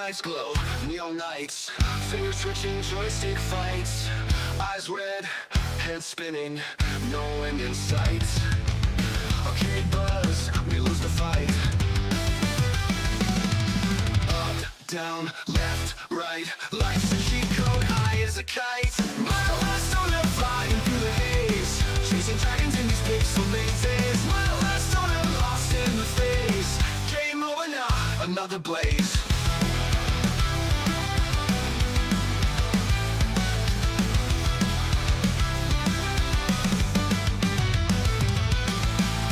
nights glow, neon nights, fingers twitching, joystick fights, eyes red, head spinning, no end in sight. Arcade buzz, we lose the fight. Up, down, left, right, life's a cheat code, high as a kite. Mile last on a flying through the haze, chasing dragons in these pixel mazes. Mile last on a lost in the phase, game over now, another blaze.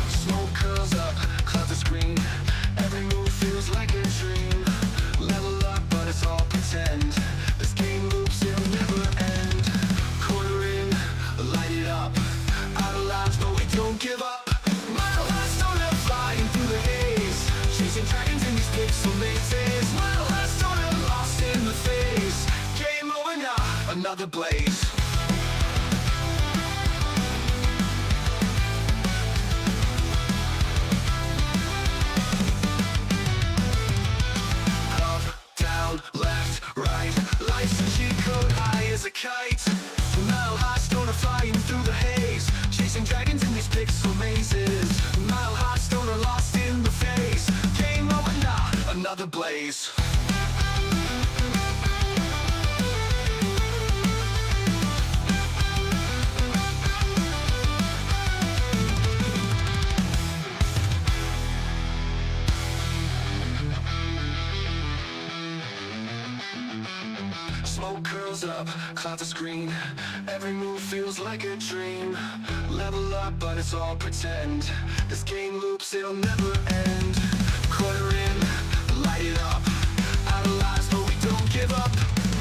Smoke curls up, cloud the screen, every move feels like a dream. Level up, but it's all pretend. This game loops, it'll never end. Corner in, light it up, out of lives, but we don't give up. Mile last on a flying through the haze, chasing dragons in these pixel mazes. Mile last on a lost in the phase, game over now, another blaze. Up, down, left, right, life's a cheat code, high as a kite. Mile high stoner flying through the haze, chasing dragons in these pixel mazes. Mile high stoner lost in the phase, game over now, another blaze. Smoke curls up, cloud the screen, every move feels like a dream. Level up, but it's all pretend. This game loops, it'll never end. Quarter in, light it up, out of lives, but we don't give up.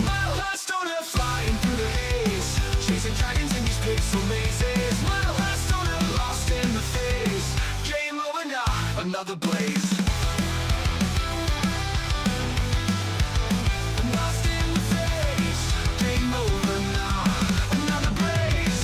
Mile last stoner flying through the haze, chasing dragons in these pixel mazes. Mile last stoner lost in the phase, game over now, another blaze. Lost in the phase, game over now, another blaze.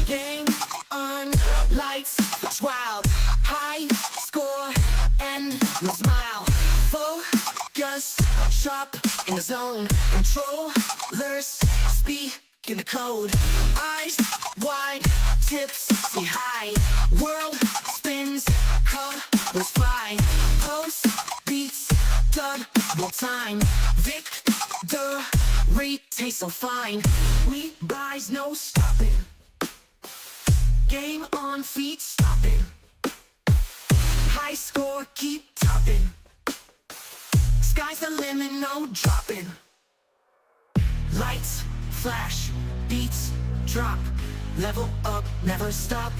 Game on, lights, flash wild, high score, and no smile. Focus, sharp in the zone, controllers speak in the code. Eyes wide, tips see high, world spins, colors fly. Post beats, double time, victory tastes so fine. We rise, no stopping. Game on feet, stopping. High score, keep topping. Sky's the limit, no dropping. Lights, flash, beats, drop. Level up, never stop.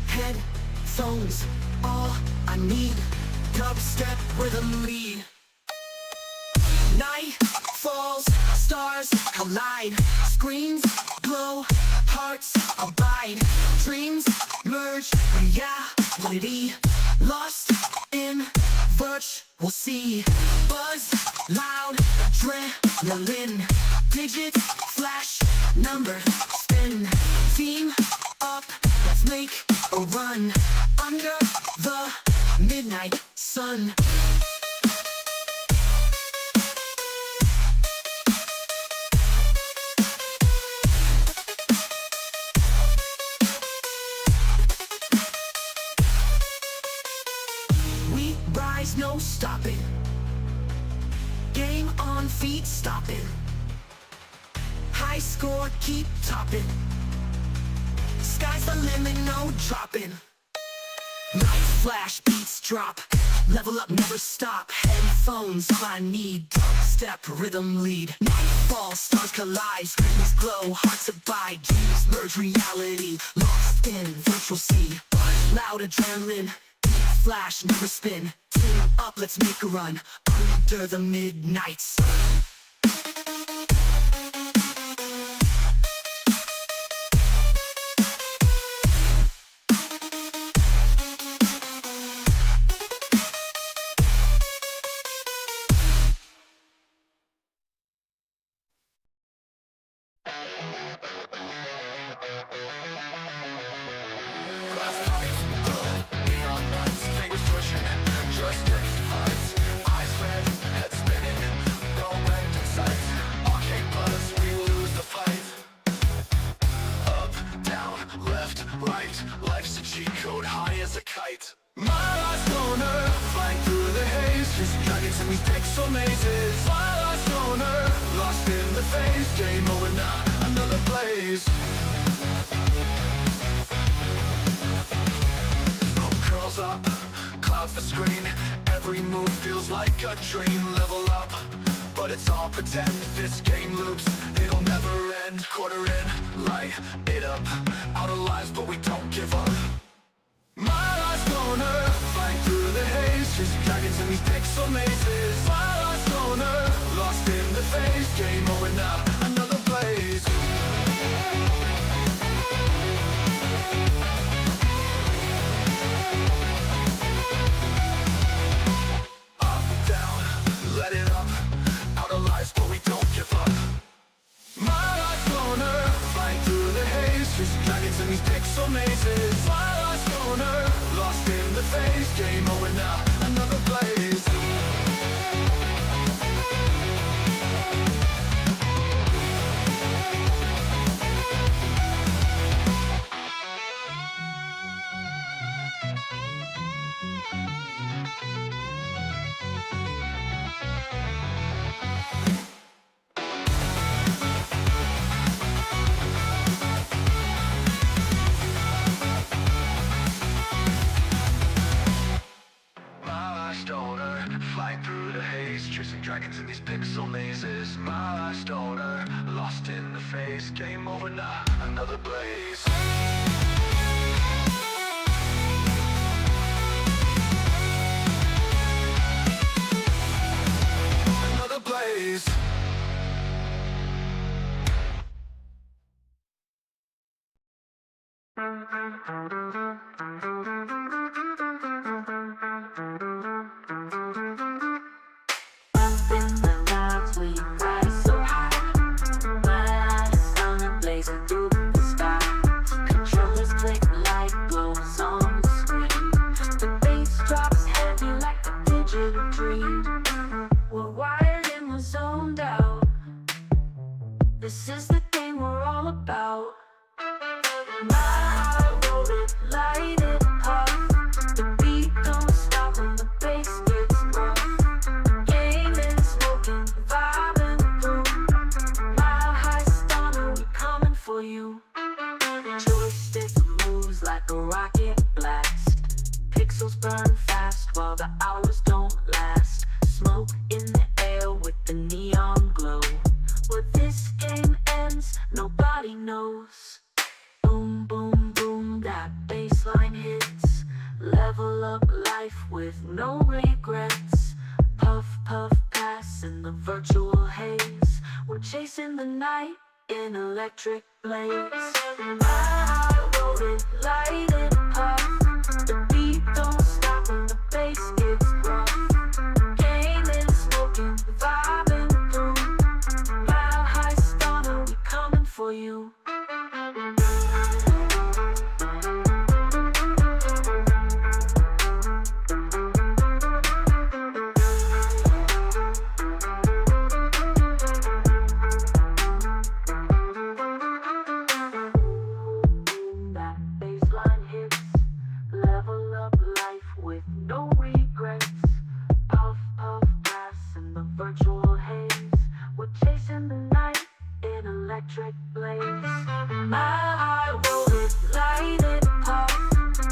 Headphones, all I need. Dubstep rhythm lead. Night falls, stars collide. Screens glow, hearts abide. Dreams merge, reality lost in virtual sea. Buzz, loud, adrenaline. Digits flash, number spin. Team up, let's make a run under the midnight sun. We rise, no stopping. Game on feet, stopping. High score, keep topping. Sky's the limit, no dropping. Night flash, beats drop. Level up, never stop. Headphones, all I need. Step, rhythm lead. Nightfall, stars collide. Screens glow, hearts abide. Dreams merge reality. Lost in virtual sea. Loud adrenaline. Flash, never spin. Team up, let's make a run under the midnight sun. right. Life's a cheat code, high as a kite. My last loner, flying through the haze, chasing dragons in these pixel mazes. My last loner, lost in the phase, game over now, another blaze. Smoke curls up, clouds the screen. Every move feels like a dream. Level up, but it's all pretend. This game loops, it'll never end. Quarter in, light it up. Out of lives, but we don't give up. My last loner, flying through the haze, chasing dragons in these pixel mazes. My last loner, lost in the phase, game over now, another blaze. Up, down, let it up, out of lives, but we don't give up. My last loner, flying through the haze, chasing dragons in these pixel mazes. My last loner, lost in the phase, game over now, another blaze. Flying through the haze, chasing dragons in these pixel mazes. My last owner, lost in the phase, game over now, another blaze. Another blaze. This is the game we're all about. My roll it, light it up. The beat don't stop when the bass gets rough. Gaming, smoking, vibing through. Mile high stunner, we coming for you. Joystick moves like a rocket blast. Pixels burn fast while the hours don't last. Smoke in the air with the neon glow. Where this game ends, nobody knows. Boom, boom, boom, that bassline hits. Level up life with no regrets. Puff, puff, pass in the virtual haze. We're chasing the night in electric blaze. My road it, light it up. The beat don't stop when the bass gets rough. Gaming, smoking, vibing through. Mile high stunner, we coming for you. That bassline hits. Level up life with no regrets. Puff, puff, pass in the virtual haze. We're chasing the night in electric blaze. My roll it, light it up.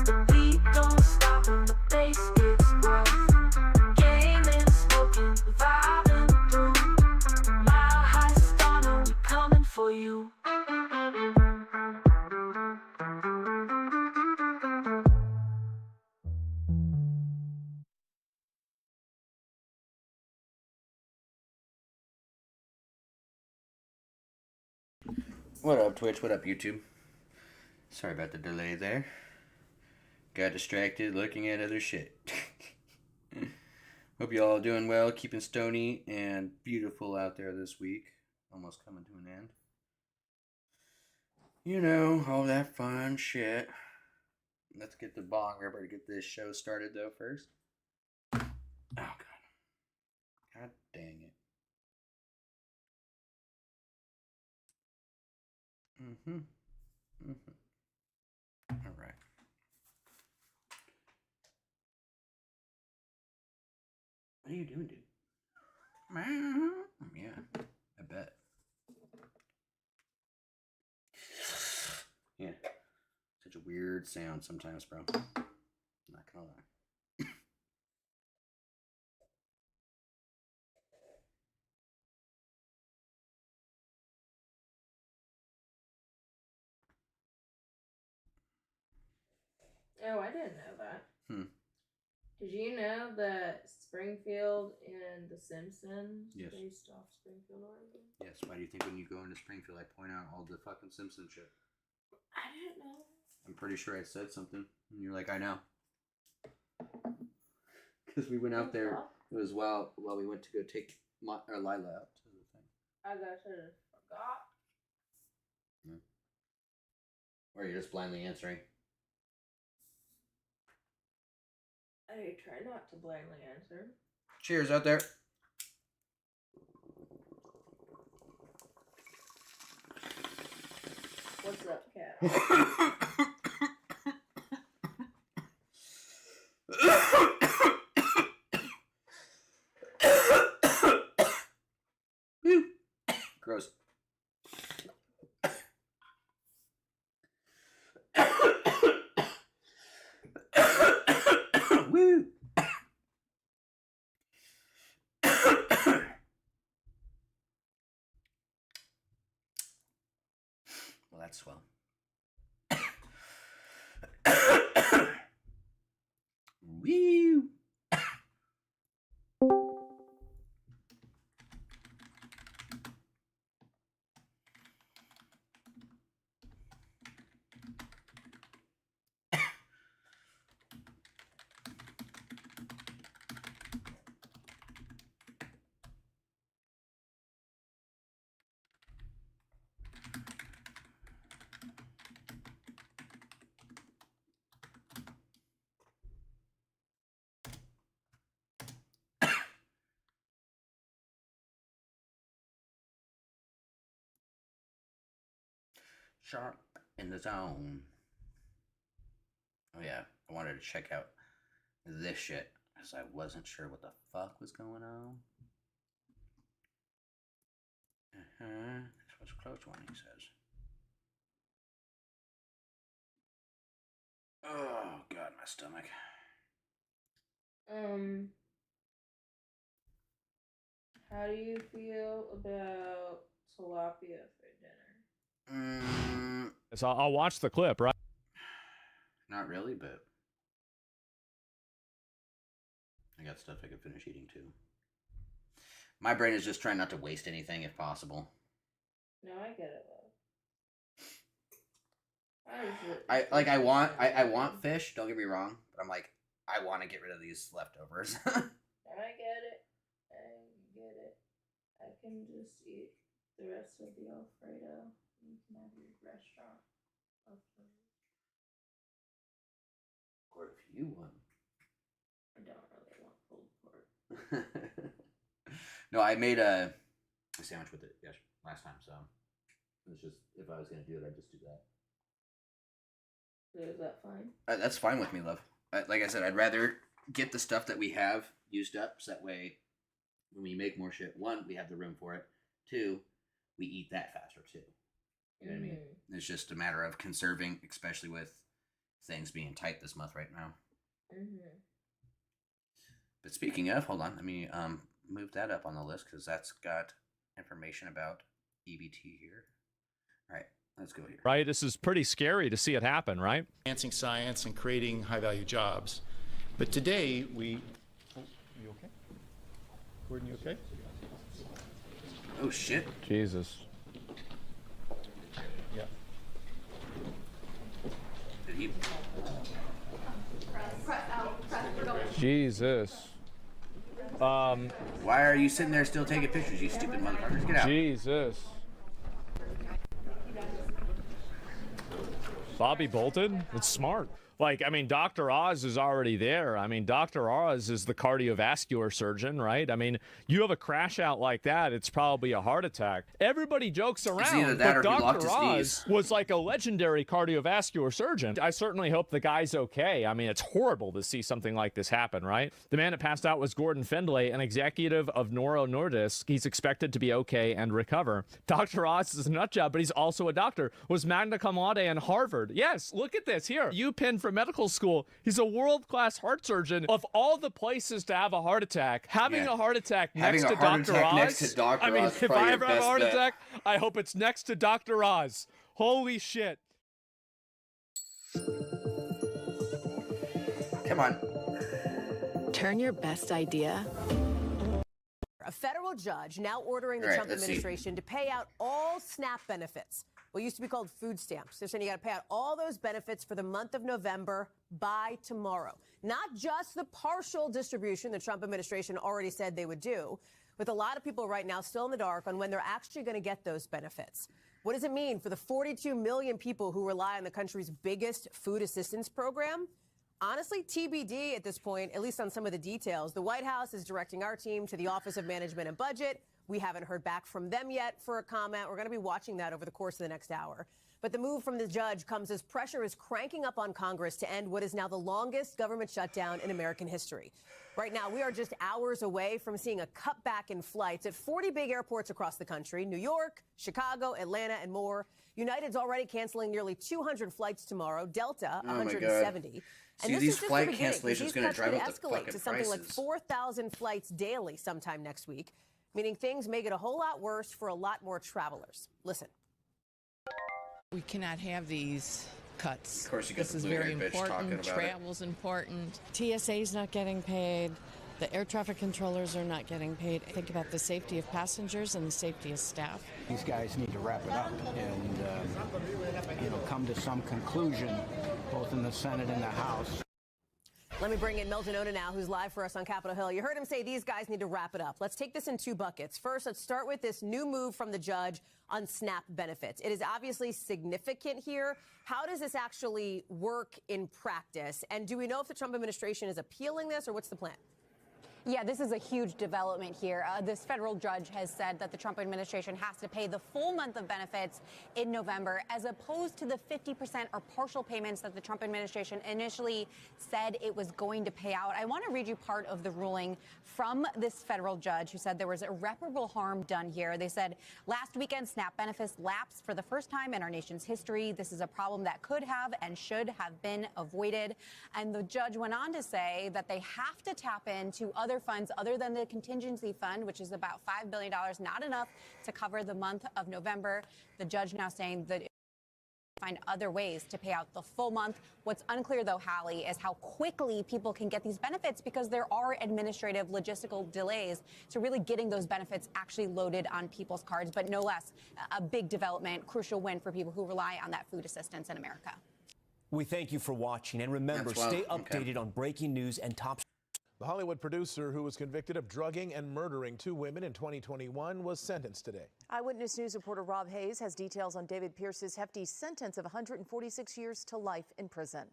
The beat don't stop when the bass gets rough. Gaming, smoking, vibing through. Mile high stunner, we coming for you. What up, Twitch? What up, YouTube? Sorry about the delay there. Got distracted looking at other shit. Hope you all doing well, keeping stony and beautiful out there this week. Almost coming to an end. You know, all that fun shit. Let's get the bong ripper to get this show started, though, first. Oh, God. God dang it. you doing, dude? Yeah, I bet. Yeah. Such a weird sound sometimes, bro. Not gonna lie. Oh, I didn't know that. Hmm. Did you know that Springfield and The Simpsons Yes. based off Springfield, Oregon? Yes, why do you think when you go into Springfield I point out all the fucking Simpson shit? I didn't know. I'm pretty sure I said something. And you're like, I know. Because we went out there. It was while we went to go take Lila out to the thing. I guess I just forgot. Or you're just blindly answering. I try not to blindly answer. Cheers out there. What's up, cat? Woo. Gross. Woo. Well, that's swell. Woo. Sharp in the zone. Oh yeah, I wanted to check out this shit because I wasn't sure what the fuck was going on. This was a close one, he says. Oh god, my stomach. How do you feel about tilapia for dinner? So I'll watch the clip, right? Not really, but I got stuff I could finish eating too. My brain is just trying not to waste anything if possible. No, I get it, love. I want fish, don't get me wrong, but I'm like, I want to get rid of these leftovers. I get it. I get it. I can just eat the rest of the Alfredo. You can have your restaurant leftovers. Or if you want. I don't really want pulled pork. No, I made a sandwich with it last time, so it's just, if I was going to do it, I'd just do that. So is that fine? That's fine with me, love. Like I said, I'd rather get the stuff that we have used up, so that way when we make more shit, one, we have the room for it. Two, we eat that faster too. You know what I mean? It's just a matter of conserving, especially with things being tight this month right now. But speaking of, hold on, let me move that up on the list because that's got information about EBT here. All right, let's go here. Right. This is pretty scary to see it happen, right? Advancing science and creating high-value jobs. But today, we... Oh, you okay? Gordon, you okay? Oh, shit. Jesus. Yeah. Did he... Jesus. Why are you sitting there still taking pictures, you stupid motherfuckers? Get out. Jesus. Bobby bolted? It's smart. Like, I mean, Dr. Oz is already there. I mean, Dr. Oz is the cardiovascular surgeon, right? I mean, you have a crash out like that, it's probably a heart attack. Everybody jokes either around, that but or he locked Dr. his Oz knees. was like a legendary cardiovascular surgeon. I certainly hope the guy's okay. I mean, it's horrible to see something like this happen, right? The man that passed out was Gordon Findlay, an executive of Novo Nordisk. He's expected to be okay and recover. Dr. Oz is a nut job, but he's also a doctor. Was magna cum laude in Harvard. Yes, look at this here. UPenn for medical school. He's a world-class heart surgeon. Of all the places to have a heart attack, having Yeah. a heart attack Having next a to heart Dr. attack Oz. next to Dr. I mean, Oz is if probably I your ever have a best heart bet. attack, I hope it's next to Dr. Oz. Holy shit. Come on. Turn your best idea. A federal judge now ordering the All right, Trump let's see. administration to pay out all SNAP benefits, what used to be called food stamps. They're saying you got to pay out all those benefits for the month of November by tomorrow. Not just the partial distribution the Trump administration already said they would do, with a lot of people right now still in the dark on when they're actually going to get those benefits. What does it mean for the 42 million people who rely on the country's biggest food assistance program? Honestly, TBD at this point, at least on some of the details. The White House is directing our team to the Office of Management and Budget. We haven't heard back from them yet for a comment. We're going to be watching that over the course of the next hour. But the move from the judge comes as pressure is cranking up on Congress to end what is now the longest government shutdown in American history. Right now, we are just hours away from seeing a cutback in flights at 40 big airports across the country: New York, Chicago, Atlanta, and more. United's already canceling nearly 200 flights tomorrow, Delta Oh my God. 170. See, this these is just the flight beginning. cancellations These gonna cuts drive could up the escalate fucking to something like prices. 4,000 flights daily sometime next week, meaning things may get a whole lot worse for a lot more travelers. Listen. We cannot have these cuts. Of course you got This the is blue-haired very bitch talking important. about it. Travel's important. TSA's not getting paid. The air traffic controllers are not getting paid. Think about the safety of passengers and the safety of staff. These guys need to wrap it up and, come to some conclusion, both in the Senate and the House. Let me bring in Milton Ona now, who's live for us on Capitol Hill. You heard him say these guys need to wrap it up. Let's take this in two buckets. First, let's start with this new move from the judge on SNAP benefits. It is obviously significant here. How does this actually work in practice? And do we know if the Trump administration is appealing this, or what's the plan? Yeah, this is a huge development here. This federal judge has said that the Trump administration has to pay the full month of benefits in November, as opposed to the 50% or partial payments that the Trump administration initially said it was going to pay out. I want to read you part of the ruling from this federal judge who said there was irreparable harm done here. They said last weekend, SNAP benefits lapsed for the first time in our nation's history. This is a problem that could have and should have been avoided. And the judge went on to say that they have to tap into other funds other than the contingency fund, which is about $5 billion, not enough to cover the month of November. The judge now saying that find other ways to pay out the full month. What's unclear, though, Hallie, is how quickly people can get these benefits, because there are administrative logistical delays to really getting those benefits actually loaded on people's cards. But no less, a big development, crucial win for people who rely on that food assistance in America. We thank you for watching, and remember, That's wild. stay Okay. updated on breaking news and top. The Hollywood producer who was convicted of drugging and murdering two women in 2021 was sentenced today. Eyewitness News reporter Rob Hayes has details on David Pierce's hefty sentence of 146 years to life in prison.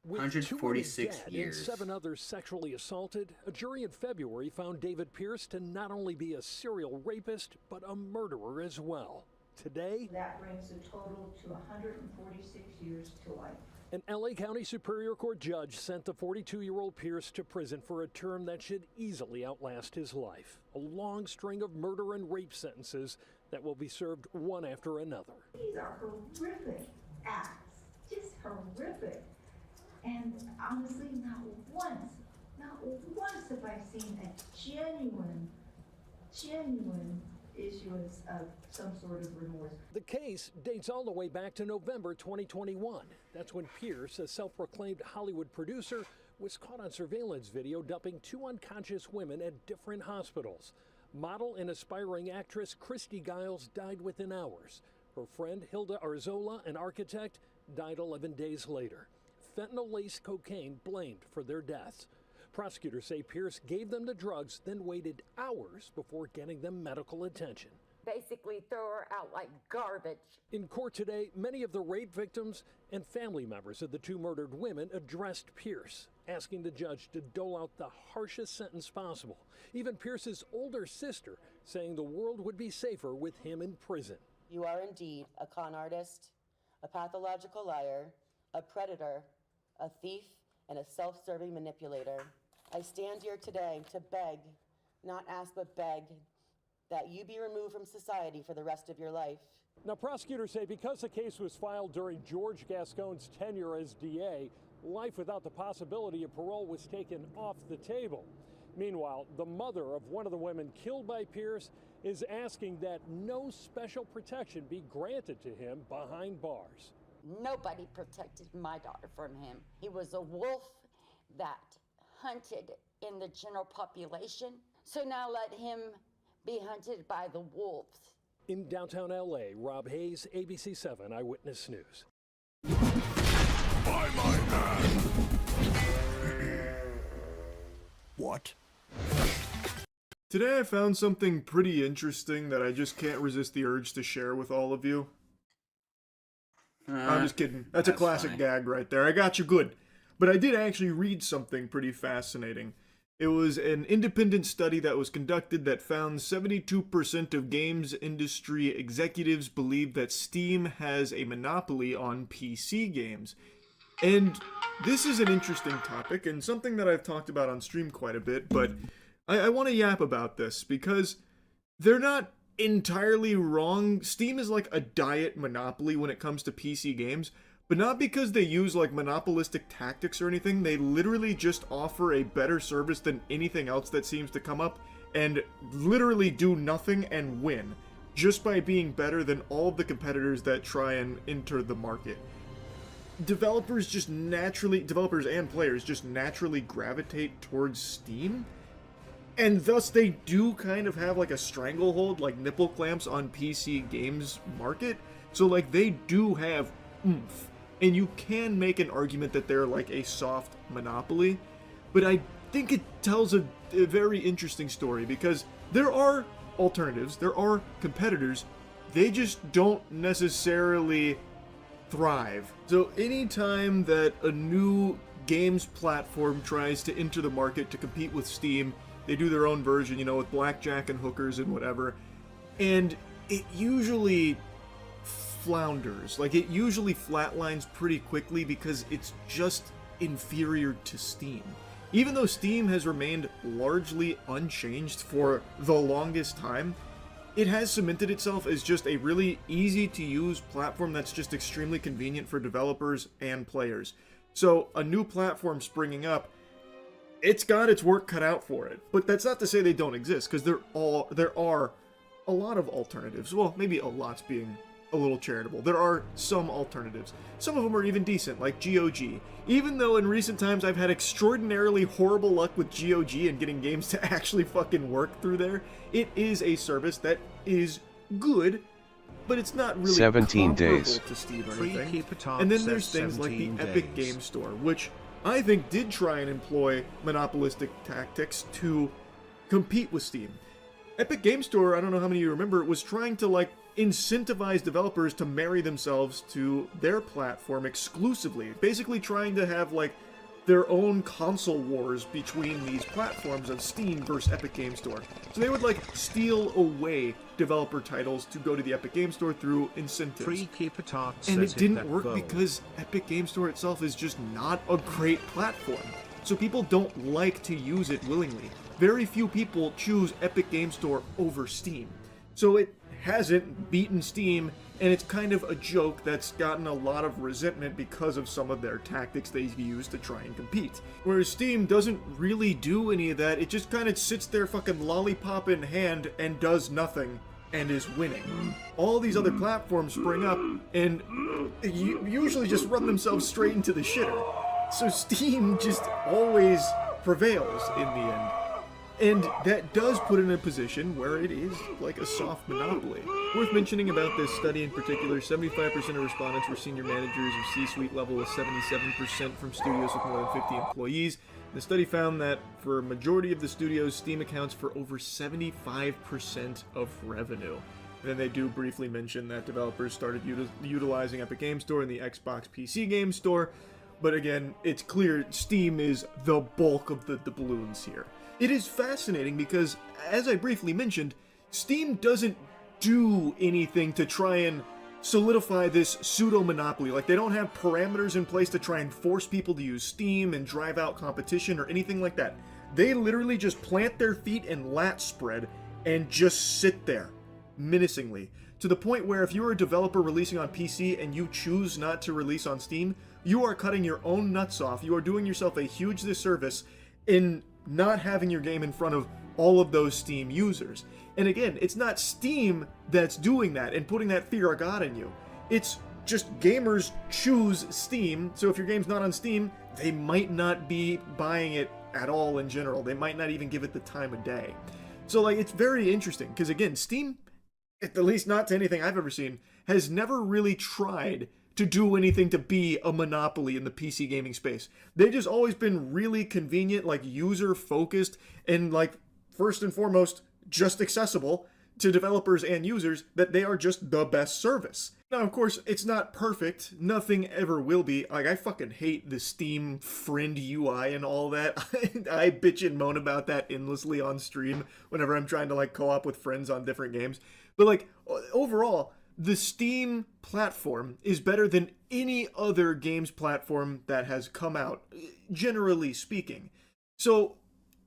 With 146 2 women dead years. and 7 others sexually assaulted, a jury in February found David Pierce to not only be a serial rapist, but a murderer as well. Today, that brings the total to 146 years to life. an LA County Superior Court judge sent the 42-year-old Pierce to prison for a term that should easily outlast his life. A long string of murder and rape sentences that will be served one after another. These are horrific acts, just horrific. And honestly, not once have I seen a genuine issuance of some sort of remorse. The case dates all the way back to November 2021. That's when Pierce, a self-proclaimed Hollywood producer, was caught on surveillance video dumping 2 unconscious women at different hospitals. Model and aspiring actress Christy Giles died within hours. Her friend Hilda Arzola, an architect, died 11 days later. Fentanyl-laced cocaine blamed for their deaths. Prosecutors say Pierce gave them the drugs, then waited hours before getting them medical attention. basically throw her out like garbage. In court today, many of the rape victims and family members of the two murdered women addressed Pierce, asking the judge to dole out the harshest sentence possible. Even Pierce's older sister saying the world would be safer with him in prison. You are indeed a con artist, a pathological liar, a predator, a thief, and a self-serving manipulator. I stand here today to beg, not ask but beg, that you be removed from society for the rest of your life. Now, prosecutors say because the case was filed during George Gascon's tenure as DA, life without the possibility of parole was taken off the table. Meanwhile, the mother of one of the women killed by Pierce is asking that no special protection be granted to him behind bars. Nobody protected my daughter from him. He was a wolf that hunted in the general population. So now let him be hunted by the wolves. In downtown LA, Rob Hayes, ABC 7 Eyewitness News. By my hand. What? Today I found something pretty interesting that I just can't resist the urge to share with all of you. I'm just kidding. That's a classic funny. gag right there. I got you good. But I did actually read something pretty fascinating. It was an independent study that was conducted that found 72% of games industry executives believe that Steam has a monopoly on PC games. And this is an interesting topic and something that I've talked about on stream quite a bit, but I want to yap about this because they're not entirely wrong. Steam is like a diet monopoly when it comes to PC games, but not because they use like monopolistic tactics or anything. They literally just offer a better service than anything else that seems to come up and literally do nothing and win just by being better than all of the competitors that try and enter the market. Developers and players just naturally gravitate towards Steam, and thus they do kind of have like a stranglehold, like nipple clamps on PC games market. So like they do have oomph, and you can make an argument that they're like a soft monopoly, but I think it tells a very interesting story because there are alternatives, there are competitors, they just don't necessarily thrive. So anytime that a new games platform tries to enter the market to compete with Steam, they do their own version, you know, with blackjack and hookers and whatever, and it usually flounders. Like, it usually flatlines pretty quickly because it's just inferior to Steam. Even though Steam has remained largely unchanged for the longest time, it has cemented itself as just a really easy-to-use platform that's just extremely convenient for developers and players. So, a new platform springing up, it's got its work cut out for it. But that's not to say they don't exist, because there are a lot of alternatives. Well, maybe a lot's being a little charitable. There are some alternatives. Some of them are even decent, like GOG. Even though in recent times I've had extraordinarily horrible luck with GOG and getting games to actually fucking work through there, it is a service that is good, but it's not really 17 comparable days. to Steam or anything. And then there's things like the Epic Game Store, which I think did try and employ monopolistic tactics to compete with Steam. Epic Game Store, I don't know how many of you remember, was trying to like incentivize developers to marry themselves to their platform exclusively. Basically trying to have like their own console wars between these platforms of Steam versus Epic Game Store. So they would like steal away developer titles to go to the Epic Game Store through incentives. And it didn't work because Epic Game Store itself is just not a great platform. So people don't like to use it willingly. Very few people choose Epic Game Store over Steam. So it hasn't beaten Steam, and it's kind of a joke that's gotten a lot of resentment because of some of their tactics they use to try and compete. Whereas Steam doesn't really do any of that, it just kind of sits there fucking lollipop in hand and does nothing and is winning. All these other platforms spring up and usually just run themselves straight into the shitter. So Steam just always prevails in the end. And that does put it in a position where it is like a soft monopoly. Worth mentioning about this study in particular, 75% of respondents were senior managers of C-suite level, with 77% from studios with more than 50 employees. The study found that for a majority of the studios, Steam accounts for over 75% of revenue. And then they do briefly mention that developers started utilizing Epic Game Store and the Xbox PC Game Store. But again, it's clear Steam is the bulk of the balloons here. It is fascinating because, as I briefly mentioned, Steam doesn't do anything to try and solidify this pseudo-monopoly. Like, they don't have parameters in place to try and force people to use Steam and drive out competition or anything like that. They literally just plant their feet and lat spread and just sit there, menacingly. To the point where if you're a developer releasing on PC and you choose not to release on Steam, you are cutting your own nuts off. You are doing yourself a huge disservice in not having your game in front of all of those Steam users. And again, it's not Steam that's doing that and putting that fear of God in you. It's just gamers choose Steam, so if your game's not on Steam, they might not be buying it at all in general. They might not even give it the time of day. So, like, it's very interesting, because again, Steam, at least not to anything I've ever seen, has never really tried to do anything to be a monopoly in the PC gaming space. They've just always been really convenient, like user-focused, and like, first and foremost, just accessible to developers and users, that they are just the best service. Now, of course, it's not perfect. Nothing ever will be. Like, I fucking hate the Steam friend UI and all that. I bitch and moan about that endlessly on stream whenever I'm trying to, like, co-op with friends on different games. But, like, overall, the Steam platform is better than any other games platform that has come out, generally speaking. So,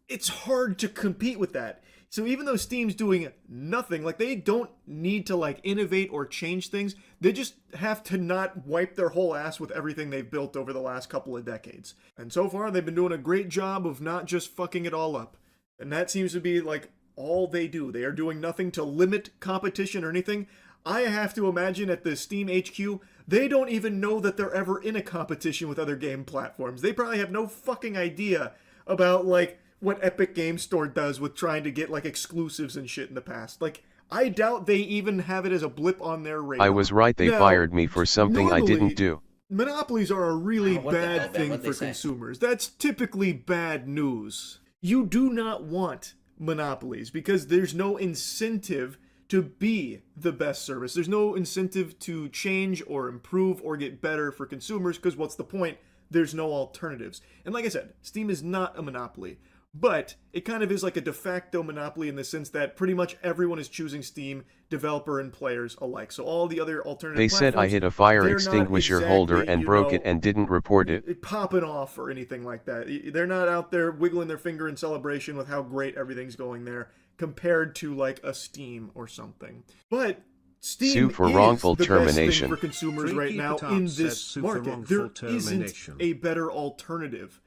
it's hard to compete with that. So even though Steam's doing nothing, like, they don't need to, like, innovate or change things, they just have to not wipe their whole ass with everything they've built over the last couple of decades. And so far, they've been doing a great job of not just fucking it all up. And that seems to be, like, all they do. They are doing nothing to limit competition or anything. I have to imagine at the Steam HQ, they don't even know that they're ever in a competition with other game platforms. They probably have no fucking idea about, like, what Epic Game Store does with trying to get, like, exclusives and shit in the past. Like, I doubt they even have it as a blip on their radar. I was right, they fired me for something I didn't do. Monopolies are a really bad thing for consumers. That's typically bad news. You do not want monopolies because there's no incentive to be the best service. There's no incentive to change or improve or get better for consumers, because what's the point? There's no alternatives. And like I said, Steam is not a monopoly. But it kind of is like a de facto monopoly in the sense that pretty much everyone is choosing Steam, developer and players alike. So all the other alternative They said I hit a fire extinguisher holder and broke it and didn't report it. Popping off or anything like that. They're not out there wiggling their finger in celebration with how great everything's going there compared to like a Steam or something. But Steam Sue for is wrongful the termination. best thing for consumers right now in this market. There isn't a better alternative.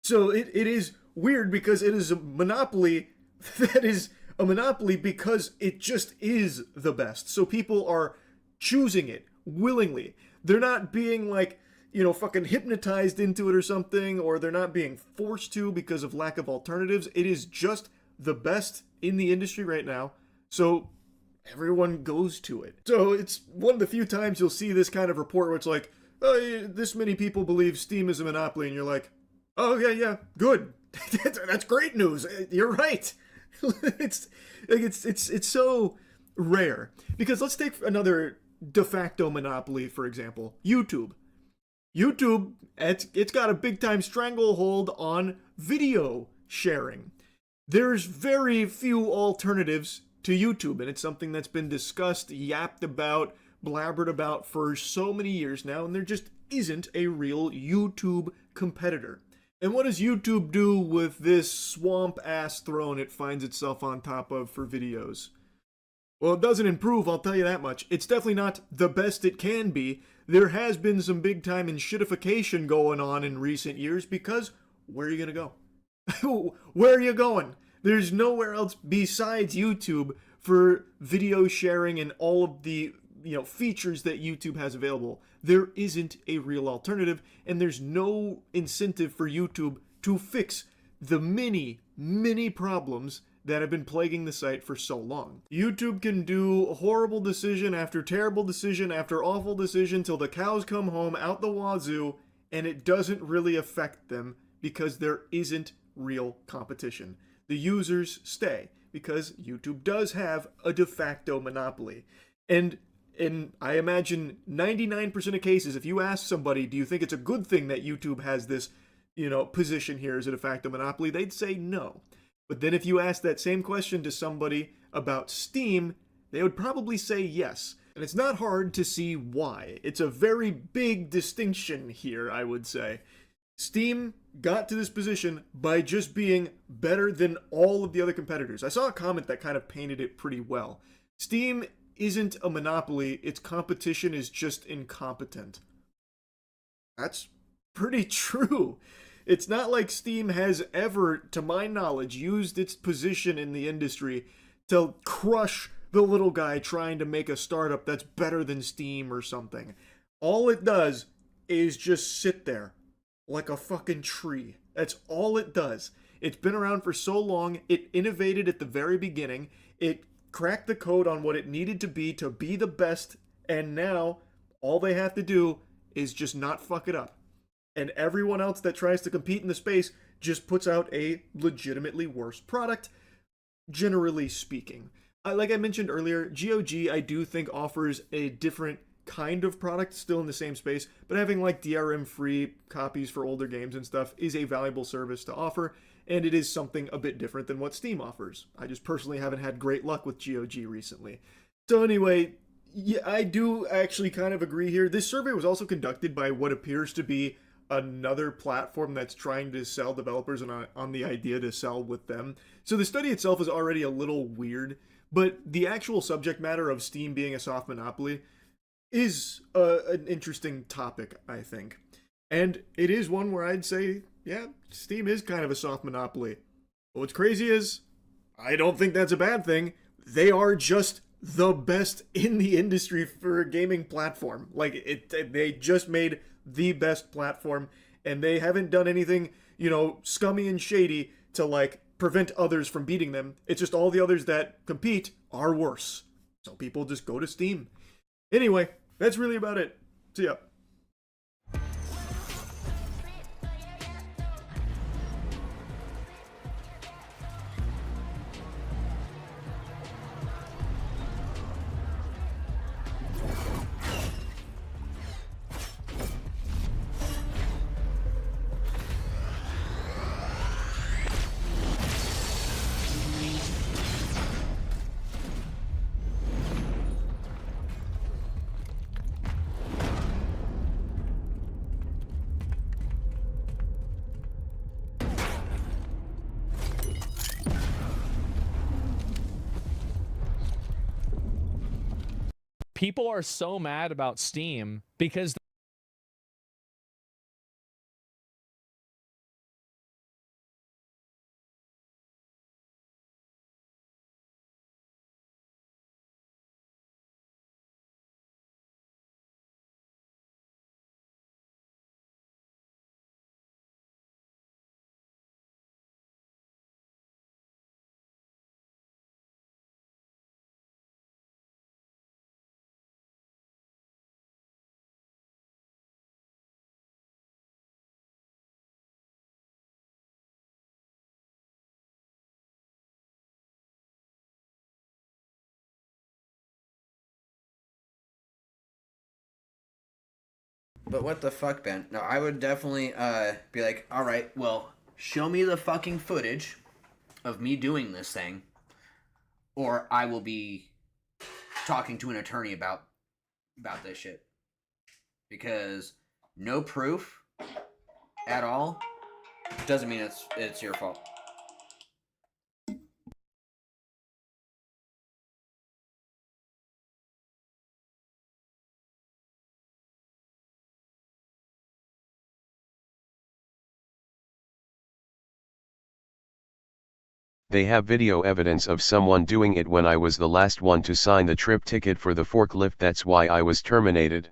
So it is weird because it is a monopoly that is a monopoly because it just is the best. So people are choosing it willingly. They're not being like, you know, fucking hypnotized into it or something, or they're not being forced to because of lack of alternatives. It is just the best in the industry right now. So everyone goes to it. So it's one of the few times you'll see this kind of report where it's like, oh, this many people believe Steam is a monopoly, and you're like, oh, yeah, good. That's great news. You're right. It's so rare. Because let's take another de facto monopoly, for example. YouTube. YouTube, it's got a big-time stranglehold on video sharing. There's very few alternatives to YouTube, and it's something that's been discussed, yapped about, blabbered about for so many years now, and there just isn't a real YouTube competitor. And what does YouTube do with this swamp-ass throne it finds itself on top of for videos? Well, it doesn't improve, I'll tell you that much. It's definitely not the best it can be. There has been some big-time shitification going on in recent years because where are you going to go? Where are you going? There's nowhere else besides YouTube for video sharing and all of the features that YouTube has available. There isn't a real alternative, and there's no incentive for YouTube to fix the many problems that have been plaguing the site for so long. YouTube can do a horrible decision after terrible decision after awful decision till the cows come home out the wazoo, and it doesn't really affect them because there isn't real competition. The users stay. because YouTube does have a de facto monopoly. And in, I imagine, 99% of cases, if you ask somebody, do you think it's a good thing that YouTube has this, position here as a de facto monopoly, they'd say no. But then if you ask that same question to somebody about Steam, they would probably say yes. And it's not hard to see why. It's a very big distinction here, I would say. Steam got to this position by just being better than all of the other competitors. I saw a comment that kind of painted it pretty well. Steam isn't a monopoly, its competition is just incompetent. That's pretty true. It's not like Steam has ever, to my knowledge, used its position in the industry to crush the little guy trying to make a startup that's better than Steam or something. All it does is just sit there like a fucking tree. That's all it does. It's been around for so long, it innovated at the very beginning, it cracked the code on what it needed to be the best, and now all they have to do is just not fuck it up. And everyone else that tries to compete in the space just puts out a legitimately worse product, generally speaking. Like I mentioned earlier, GOG I do think offers a different kind of product still in the same space, but having like DRM free copies for older games and stuff is a valuable service to offer, and it is something a bit different than what Steam offers. I just personally haven't had great luck with GOG recently. So anyway, yeah, I do actually kind of agree here. This survey was also conducted by what appears to be another platform that's trying to sell developers on the idea to sell with them. So the study itself is already a little weird, but the actual subject matter of Steam being a soft monopoly is an interesting topic, I think. And it is one where I'd say, yeah, Steam is kind of a soft monopoly. But what's crazy is, I don't think that's a bad thing. They are just the best in the industry for a gaming platform. Like, they just made the best platform, and they haven't done anything, scummy and shady to, like, prevent others from beating them. It's just all the others that compete are worse. So people just go to Steam. Anyway, that's really about it. See ya. People are so mad about Steam because But what the fuck, Ben? No, I would definitely be like, all right, well, show me the fucking footage of me doing this thing, or I will be talking to an attorney about this shit. Because no proof at all doesn't mean it's your fault. They have video evidence of someone doing it when I was the last one to sign the trip ticket for the forklift. That's why I was terminated.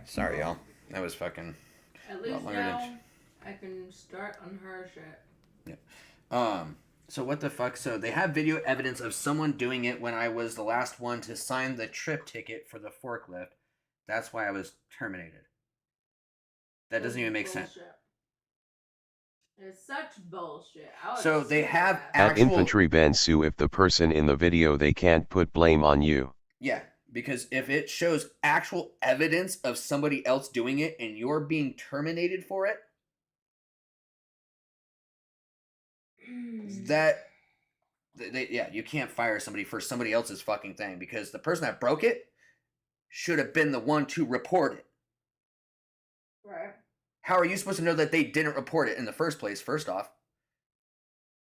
Sorry, y'all. That was fucking. At least now I can start on her shit. Yeah. So what the fuck? So they have video evidence of someone doing it when I was the last one to sign the trip ticket for the forklift. That's why I was terminated. That doesn't even make sense. It's such bullshit. So they have At actual... infantry band sue if the person in the video they can't put blame on you. Yeah, because if it shows actual evidence of somebody else doing it and you're being terminated for it, yeah, you can't fire somebody for somebody else's fucking thing because the person that broke it should have been the one to report it. Right. How are you supposed to know that they didn't report it in the first place, first off?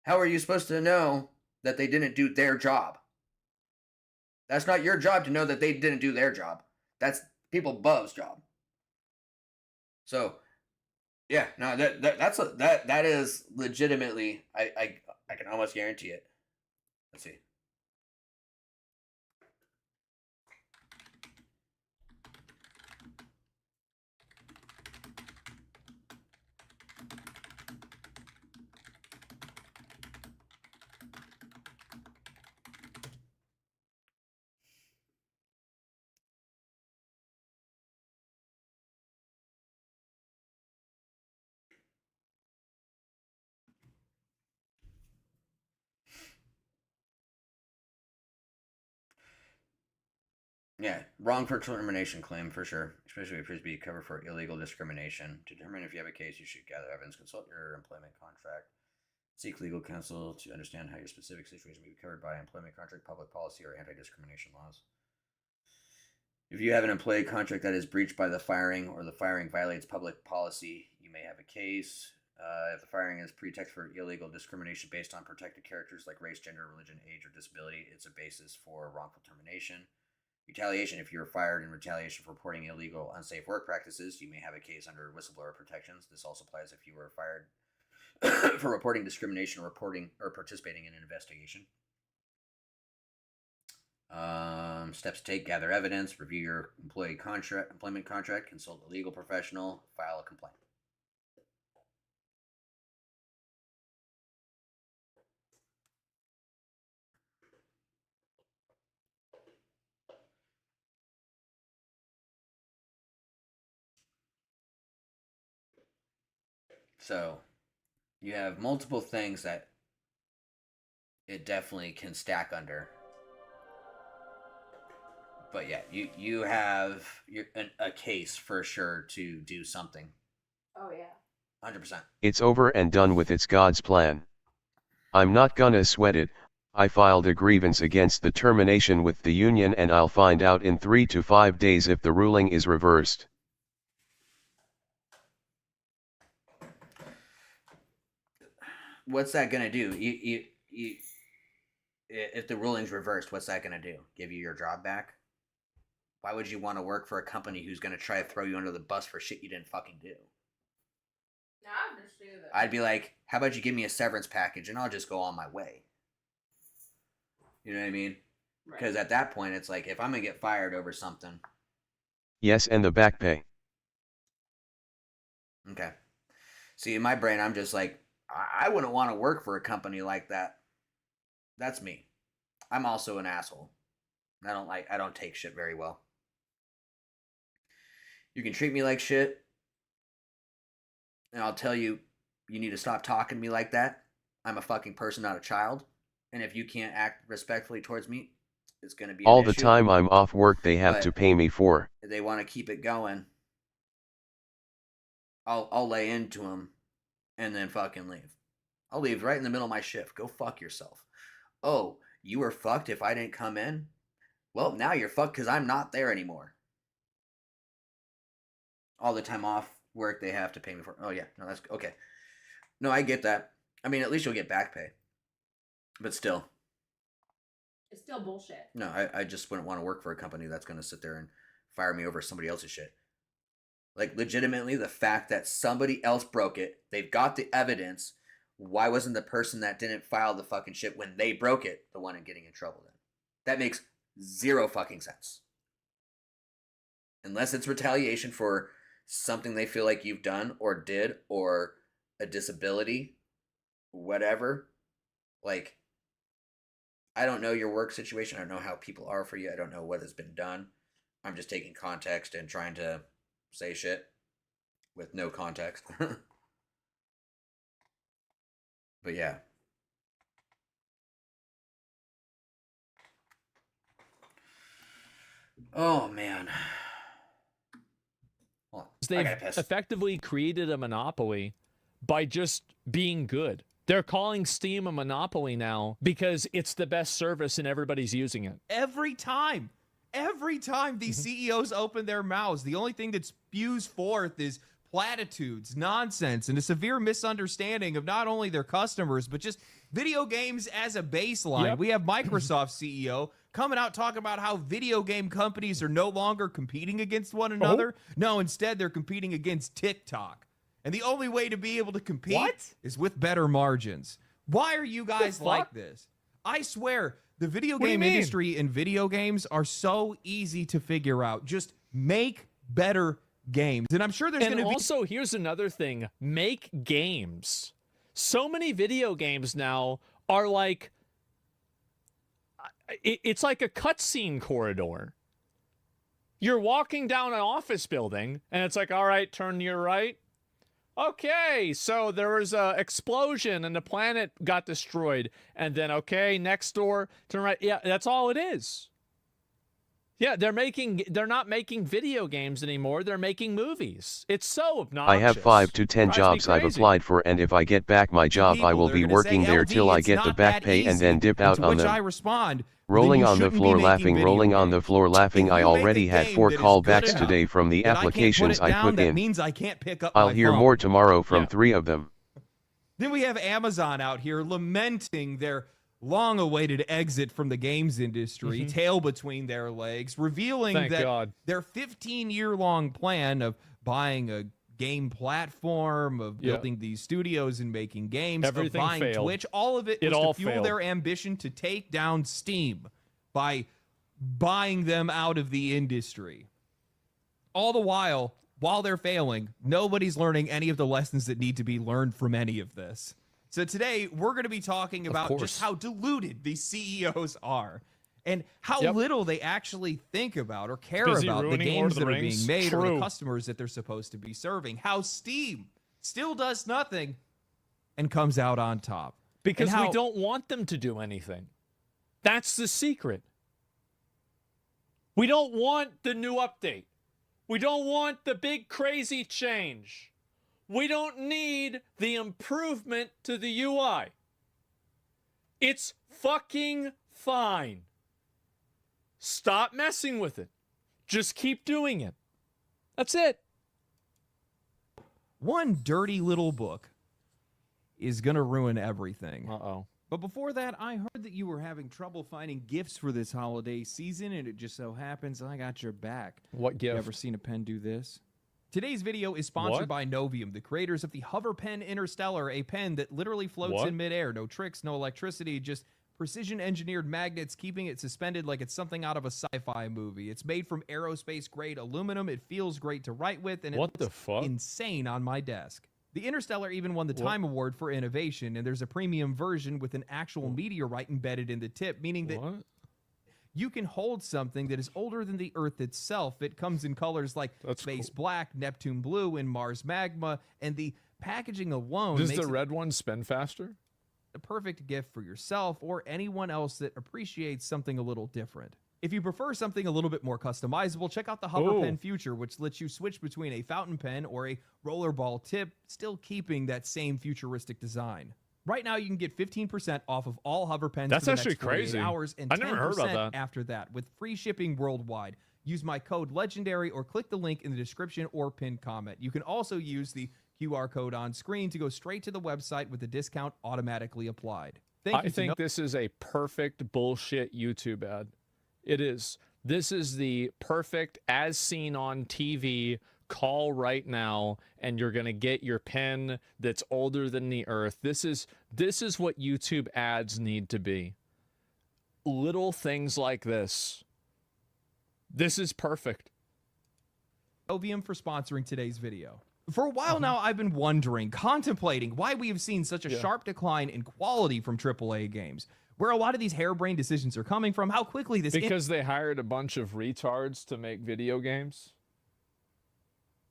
How are you supposed to know that they didn't do their job? That's not your job to know that they didn't do their job. That's people above job. So, yeah, no, that is legitimately, I can almost guarantee it. Let's see. Yeah, wrongful termination claim for sure, especially if it appears to be covered for illegal discrimination. To determine if you have a case, you should gather evidence, consult your employment contract, seek legal counsel to understand how your specific situation may be covered by employment contract, public policy, or anti-discrimination laws. If you have an employee contract that is breached by the firing or the firing violates public policy, you may have a case. If the firing is pretext for illegal discrimination based on protected characters like race, gender, religion, age, or disability, it's a basis for wrongful termination. Retaliation. If you are fired in retaliation for reporting illegal, unsafe work practices, you may have a case under whistleblower protections. This also applies if you were fired for reporting discrimination or reporting or participating in an investigation. Steps to take: gather evidence, review your employment contract, consult a legal professional, file a complaint. So, you have multiple things that it definitely can stack under. But yeah, you have a case for sure to do something. Oh yeah. 100%. It's over and done with. It's God's plan. I'm not gonna sweat it. I filed a grievance against the termination with the union and I'll find out in 3 to 5 days if the ruling is reversed. What's that gonna do? If the ruling's reversed, what's that gonna do? Give you your job back? Why would you want to work for a company who's gonna try to throw you under the bus for shit you didn't fucking do? No, I understand that. I'd be like, how about you give me a severance package and I'll just go on my way. You know what I mean? Because at that point, it's like, if I'm gonna get fired over something. Yes, and the back pay. Okay. See, in my brain, I'm just like, I wouldn't want to work for a company like that. That's me. I'm also an asshole. I don't take shit very well. You can treat me like shit, and I'll tell you, you need to stop talking to me like that. I'm a fucking person, not a child. And if you can't act respectfully towards me, it's going to be all an the issue. time I'm off work they have But to pay me for. if they want to keep it going, I'll lay into them and then fucking leave. I'll leave right in the middle of my shift. Go fuck yourself. Oh, you were fucked if I didn't come in? Well, now you're fucked because I'm not there anymore. All the time off work they have to pay me for. Oh, yeah. No, that's okay. No, I get that. I mean, at least you'll get back pay. But still. It's still bullshit. No, I just wouldn't want to work for a company that's going to sit there and fire me over somebody else's shit. Like, legitimately, the fact that somebody else broke it, they've got the evidence. Why wasn't the person that didn't file the fucking shit when they broke it the one getting in trouble then? That makes zero fucking sense. unless it's retaliation for something they feel like you've done or did, or a disability, whatever. Like, I don't know your work situation. I don't know how people are for you. I don't know what has been done. I'm just taking context and trying to say shit with no context. But yeah. Oh, man. They've effectively created a monopoly by just being good. They're calling Steam a monopoly now because it's the best service and everybody's using it. Every time these CEOs open their mouths, the only thing that spews forth is platitudes, nonsense, and a severe misunderstanding of not only their customers, but just video games as a baseline. Yep. We have Microsoft CEO coming out talking about how video game companies are no longer competing against one another. No, instead they're competing against TikTok. And the only way to be able to compete is with better margins. Why are you guys like this? I swear, the video game industry and video games are so easy to figure out. Just make better games. And I'm sure there's going to be... also, here's another thing. Make games. So many video games now are like... It's like a cutscene corridor. You're walking down an office building, and it's like, all right, turn to your right. Okay, so there was a explosion, and the planet got destroyed. And then, okay, next door, turn right. Yeah, that's all it is. Yeah, they're not making video games anymore. They're making movies. It's so obnoxious. I have 5 to 10 jobs I've applied for, and if I get back my job, I will be working there till I get the back pay and then dip out on them. I respond, rolling on the floor laughing, rolling on the floor laughing. I already had 4 callbacks today from the applications I put in. That means I can't pick up I'll my hear phone. more tomorrow from 3 of them. Then we have Amazon out here lamenting their long-awaited exit from the games industry, tail between their legs, revealing that their 15-year-long plan of buying a game platform, of building these studios and making games, of buying Twitch, all of it was to fuel their ambition to take down Steam by buying them out of the industry. All the while they're failing, nobody's learning any of the lessons that need to be learned from any of this. So today, we're going to be talking about just how deluded these CEOs are and how little they actually think about or care about the games that are being made or the customers that they're supposed to be serving. How Steam still does nothing and comes out on top. Because we don't want them to do anything. That's the secret. We don't want the new update. We don't want the big crazy change. We don't need the improvement to the UI. It's fucking fine. Stop messing with it. Just keep doing it. That's it. One dirty little book is going to ruin everything. Uh-oh. But before that, I heard that you were having trouble finding gifts for this holiday season, and it just so happens I got your back. What gift? You ever seen a pen do this? Today's video is sponsored by Novium, the creators of the Hover Pen Interstellar, a pen that literally floats in midair. No tricks, no electricity, just precision-engineered magnets keeping it suspended like it's something out of a sci-fi movie. It's made from aerospace-grade aluminum. It feels great to write with, and it looks insane on my desk. The Interstellar even won the Time Award for innovation, and there's a premium version with an actual meteorite embedded in the tip, meaning that you can hold something that is older than the Earth itself. It comes in colors like space black, Neptune blue, and Mars magma, and the packaging alone Does makes the red one spin faster? A perfect gift for yourself or anyone else that appreciates something a little different. If you prefer something a little bit more customizable, check out the Hover Pen Future, which lets you switch between a fountain pen or a rollerball tip, still keeping that same futuristic design. Right now, you can get 15% off of all Hover Pens for the next 48 hours and 10% after that with free shipping worldwide. Use my code LEGENDARY or click the link in the description or pinned comment. You can also use the QR code on screen to go straight to the website with the discount automatically applied. I think this is a perfect bullshit YouTube ad. It is. This is the perfect as seen on TV. Call right now and you're going to get your pen that's older than the earth. This is what YouTube ads need to be. Little things like this. This is perfect. Ovium for sponsoring today's video. For a while now, I've been wondering, contemplating why we have seen such a sharp decline in quality from AAA games. Where a lot of these harebrained decisions are coming from, how quickly this... Because they hired a bunch of retards to make video games.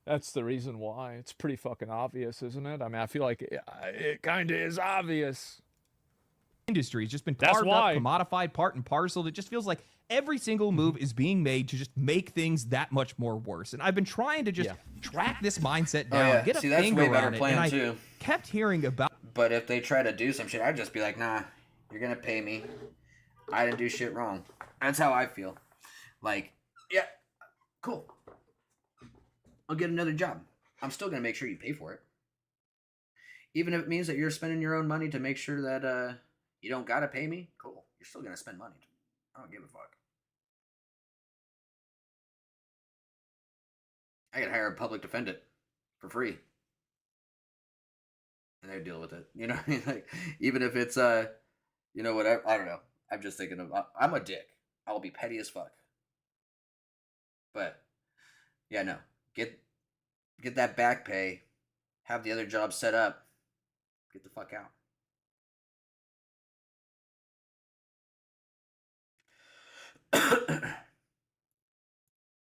That's the reason why. It's pretty fucking obvious, isn't it? I mean, I feel like it kind of is obvious. Industry has just been carved up, commodified, part and parcel. It just feels like every single move is being made to just make things that much more worse. And I've been trying to just track this mindset down, get a finger around it, and I kept hearing about... But if they try to do some shit, I'd just be like, nah, you're gonna pay me. I didn't do shit wrong. That's how I feel. Like, yeah, cool. I'll get another job. I'm still gonna make sure you pay for it. Even if it means that you're spending your own money to make sure that you don't gotta pay me, cool. You're still gonna spend money. I don't give a fuck. I could hire a public defendant for free. And they'd deal with it. You know what I mean? Like, even if it's, you know, whatever. I don't know. I'm just thinking of, I'm a dick. I will be petty as fuck. But, yeah, no. Get that back pay. Have the other job set up. Get the fuck out.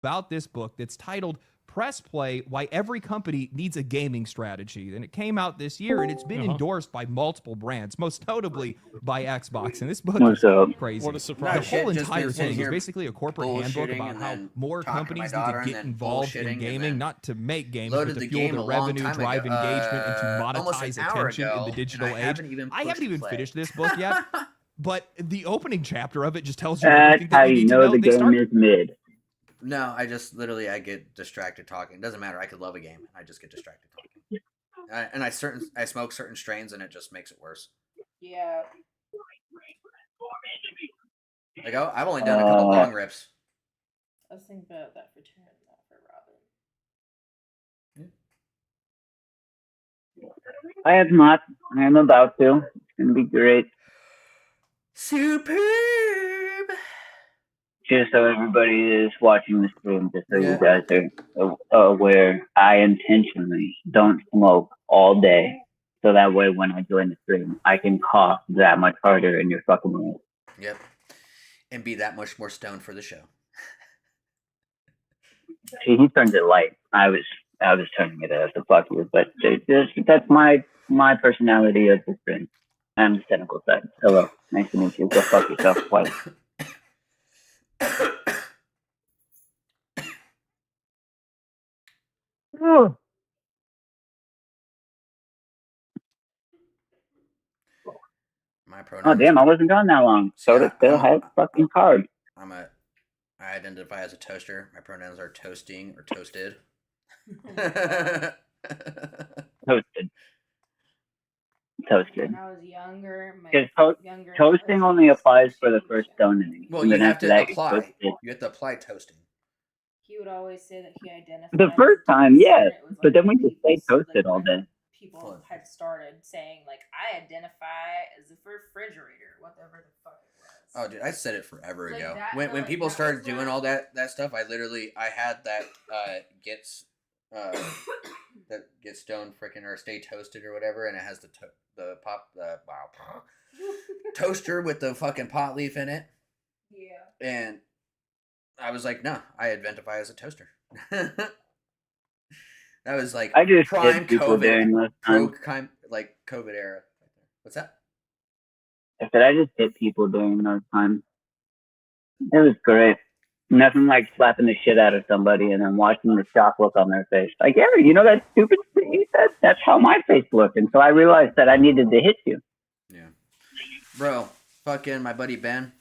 About this book that's titled Press Play, Why Every Company Needs a Gaming Strategy. And it came out this year, and it's been endorsed by multiple brands, most notably by Xbox. And this book is crazy. What a surprise. The whole entire thing is basically a corporate handbook about how more companies need to get involved in gaming, not to make games, but to fuel the revenue, drive engagement, and to monetize attention in the digital age. I haven't even finished this book yet, but the opening chapter of it just tells you everything that you need to know. The game is mid. No, I just literally I get distracted talking. It doesn't matter. I could love a game. I just get distracted talking. And I smoke certain strains, and it just makes it worse. Yeah. Like I've only done a couple long rips. I was thinking about that for Taryn, not for Robin. I have not. I am about to. It's gonna be great. Superb. Just so everybody is watching the stream, just so you guys are aware, I intentionally don't smoke all day, so that way when I join the stream, I can cough that much harder in your fucking ear. Yep. And be that much more stoned for the show. See, he turned it light. I was turning it up to fuck you, but that's my personality of the stream. I'm the cynical side. Hello, nice to meet you. Go fuck yourself, twice. Oh. My pronouns. Oh damn! I wasn't gone that long. Soda still has fucking card. I identify as a toaster. My pronouns are toasting or toasted. Toasted. When I was younger, toasting only applies for the first stoning. Well, you have to apply. You have to apply toasting. He would always say that he identified. The first time, yes, but then we just stay toasted all day. People had started saying like, I identify as a refrigerator, whatever the fuck it was. Oh, dude, I said it forever Like ago. that, When like, people that started was doing when- all that stuff, I had that that get stoned frickin' or stay toasted or whatever, and it has the toaster with the fucking pot leaf in it. Yeah. And I was like, no, I identify as a toaster. That was like I just prime hit people during those times. like COVID era. What's that? I said I just hit people during those times. It was great. Nothing like slapping the shit out of somebody and then watching the shock look on their face. Like, yeah, you know that stupid thing you said? That's how my face looked. And so I realized that I needed to hit you. Yeah. Bro, fucking my buddy Ben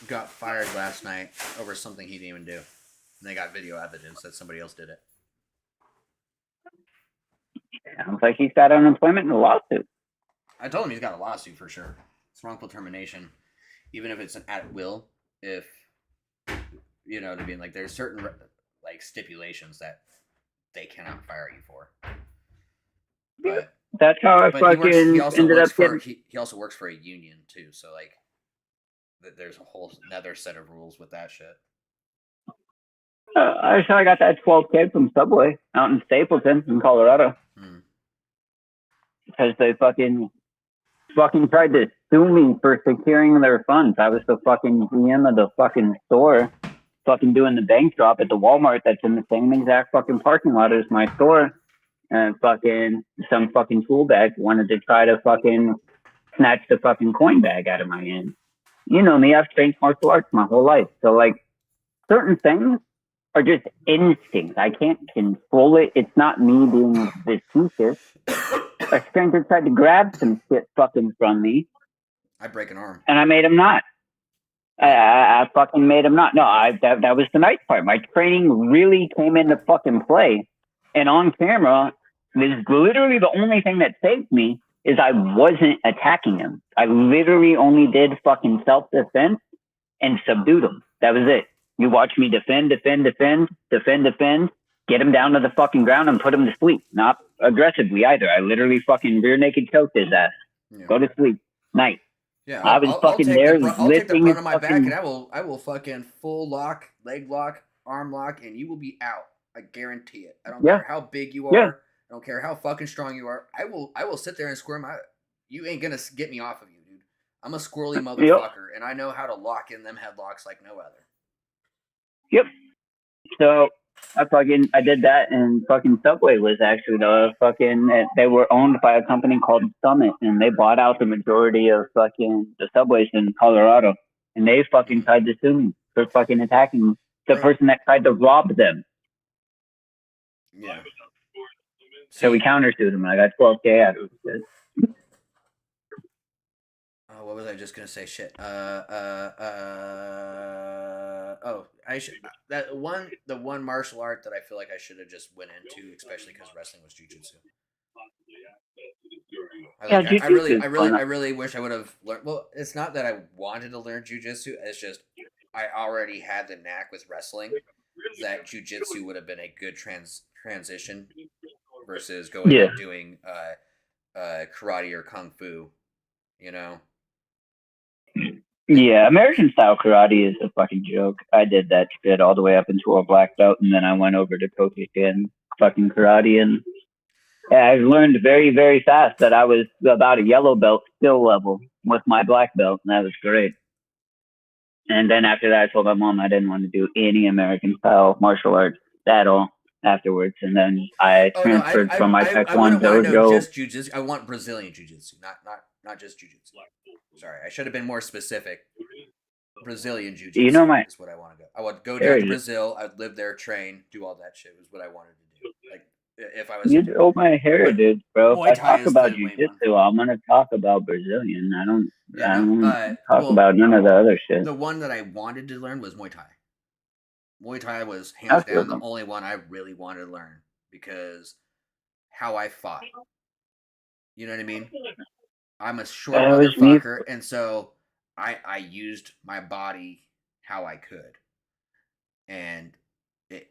got fired last night over something he didn't even do. And they got video evidence that somebody else did it. Sounds like he's got unemployment and a lawsuit. I told him he's got a lawsuit for sure. It's wrongful termination. Even if it's an at will, if, you know what I mean? Like, there's certain, like, stipulations that they cannot fire you for. But that's how I fucking ended up getting... He also works for a union, too. So, like, there's a whole another set of rules with that shit. I saw I got that 12K from Subway out in Stapleton in Colorado. Because they fucking tried to sue me for securing their funds. I was the fucking GM of the fucking store, fucking doing the bank drop at the Walmart that's in the same exact fucking parking lot as my store. And fucking some fucking tool bag wanted to try to fucking snatch the fucking coin bag out of my hand. You know me, I've trained martial arts my whole life. So like certain things are just instincts. I can't control it. It's not me being vicious. A stranger tried to grab some shit fucking from me. I break an arm. And I made him not. I fucking made him not. No, that was the nice part. My training really came into fucking play. And on camera, this is literally the only thing that saved me is I wasn't attacking him. I literally only did fucking self-defense and subdued him. That was it. You watch me defend, get him down to the fucking ground and put him to sleep. Not aggressively either. I literally fucking rear naked choked his ass. Yeah. Go to sleep. Night. Yeah, I was fucking there I'll take the lifting front of my fucking... back and I will fucking full lock, leg lock, arm lock, and you will be out. I guarantee it. I don't care how big you are. Yeah. I don't care how fucking strong you are. I will sit there and squirm out. You ain't gonna get me off of you, dude. I'm a squirrely motherfucker, and I know how to lock in them headlocks like no other. Yep. So I did that, and fucking Subway was actually they were owned by a company called Summit, and they bought out the majority of fucking the Subways in Colorado, and they fucking tried to sue me for fucking attacking the person that tried to rob them. Yeah. So we countersued him, and I got 12K out of it. What was I just gonna say? Shit. I should the one martial art that I feel like I should have just went into, especially because wrestling was jujitsu. I really wish I would have learned. Well, it's not that I wanted to learn jujitsu. It's just I already had the knack with wrestling. That jujitsu would have been a good transition versus going and doing karate or kung fu. You know. Yeah, American style karate is a fucking joke. I did that shit all the way up into a black belt, and then I went over to Kokuken fucking karate, and I learned very, very fast that I was about a yellow belt skill level with my black belt, and that was great. And then after that, I told my mom I didn't want to do any American style martial arts at all afterwards, and then I transferred from my Taekwondo dojo. Just jiu-jitsu. I want Brazilian jiu-jitsu, not just jiu-jitsu. Sorry, I should have been more specific. Brazilian jiu-jitsu is what I want to go. I would go down to Brazil. I'd live there, train, do all that shit. Was what I wanted to do. Like if I was. You drove my heritage, bro. If I talk about jiu-jitsu, I'm gonna talk about Brazilian. I don't talk about none of the other shit. The one that I wanted to learn was Muay Thai. Muay Thai was hands down the only one I really wanted to learn because how I fought. You know what I mean? I'm a short motherfucker, and so I used my body how I could, and it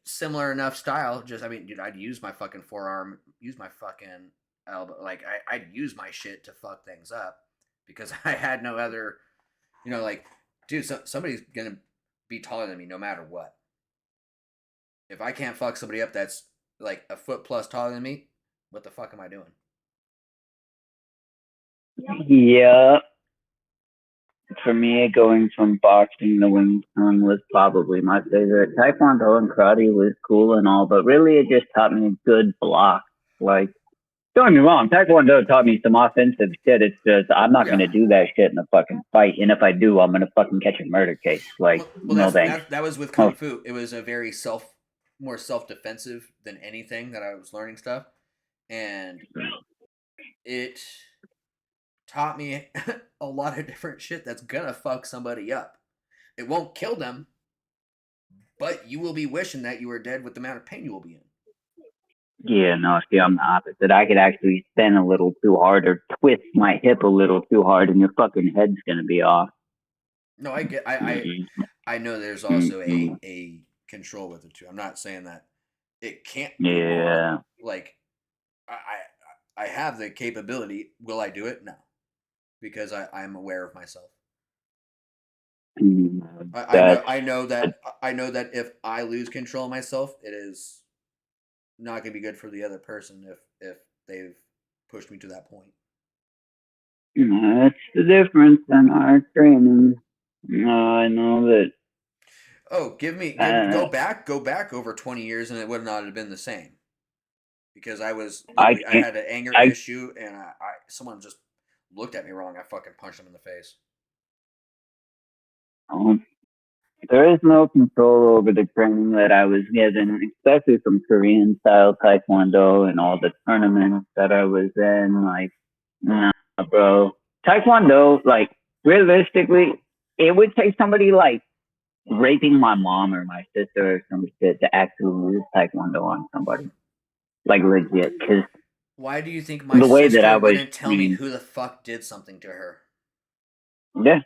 similar enough style. Just dude, I'd use my fucking forearm, use my fucking elbow, like I'd use my shit to fuck things up because I had no other, dude, somebody's gonna be taller than me no matter what. If I can't fuck somebody up that's like a foot plus taller than me, what the fuck am I doing? Yeah. For me, going from boxing to Wing Chun was probably my favorite. Taekwondo and karate was cool and all, but really it just taught me good blocks. Like, don't get me wrong, Taekwondo taught me some offensive shit. It's just, I'm not going to do that shit in a fucking fight. And if I do, I'm going to fucking catch a murder case. Like, no thanks. That was with Kung Fu. It was a very more self-defensive than anything that I was learning stuff. And it taught me a lot of different shit that's gonna fuck somebody up. It won't kill them, but you will be wishing that you were dead with the amount of pain you will be in. Yeah, no, see, I'm the opposite. I could actually spin a little too hard or twist my hip a little too hard and your fucking head's gonna be off. No, I know there's also a control with it too. I'm not saying that it can't be wrong. Like I have the capability. Will I do it? No. Because I'm aware of myself. I know that if I lose control of myself, it is not gonna be good for the other person if they've pushed me to that point. That's the difference in our training. I know that. Oh, go back over 20 years, and it would not have been the same. Because I had an anger issue, and someone just looked at me wrong. I fucking punched them in the face. There is no control over the training that I was given, especially from Korean style Taekwondo and all the tournaments that I was in. Like, nah, bro. Taekwondo, like, realistically, it would take somebody like raping my mom or my sister or some shit to actually use Taekwondo on somebody. Like, legit. Cause why do you think my sister wouldn't tell me who the fuck did something to her? Yeah.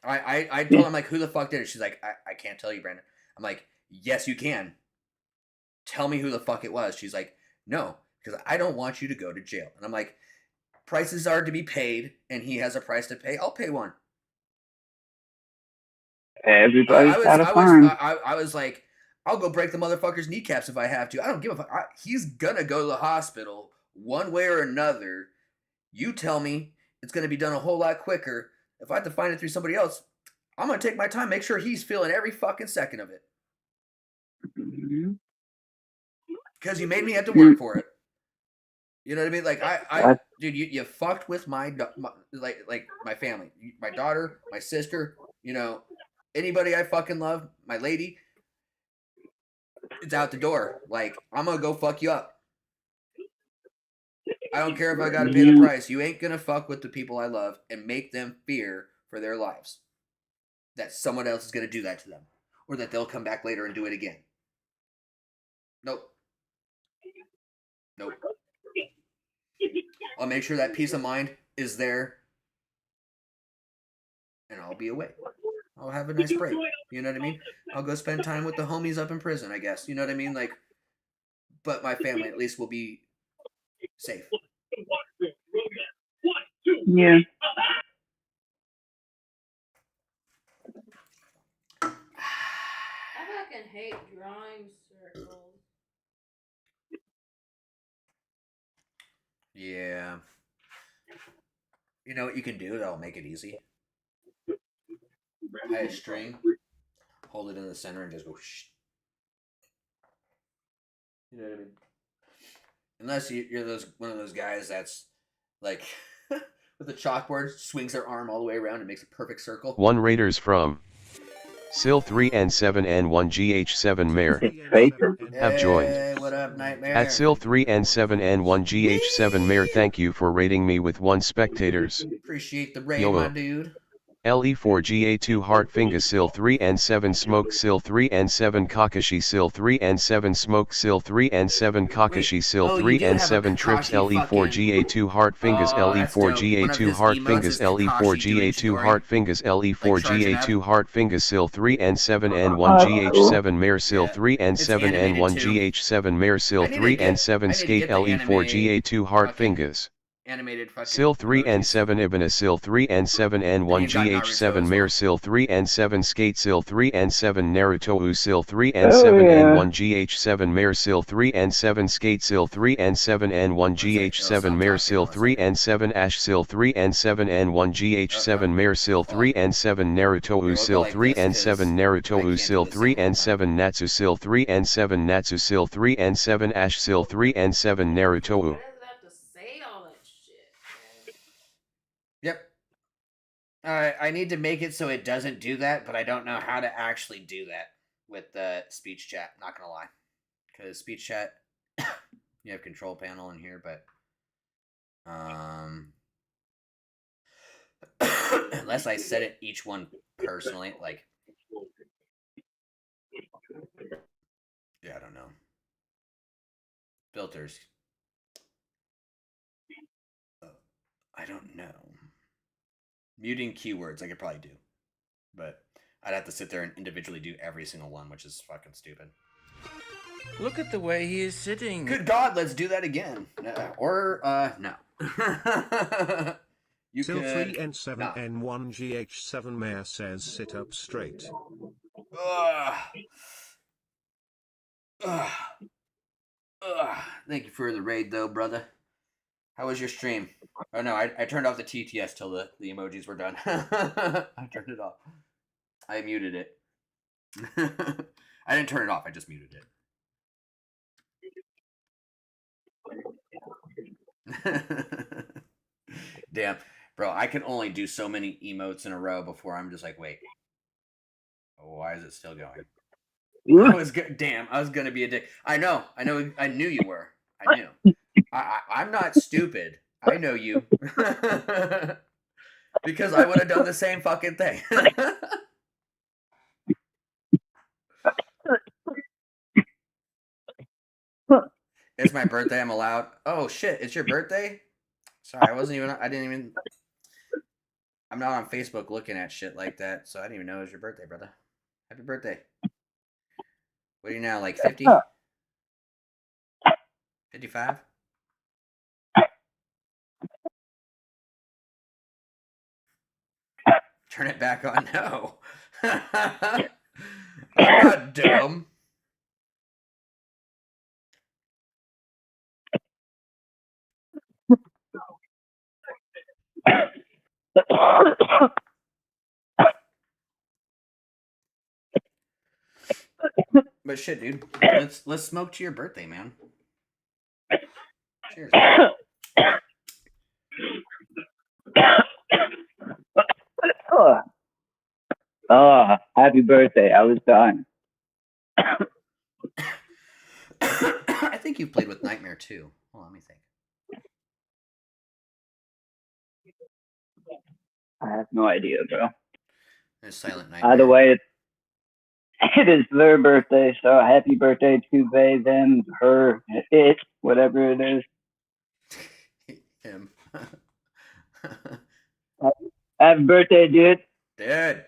I told her, I'm like, who the fuck did it? She's like, I can't tell you, Brandon. I'm like, yes, you can. Tell me who the fuck it was. She's like, no, because I don't want you to go to jail. And I'm like, prices are to be paid, and he has a price to pay. I'll pay one. Everybody's got a fine. I was like, I'll go break the motherfucker's kneecaps if I have to. I don't give a fuck. He's gonna go to the hospital one way or another. You tell me it's gonna be done a whole lot quicker. If I have to find it through somebody else, I'm gonna take my time, make sure he's feeling every fucking second of it. Because you made me have to work for it. You know what I mean? Like dude, you fucked with my family, my daughter, my sister. You know, anybody I fucking love, my lady. It's out the door. Like, I'm gonna go fuck you up. I don't care if I gotta pay the price. You ain't gonna fuck with the people I love and make them fear for their lives that someone else is gonna do that to them, or that they'll come back later and do it again. Nope. I'll make sure that peace of mind is there, and I'll be away. I'll have a nice break. You know what I mean? I'll go spend time with the homies up in prison, I guess. You know what I mean? Like, but my family at least will be safe. Yeah. I fucking hate drawing circles. Yeah. You know what you can do that'll make it easy? Tie a string, hold it in the center, and just go shh. You know what I mean? Unless you're one of those guys that's like with a chalkboard, swings their arm all the way around and makes a perfect circle. 1 Raiders from Sil3N7N1GH7 Mayor have joined. Hey, what up, Nightmare? At Sil3N7N1GH7 Mayor, thank you for rating me with 1 spectators. Appreciate the raid, YOLO. my dude. LE4GA2 Heart Finga Sil3N7 Smoke Sil3N7 Kakashi Sil3N7 Smoke Sil3N7 Kakashi Sil3N7 Trips LE4GA2 Heart Fingers LE4GA2 Heart Fingers LE4GA2 Heart Fingers LE4GA2 Heart Fingers Sil3N7N1GH7 Mare Sil3N7N1GH7 Mare Sil3N7 Skate LE4GA2 Heart Fingers Animated fucking Sil3N7 Ibana Sil3N7N1GH7 Mare Sil3N7 Skate Sil3N7 Naruto U Sil3N7N1GH7 Mare Sil3N7 Skate Sil3N7N1GH7 Mare Sil3N7 Ash Sil3N7N1GH7 Mare Sil3N7 Naruto U Sil3N7 Naruto U Sil3N7 Natsu Sil3N7 Natsu Sil3N7 Ash Sil3N7 Naruto U. Yep. I need to make it so it doesn't do that, but I don't know how to actually do that with the speech chat. Not gonna lie, because speech chat, you have control panel in here, but unless I set it each one personally, like, yeah, I don't know. Filters. I don't know. Muting keywords I could probably do, but I'd have to sit there and individually do every single one, which is fucking stupid. Look at the way he is sitting. Good God, let's do that again. No. You Sil could 3N7N1GH7 Mayor says sit up straight. Thank you for the raid, though, brother. How was your stream? Oh no, I turned off the TTS till the emojis were done. I turned it off. I muted it. I didn't turn it off. I just muted it. Damn, bro, I can only do so many emotes in a row before I'm just like, wait, why is it still going? I was gonna be a dick. I knew you were. I knew. I'm not stupid. I know you. Because I would have done the same fucking thing. It's my birthday, I'm allowed. Oh shit, it's your birthday? Sorry, I'm not on Facebook looking at shit like that, so I didn't even know it was your birthday, brother. Happy birthday. What are you now, like 50? 55? Turn it back on? No. I'm not dumb. But shit, dude. Let's smoke to your birthday, man. Cheers. Oh, happy birthday. I was dying. I think you've played with Nightmare too. Hold on, let me think. I have no idea, bro. There's Silent Nightmare. Either way, it is their birthday, so happy birthday to they, them, her, it, whatever it is. Him. Happy birthday, dude. Dude.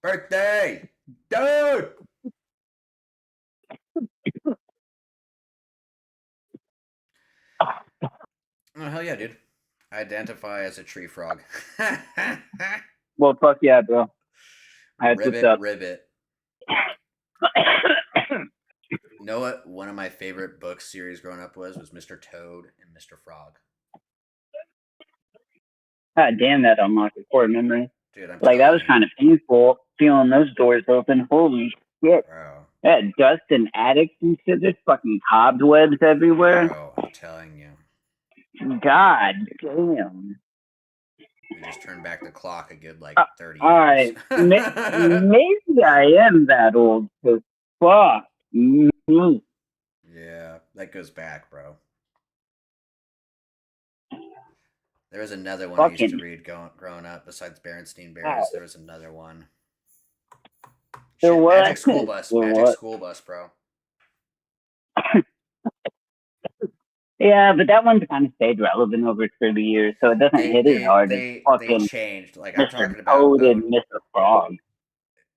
Birthday. Dude. Oh, hell yeah, dude. I identify as a tree frog. Well, fuck yeah, bro. That's what's up. Ribbit. You know what one of my favorite book series growing up was Mr. Toad and Mr. Frog. God damn, that unlocked a core memory. Dude, that was kind of painful, feeling those doors open. Holy shit. Bro. That dust and attics and shit. There's fucking cobwebs everywhere. Bro, I'm telling you. God damn. We just turned back the clock a good, 30 years. Alright. Maybe I am that old, because fuck me. Yeah, that goes back, bro. There was another one I used to read growing up, besides Berenstein Bears. There was another one. Shit, Magic School Bus. Magic School Bus, bro. Yeah, but that one's kind of stayed relevant over 30 years, so it doesn't hit as hard as fucking they changed. Like, I'm talking about Toad and Mr. Frog.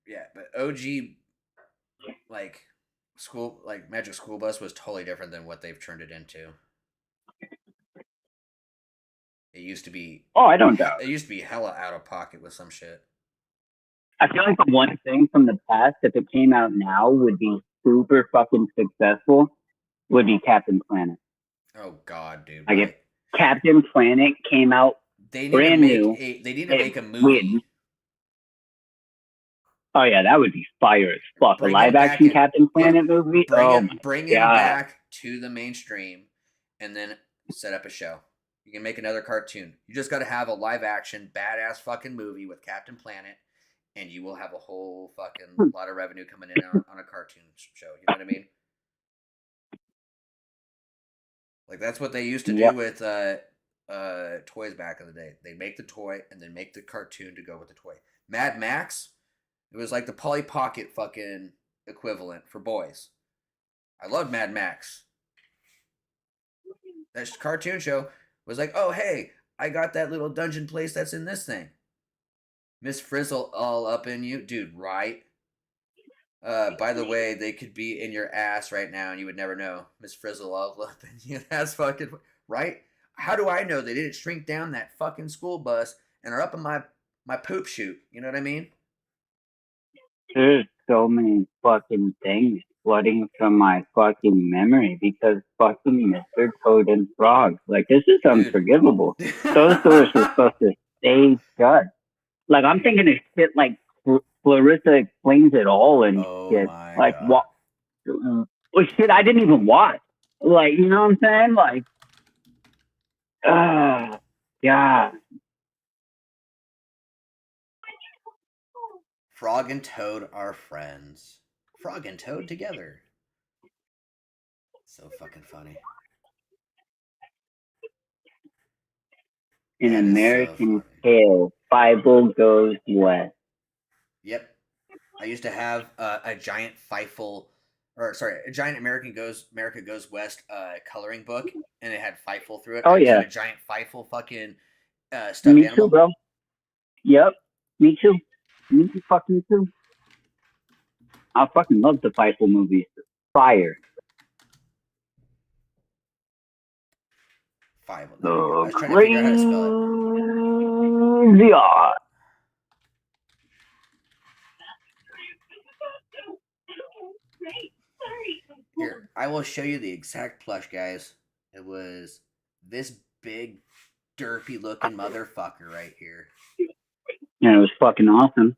Yeah, but OG, Magic School Bus was totally different than what they've turned it into. It used to be. Oh, I don't doubt. It used to be hella out of pocket with some shit. I feel like the one thing from the past, if it came out now, would be super fucking successful, would be Captain Planet. Oh God, dude! Like if Captain Planet came out brand new, they need to make a movie. Oh yeah, that would be fire as fuck. A live action Captain Planet movie. Bring him back to the mainstream, and then set up a show. You can make another cartoon. You just got to have a live action badass fucking movie with Captain Planet, and you will have a whole fucking lot of revenue coming in on a cartoon show. You know what I mean? Like, that's what they used to do with toys back in the day. They make the toy and then make the cartoon to go with the toy. Mad Max, it was like the Polly Pocket fucking equivalent for boys. I loved Mad Max. That cartoon show was like, oh, hey, I got that little dungeon place that's in this thing. Miss Frizzle all up in you. Dude, right? By the way, they could be in your ass right now and you would never know. Miss Frizzle all up in you. That's fucking... Right? how do I know they didn't shrink down that fucking school bus and are up in my poop chute? You know what I mean? There's so many fucking things flooding from my fucking memory because fucking Mr. Toad and Frog. Like, this is unforgivable. Those doors were supposed to stay shut. Like, I'm thinking of shit like Clarissa Explains It All and shit. Like, what? Well, shit, I didn't even watch. Like, you know what I'm saying? Like, yeah. Frog and Toad are friends. Frog and Toad together. So fucking funny. An American Tale, Bible Goes West. Yep. I used to have a giant a giant America Goes West coloring book, and it had Fievel through it. Oh, I used to yeah. have a giant Fievel fucking stuffed Me animal. too, bro. Yep. Me too. Me too, fucking too. I fucking love the Fievel movies. Fire. Fievel. I was trying to figure out how to spell it. Yeah. Here, I will show you the exact plush, guys. It was this big, derpy looking motherfucker right here. And it was fucking awesome.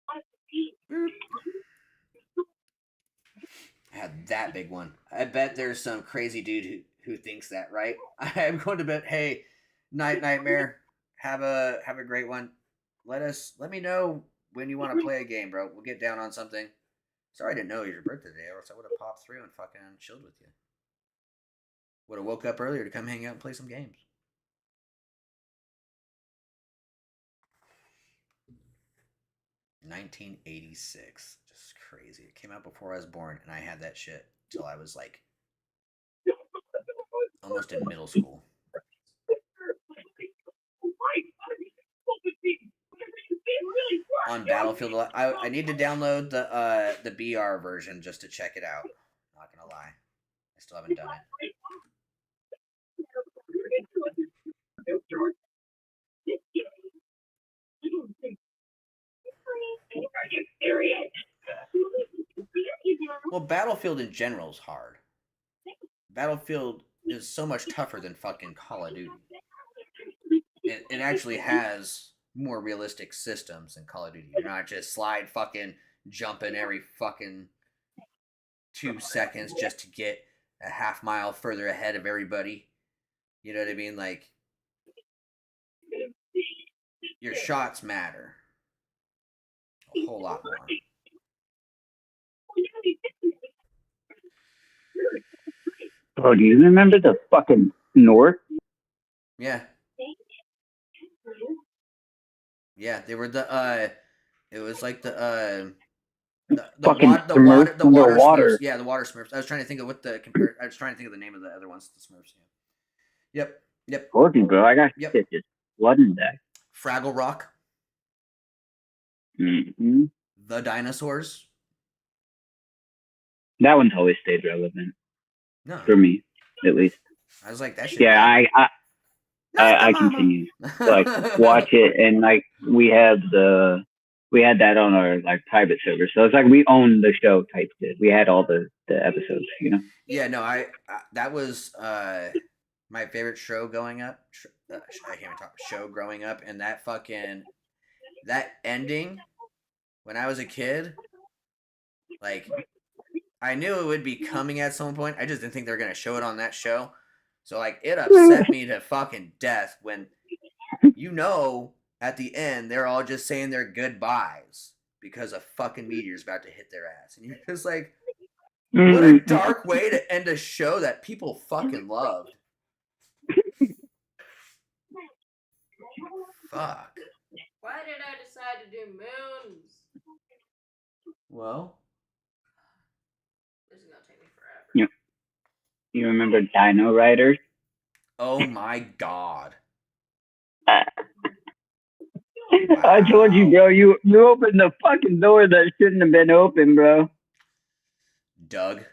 I had that big one. I bet there's some crazy dude who thinks that, right? I'm going to bet, hey, Nightmare, have a great one. Let me know when you want to play a game, bro. We'll get down on something. Sorry I didn't know it was your birthday today, or else I would have popped through and fucking chilled with you. Would have woke up earlier to come hang out and play some games. $1986. Just crazy. It came out before I was born, and I had that shit till I was like almost in middle school. On Battlefield, I need to download the BR version just to check it out. Not gonna lie, I still haven't done it. Well, Battlefield in general is hard. Battlefield is so much tougher than fucking Call of Duty. It actually has more realistic systems than Call of Duty. You're not just slide fucking jumping every fucking 2 seconds just to get a half mile further ahead of everybody. You know what I mean? Like, your shots matter a whole lot more. Bro, do you remember the fucking snort? Yeah. Yeah, they were it was like the fucking water water. Smurfs. Yeah, the water Smurfs. I was trying to think of I was trying to think of the name of the other ones, the Smurfs. Yeah. Yep. Told you, bro. I got shit just flooding back. Fraggle Rock. Mm-hmm. The Dinosaurs. That one's always stayed relevant. No. For me, at least. I was like, that shit. Yeah, I continue like watch it, and like we had that on our like private server, so it's like we own the show type shit. We had all the episodes, you know. Yeah, no, I that was my favorite show growing up. I can't even talk. Show growing up, and that ending when I was a kid, like I knew it would be coming at some point. I just didn't think they were gonna show it on that show. So like it upset me to fucking death when at the end they're all just saying their goodbyes because a fucking meteor's about to hit their ass. And you're just like, what a dark way to end a show that people fucking loved. Fuck. Why did I decide to do moons? Well, this is gonna take me forever. Yeah. You remember Dino Riders? Oh my god. I told you, bro. You opened the fucking door that shouldn't have been open, bro. Doug.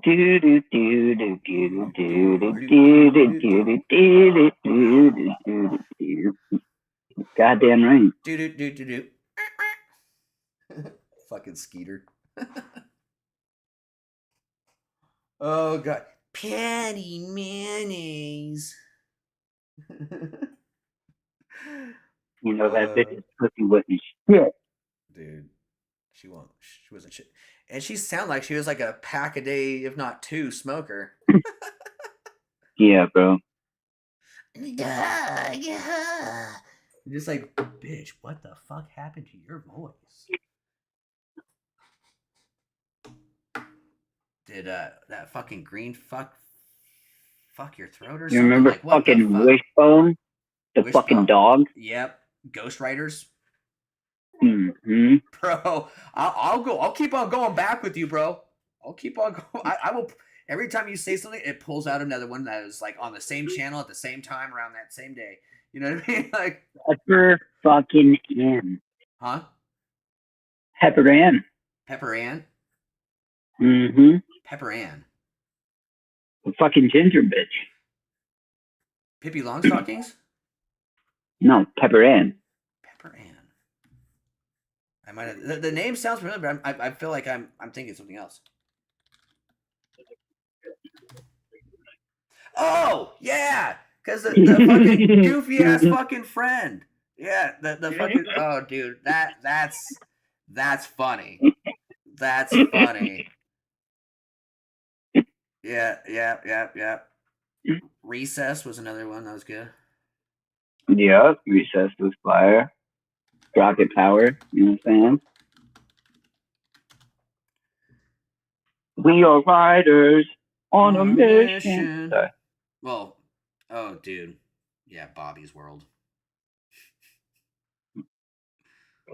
Do do do do do do do do do do do do do do. Goddamn right. Do do do do do. Fucking Skeeter. Oh god. Patty mayonnaise. You know that bitch's pussy wasn't shit. Dude, she wasn't shit. And she sounded like she was like a pack a day, if not two, smoker. Yeah, bro. Yeah. You're just like, bitch, what the fuck happened to your voice? Did that fucking green fuck your throat or something? You remember like, what fucking the fuck? Wishbone? The Wishbone. fucking dog? Yep. Ghost Riders. Mm-hmm. Bro, I'll keep on going back with you, bro. I'll keep on going. I will. Every time you say something, it pulls out another one that is like on the same channel at the same time around that same day. You know what I mean? Like Pepper fucking Ann. Huh? Pepper Ann. Pepper Ann? Mm-hmm. Pepper Ann. The fucking ginger bitch. Pippi Longstockings? No, Pepper Ann. Pepper Ann. I might have, the name sounds familiar, but I feel like I'm thinking something else. Oh yeah, because the fucking goofy ass fucking friend. Yeah, the fucking oh dude, that's funny. That's funny. Yeah. Recess was another one that was good. Yeah, Recess was fire. Rocket Power, you know what I'm saying? We are riders on a mission. Sorry. Well, oh dude. Yeah, Bobby's World.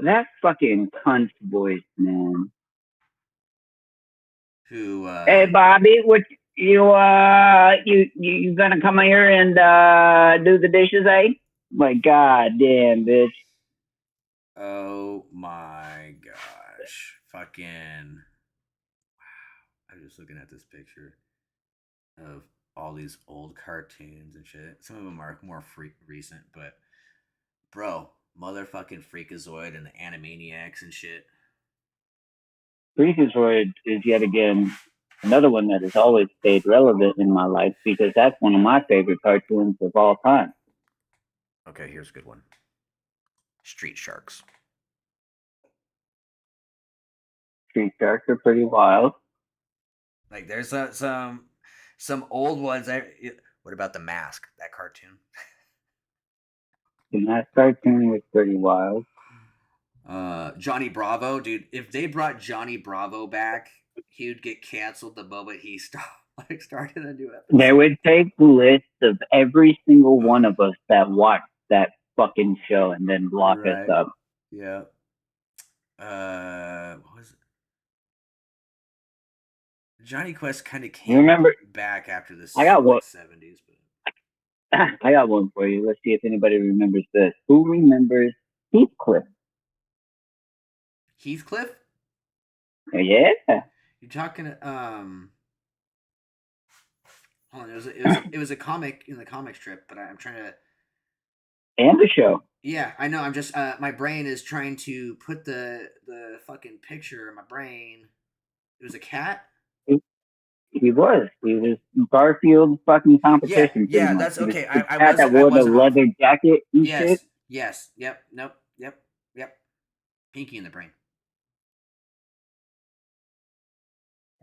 That fucking cunt voice, man. Who Hey Bobby, what you gonna come here and do the dishes, eh? My goddamn bitch. Oh my gosh. Fucking wow. I'm just looking at this picture of all these old cartoons and shit. Some of them are more recent, but bro, motherfucking Freakazoid and the Animaniacs and shit. Freakazoid is yet again another one that has always stayed relevant in my life because that's one of my favorite cartoons of all time. Okay, here's a good one. Street Sharks. Street Sharks are pretty wild. Like there's some old ones. What about The Mask? That cartoon. The Mask cartoon was pretty wild. Johnny Bravo, dude. If they brought Johnny Bravo back, he would get canceled the moment he started a new episode. They would take lists of every single one of us that watched that fucking show and then block us up. Yeah. What was it? Johnny Quest kind of came back after this. I got one. 70s, but I got one for you. Let's see if anybody remembers this. Who remembers Heathcliff? Heathcliff? Yeah. You're talking hold on, it was a comic in the comic strip, but I'm trying to and the show. Yeah, I know. I'm just my brain is trying to put the fucking picture in my brain. It was a cat? He was Garfield's fucking competition. Yeah, that's okay. I had that wore the leather jacket and shit. Yes. Yep. Nope. Yep. Pinky in the Brain.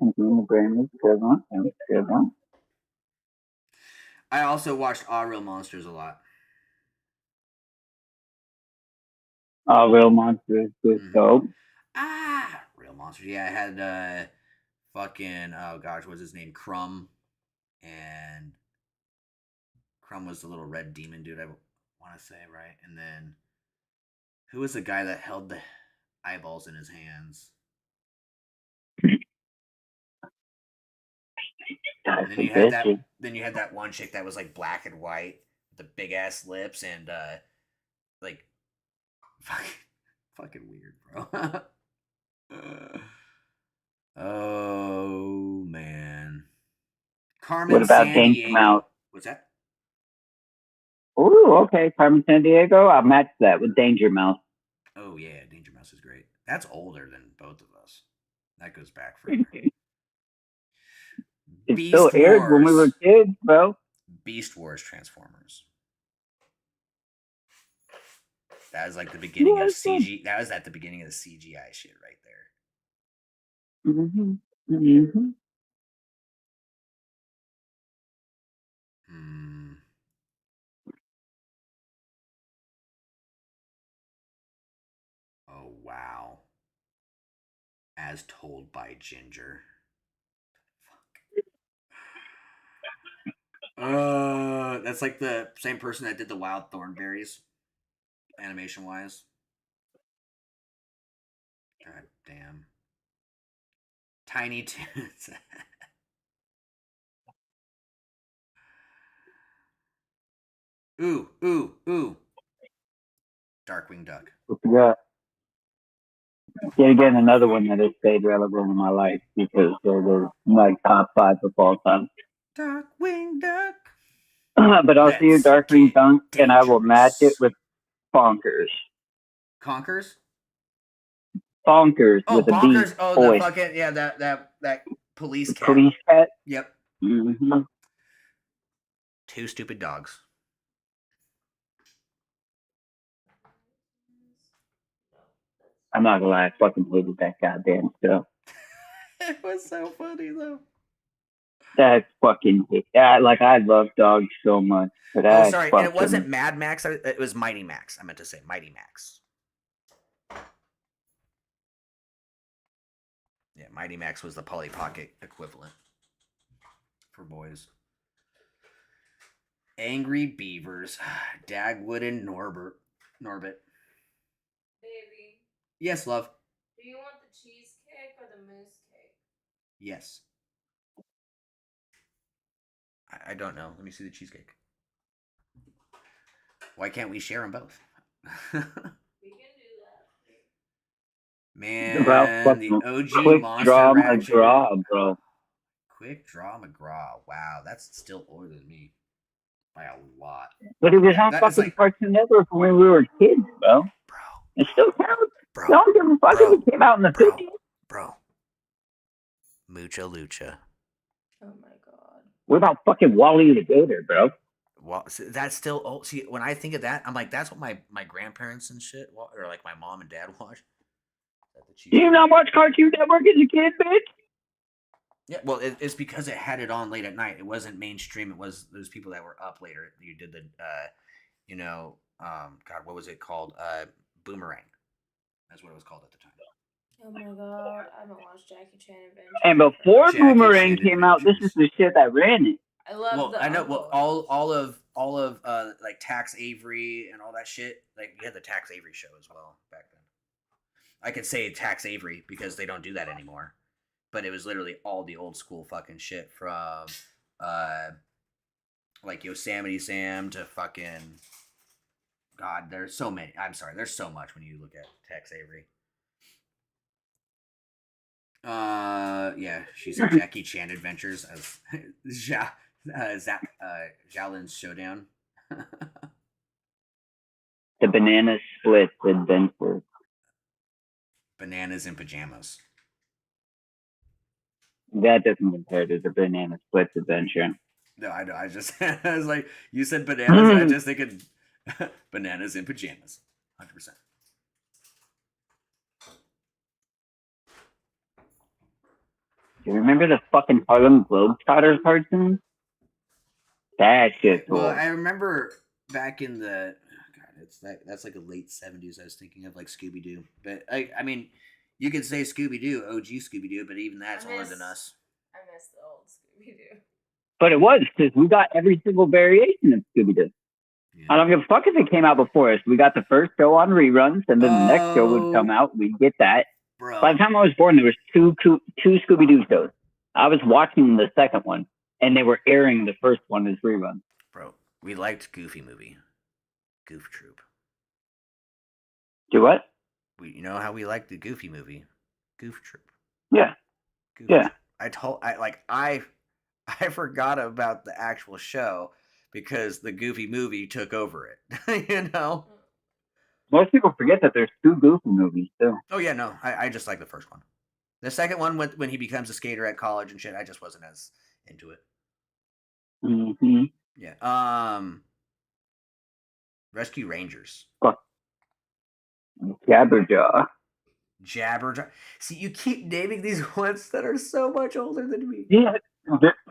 Pinky in the Brain was a good one. That was a good one. I also watched All Real Monsters a lot. All Real Monsters was dope. Real Monsters. Yeah, I had fucking, oh gosh, what's his name? Crumb. And Crumb was the little red demon dude, I want to say, right? And then who was the guy that held the eyeballs in his hands? And then you had that one chick that was like black and white with the big ass lips and like fucking weird, bro. Oh man. Carmen What about Danger Sandiego. Mouse? What's that? Ooh, okay, Carmen Sandiego. I'll match that with Danger Mouse. Oh yeah, Danger Mouse is great. That's older than both of us. That goes back further. It Beast still aired when we were Wars. kids, bro. Beast Wars Transformers. That was like the beginning of CG. That was at the beginning of the CGI shit right there. Mm-hmm. Mm-hmm. Oh wow. As told by Ginger. That's like the same person that did the Wild Thornberries, animation wise. God damn. Tiny Toons. Ooh. Darkwing Duck. Yeah. Yet again, another one that has stayed relevant in my life because they're my top 5 of all time. Darkwing Duck. But I'll see you Darkwing Duck, and I will match it with Bonkers. Conkers? Bonkers with Bonkers. a B. Oh, voice. the fucking that police cat. Police cat. Yep. Mm-hmm. 2 stupid dogs. I'm not gonna lie, I fucking hated that goddamn show. It was so funny though. That's fucking like I love dogs so much. But Oh, sorry, and it wasn't Mad Max. It was Mighty Max. I meant to say Mighty Max. Yeah, Mighty Max was the Polly Pocket equivalent for boys. Angry Beavers, Dagwood and Norbit. Baby, Yes, love. do you want the cheesecake or the mousse cake? Yes. I don't know. Let me see the cheesecake. Why can't we share them both? We can do that. Man, about the fucking OG Quick Monster Draw Ratchet. McGraw, bro. Quick Draw McGraw. Wow, that's still older than me by a lot. But it was on That is fucking like- Cartoon Network when we were kids, bro. It still counts. Bro. Don't give a fuck if it came out in the 50s. Bro. Mucha Lucha. Oh my god. What about fucking Wally the Gator, bro? Well, that's still old. See, when I think of that, I'm like, that's what my grandparents and shit, or like my mom and dad watched. Did you not watch Cartoon Network as a kid, bitch? Yeah, well, it's because it had it on late at night. It wasn't mainstream. It was those people that were up later. You did the, God, what was it called? Boomerang. That's what it was called at the time. Oh my god, I haven't watched Jackie Chan Adventure. And before Jackie Boomerang Chan came out, this is the shit that ran it. I love Well, the I know. uncle. Well, all of like Tax Avery and all that shit. Like we had the Tax Avery show as well back then. I could say Tax Avery because they don't do that anymore. But it was literally all the old school fucking shit from like Yosemite Sam to fucking God, there's so many. I'm sorry, there's so much when you look at Tex Avery. Yeah, she's in Jackie Chan Adventures as Xiaolin's Showdown. The Banana Split Adventure. Bananas in Pajamas. That doesn't compare to the Banana Split Adventure. No, I know. I just I was like, you said bananas, and I just thinking Bananas in Pajamas. 100%. Do you remember the fucking Harlem Globetrotters cartoon? That shit's cool. Well, I remember back in the that's like a late 70s. I was thinking of like Scooby Doo, but I mean, you could say Scooby Doo, OG Scooby Doo, but even that's older than us. I miss the old Scooby Doo. But it was, because we got every single variation of Scooby-Doo. Yeah. I don't give a fuck if it came out before us. We got the first show on reruns, and then the next show would come out. We'd get that. Bro. By the time I was born, there was two Scooby-Doo shows. I was watching the second one, and they were airing the first one as reruns. Bro, we liked Goofy Movie. Goof Troop. Do what? You know how we liked the Goofy Movie? Goof Troop. Yeah. Goof yeah. Troop. I I forgot about the actual show because the Goofy movie took over it. You know? Most people forget that there's 2 Goofy movies too. Oh yeah, no, I just like the first one. The second one, when he becomes a skater at college and shit, I just wasn't as into it. Mm-hmm. Yeah. Rescue Rangers. Jabberjaw. Jabberjaw. See, you keep naming these ones that are so much older than me. Yeah,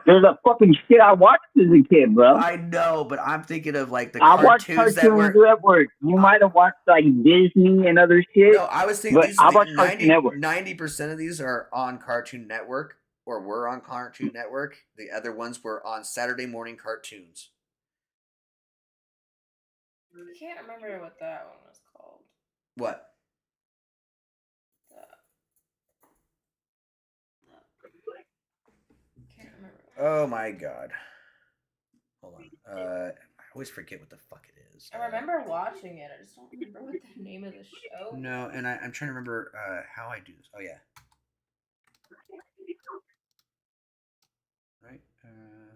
there's a fucking shit I watched as a kid, bro. I know, but I'm thinking of like the I watched cartoons Cartoon that were. Network. You might have watched like Disney and other shit. No, I was thinking but these I watched Cartoon Network. 90% of these are on Cartoon Network or were on Cartoon Network. The other ones were on Saturday morning cartoons. I can't remember what that one was called. What? Can't remember. Oh my god. Hold on. I always forget what the fuck it is. I remember watching it. I just don't remember what the name of the show. No, and I'm trying to remember how I do this. Oh yeah. Right.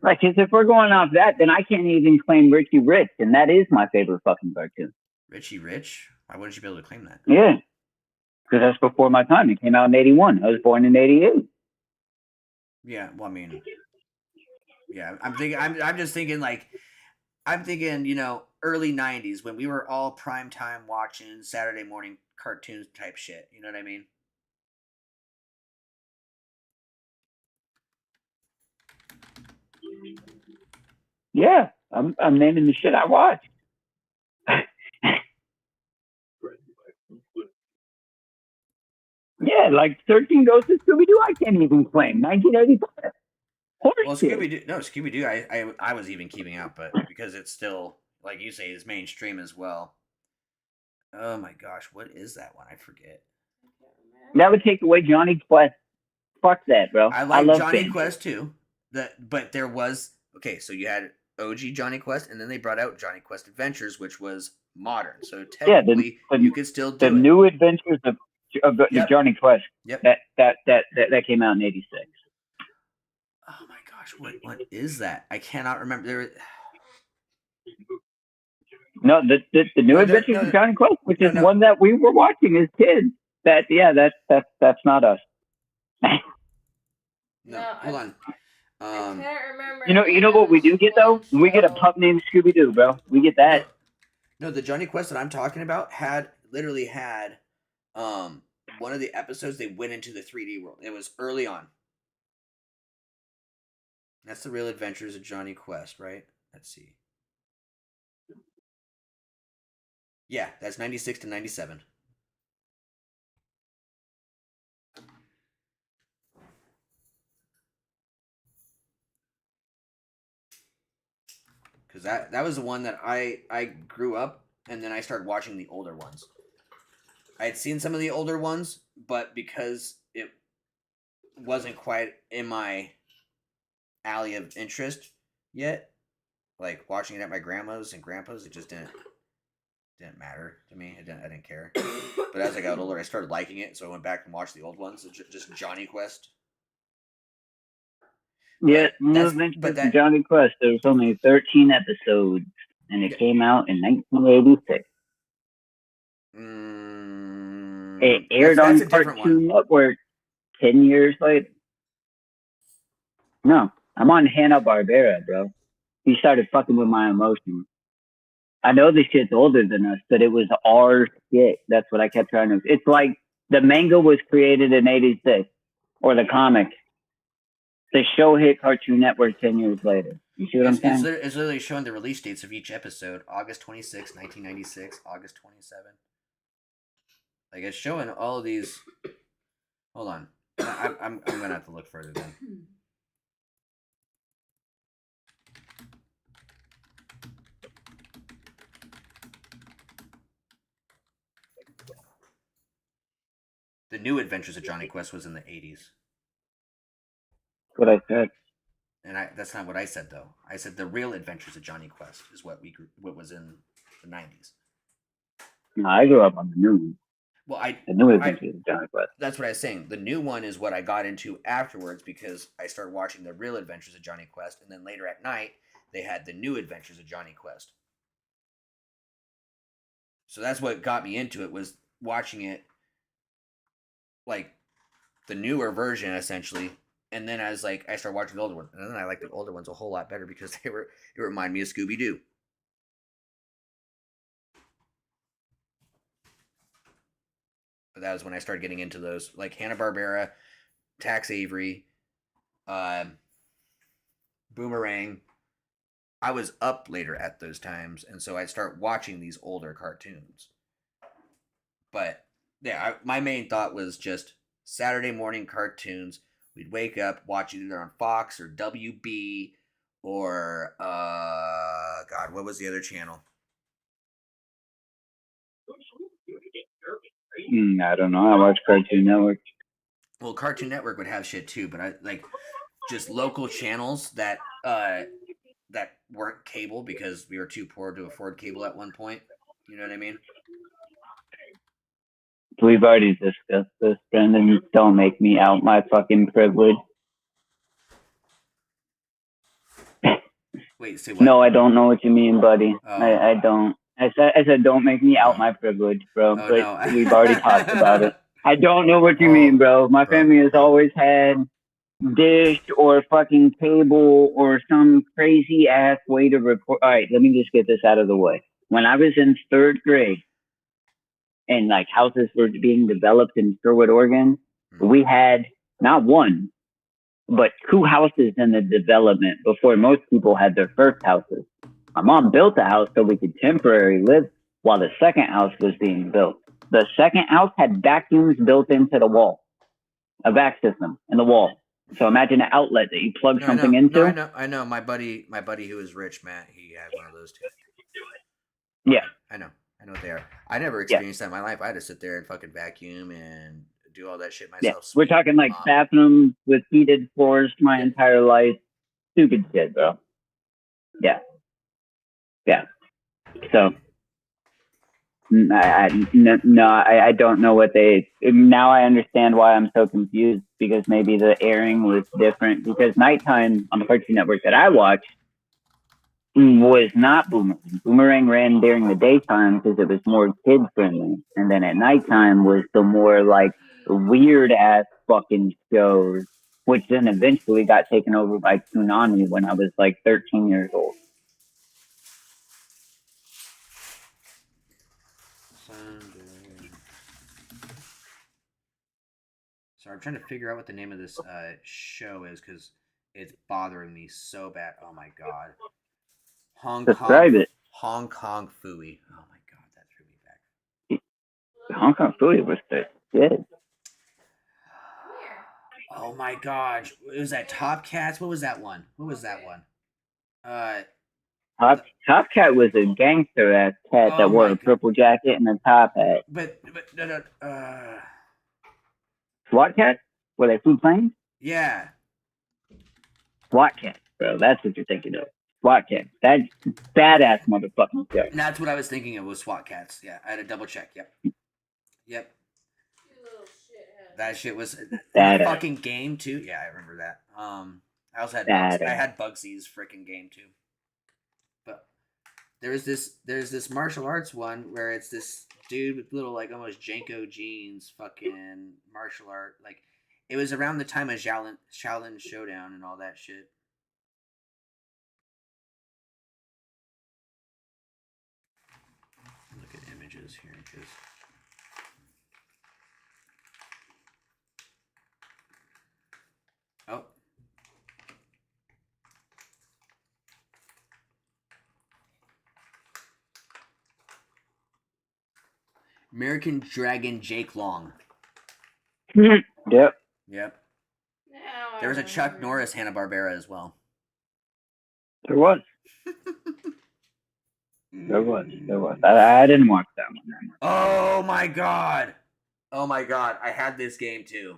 Right, because if we're going off that, then I can't even claim Richie Rich, and that is my favorite fucking cartoon. Richie Rich? Why wouldn't you be able to claim that? Yeah, because that's before my time. It came out in '81. I was born in '88. Yeah, well, I mean, yeah, I'm just thinking like, I'm thinking, you know, early '90s when we were all prime time watching Saturday morning cartoons type shit. You know what I mean? Yeah, I'm naming the shit I watched. Yeah, like 13 Ghosts of Scooby-Doo, I can't even claim. 1985. Well, Scooby-Doo, no, Scooby-Doo, I was even keeping out, but because it's still, like you say, is mainstream as well. Oh my gosh, what is that one? I forget. That would take away Johnny Quest. Fuck that, bro. I like love Johnny Finn. Quest too. But there was, okay, so you had OG Johnny Quest, and then they brought out Johnny Quest Adventures, which was modern. So technically, you could still do the it. New Adventures of Johnny Quest. Yep. That came out in '86. Oh my gosh, what is that? I cannot remember. There. No, the New Adventures of Johnny Quest, which is one that we were watching as kids. That's not us. No, hold on. I can't remember. You know what we do get though? We get a pup named Scooby Doo, bro. We get that. No, the Johnny Quest that I'm talking about literally had one of the episodes they went into the 3D world. It was early on. That's the Real Adventures of Johnny Quest, right? Let's see. Yeah, that's 96 to 97. Because that was the one that I grew up, and then I started watching the older ones. I had seen some of the older ones, but because it wasn't quite in my alley of interest yet, like watching it at my grandma's and grandpa's, it just didn't matter to me. I didn't care. But as I got older, I started liking it, so I went back and watched the old ones. Just Johnny Quest. Yeah, Johnny Quest. There was only 13 episodes, and it came out in 1986. It aired on Cartoon Network 10 years later. No, I'm on Hanna-Barbera, bro. He started fucking with my emotions. I know this shit's older than us, but it was our shit. That's what I kept trying to. It's like the manga was created in '86, or the comic. The show hit Cartoon Network 10 years later. You see what I'm saying? It's literally showing the release dates of each episode: August 26, 1996, August 27. Like it's showing all of these. Hold on, I'm gonna have to look further then. The New Adventures of Johnny Quest was in the 80s. What I said. And that's not what I said though. I said the Real Adventures of Johnny Quest is what was in the 90s. No, I grew up on the new one. The New Adventures of Johnny Quest. That's what I was saying. The new one is what I got into afterwards because I started watching the Real Adventures of Johnny Quest, and then later at night they had the New Adventures of Johnny Quest. So that's what got me into it, was watching it, like the newer version essentially, and then I started watching the older one, and then I like the older ones a whole lot better because it remind me of Scooby Doo. But that was when I started getting into those, like Hanna-Barbera, Tex Avery, Boomerang. I was up later at those times, and so I'd start watching these older cartoons. But yeah, my main thought was just Saturday morning cartoons. We'd wake up, watch it either on Fox or WB or God, what was the other channel? I don't know. I watch Cartoon Network. Well, Cartoon Network would have shit too, but I like just local channels that weren't cable because we were too poor to afford cable at one point. You know what I mean? We've already discussed this, Brendan. Don't make me out my fucking privilege. Wait, say what? No, I don't know what you mean, buddy. Oh. I don't. I said don't make me out my privilege, bro. Oh, but no. we've already talked about it. I don't know what you mean, bro. My family has always had Dish or fucking cable or some crazy ass way to record. All right, let me just get this out of the way. When I was in 3rd grade and like houses were being developed in Sherwood, Oregon, we had not one, but 2 houses in the development before most people had their first houses. My mom built a house so we could temporarily live while the second house was being built. The second house had vacuums built into the wall, a vac system in the wall. So imagine an outlet that you plug something into. No, I know. My buddy who is rich, Matt, he had one of those too. Yeah. I know what they are. I never experienced that in my life. I had to sit there and fucking vacuum and do all that shit myself. Yeah. We're talking like bathrooms with heated floors my entire life. Stupid shit, bro. Yeah. Yeah. So I don't know what they. Now I understand why I'm so confused, because maybe the airing was different. Because nighttime on the Cartoon Network that I watched was not Boomerang. Boomerang ran during the daytime because it was more kid friendly, and then at nighttime was the more like weird ass fucking shows, which then eventually got taken over by Toonami when I was like 13 years old. So I'm trying to figure out what the name of this show is because it's bothering me so bad. Oh my god. Describe it. Hong Kong Phooey. Oh my god, that threw me back. Hong Kong Phooey was the shit. Oh my gosh. Was that Top Cats? What was that one? Top Cat was a gangster ass cat that wore a purple jacket and a top hat. But no. SWAT Cat? Were they food planes? Yeah. SWAT Cat, bro. That's what you're thinking of. SWAT Cat. That's badass motherfucking show. That's what I was thinking of, was SWAT Cats. Yeah, I had to double check. Yep. That shit was a fucking game too. Yeah, I remember that. I also had I had Bugsy's freaking game too. But there's this martial arts one where it's this dude with little like almost Janko jeans, fucking martial art. Like it was around the time of Shaolin Showdown and all that shit. Look at images here because. Oh. American Dragon Jake Long. Yep. There was a Chuck Norris Hanna-Barbera as well. There was. There was. I didn't watch that one. Oh my god. I had this game too.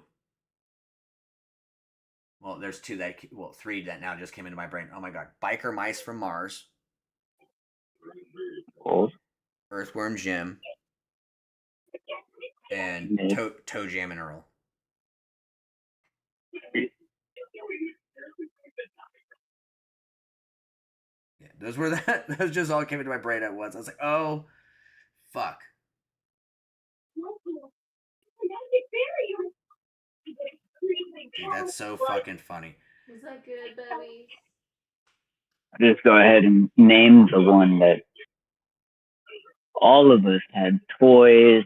Well, there's three that now just came into my brain. Oh my god. Biker Mice from Mars. Cool. Earthworm Jim. and Toe Jam and Earl. Yeah, those just all came into my brain at once. I was like, oh, fuck. Dude, that's so fucking funny. Was that good, Bobby? Just go ahead and name the one that all of us had: toys,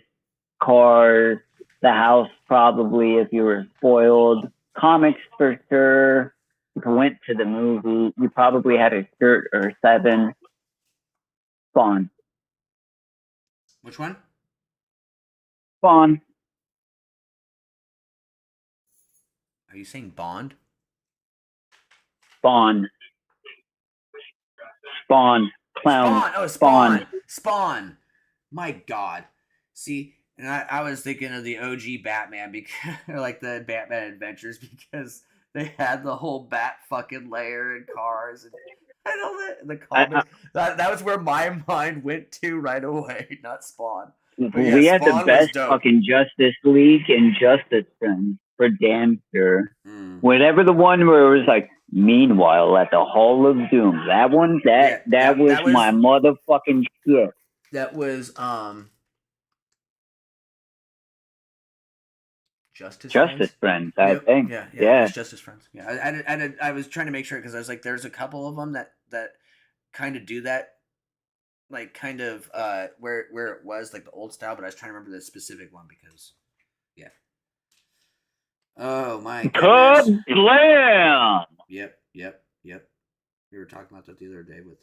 cars, the house probably if you were spoiled, comics for sure. If you went to the movie, you probably had a shirt or 7. Spawn. Which one? Spawn. Are you saying Bond? Spawn. Spawn. Clown. Spawn. Oh, Spawn. Spawn. My God. See, and I was thinking of the OG Batman, because like the Batman Adventures, because they had the whole bat fucking lair and cars and I know the comics. That was where my mind went to right away, not Spawn. Yeah, We had Spawn the best was dope. fucking Justice League and Justice Friends for damn sure. Whatever the one where it was like, meanwhile at the Hall of Doom. That one, that was my motherfucking shit. That was Justice Friends, I think. Yeah, Yeah. it's Justice Friends. Yeah, I was trying to make sure because I was like, there's a couple of them that kind of do that, like kind of where it was like the old style, but I was trying to remember the specific one because, yeah. Oh my God goodness. slam. Yep. We were talking about that the other day with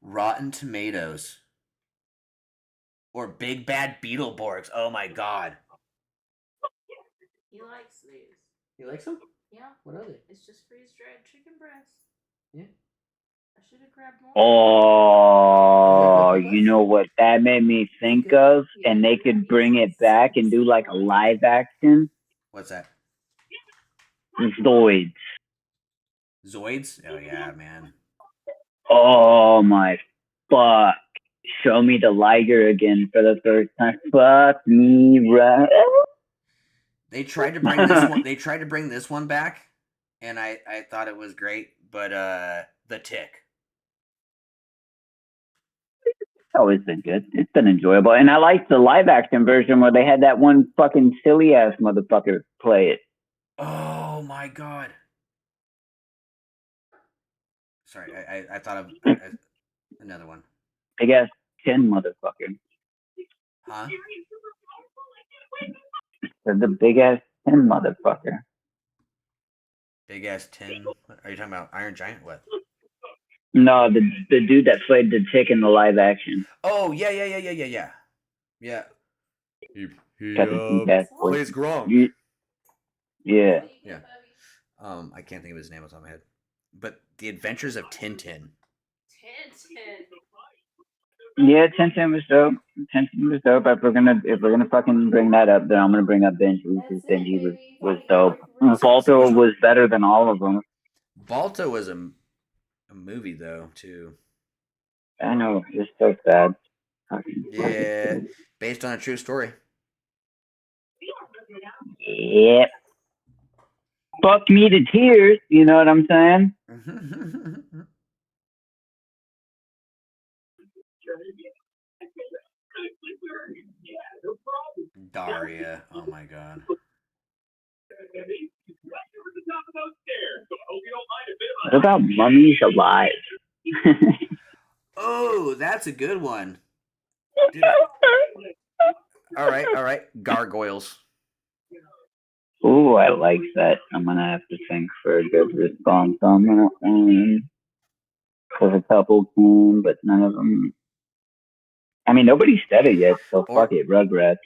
Rotten Tomatoes. Or Big Bad Beetleborgs. Oh my God. He likes these. He likes them? Yeah. What are they? It's just freeze-dried chicken breast. Yeah. I should have grabbed more. Oh, you know what that made me think of? And they could bring it back and do like a live action. What's that? Zoids. Zoids? Oh yeah, man. Oh my fuck. Show me the Liger again for the first time. Fuck me right. They tried to bring this one. They tried to bring this one back, and I thought it was great. But the Tick. It's always been good. It's been enjoyable, and I like the live action version where they had that one fucking silly ass motherfucker play it. Oh my God. Sorry, I thought of another one. Big ass 10 motherfucker. Huh? The big ass 10 motherfucker. Big ass 10. Are you talking about Iron Giant? What? No, the dude that played the Tick in the live action. Oh yeah. Yeah. He plays Gronk. Yeah. Yeah. I can't think of his name off the top of my head. But The Adventures of Tintin. Yeah, Tintin was dope. Tintin was dope. If we're gonna fucking bring that up, then I'm gonna bring up Benji, because Benji was dope. Balto was better than all of them. Balto was a movie though too. I know, it's so sad. Yeah, based on a true story. Yep. Fuck me to tears. You know what I'm saying? Daria. Oh my God. What about Mummies Alive? Oh, that's a good one. Dude. All right. Gargoyles. Ooh, I like that. I'm gonna have to think for a good response on that one. Because a couple came, but none of them. I mean, nobody said it yet, so fuck it, Rugrats.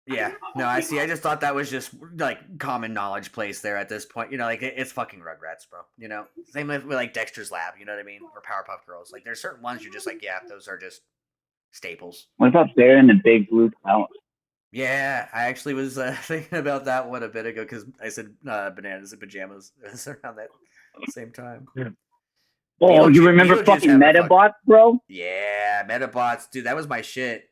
Yeah, no, I see. I just thought that was just like common knowledge place there at this point. You know, like it's fucking Rugrats, bro. You know, same with like Dexter's Lab. You know what I mean? Or Powerpuff Girls. Like there's certain ones you're just like, yeah, those are just staples. What about Bear in the Big Blue House? Yeah, I actually was thinking about that one a bit ago because I said bananas and pajamas around that same time. Yeah. Oh, you remember fucking Metabots, bro? Yeah, Metabots, dude, that was my shit.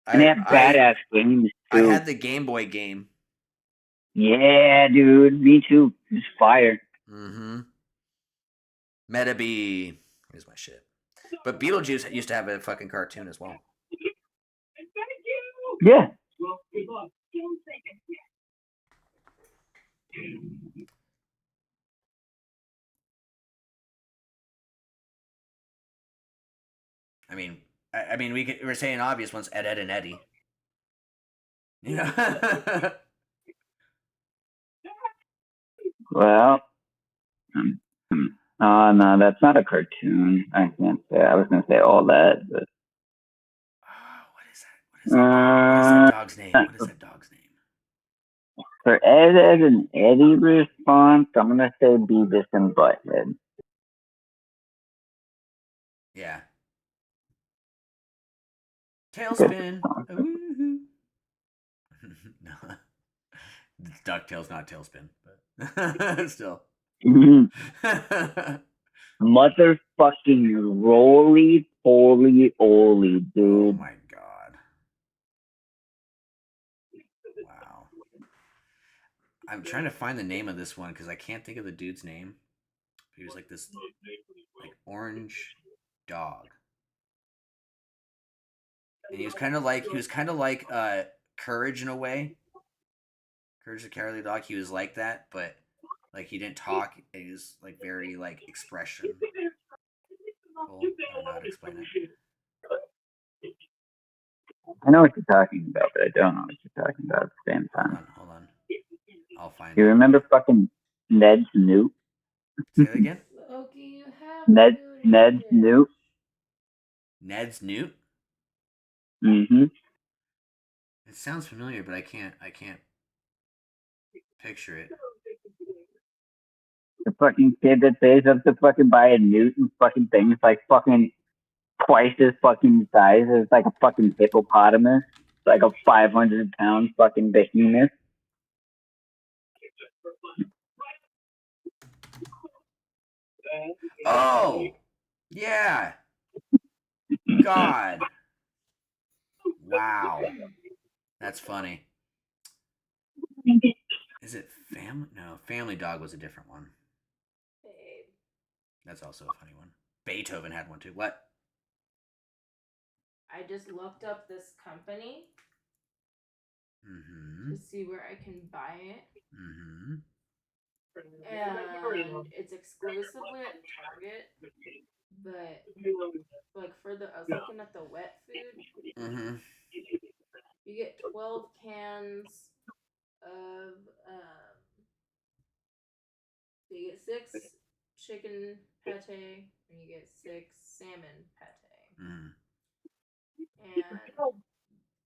And they have badass games I too. had the Game Boy game. Yeah, dude, me too. It's fire. Mm-hmm. Metabee is my shit. But Beetlejuice used to have a fucking cartoon as well. Yeah. I mean, we're saying obvious ones, Ed, Ed, and Eddie. Yeah. Well, no, that's not a cartoon. I can't say. I was gonna say all that, but. What is that dog's name? What is that dog's name? For Ed, Ed, and Eddie response, I'm gonna say Beavis and Butthead. Yeah. Tailspin. No. DuckTales, not Tailspin, but still. Motherfucking roly poly oly, dude. Oh my god. Wow. I'm trying to find the name of this one because I can't think of the dude's name. He was like this orange dog. And he was kind of like Courage in a way. Courage the Cowardly Dog. He was like that, but like he didn't talk. He was like very like expression. I don't know how to explain it. I know what you're talking about, but I don't know what you're talking about at the same time. Hold on. I'll find You remember fucking Ned's Newt? Say that again? Loki, you have Ned's Newt? Ned's Newt? Mm-hmm. It sounds familiar, but I can't picture it. The fucking kid that says up to fucking buy a newt and fucking things like fucking twice his fucking size as like a fucking hippopotamus. Like a 500-pound fucking behemoth. Oh! Yeah! God! Wow. That's funny. Is it Family? No, Family Dog was a different one. That's also a funny one. Beethoven had one too. What? I just looked up this company Mm-hmm. to see where I can buy it. Mm-hmm. And it's exclusively at Target, but like for the, I was looking at the wet food. Mm-hmm. You get 12 cans of so you get 6 chicken pate and you get 6 salmon pate. Mm. And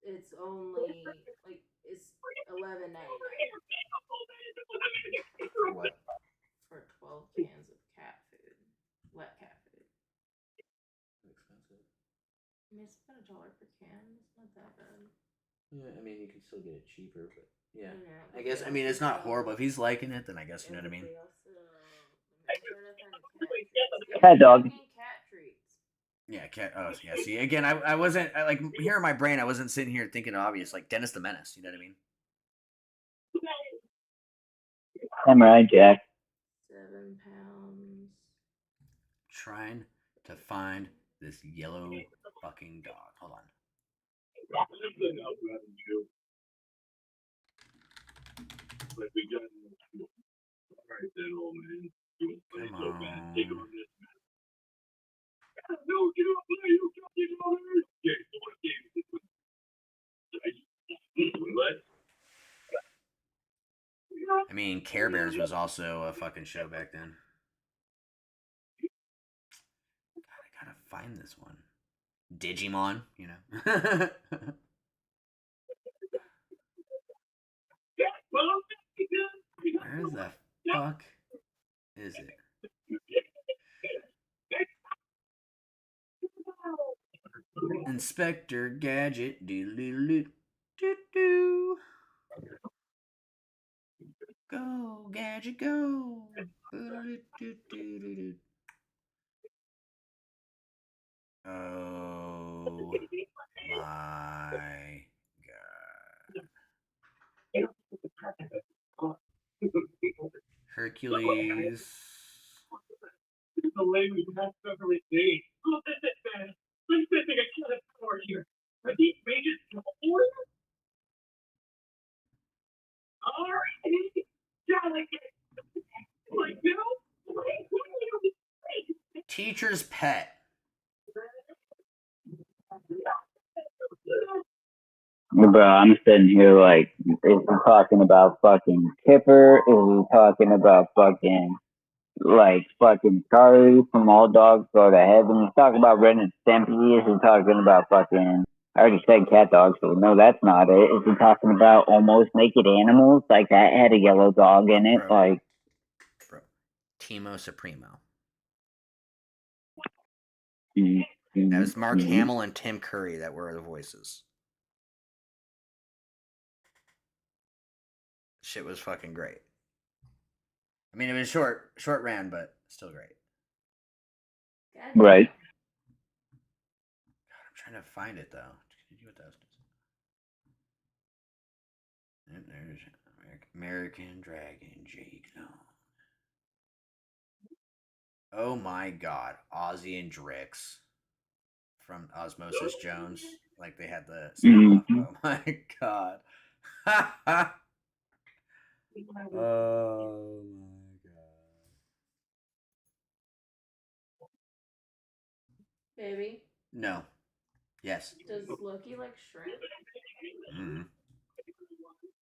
it's only like it's $11.99. For what? For 12 cans of cat food, wet cat food. Expensive. I mean, it's about $1 per can. It's not that bad. Yeah, I mean, you can still get it cheaper, but yeah. Yeah, I guess, I mean, it's not horrible. If he's liking it, then I guess, you know what I mean? Cat dog. Cat treats. Yeah, cat. Oh, yeah. See, again, I wasn't like here in my brain. I wasn't sitting here thinking obvious, like Dennis the Menace. You know what I mean? Samurai Jack. 7 pounds. Trying to find this yellow fucking dog. Hold on. Come on. I mean, Care Bears was also a fucking show back then. God, I gotta find this one. Digimon, you know. Where the fuck is it? Inspector Gadget. Doo-doo-doo-doo. Go, Gadget, go. Oh my god. Hercules. The language has Beverly Day. Look at this man. I'm sitting a kid of power here. Are these mages in order? Alright. Delicate. Like you? Teacher's pet. Bro, I'm sitting here like, is he talking about fucking Kipper? Is he talking about fucking, like, fucking Charlie from All Dogs Go to Heaven? He's talking about Ren and Stimpy? Is he talking about fucking, I already said Cat Dog, so no, that's not it. Is he talking about Almost Naked Animals? Like, that had a yellow dog in it, like. Bro. Timo Supremo. That was Mark Hamill and Tim Curry that were the voices. Shit was fucking great. I mean, it was short ran, but still great. Right. God, I'm trying to find it though. And there's American Dragon Jake. No. Oh my god, Ozzy and Drix from Osmosis Jones. Like they had the. Oh my god. Oh my god. Baby. No. Yes. Does Loki like shrimp? Mm.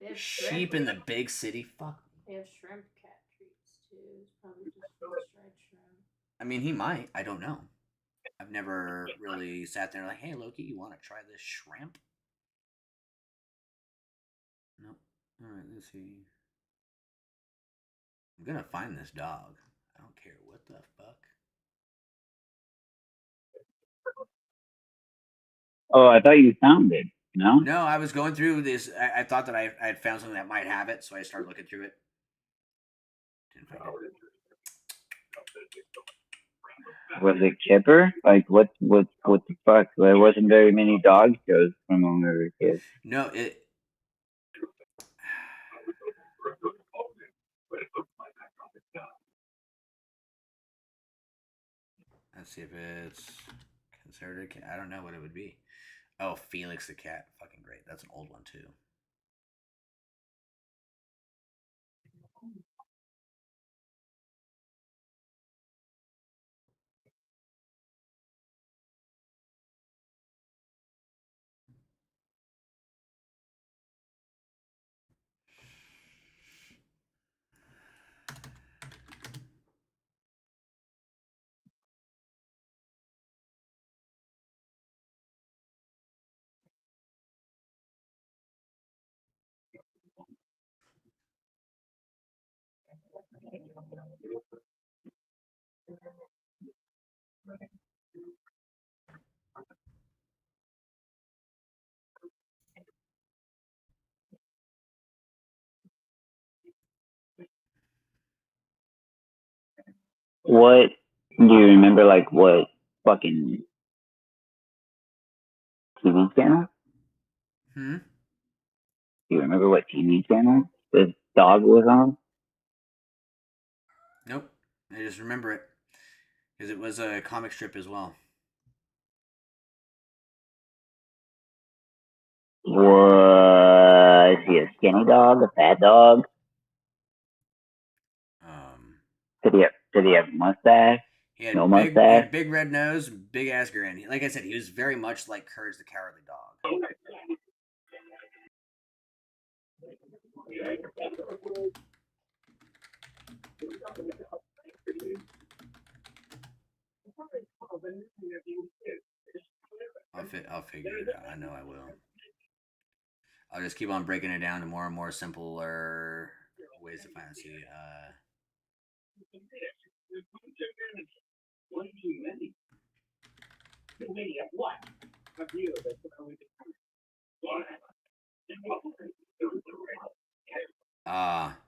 They have Sheep in the big city. Fuck. They have shrimp cat treats too. It's probably just freeze-dried shrimp. I mean, he might. I don't know. I've never really sat there like, hey, Loki, you want to try this shrimp? Nope. All right, let's see. I'm gonna find this dog. I don't care what the fuck. Oh, I thought you found it. No? No, I was going through this. I thought that I had found something that might have it, so I started looking through it. Didn't find it. Was it Kipper? Like, what the fuck? There wasn't very many dog shows from when we were kids. No, it. Let's see if it's considered a cat. I don't know what it would be. Oh, Felix the cat. Fucking great. That's an old one, too. What do you remember? Like what fucking TV channel? Hmm. Do you remember what TV channel this dog was on? Nope. I just remember it because it was a comic strip as well. Was he a skinny dog, a fat dog? Did he have a mustache? He had No big, mustache. big red nose, big ass grin. Like I said, he was very much like Courage the Cowardly Dog. I'll figure it out. I know I will. I'll just keep on breaking it down to more and more simpler ways to find it. See,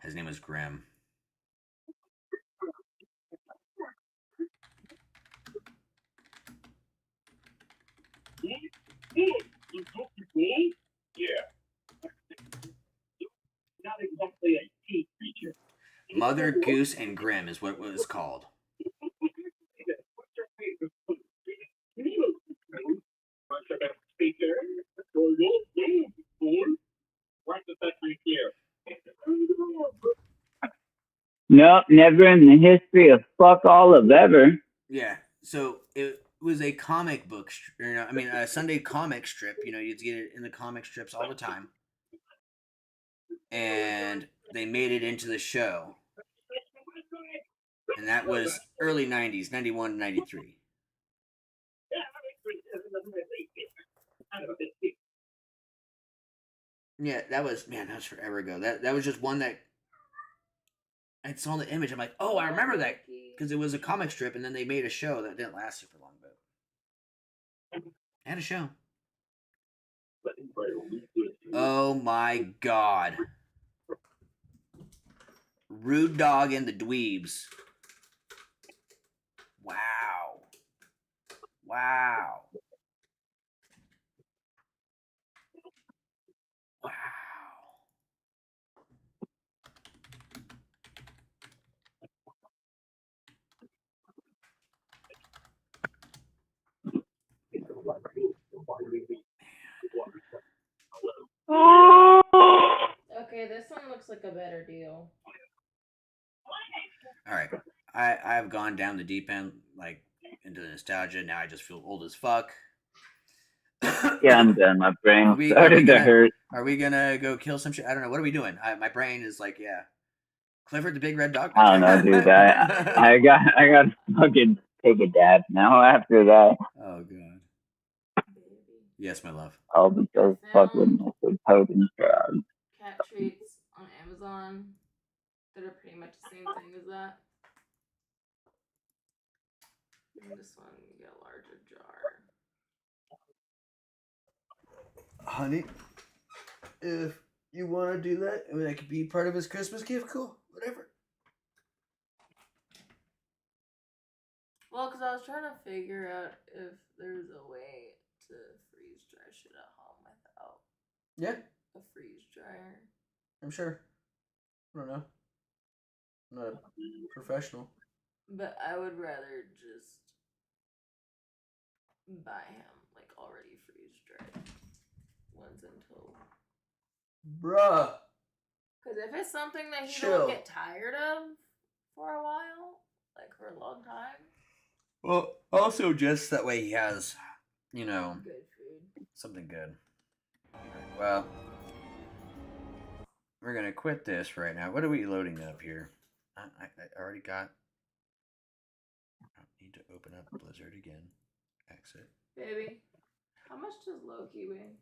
his name was Grim. Mother Goose and Grimm is what it was called. Nope, never in the history of fuck all of ever. Yeah, so it was a comic book, a Sunday comic strip. You know, you'd get it in the comic strips all the time. And they made it into the show. And that was early 90s, 91 to 93. Yeah, that was forever ago. That was just one that I saw the image. I'm like, oh, I remember that because it was a comic strip, and then they made a show that didn't last super long, but I had a show. Oh my god. Rude Dog and the Dweebs. Wow. Wow. Wow. Okay, this one looks like a better deal. All right. I've gone down the deep end, like into the nostalgia. Now I just feel old as fuck. Yeah, I'm done. My brain started to hurt. Are we gonna go kill some shit? I don't know. What are we doing? My brain is like, yeah. Clifford the Big Red Dog. I don't know, dude. I got to fucking take a dab now after that. Oh god. Yes, my love. All because fucking potent drugs. Cat treats on Amazon that are pretty much the same thing as that. And this one, you get a larger jar. Honey, if you want to do that, I mean, that could be part of his Christmas gift. Cool, whatever. Well, because I was trying to figure out if there's a way to freeze dry shit at home without Yeah, a freeze dryer. I'm sure. I don't know. I'm not a professional. But I would rather just buy him like already freeze dried ones until. Bruh. Because if it's something that he Chill. don't get tired of for a while, like for a long time. Well, also just that way he has, you know, Good food. something good. Alright, well, we're gonna quit this right now. What are we loading up here? I already got. I need to open up Blizzard again. Exit. Baby, how much does Loki weigh?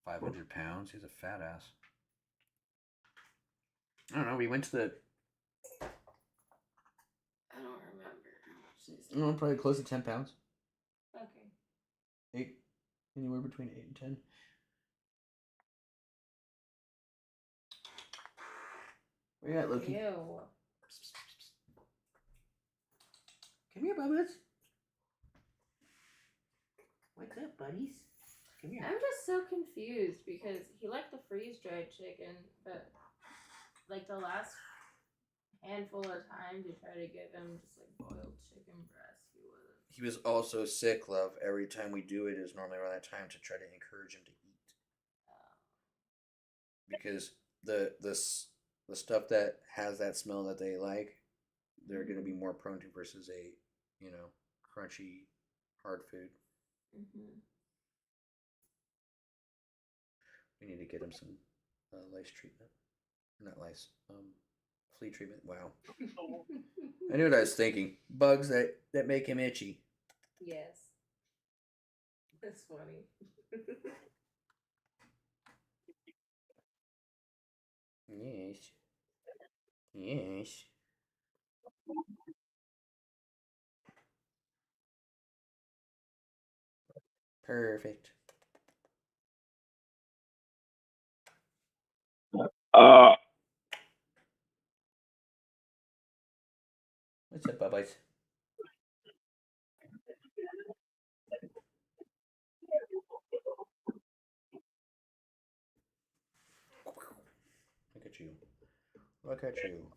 500 pounds. He's a fat ass. I don't know. We went to the. I don't remember. I don't know, probably close to 10 pounds. Okay. 8. Anywhere between 8 and 10. Where you at, Loki? Ew. Come here, Bubbles. What's up, buddies? Come here. I'm just so confused because he liked the freeze dried chicken, but like the last handful of times you try to give him just like boiled chicken breast, he wasn't. He was also sick, love. Every time we do it is normally around that time to try to encourage him to eat. Because the stuff that has that smell that they like, they're going to be more prone to versus a, you know, crunchy, hard food. Mm-hmm. We need to get him some lice treatment. Not lice. Flea treatment. Wow. I knew what I was thinking. Bugs that make him itchy. Yes. That's funny. Yes. Yes. Perfect. What's up, Bubbies? Look at you.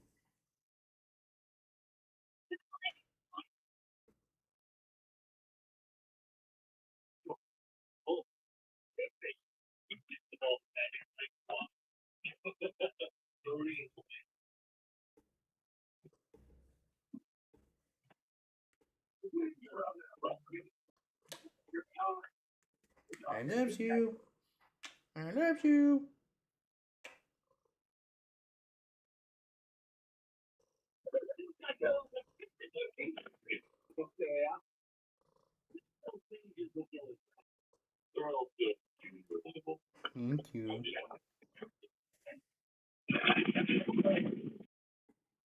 I love you. I love you. Thank you.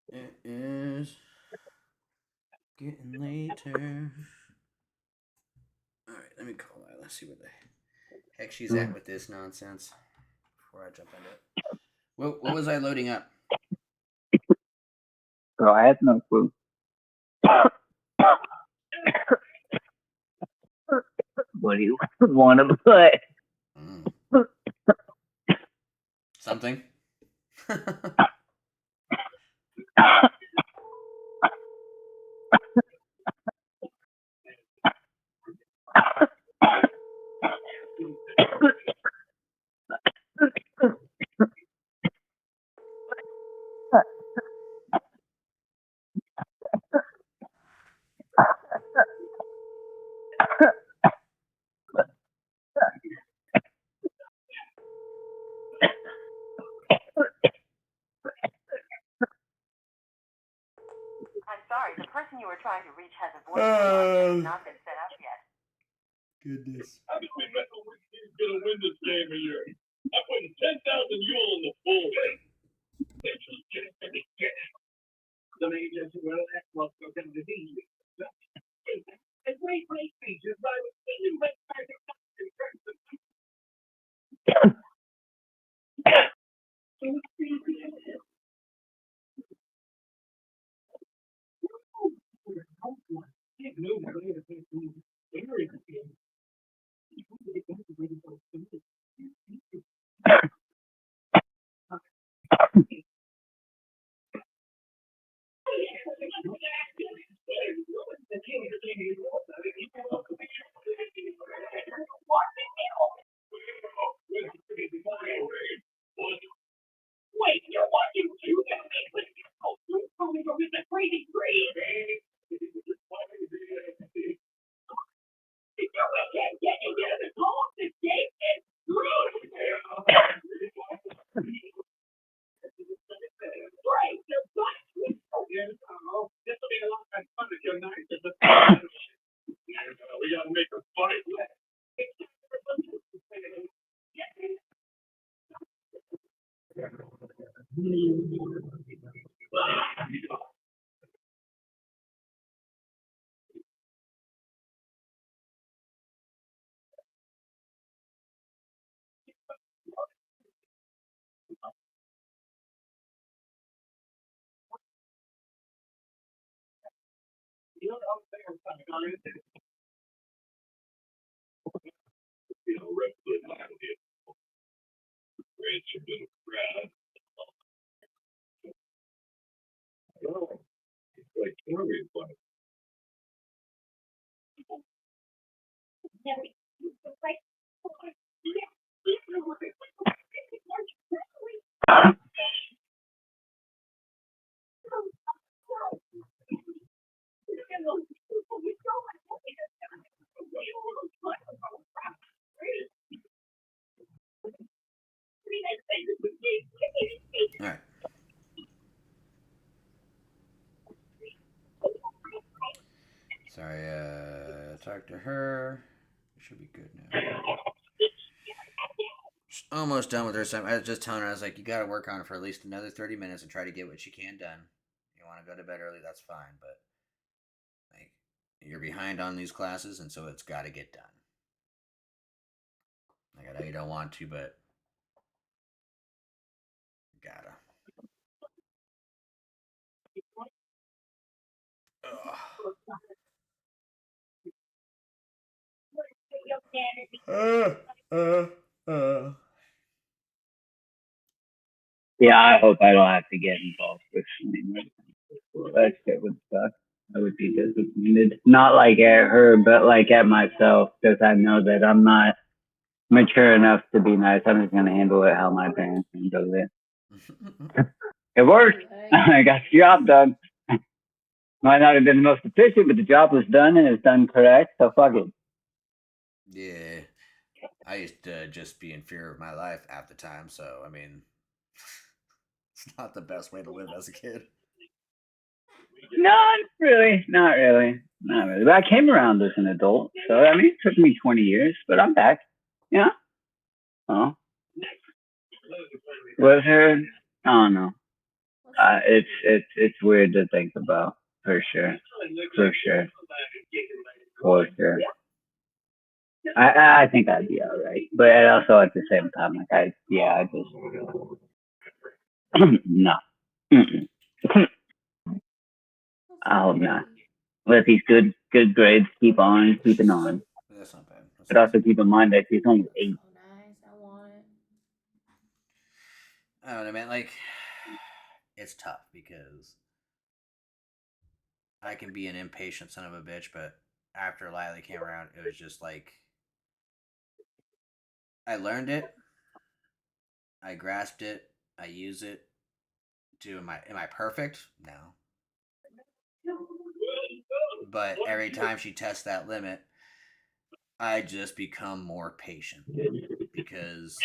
It is getting later. Alright, let me call her. Let's see what the heck she's at with this nonsense before I jump into it. What was I loading up? Bro, I have no clue. What do you want to play? Something. I'm sorry, the person you were trying to reach has a voicemail has not been set up yet. Goodness. How did we bet he's gonna win this game a year? I'm putting 10,000 Yule on the full. They just get it. The major well, that's what goes down the deed. And wait, features, but I was thinking about Wait, you're watching two guys with coming from the crazy breed. If you can't get into the call, the gate is through. Break the butt. This will be a lot of fun if you're nice. We gotta make a fight. You know, I was thinking something on it. You know, red foot line here. It's a bit of crowd. Oh, it's like Kirby, but All right. Sorry, talk to her. Should be good now. She's almost done with her assignment. I was just telling her, I was like, you got to work on it for at least another 30 minutes and try to get what you can done. You want to go to bed early, that's fine, but like you're behind on these classes, and so it's got to get done. Like, I know you don't want to, but gotta. Yeah, I hope I don't have to get involved with something. That shit would suck. I would be disappointed. Not like at her, but like at myself, because I know that I'm not mature enough to be nice. I'm just gonna handle it how my parents handle it. It worked. I got the job done. Might not have been the most efficient, but the job was done and it's done correct. So fuck it. Yeah, I used to just be in fear of my life half the time. So I mean, it's not the best way to live as a kid. Not really. But I came around as an adult, so I mean, it took me 20 years, but I'm back. Yeah. Oh. Was her? I don't know. It's weird to think about, for sure. I think I'd be alright, but also at the same time, like I just no. I hope not. Let these good grades keeping on. That's not bad. But also keep in mind that she's only 8. Nice, I want it. I don't know, man. Like, it's tough because I can be an impatient son of a bitch, but after Lily came around, it was just like I learned it, I grasped it, I use it. Am I perfect? No. But every time she tests that limit, I just become more patient because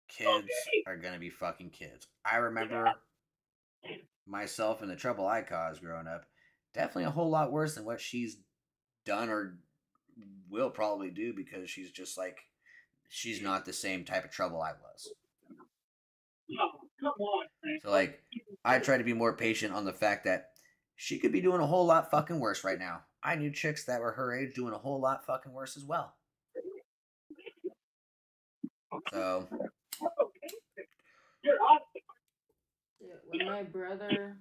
kids are gonna be fucking kids. I remember myself and the trouble I caused growing up. Definitely a whole lot worse than what she's done or will probably do because she's not the same type of trouble I was. So like, I try to be more patient on the fact that she could be doing a whole lot fucking worse right now. I knew chicks that were her age doing a whole lot fucking worse as well. So when my brother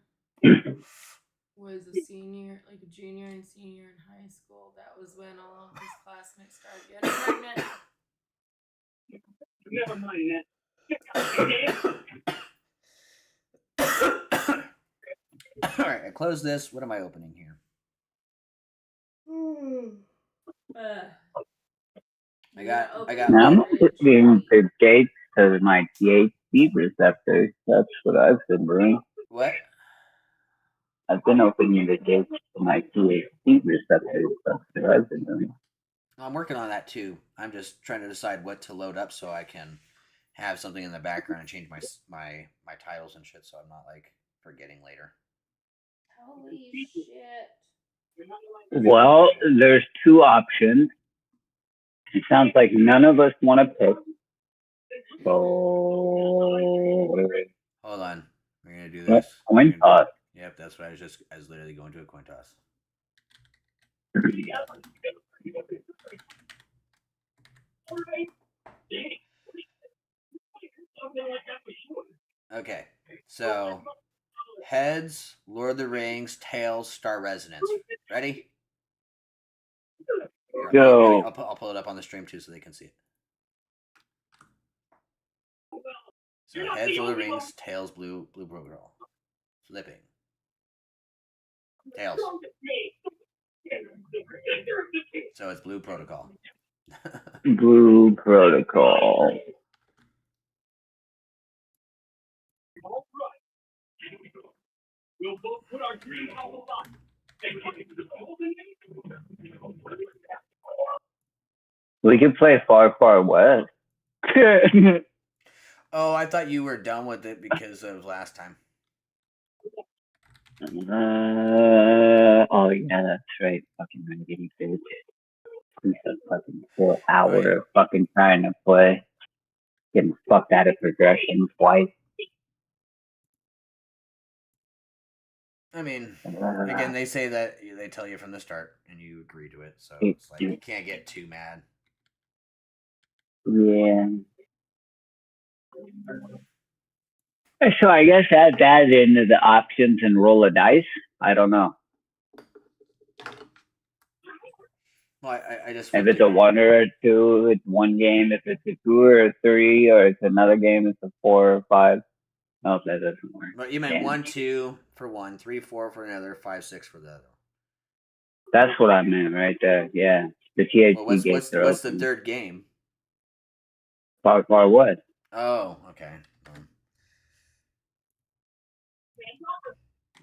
was a junior and senior in high school, that was when all of his classmates started getting pregnant. Never mind that. all right, I close this. What am I opening here? I got. Now I'm opening the gates to my THC receptors. That's what I've been doing. What? I've been opening the gates to my THC receptors. That's what I've been doing. I'm working on that too. I'm just trying to decide what to load up so I can have something in the background and change my titles and shit so I'm not like forgetting later. Holy shit. Well, there's 2 options. It sounds like none of us want to pick. So hold on. We're gonna do this. Coin toss. Yep, that's what I was literally going to a coin toss. Okay, so heads, Lord of the Rings, tails, Star Resonance. Ready? Go. I'll pull it up on the stream too so they can see it. So heads, Lord of the Rings, tails, blue protocol. Flipping. Tails. So it's blue protocol. Blue protocol. We'll both put our green bubbles on. We can play Far Far West. Oh, I thought you were done with it because of last time. Oh yeah, that's right. Fucking Renegade bitch. He's a fucking 4 hour of fucking trying to play. Getting fucked out of progression twice. I mean, again, they say that they tell you from the start, and you agree to it, so it's like you can't get too mad. Yeah. So I guess add that into the options and roll a dice. I don't know. Well, I just if it's a 1 or a 2, it's one game. If it's a 2 or a 3, or it's another game, it's a 4 or 5. Oh, that doesn't work. But you meant Damn. 1, 2 for one, 3, 4 for another, 5, 6 for the other. That's what I meant right there. Yeah, the THC Well, gates are what's the open. third game? Far what? Oh, okay.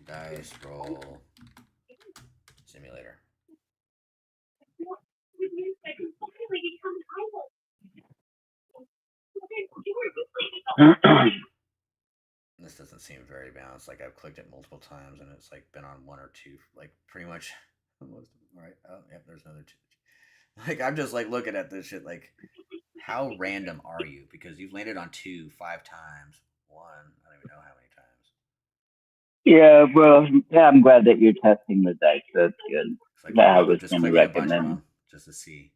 Dice roll simulator. This doesn't seem very balanced. Like I've clicked it multiple times and it's like been on 1 or 2, like pretty much most of them, right? Oh, yep, there's another 2. Like I'm just like looking at this shit like how random are you? Because you've landed on 2 5 times. 1, I don't even know how many times. Yeah, well, yeah, I'm glad that you're testing the dice. That's good. Like, That I I'm was just going to clicking a bunch recommend. wrong just to see.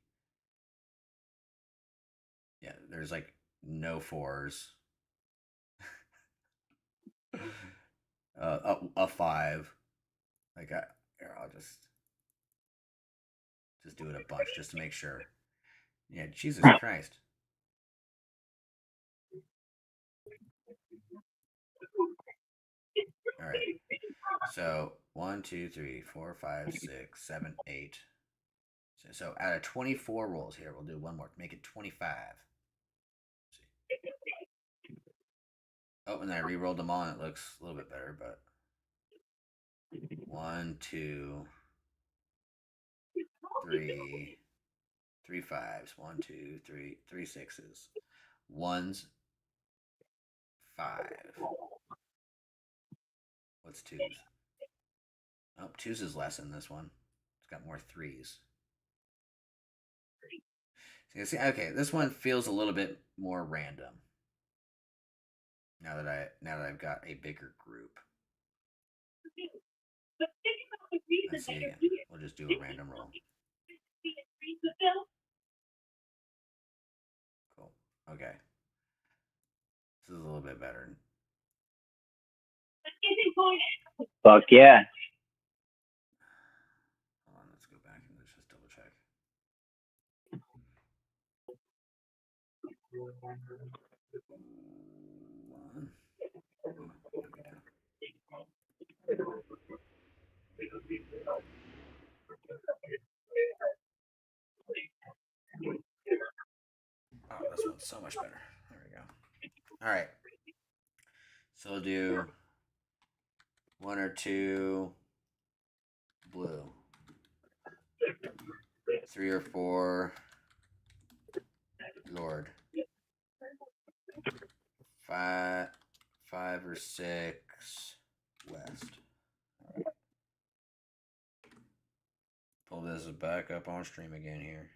Yeah, there's like no 4s. A 5. Like here, I'll just do it a bunch just to make sure. Yeah, Jesus Christ. All right. So 1, 2, 3, 4, 5, 6, 7, 8. So out of 24 rolls here, we'll do one more to make it 25. Oh, and then I re-rolled them all and it looks a little bit better, but 1, 2, 3, 3 5s, 1, 2, 3, 3 6s, 1s, 5. What's 2s? Oh, 2s is less in this one. It's got more 3s. So you see, okay, this one feels a little bit more random. Now that I've got a bigger group. Let's see again. We'll just do a random roll. Cool. Okay. This is a little bit better. Fuck yeah. Hold on, let's go back and let's just double check. Oh, this one's so much better. There we go. All right. So we'll do 1 or 2 blue, 3 or 4 Lord, 5 or 6 West. All right. Pull this back up on stream again here.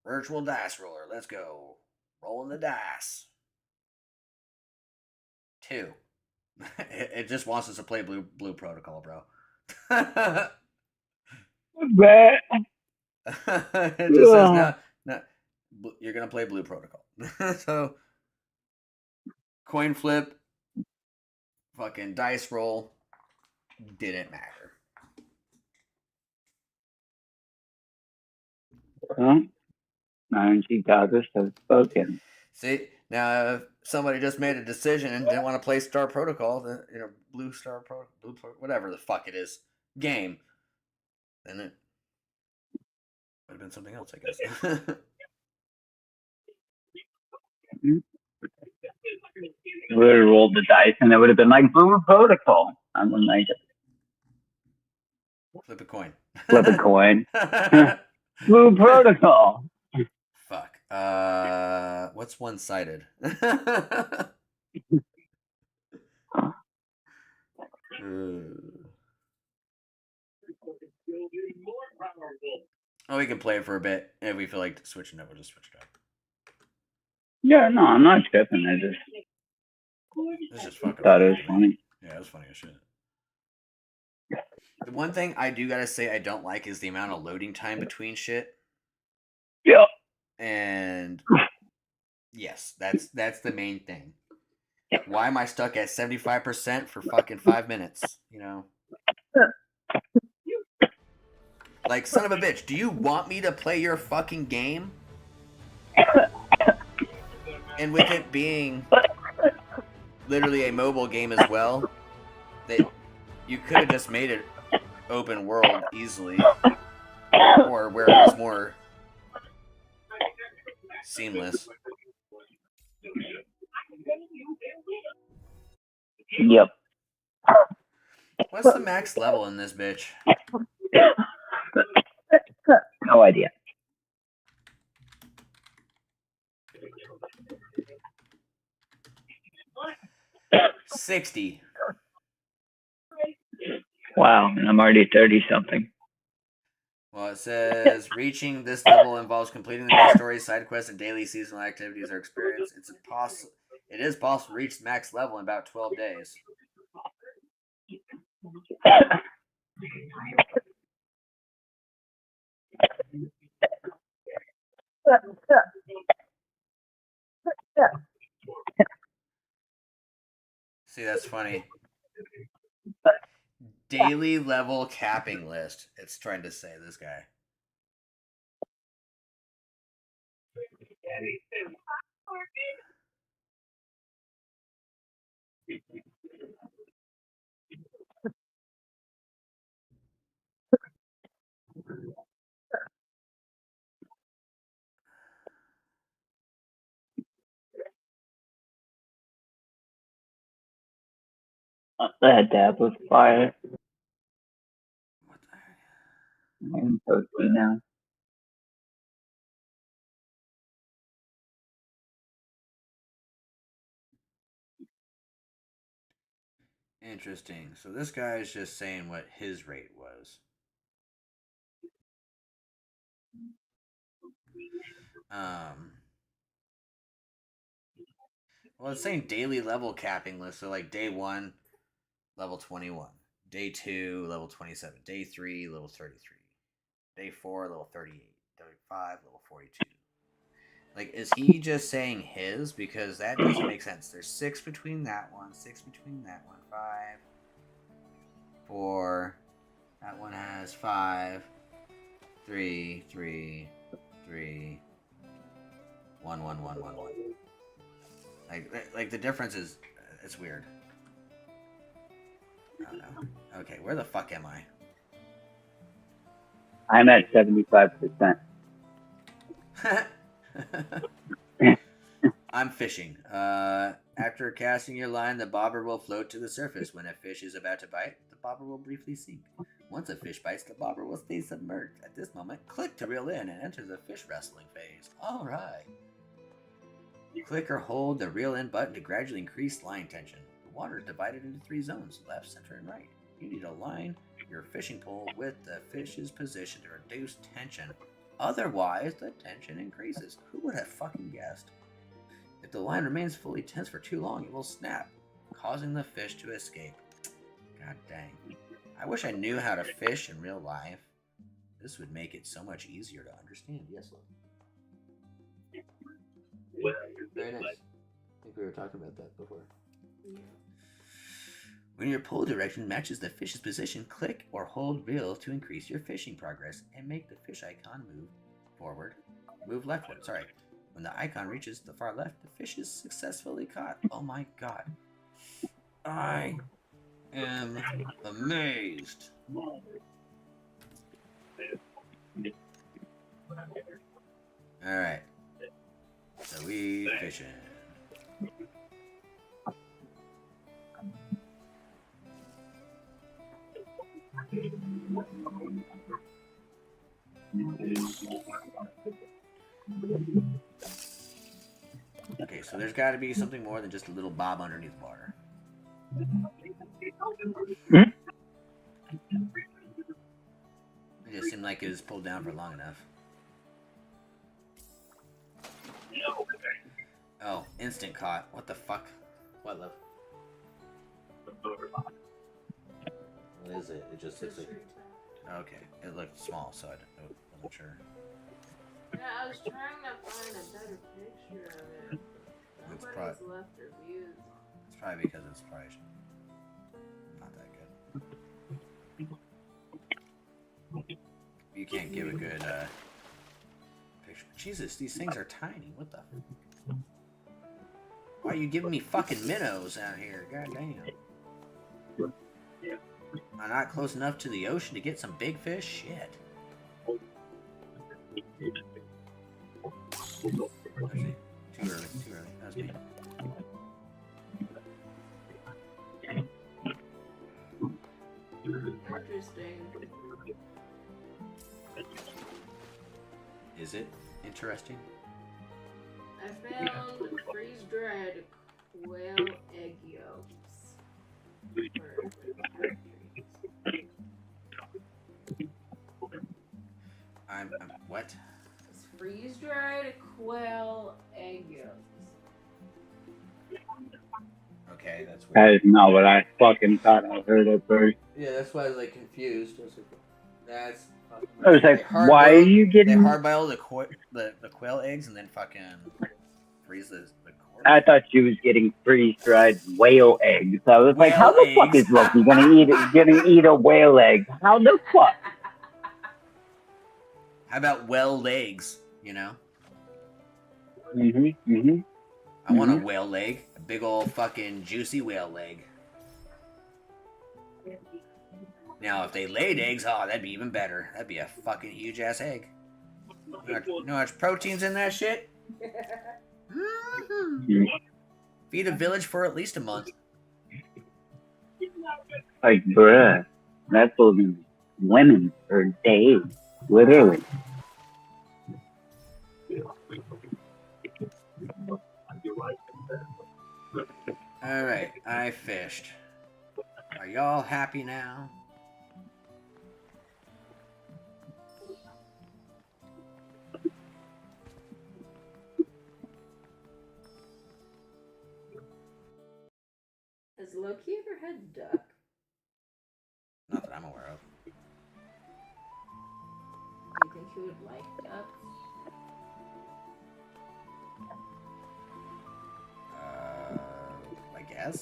Virtual dice roller. Let's go. Rolling the dice. 2. It just wants us to play Blue Protocol, bro. It just says no. You're gonna play Blue Protocol. So coin flip, fucking dice roll, didn't matter. Huh? Iron Chicago has spoken. See, now if somebody just made a decision and didn't want to play Star Protocol, the Blue whatever the fuck it is, game, then it would have been something else, I guess. We would have rolled the dice and it would have been like Blue Protocol. I wouldn't like it. Flip a coin. Flip a coin. Blue Protocol. Fuck. What's one-sided? Oh, we can play it for a bit. If we feel like switching it, we'll just switch it up. Yeah, no, I'm not tripping. It's just fucking thought it was funny. Yeah, it was funny as shit. The one thing I do gotta say I don't like is the amount of loading time between shit. Yeah. And yes, that's the main thing. Why am I stuck at 75% for fucking 5 minutes? You know? Like, son of a bitch, do you want me to play your fucking game? And with it being literally a mobile game as well. That you could have just made it open world easily, or where it was more seamless. Yep. What's the max level in this bitch? No idea. $60. Wow, and I'm already 30-something. Well, it says reaching this level involves completing the main story, side quests, and daily seasonal activities or experience. It is possible to reach max level in about 12 days. See, that's funny. Daily level capping list. It's trying to say, this guy. That dab was fire. I'm posting now. Interesting. So this guy is just saying what his rate was. Well, it's saying daily level capping list. So like day 1, level 21. Day 2, level 27. Day 3, level 33. Day 4, level 38. Day 5, level 42. Like, is he just saying his? Because that doesn't make sense. There's 6 between that one, 6 between that one, 5, 4. That one has 5, 3, 3, 3, 1, 1, 1, 1, 1. Like the difference is, it's weird. I don't know. Okay, where the fuck am I? I'm at 75%. I'm fishing. After casting your line, the bobber will float to the surface. When a fish is about to bite, the bobber will briefly sink. Once a fish bites, the bobber will stay submerged. At this moment, click to reel in and enter the fish wrestling phase. Alright. Click or hold the reel in button to gradually increase line tension. The water is divided into 3 zones, left, center, and right. You need to align your fishing pole with the fish's position to reduce tension. Otherwise, the tension increases. Who would have fucking guessed? If the line remains fully tense for too long, it will snap, causing the fish to escape. God dang. I wish I knew how to fish in real life. This would make it so much easier to understand. Yes, look. Very nice. I think we were talking about that before. Yeah. When your pull direction matches the fish's position, click or hold reel to increase your fishing progress and make the fish icon move forward. Move leftward, sorry. When the icon reaches the far left, the fish is successfully caught. Oh my god. I am amazed. Alright. So we fishing. Okay, so there's got to be something more than just a little bob underneath water. It just seemed like it was pulled down for long enough. Oh, instant caught. What the fuck? What, love? What is it? It just looks like... Okay, it looked small, so I wasn't sure. Yeah, I was trying to find a better picture of it. Nobody's left reviews. It's probably because it's probably not that good. You can't give a good picture. Jesus, these things are tiny. What the? Why are you giving me fucking minnows out here? God damn. Am I not close enough to the ocean to get some big fish? Shit. Too early. That was me. Interesting. Is it interesting? I found freeze-dried quail egg yolks. I'm what? It's freeze-dried quail egg yolks. Okay, that's weird. That is not what I fucking thought I heard at first. Yeah, that's why I was like confused. I was like, that's. I was like, why are you getting? They hard boil the quail eggs and then fucking freeze the corn. I thought she was getting freeze-dried whale eggs. I was like, how the fuck is Loki gonna eat a whale egg? How the fuck? How about whale legs? You know. I want a whale leg, a big old fucking juicy whale leg. Now, if they laid eggs, oh, that'd be even better. That'd be a fucking huge ass egg. You know how much protein's in that shit? Feed a village for at least a month. Like, bruh, that's those women for days, literally. Alright, I fished. Are y'all happy now? Has Loki ever had duck? Not that I'm aware of. Do you think he would like duck? I guess.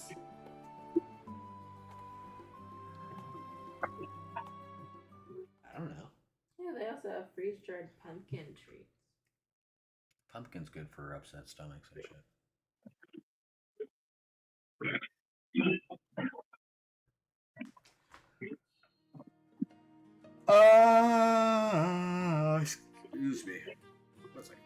I don't know. Yeah, they also have freeze-dried pumpkin treats. Pumpkin's good for upset stomachs and shit. Excuse me. One second.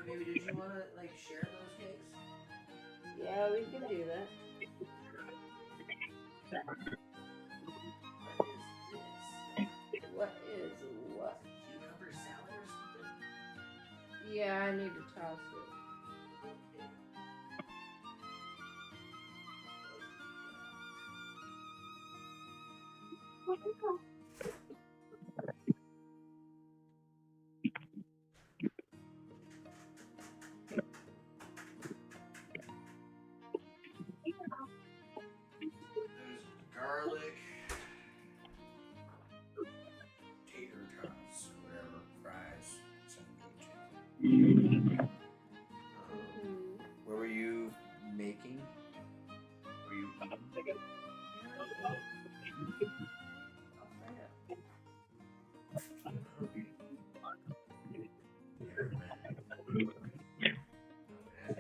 Maybe did you want to like share those cakes? Yeah, we can do that. What is what? Cucumber salad or something? Yeah, I need to toss it. Garlic, tater tots, whatever, fries, sound good too. What were you making? Were you eating?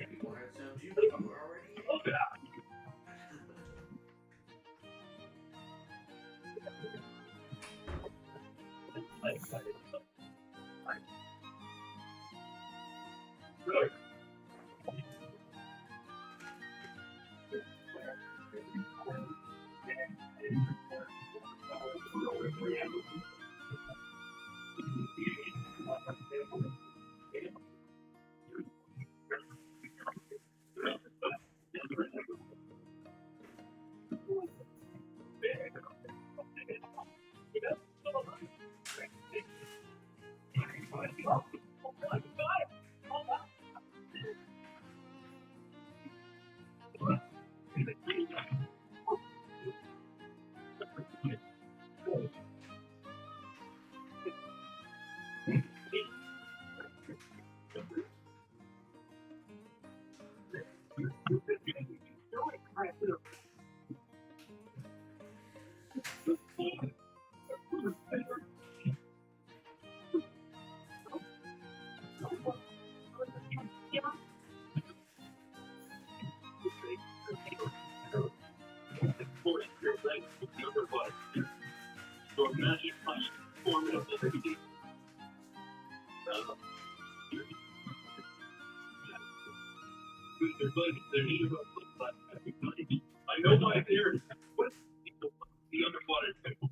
You wanted some too? You already ate? I know my theory. What the underwater people?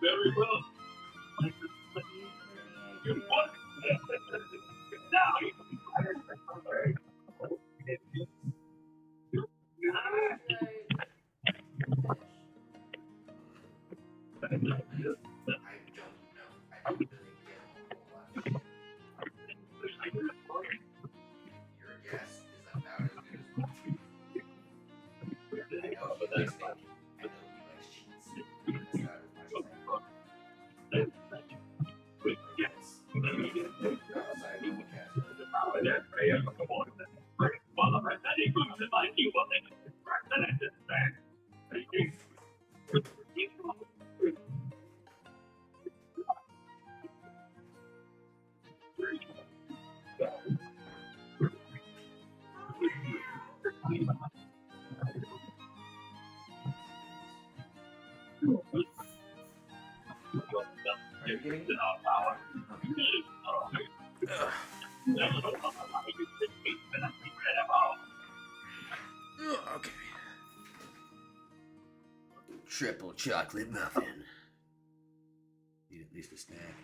Very well. Okay. Triple chocolate muffin. Need at least a snack.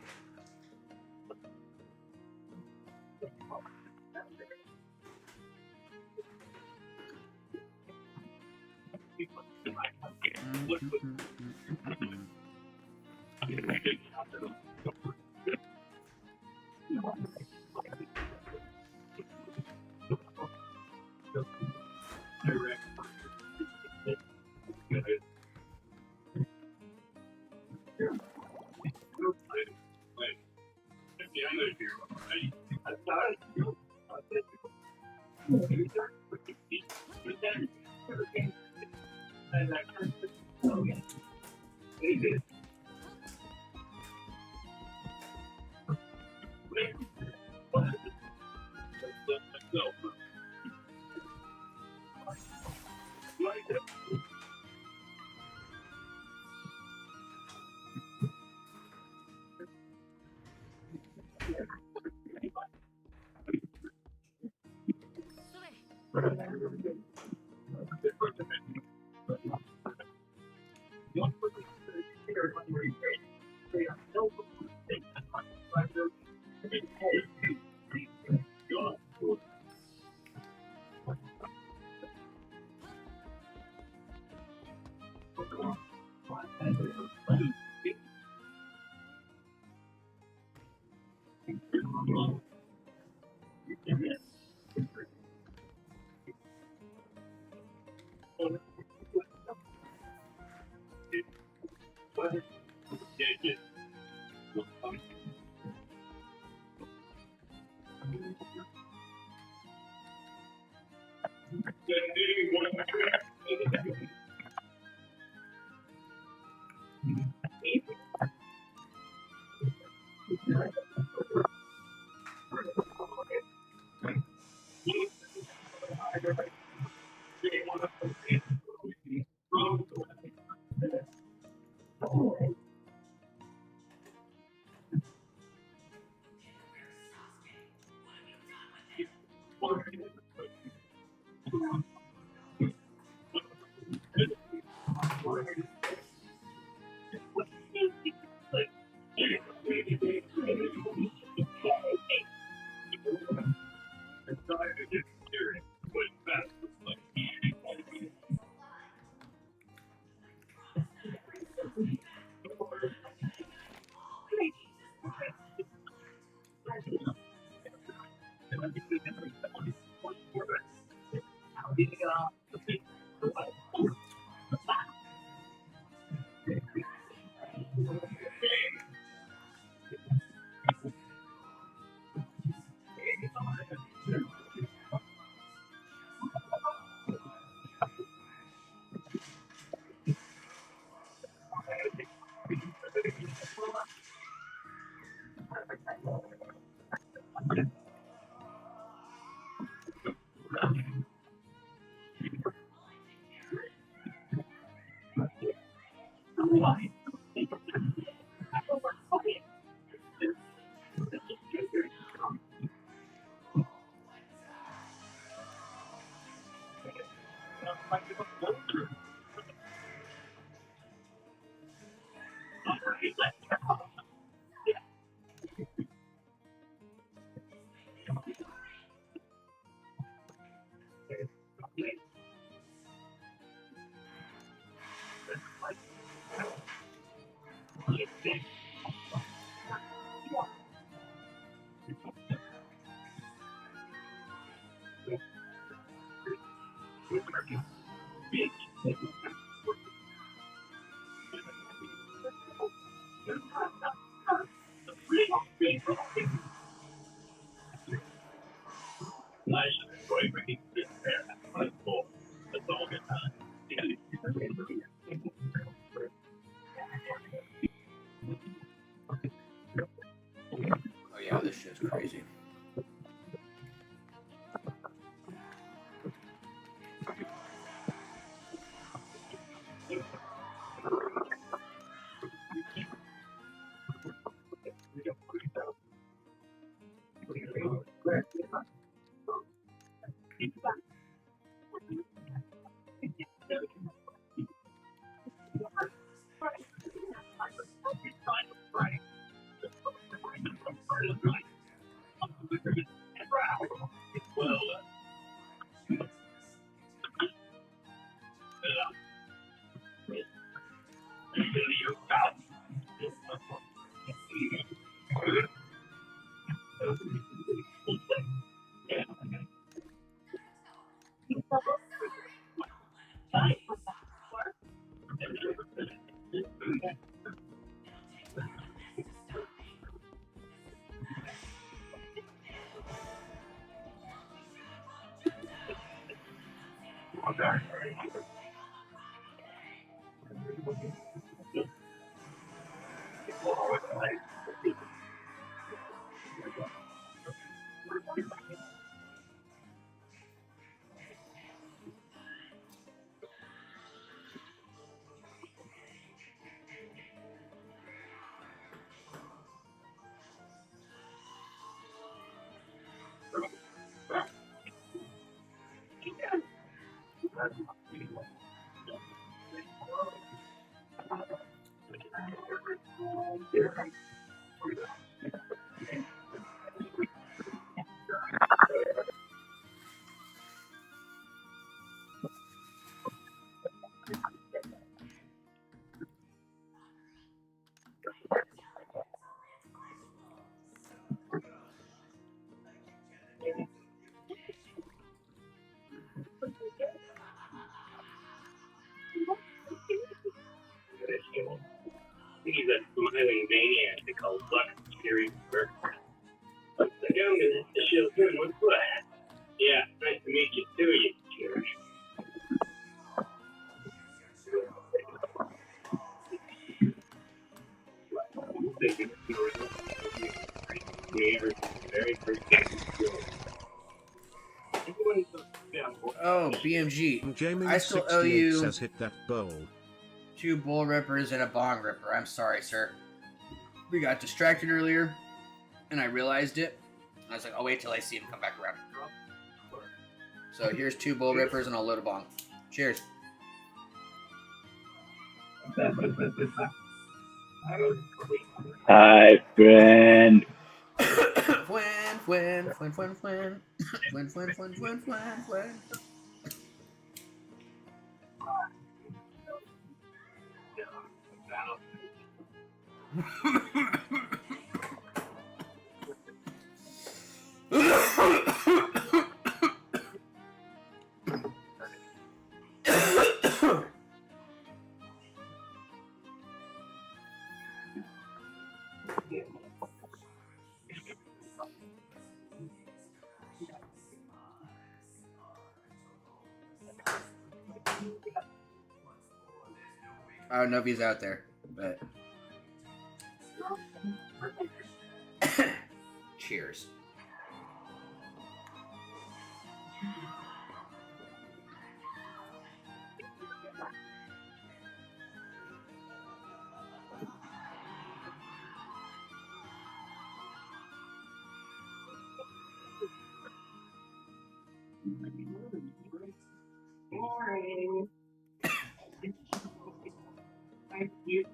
Oh yeah, this shit's crazy. He's a smiling maniac they call Buck Scary Burke. Like, I'm gonna show him what's what. Yeah, nice to meet you too, you jerk. Oh, BMG. Jamie I still owe you says hit that bowl. 2 bull rippers and a bong ripper. I'm sorry, sir. We got distracted earlier, and I realized it. I was like, I'll wait till I see him come back around. So here's 2 bull rippers and I'll load a bong. Cheers. Hi, friend. When. I don't know if he's out there, but cheers. Morning. Thank you.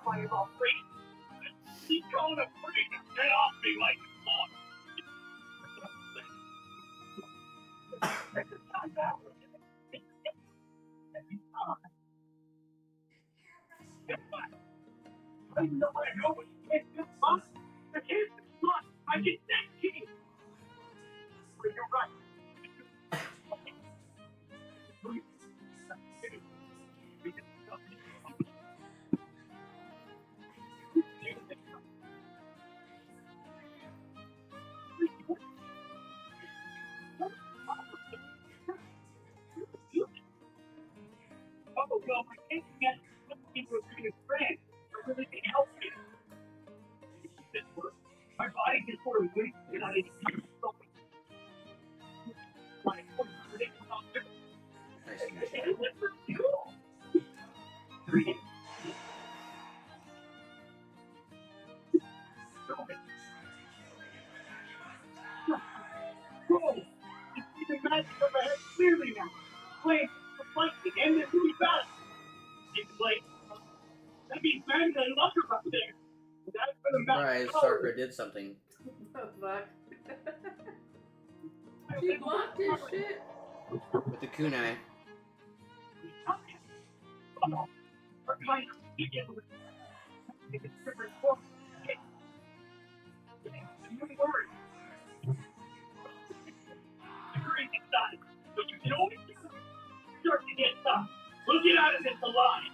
Fireball free. He's calling a freak. Get off me like I know what I know, but you can't do fun. I can't do fun. I get that key. But you're right. Oh, well, I can't get people to be his friend. I really can help him. My body gets sort of weak and I need to keep something. My Bro, you see the magic of my head clearly now. Play the fight to end this really fast. You play. That means man and locker up there. That's for the Surprise, Sakura did something. What the fuck? She blocked his shit. With the kunai. But you can only start to get stuff. We'll get out of this alive.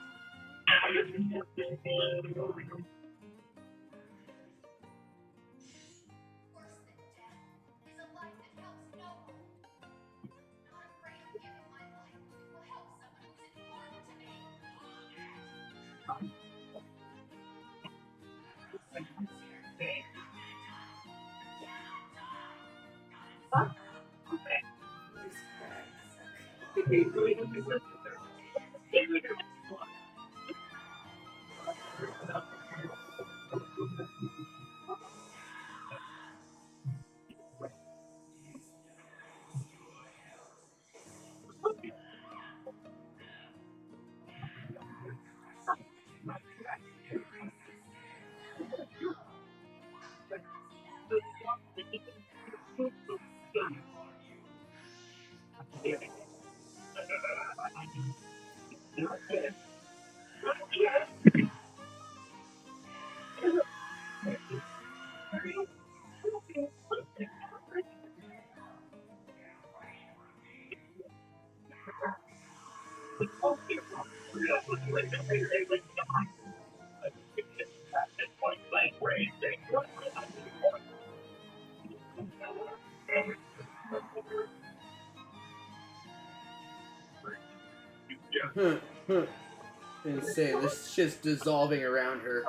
Insane. This shit's dissolving around her.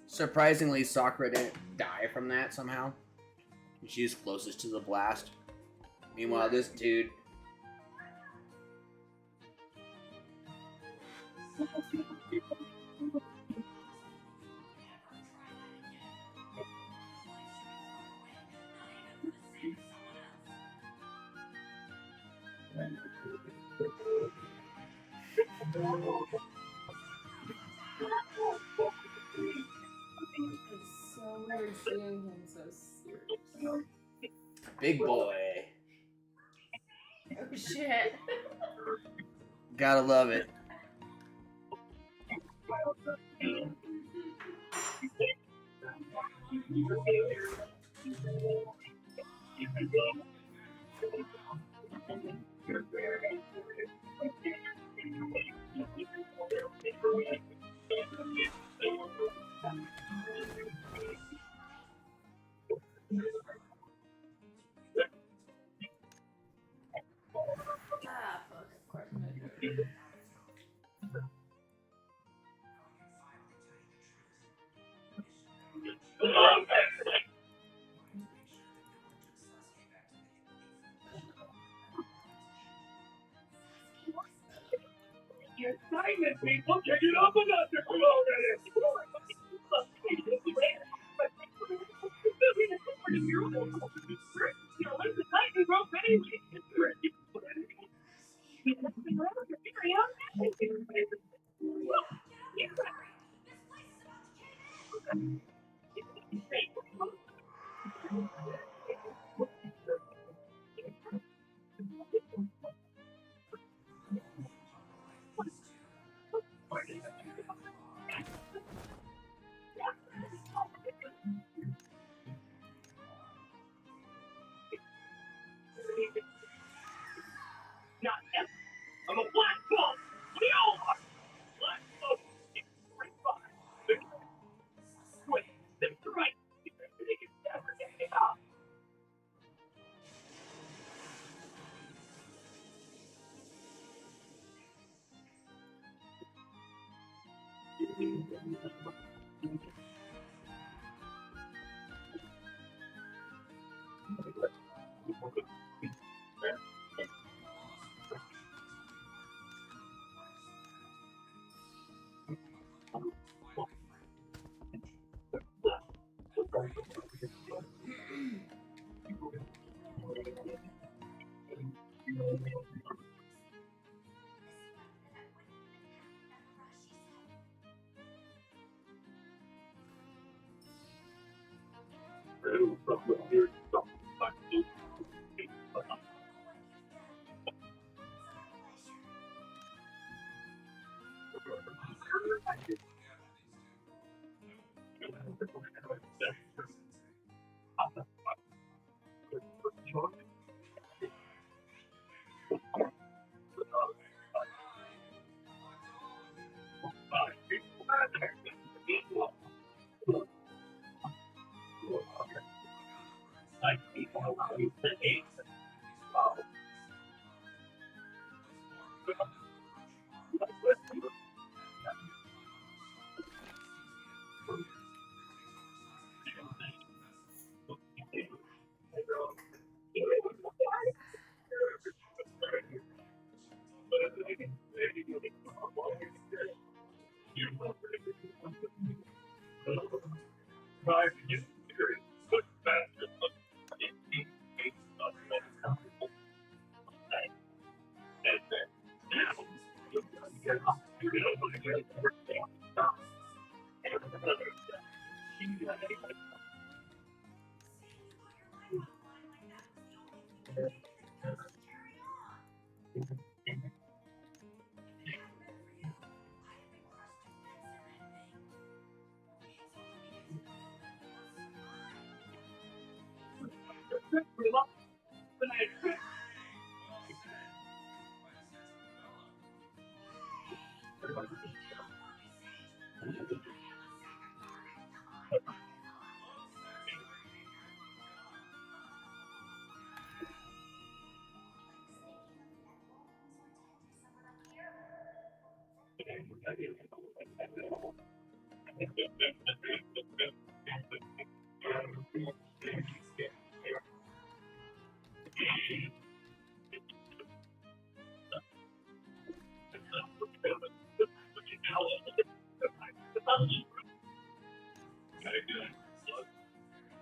Surprisingly, Sakura didn't die from that somehow. She's closest to the blast. Meanwhile, this dude... It's so weird seeing him so serious. Big boy. Oh shit. Gotta love it. Ah, fuck. Of course I'm gonna do it. Your assignment, people, take it up another already. Not ever. I'm a black ball. We all are. Black ball. Wait, that's right.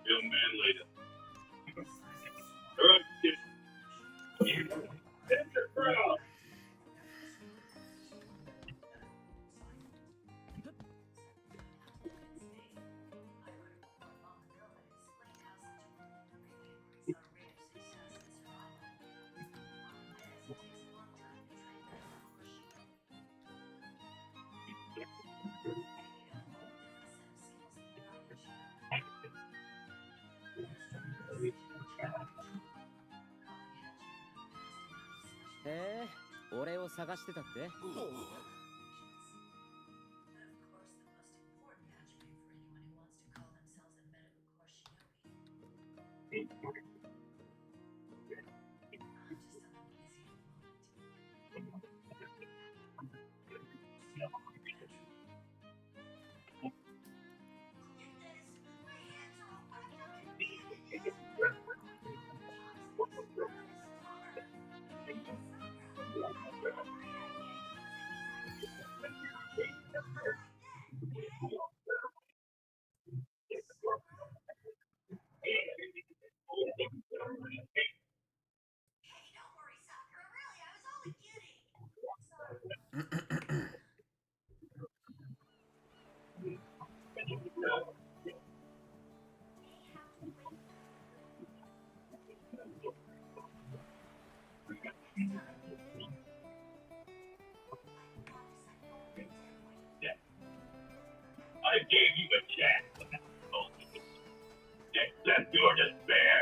Young man later. I gave you a chance. Accept your despair.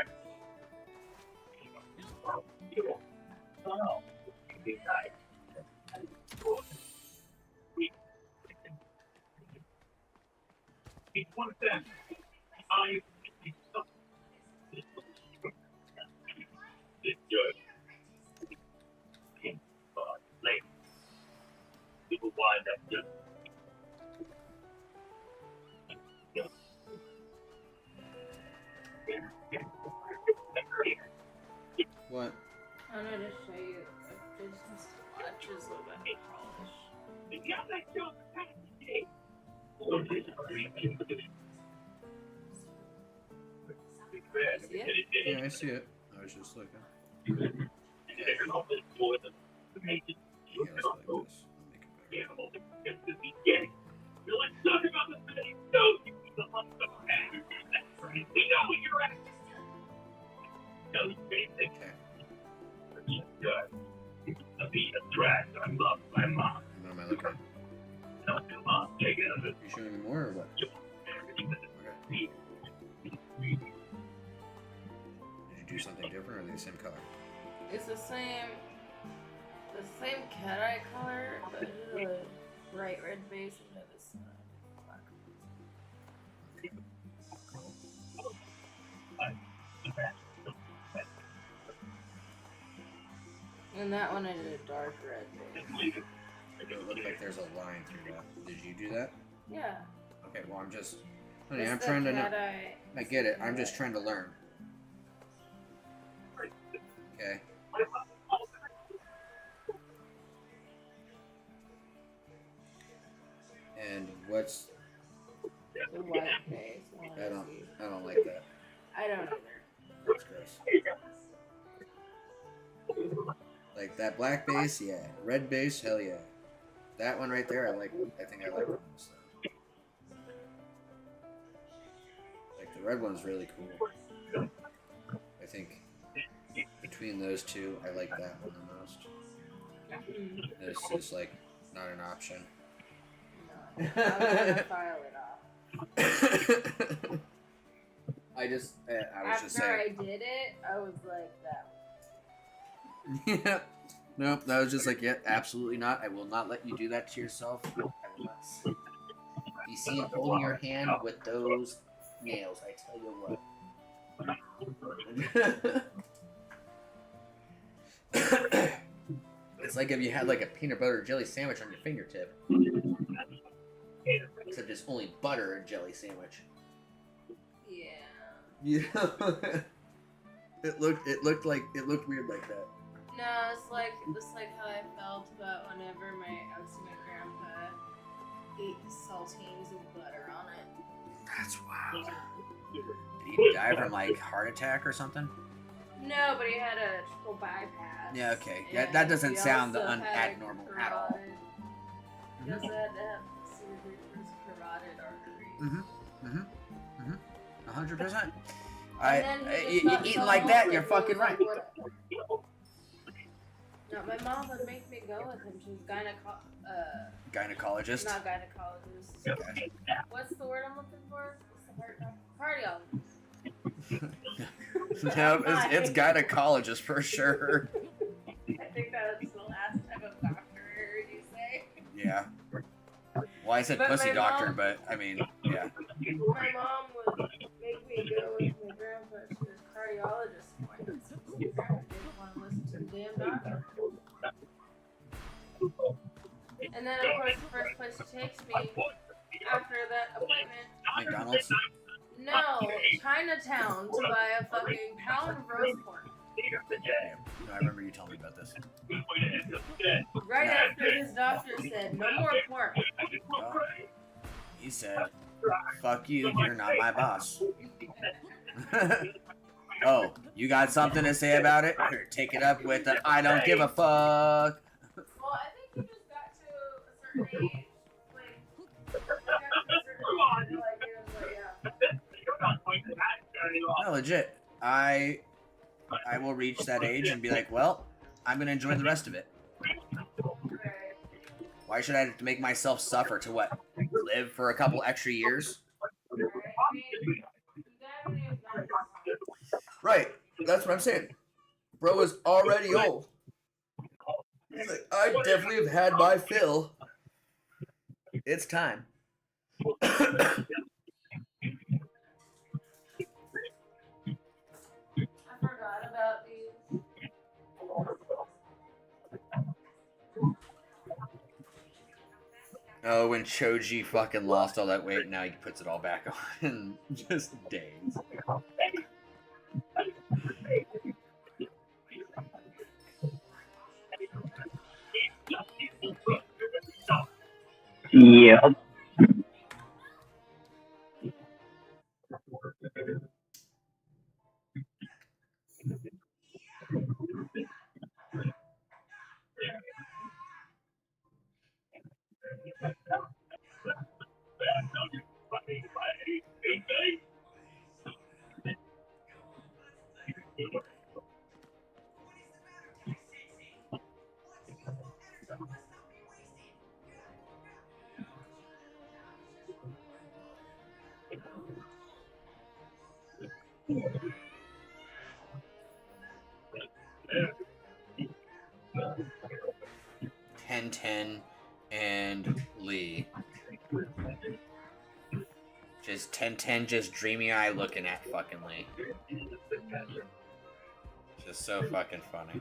It's one of them. I it's good. Late. People wind up just What? I'm gonna show you a business watches of a polish. Yeah, I see it. I was just looking. Yeah, it's like this. I'll make it better. We know what you're at. I'll be a drag. I love my mom. What am I looking at? No, come on, take it. You showing me more or what? Okay. Did you do something different or are they the same color? It's the same cat eye color, but it's a bright red base and this black. And that one I did a dark red base. It don't look like there's a line through that. Did you do that? Yeah. Okay, well I'm just honey, It's I'm the trying to know. cat eye. I get it. I'm just trying to learn. Okay. And what's The white base. I don't like that. I don't either. That's gross. Like that black base, yeah. Red base, hell yeah. That one right there, I think I like it most. Like the red one's really cool. I think between those two, I like that one the most. This is like not an option. I'm gonna file it off. I was just After saying. I did it, I was like that. Yeah. Nope, that was just like, yeah, absolutely not. I will not let you do that to yourself. I will not. you see him holding your hand with those nails, I tell you what. It's like if you had like a peanut butter jelly sandwich on your fingertip. Except it's only butter and jelly sandwich. Yeah. Yeah. It looked weird like that. No, it's like how I felt about whenever I would see my grandpa eat the saltines with butter on it. That's wild. Did he die from like heart attack or something? No, but he had a triple bypass. Yeah, okay. Yeah, that doesn't he sound also had abnormal at all. He also had to have surgery for his carotid artery. 100%. You eating like that, you're fucking right. No, my mom would make me go with him. She was Gynecologist? Not gynecologist. Okay. What's the word I'm looking for? Cardiologist. No, it's gynecologist for sure. I think that was the last type of doctor I heard you say. Yeah. Well, I said But pussy my doctor, mom- but I mean, yeah. My mom would make me go with my grandpa to his cardiologist appointments. My grandpa didn't want to listen to the damn doctor. And then, of course, the first place he takes me after that appointment. McDonald's? No, Chinatown to buy a fucking pound of roast pork. Yeah, I remember you telling me about this. Right after his doctor said, no more pork. Well, he said, fuck you, you're not my boss. Oh, you got something to say about it? Here, take it up with the I don't give a fuck. Well, I think he just got to a certain age. No, legit. I will reach that age and be like, well, I'm gonna enjoy the rest of it. Why should I have to make myself suffer to what? Live for a couple extra years? Right. That's what I'm saying. Bro is already old. He's like, I definitely have had my fill. It's time. Oh, when Choji fucking lost all that weight, now he puts it all back on in just days. Yep. Ten and Lee. Just 10-10, just dreamy eye looking at fucking Lee. Just so fucking funny.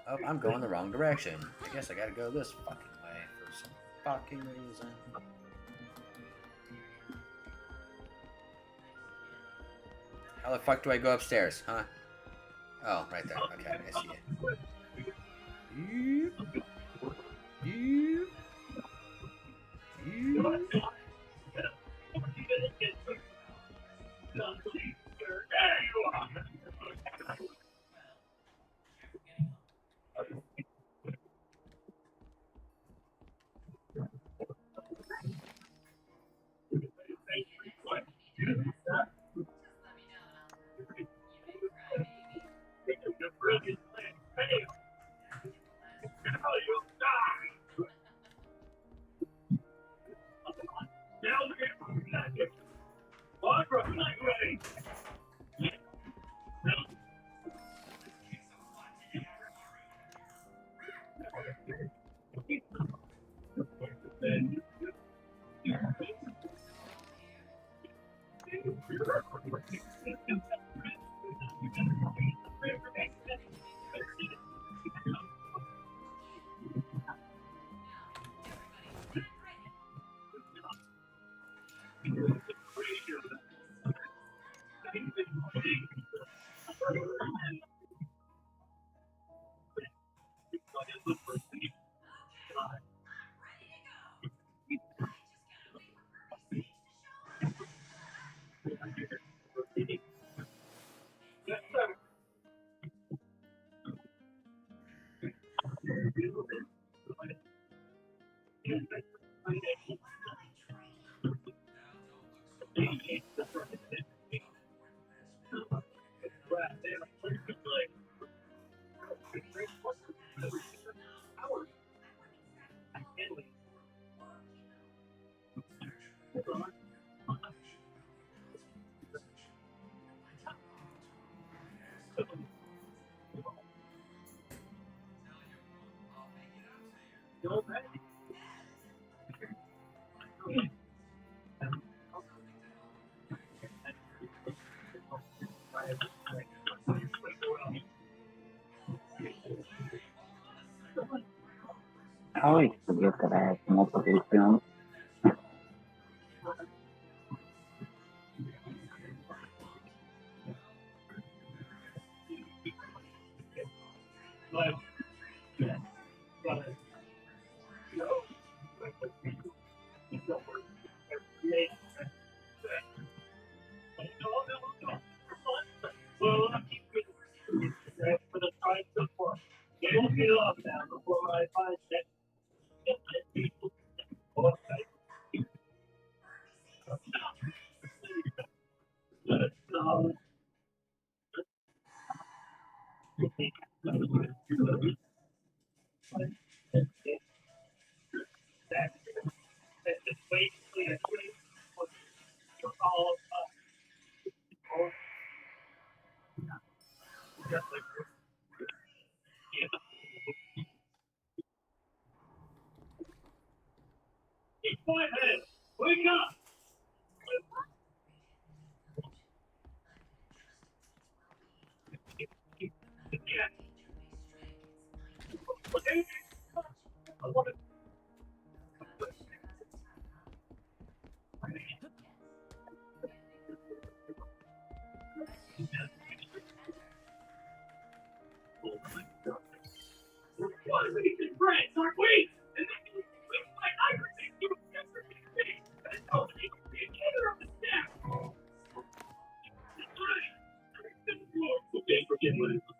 Oh, I'm going the wrong direction. I guess I gotta go this fucking way for some fucking reason. How the fuck do I go upstairs, huh? Oh, right there. Okay, I see it. always forget that I have multiple films. For the price of one. Get it off now before I find that. Keep my head. Wake up. Okay? I want to. Why are we eating bread? Aren't we? And then you like everything. You never be me. And so you can be a killer of the staff. Okay, forget what it was.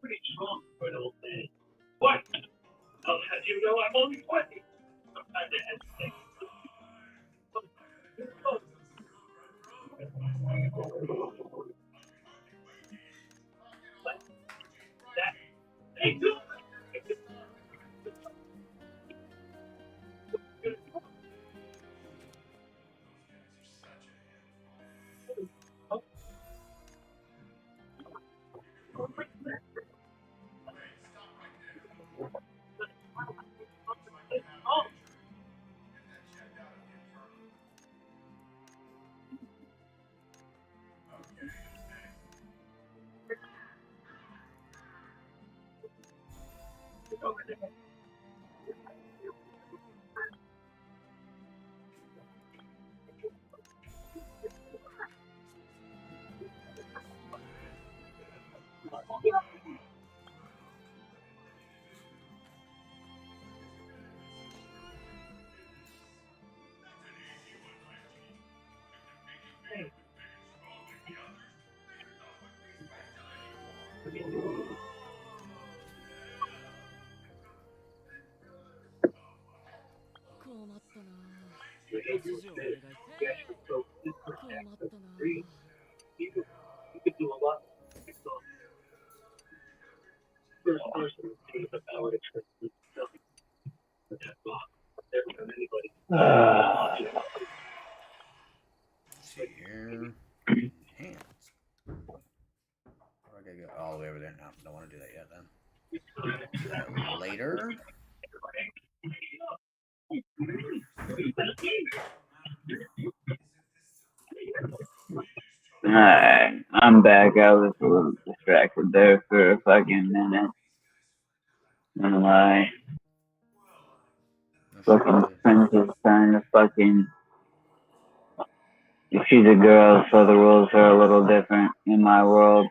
Pretty strong for an old man. What? I'll have you know I'm only 20. Sometimes I hesitate. That, hey, do You could do a lot. First person to see the power to trust yourself. There from anybody. Let's see here. Hands. Or I gotta go all the way over there. No, don't want to do that yet then. Do that later. Alright, I'm back. I was a little distracted there for a fucking minute. Don't lie. Fucking princess trying to fucking. If she's a girl, so the rules are a little different in my world.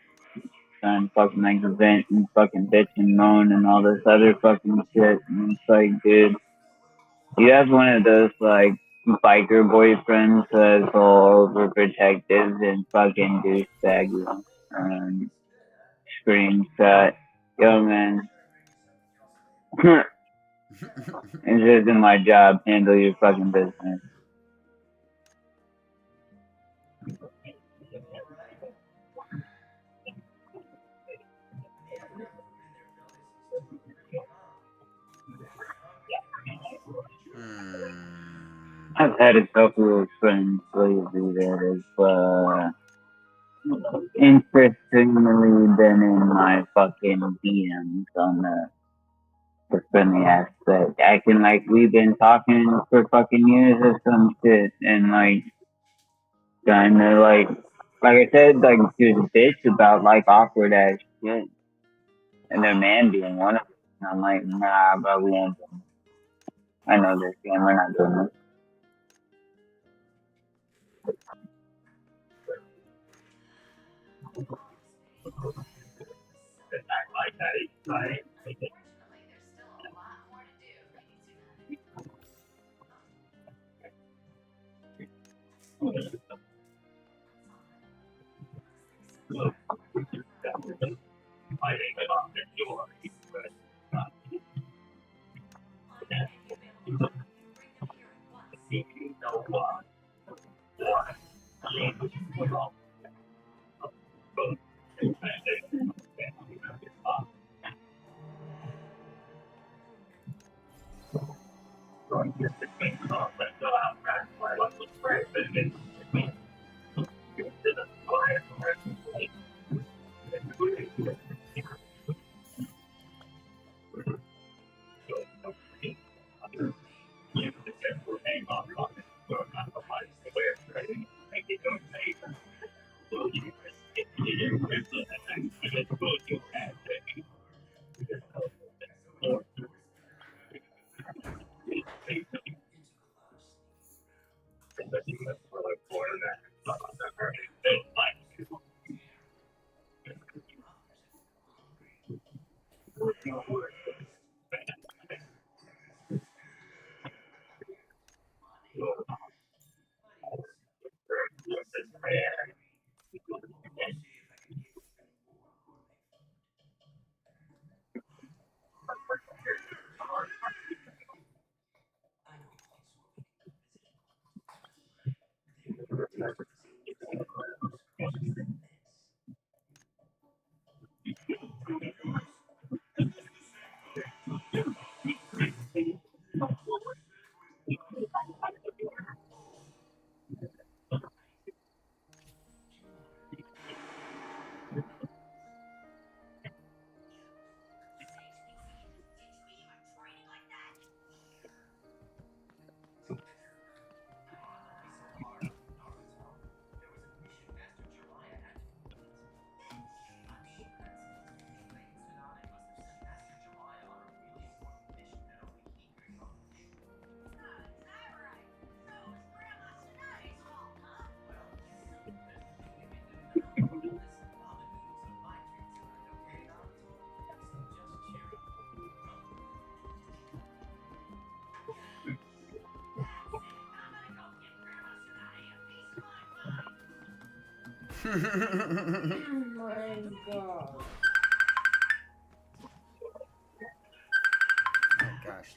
Trying to fucking like vent and fucking bitch and moan and all this other fucking shit. And it's like, dude, you have one of those like biker boyfriends that's all overprotective and fucking douchebag. Screenshot. Yo, man. It's just in my job. Handle your fucking business. I've had a couple of friends lately that have interestingly been in my fucking DMs on the friendly aspect, acting like we've been talking for fucking years or some shit, and like trying to like I said, like just bitch about like awkward ass shit, and their man being one of them. And I'm like, nah, bro, we ain't doing this. I know this game, we're not doing this. Oh my god. Oh gosh,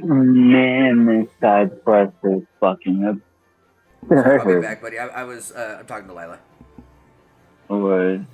Man, this side quest is fucking Sorry, I'll be absurd. back, buddy. I'm talking to Lila. Word.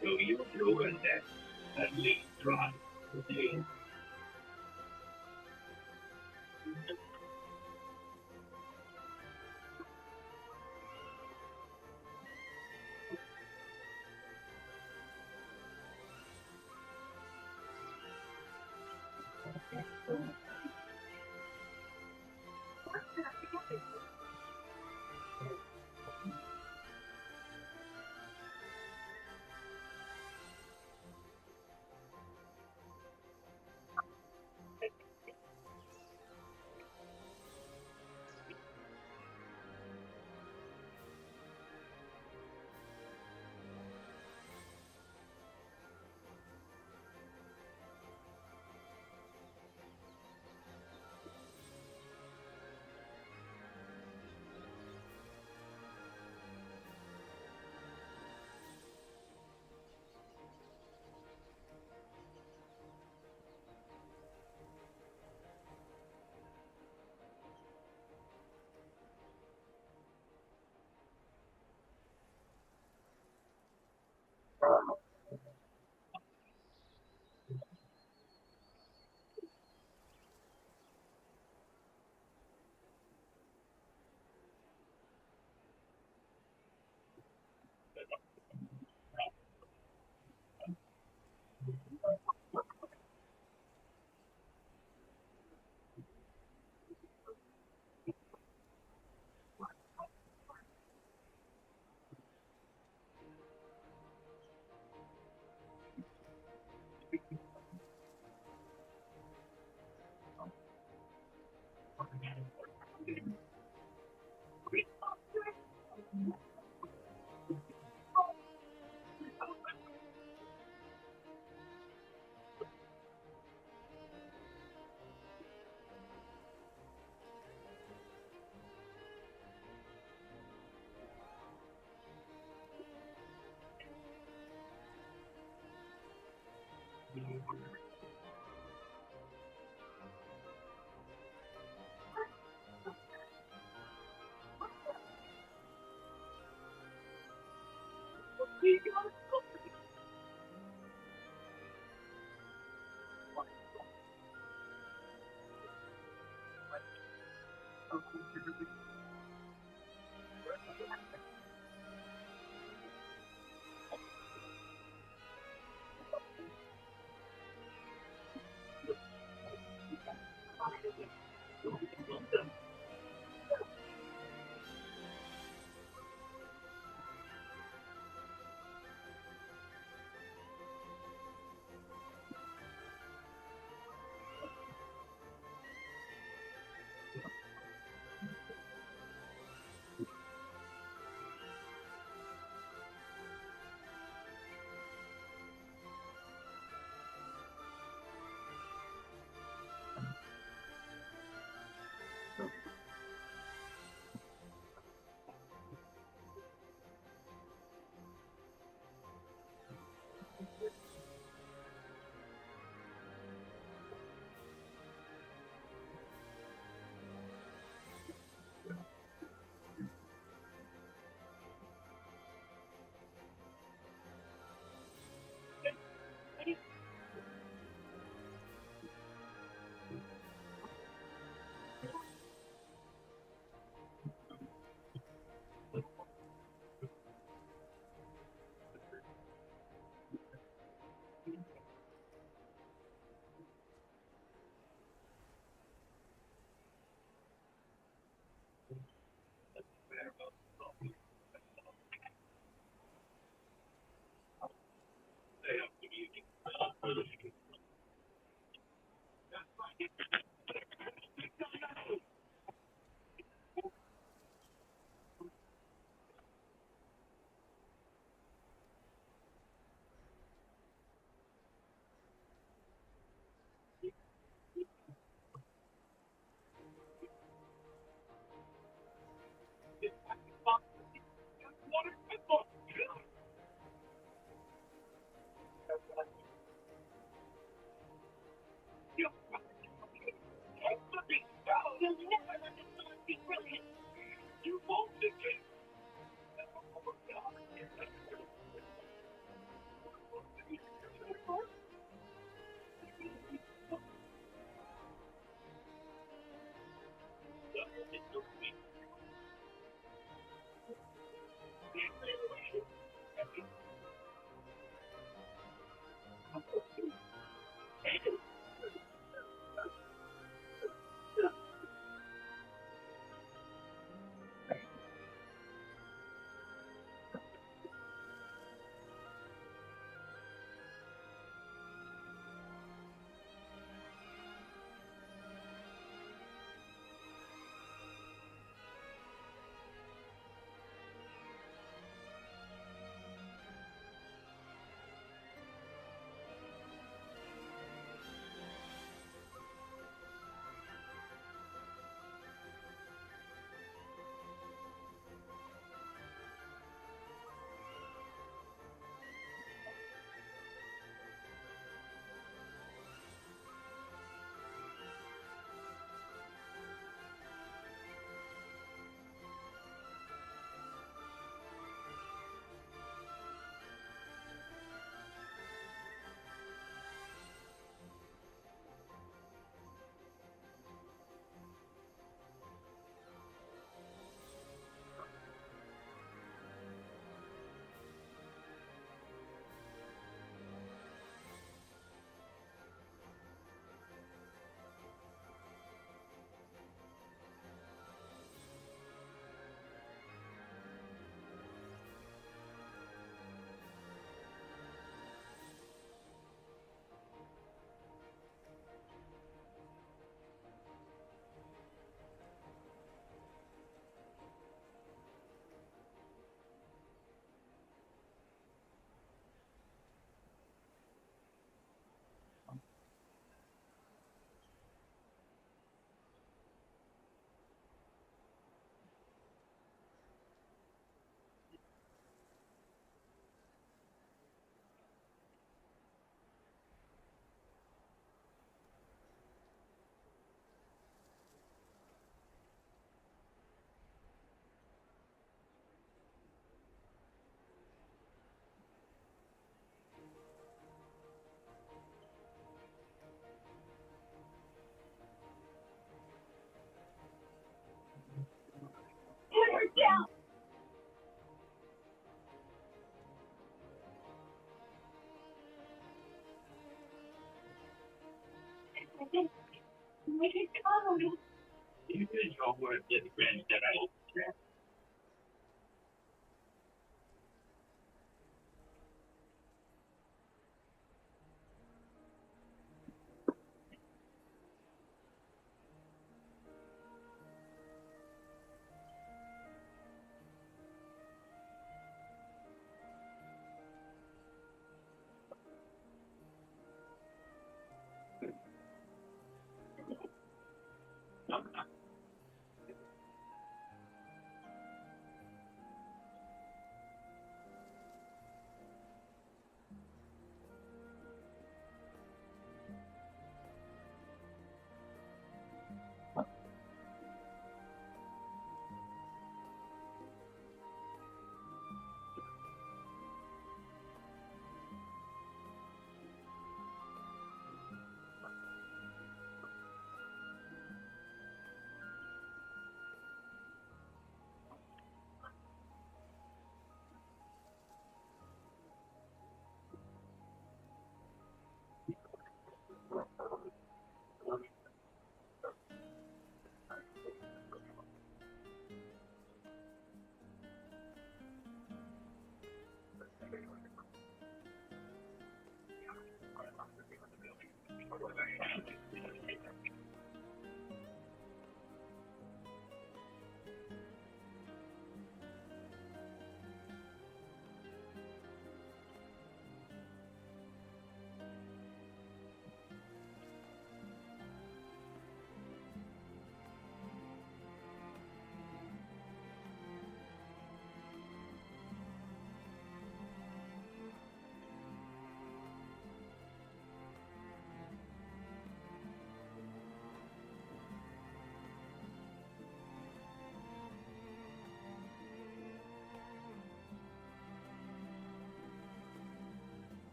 So you do and then at least try.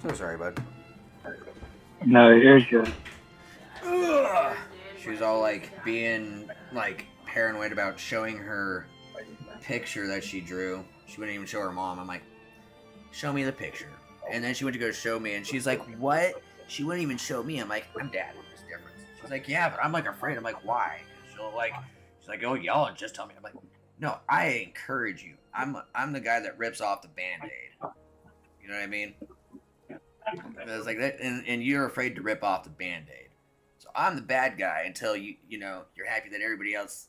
So sorry, bud. No, you're good. Ugh. She was all like being like paranoid about showing her picture that she drew. She wouldn't even show her mom. I'm like, show me the picture. And then she went to go show me, and she's like, what? She wouldn't even show me. I'm like, I'm dad. What's the difference? She's like, yeah, but I'm like afraid. I'm like, why? She'll like, she's like, oh, y'all just tell me. I'm like, no, I encourage you. I'm the guy that rips off the Band-Aid. You know what I mean? It's like that, and you're afraid to rip off the Band-Aid. So I'm the bad guy until you're happy that everybody else,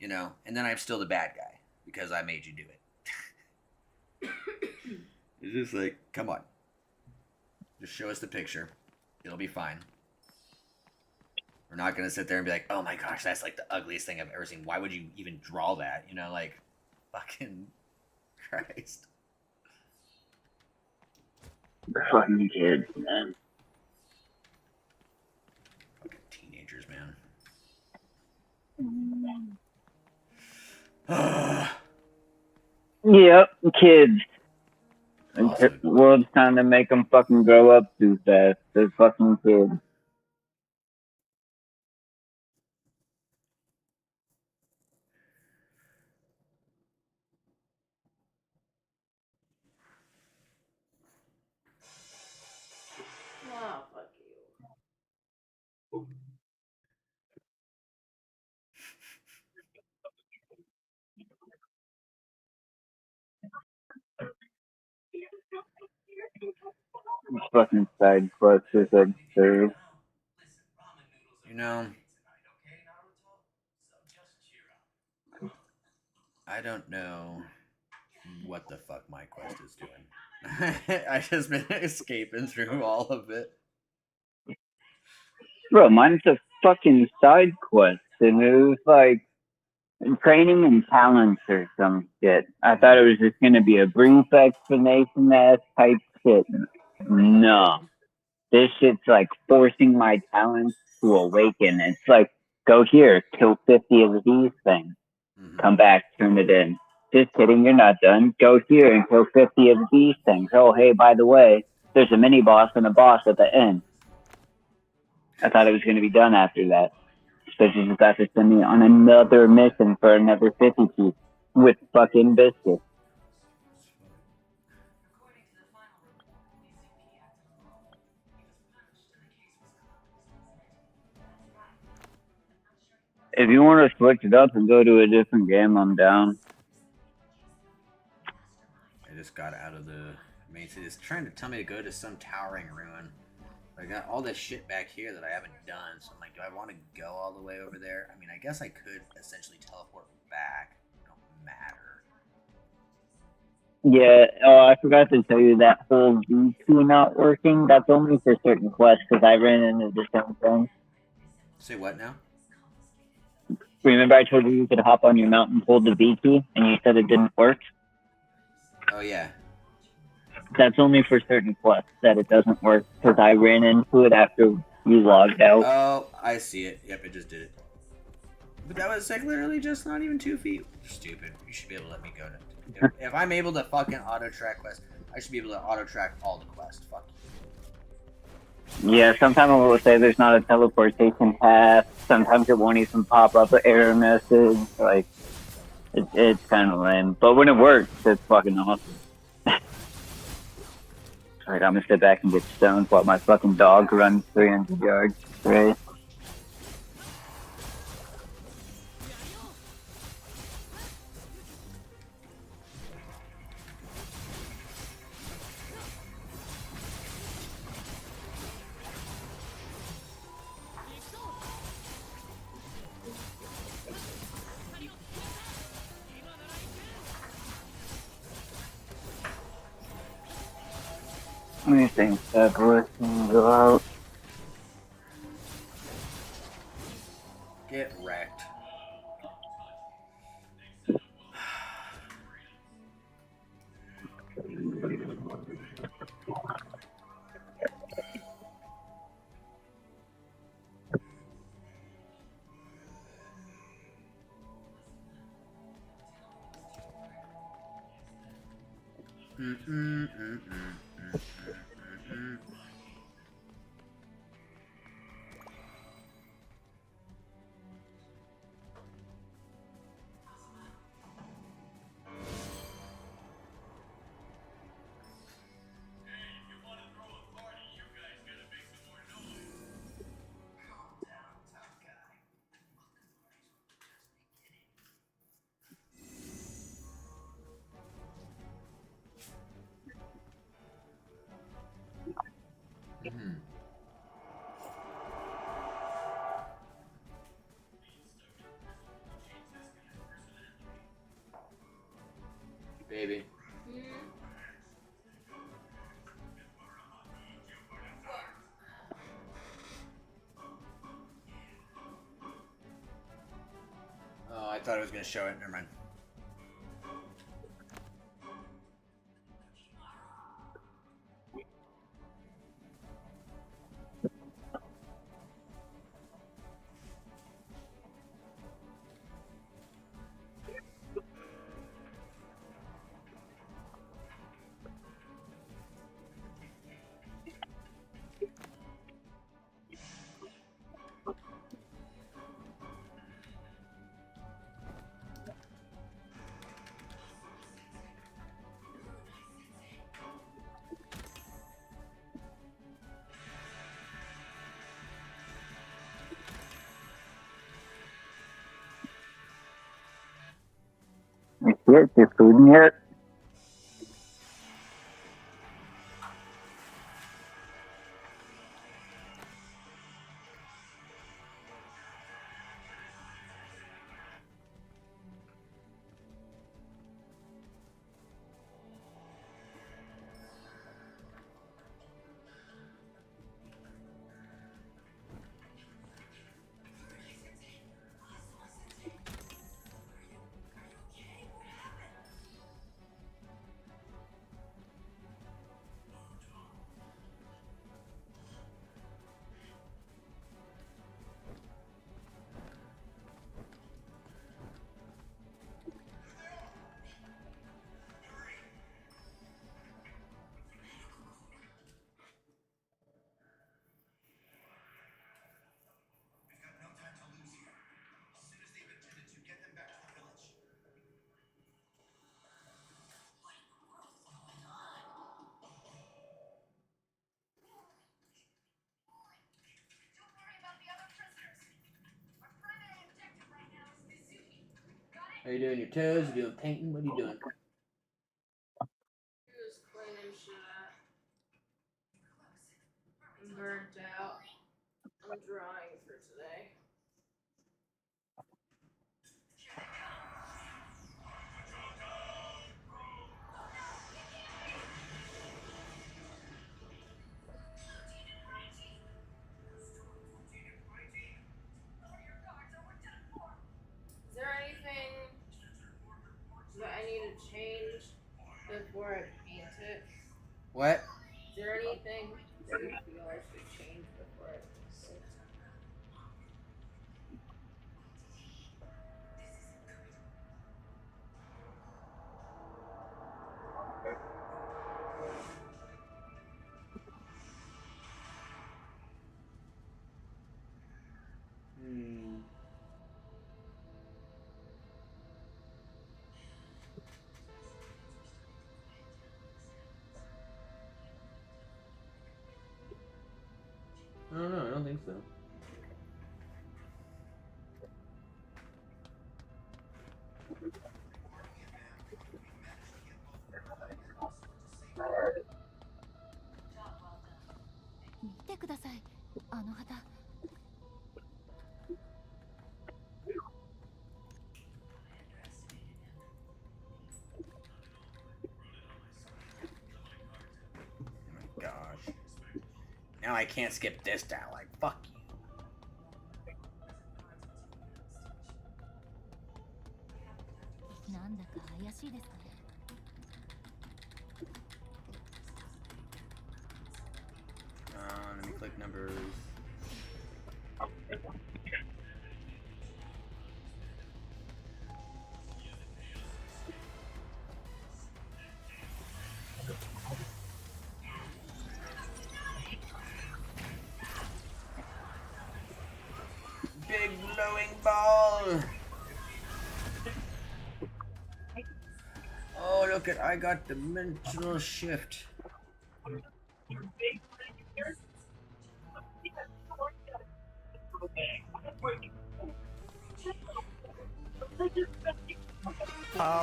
and then I'm still the bad guy because I made you do it. It's just like, come on. Just show us the picture. It'll be fine. We're not going to sit there and be like, oh my gosh, that's like the ugliest thing I've ever seen. Why would you even draw that? Like, fucking Christ. Fucking kids, man. Fucking teenagers, man. Yep, kids. Awesome. The world's trying to make them fucking grow up too fast. They're fucking kids. Oh, fuck you. Fucking side quests is absurd. I don't know what the fuck my quest is doing. I just been escaping through all of it. Bro, mine's a fucking side quest, and it was like training and talents or some shit. I thought it was just gonna be a brief explanation ass type shit. No. This shit's like forcing my talents to awaken. It's like, go here, kill 50 of these things. Come back, turn it in. Just kidding, you're not done. Go here and kill 50 of these things. Oh, hey, by the way, there's a mini boss and a boss at the end. I thought it was going to be done after that. So she just got to send me on another mission for another 50 piece with fucking biscuits. If you want to switch it up and go to a different game, I'm down. I just got out of the main city. It's trying to tell me to go to some towering ruin. I got all this shit back here that I haven't done, so I'm like, do I want to go all the way over there? I mean, I guess I could essentially teleport back. It don't matter. Yeah, oh, I forgot to tell you that whole V2 not working. That's only for certain quests, because I ran into the same thing. Say what now? Remember I told you could hop on your mountain, hold the V key, and you said it didn't work? Oh, yeah. That's only for certain quests that it doesn't work, because I ran into it after you logged out. Oh, I see it. Yep, it just did it. But that was like literally just not even 2 feet. Stupid. You should be able to let me go to... If I'm able to fucking auto-track quests, I should be able to auto-track all the quests. Fuck you. Yeah, sometimes it will say there's not a teleportation path. Sometimes it won't even pop up an error message. Like, it's kind of lame. But when it works, it's fucking awesome. Alright, I'm gonna sit back and get stoned while my fucking dog runs 300 yards straight. Let me think that voice can go out. Get wrecked. Baby. Oh, I thought I was gonna show it. Never mind. Is there food in here? Are you doing your toes? Are you doing painting? What are you doing? Just cleaning shit up. I'm burnt out. I'm drawing for today. Is there anything that I need to change before I paint it? What? Is there anything that you feel I should change before I fix it? I don't know. I don't think so. Gosh. Now I can't skip this down. Like, fuck you. Let me click numbers. look at, I got dimensional shift.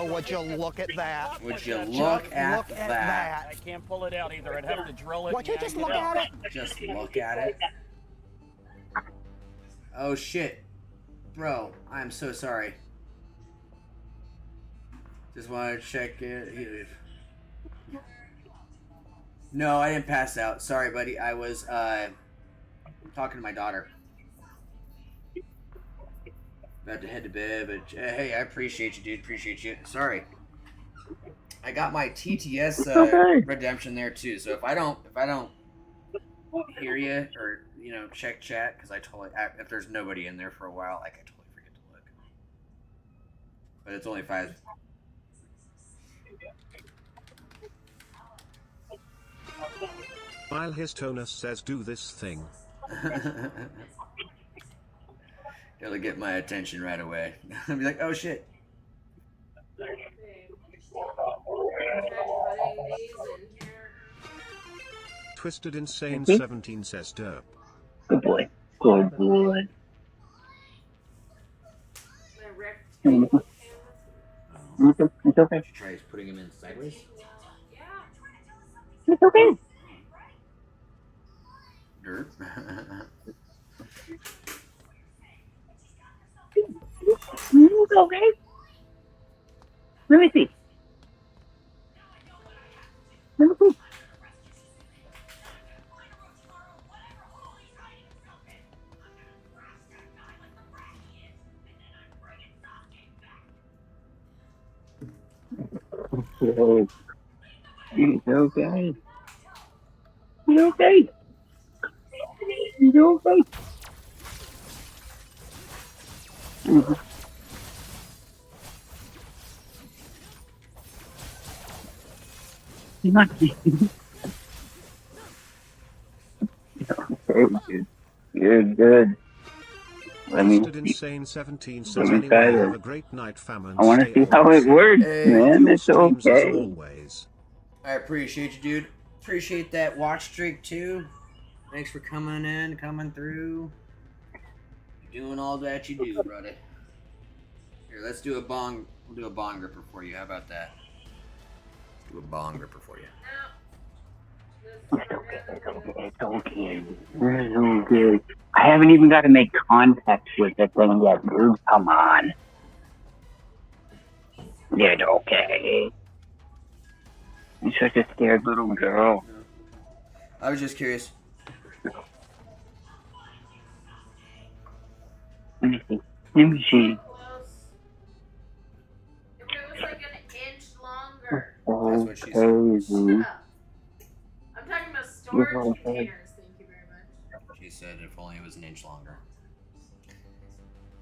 Would you look at that? Would you look at that? I can't pull it out either. I'd have to drill it. Would you just look at it? Just look at it. Oh shit. Bro, I'm so sorry. Just want to check it. No, I didn't pass out. Sorry, buddy. I was talking to my daughter. About to head to bed, but hey, I appreciate you, dude. Appreciate you. Sorry. I got my TTS redemption there too. So if I don't hear you or check chat, because I totally, if there's nobody in there for a while, I can totally forget to look. But it's only 5. While his tonus says do this thing. It'll get my attention right away. I'll be like, oh shit. Twisted Insane 17 says derp. Good boy. Good boy. It's okay. Tries putting him in sideways. It's okay. Derp. It's okay. Let me see. Let me see. It's okay. It's okay. It's okay. You're good. Let me. Twisted Insane 17 says Let me anyway, try have this. a great night, famine. I want to see how it works, man. Your It's streams as okay. always. I appreciate you, dude. Appreciate that watch streak too. Thanks for coming in, coming through. Doing all that you do, brother. Here, let's do a bong. We'll do a bong ripper for you. How about that? Let's do a bong ripper for you. It's okay. It's okay. It's okay. It's okay. I haven't even got to make contact with the thing yet, dude. Come on. It's okay. You're such a scared little girl. I was just curious. Let me see. Let me see. If it was like an inch longer. That's what she said. I'm talking about storage okay. containers. Thank you very much. She said if only it was an inch longer.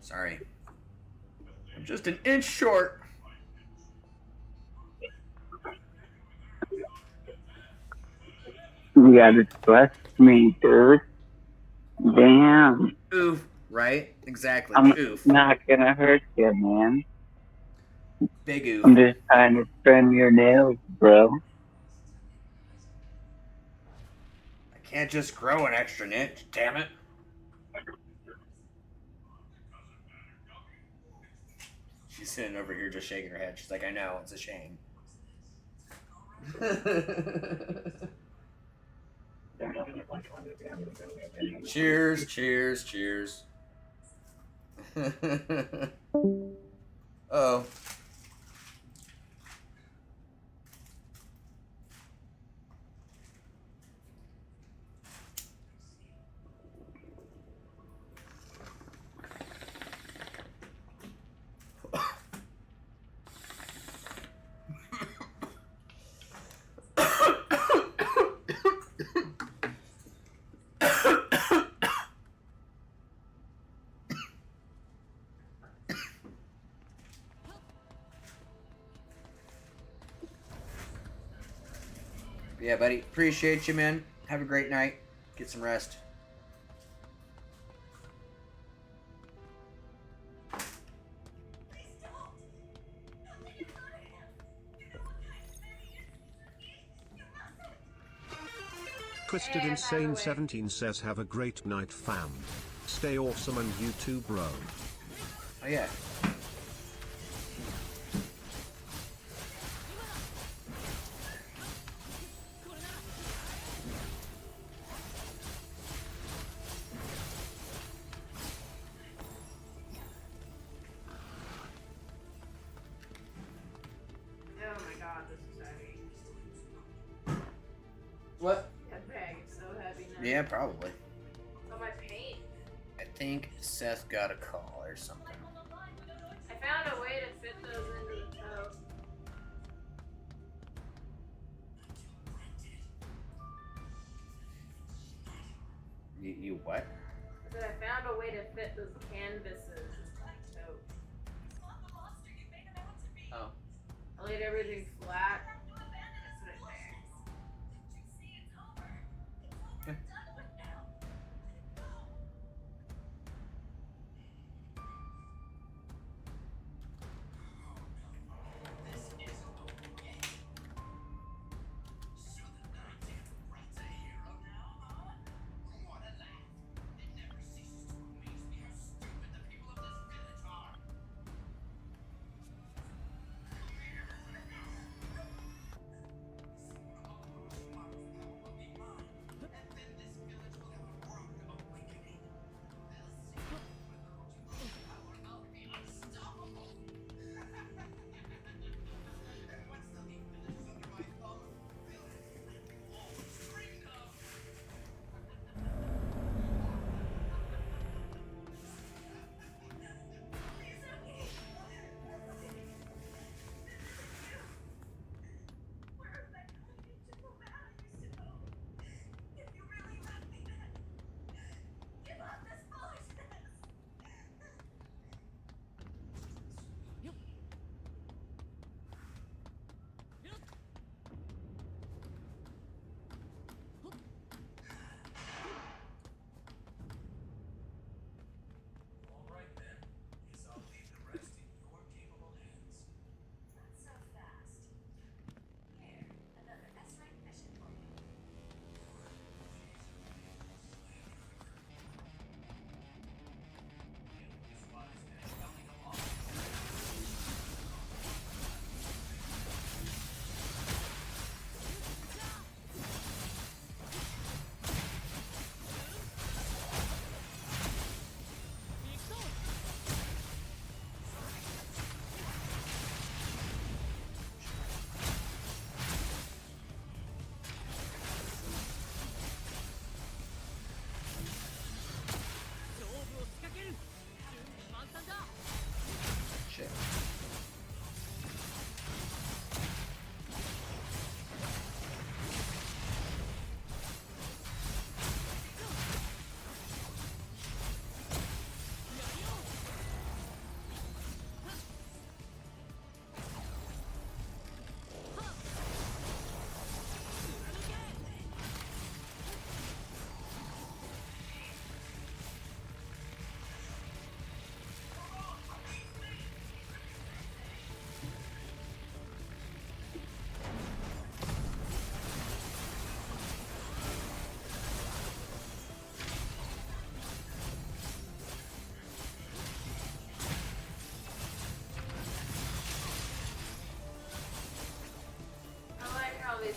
Sorry. I'm just an inch short. You gotta trust me, dude. Damn. Oof. Right? Exactly. I'm Oof. not gonna hurt you, man. Big oof. I'm just trying to trim your nails, bro. I can't just grow an extra inch. Damn it. She's sitting over here just shaking her head. She's like, I know, it's a shame. Cheers, cheers, cheers. Oh. Yeah, buddy. Appreciate you, man. Have a great night. Get some rest. Twisted Insane 17 says, have a great night, fam. Stay awesome and you too, bro. Oh yeah. Oh my god, this is heavy. What? That bag is so heavy now. Yeah, probably. Oh, my paint. I think Seth got a call or something. I found a way to fit those into the tote. You what? I said I found a way to fit those canvases into the tote. Oh. I laid everything flat. Put it there.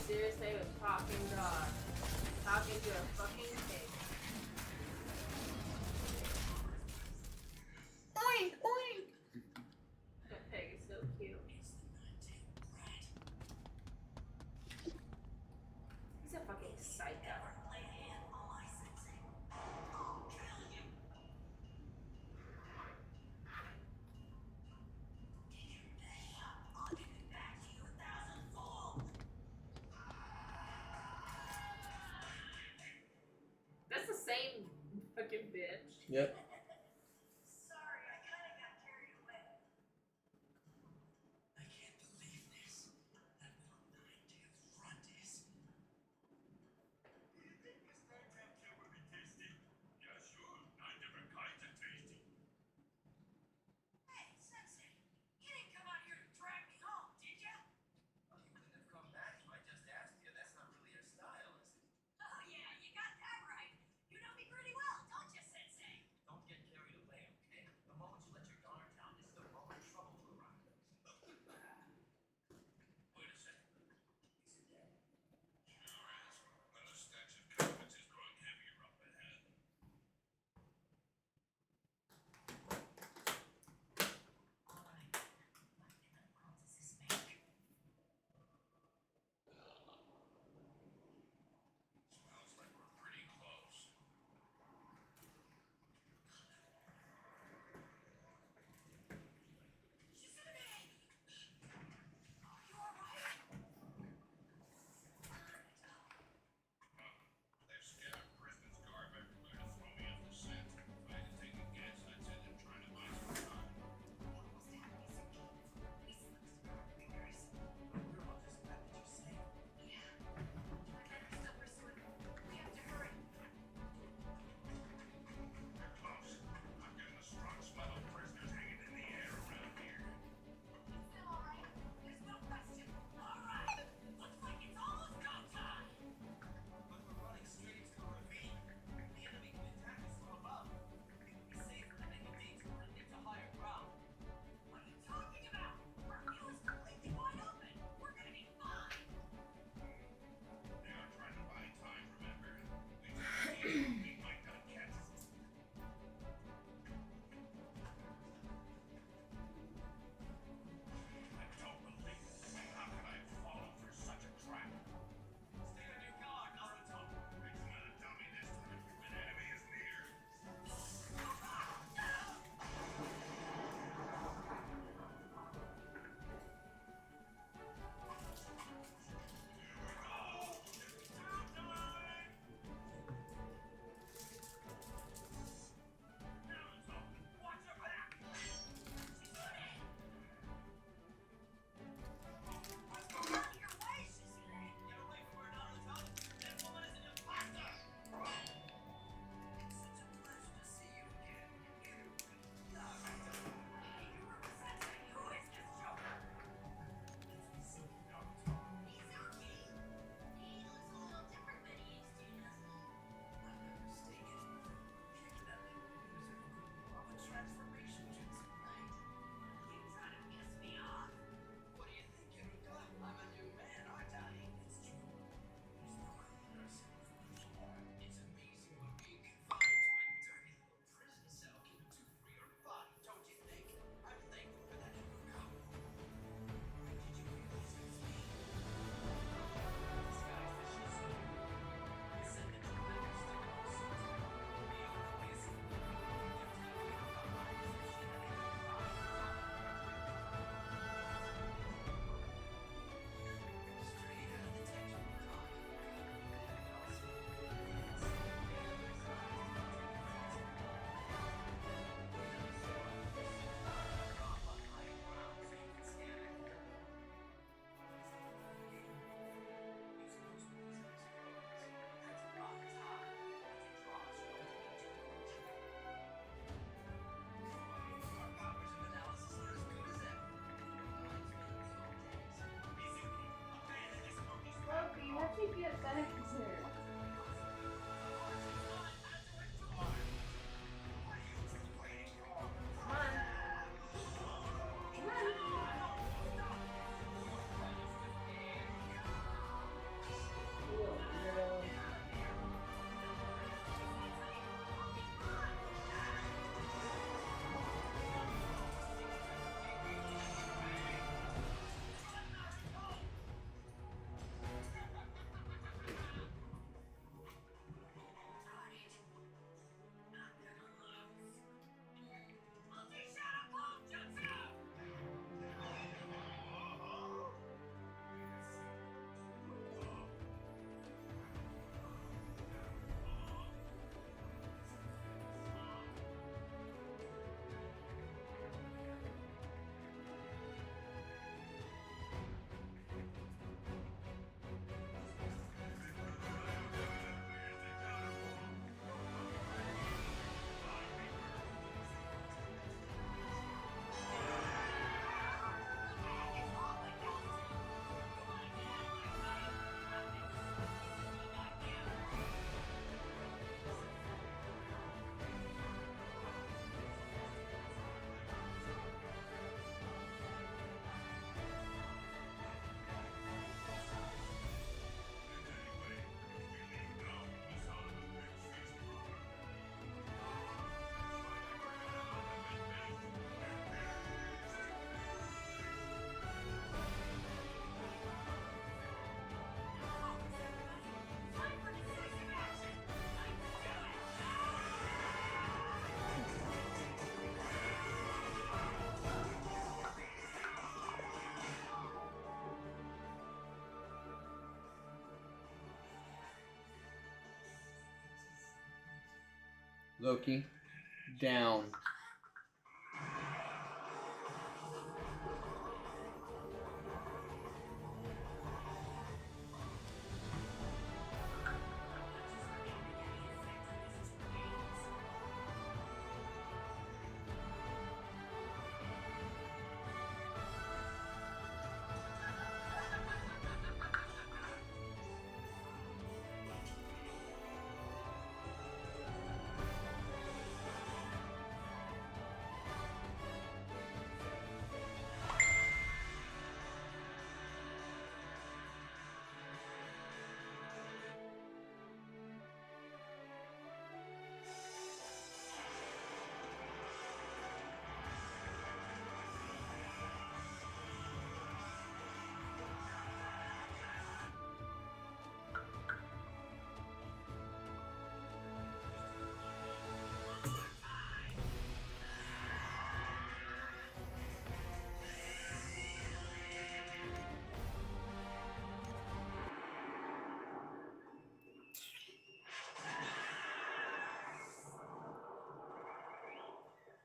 Seriously, with talking dog. Talking to a fucking pig. Oink, oink! That pig is so cute. He's a fucking psycho. That's the same fucking bitch. Yep. Sorry, I kind of got carried away. I can't believe this. That little 9-tailed front is. Do you think this 9-tailed kid would be tasty? Yeah, sure. 9 different kinds of tasty. Hey, Sensei. You didn't come out here to drag me home, did ya? Well, you couldn't have come back if I just asked you. That's not really your style, is it? Oh, yeah. actually be upset at consider. Come on. Come on. Loki, down.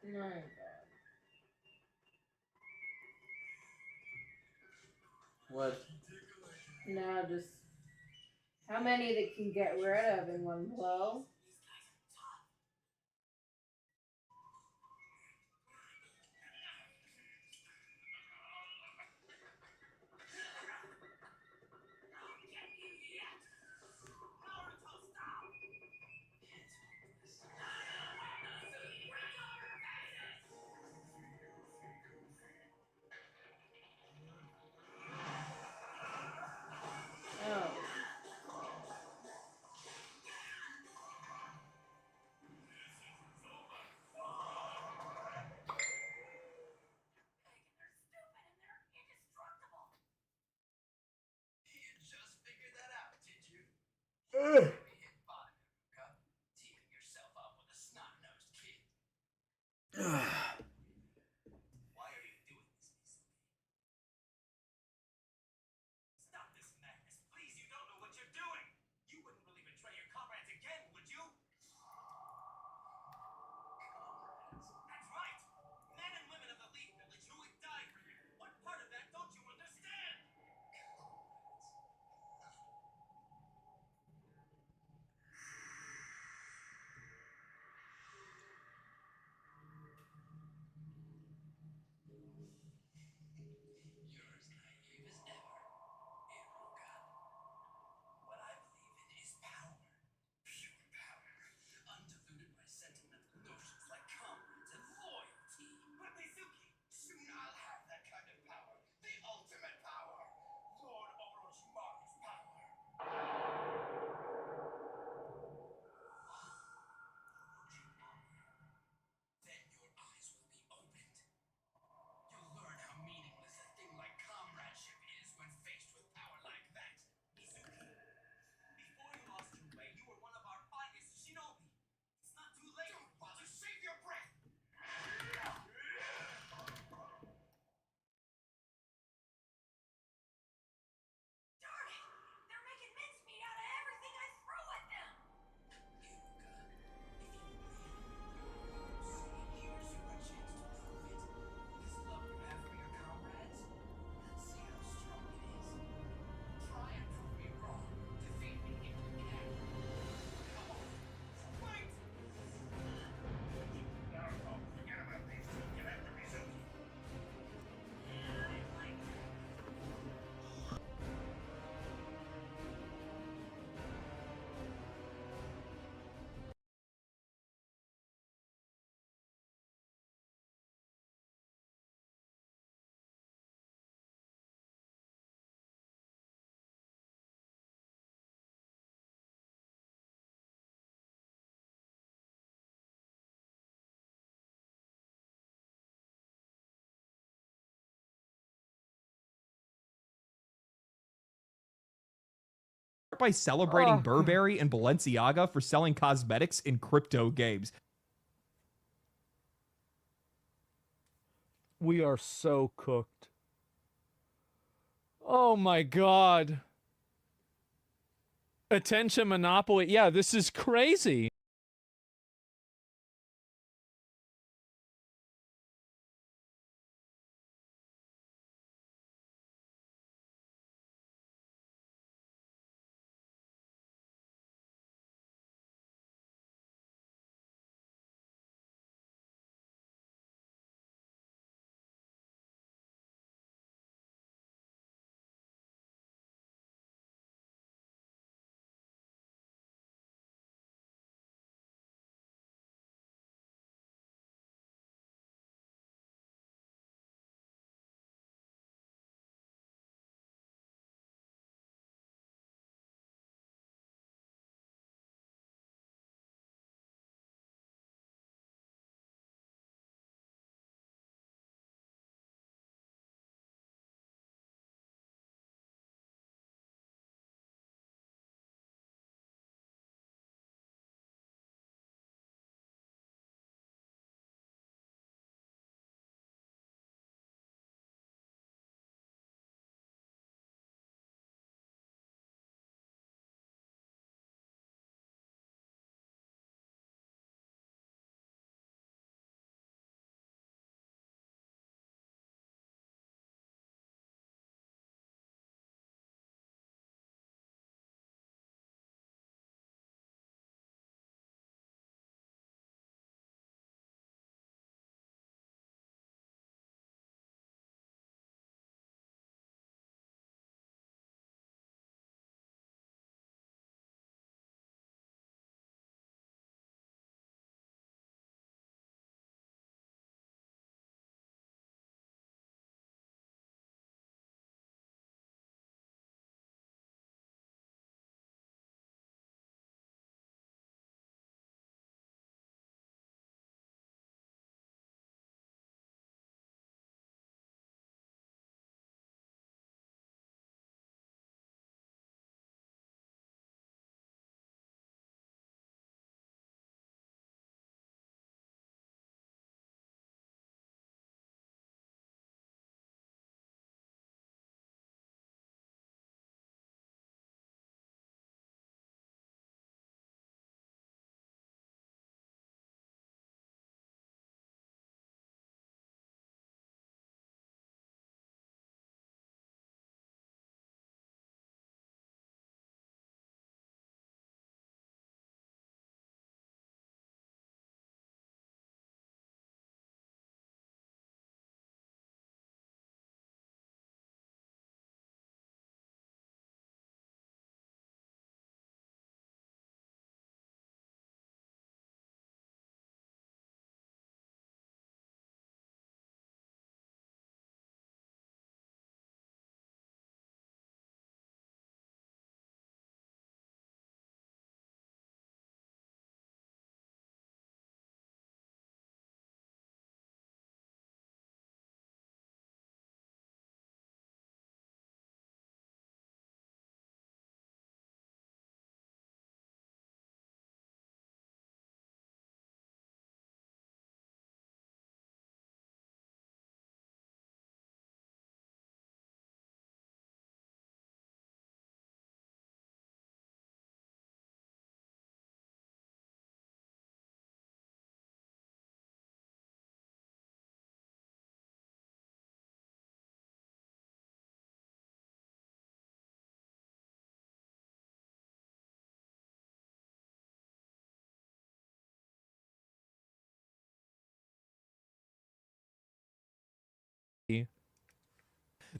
My God. What? Now just how many they can get rid of in one blow? Oh. Stop this madness, please. You don't know what you're doing. You wouldn't really betray your comrades again, would you? Comrades? That's right. Men and women of the Leaf Village who would die for you. What part of that don't you understand? by celebrating Burberry and Balenciaga for selling cosmetics in crypto games. We are so cooked. Oh my God. Attention monopoly. Yeah, this is crazy.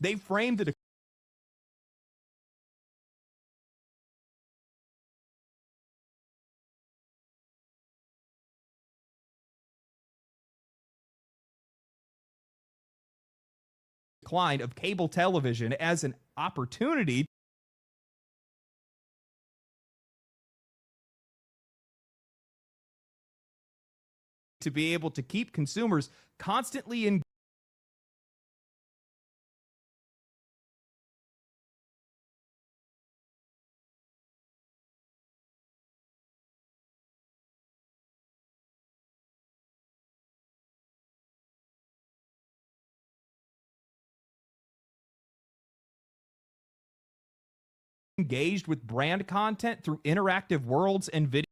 They framed the decline of cable television as an opportunity to be able to keep consumers constantly engaged. engaged with brand content through interactive worlds and video.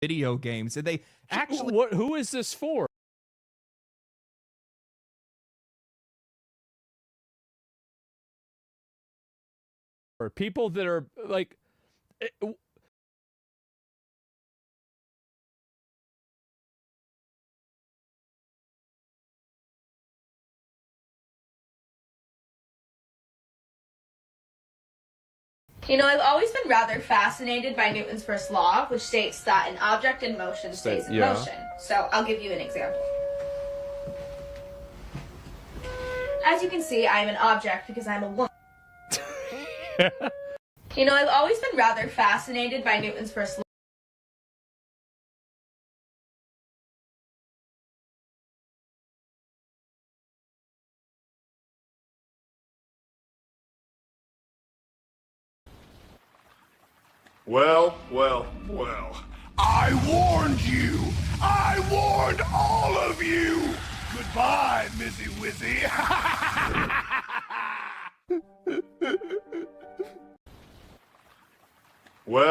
Video games, and they actually who is this for? Or people that are like You know, I've always been rather fascinated by Newton's first law, which states that an object in motion stays in motion. So I'll give you an example. As you can see, I am an object because I'm a woman. You know, I've always been rather fascinated by Newton's first law. Well. I warned you! I warned all of you! Goodbye, Missy Wizzy! Well.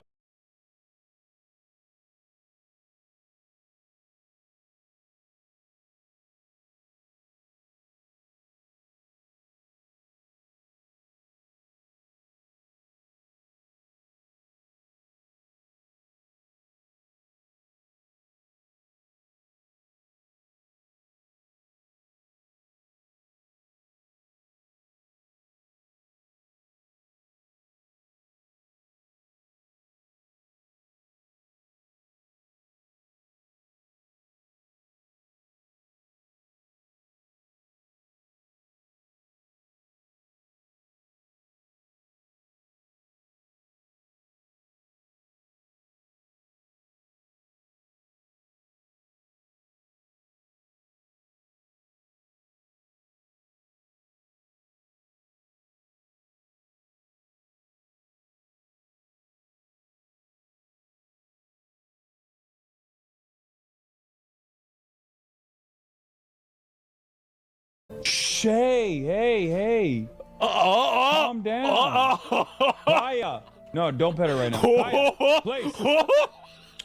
Shay, hey. Calm down. Kaya. No, don't pet her right now. Kaya, please.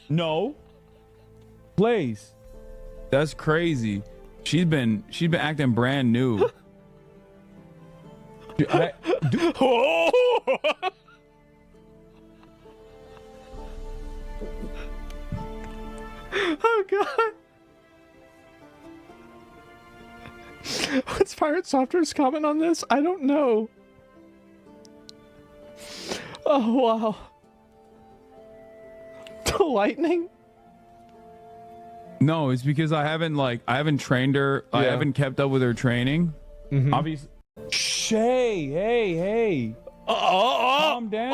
No. Please. That's crazy. She's been acting brand new. Oh god. What's Pirate Software's comment on this? I don't know. Oh, wow. The lightning? No, it's because I haven't trained her. I haven't kept up with her training. Obviously. Shay, hey. Calm down.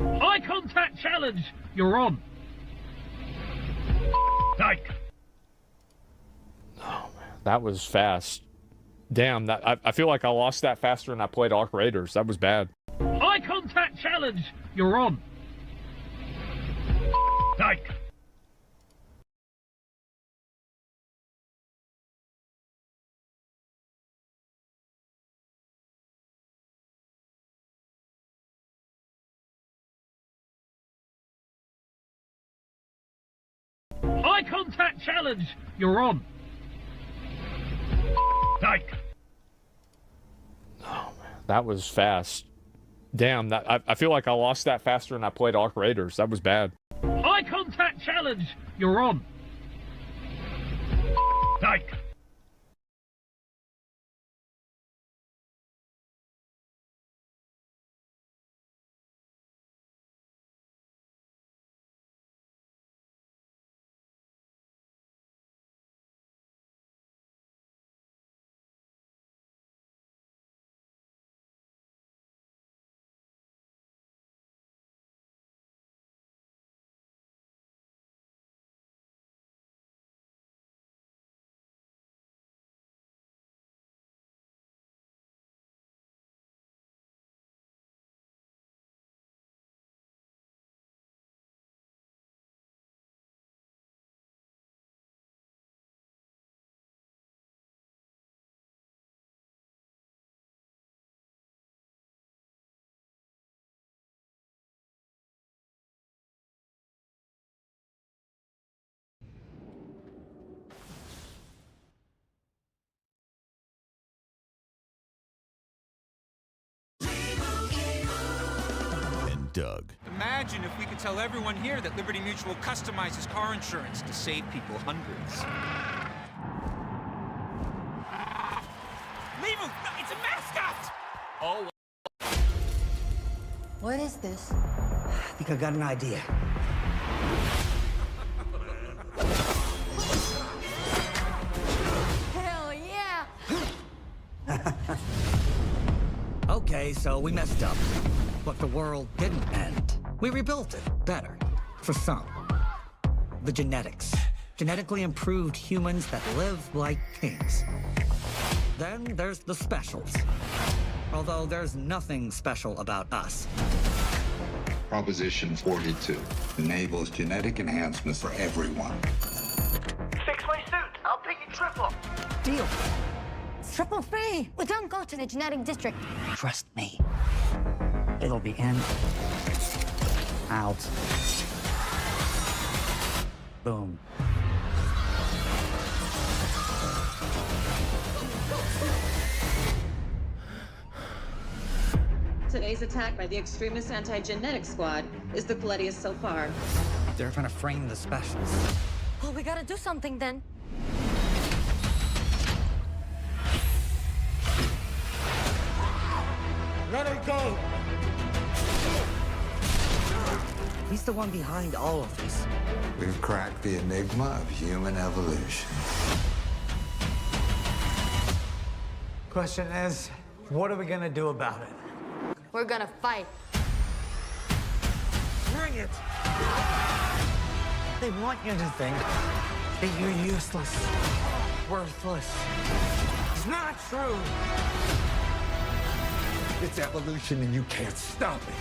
Eye contact challenge. You're on. Psych. Oh, man. That was fast. Damn, I feel like I lost that faster than I played Arc Raiders. That was bad. Eye contact challenge. You're on. Psych. Eye contact challenge. You're on. Psych. Oh, man. That was fast. Damn, I feel like I lost that faster than I played Arc Raiders. That was bad. Eye contact challenge. You're on. Psych. Doug. Imagine if we could tell everyone here that Liberty Mutual customizes car insurance to save people hundreds. Leave him! No, it's a mascot! Oh. What is this? I think I got an idea. Hell yeah! Okay, so we messed up. But the world didn't end. We rebuilt it better. For some. The genetics. Genetically improved humans that live like kings. Then there's the specials. Although there's nothing special about us. Proposition 42 enables genetic enhancements for everyone. Fix my suit. I'll pay you triple. Deal. Triple free. We don't go to the genetic district. Trust me. It'll be in, out, boom. Today's attack by the extremist anti-genetic squad is the bloodiest so far. They're trying to frame the specials. Well, we gotta do something then. Let her go! He's the one behind all of this. We've cracked the enigma of human evolution. Question is, what are we gonna do about it? We're gonna fight. Bring it! They want you to think that you're useless, worthless. It's not true! It's evolution and you can't stop it.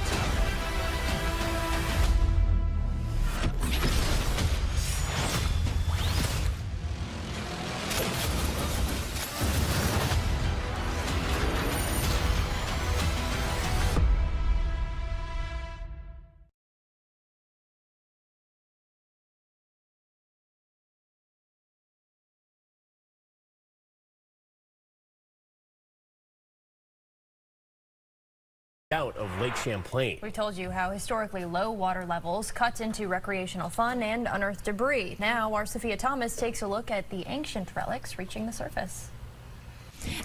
Out of Lake Champlain. We told you how historically low water levels cut into recreational fun and unearthed debris. Now our Sophia Thomas takes a look at the ancient relics reaching the surface.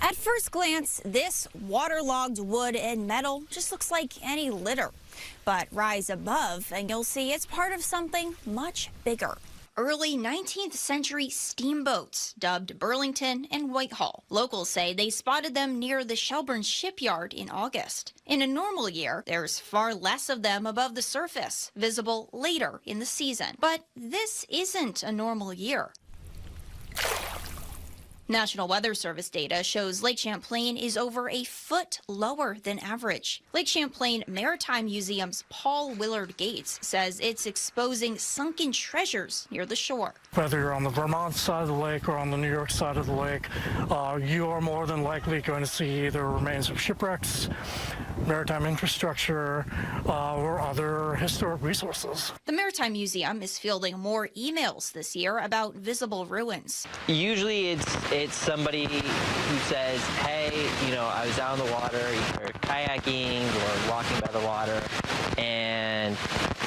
At first glance, this waterlogged wood and metal just looks like any litter. But rise above and you'll see it's part of something much bigger. Early 19th century steamboats, dubbed Burlington and Whitehall. Locals say they spotted them near the Shelburne shipyard in August. In a normal year, there's far less of them above the surface, visible later in the season. But this isn't a normal year. National Weather Service data shows Lake Champlain is over a foot lower than average. Lake Champlain Maritime Museum's Paul Willard Gates says it's exposing sunken treasures near the shore. Whether you're on the Vermont side of the lake or on the New York side of the lake, you are more than likely going to see either remains of shipwrecks, maritime infrastructure, or other historic resources. The Maritime Museum is fielding more emails this year about visible ruins. Usually it's somebody who says, hey, I was out on the water, either kayaking or walking by the water, and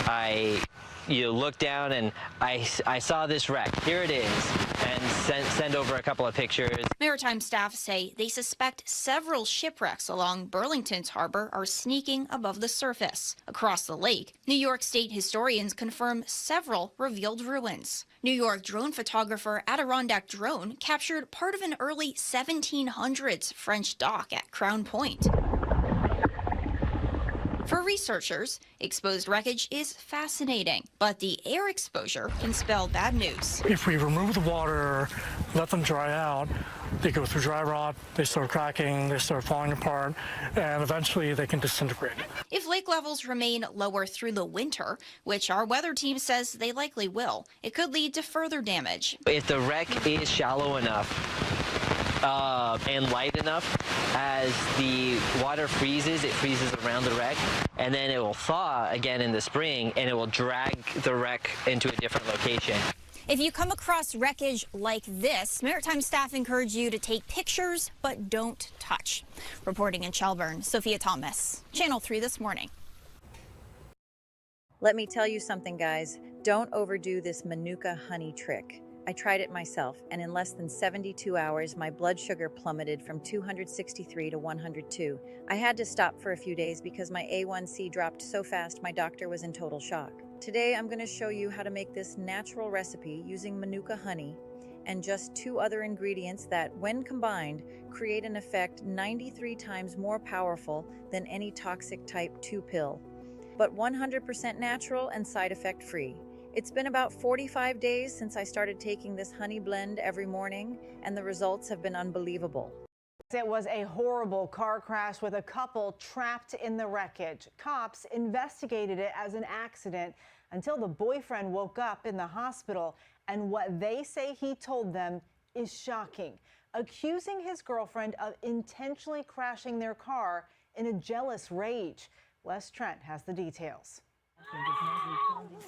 I looked down and I saw this wreck. Here it is, and send over a couple of pictures. Maritime staff say they suspect several shipwrecks along Burlington's harbor are sneaking above the surface. Across the lake, New York State historians confirm several revealed ruins. New York drone photographer Adirondack Drone captured part of an early 1700s French dock at Crown Point. For researchers, exposed wreckage is fascinating, but the air exposure can spell bad news. If we remove the water, let them dry out, they go through dry rot, they start cracking, they start falling apart, and eventually they can disintegrate. If lake levels remain lower through the winter, which our weather team says they likely will, it could lead to further damage. If the wreck is shallow enough and light enough, as the water freezes, it freezes around the wreck, and then it will thaw again in the spring, and it will drag the wreck into a different location. If you come across wreckage like this, maritime staff encourage you to take pictures, but don't touch. Reporting in Shelburne, Sophia Thomas, Channel 3 This Morning. Let me tell you something, guys. Don't overdo this Manuka honey trick. I tried it myself, and in less than 72 hours, my blood sugar plummeted from 263 to 102. I had to stop for a few days because my A1C dropped so fast my doctor was in total shock. Today, I'm going to show you how to make this natural recipe using Manuka honey and just 2 other ingredients that, when combined, create an effect 93 times more powerful than any toxic type 2 pill, but 100% natural and side effect free. It's been about 45 days since I started taking this honey blend every morning, and the results have been unbelievable. It was a horrible car crash with a couple trapped in the wreckage. Cops investigated it as an accident until the boyfriend woke up in the hospital, and what they say he told them is shocking, accusing his girlfriend of intentionally crashing their car in a jealous rage. Wes Trent has the details.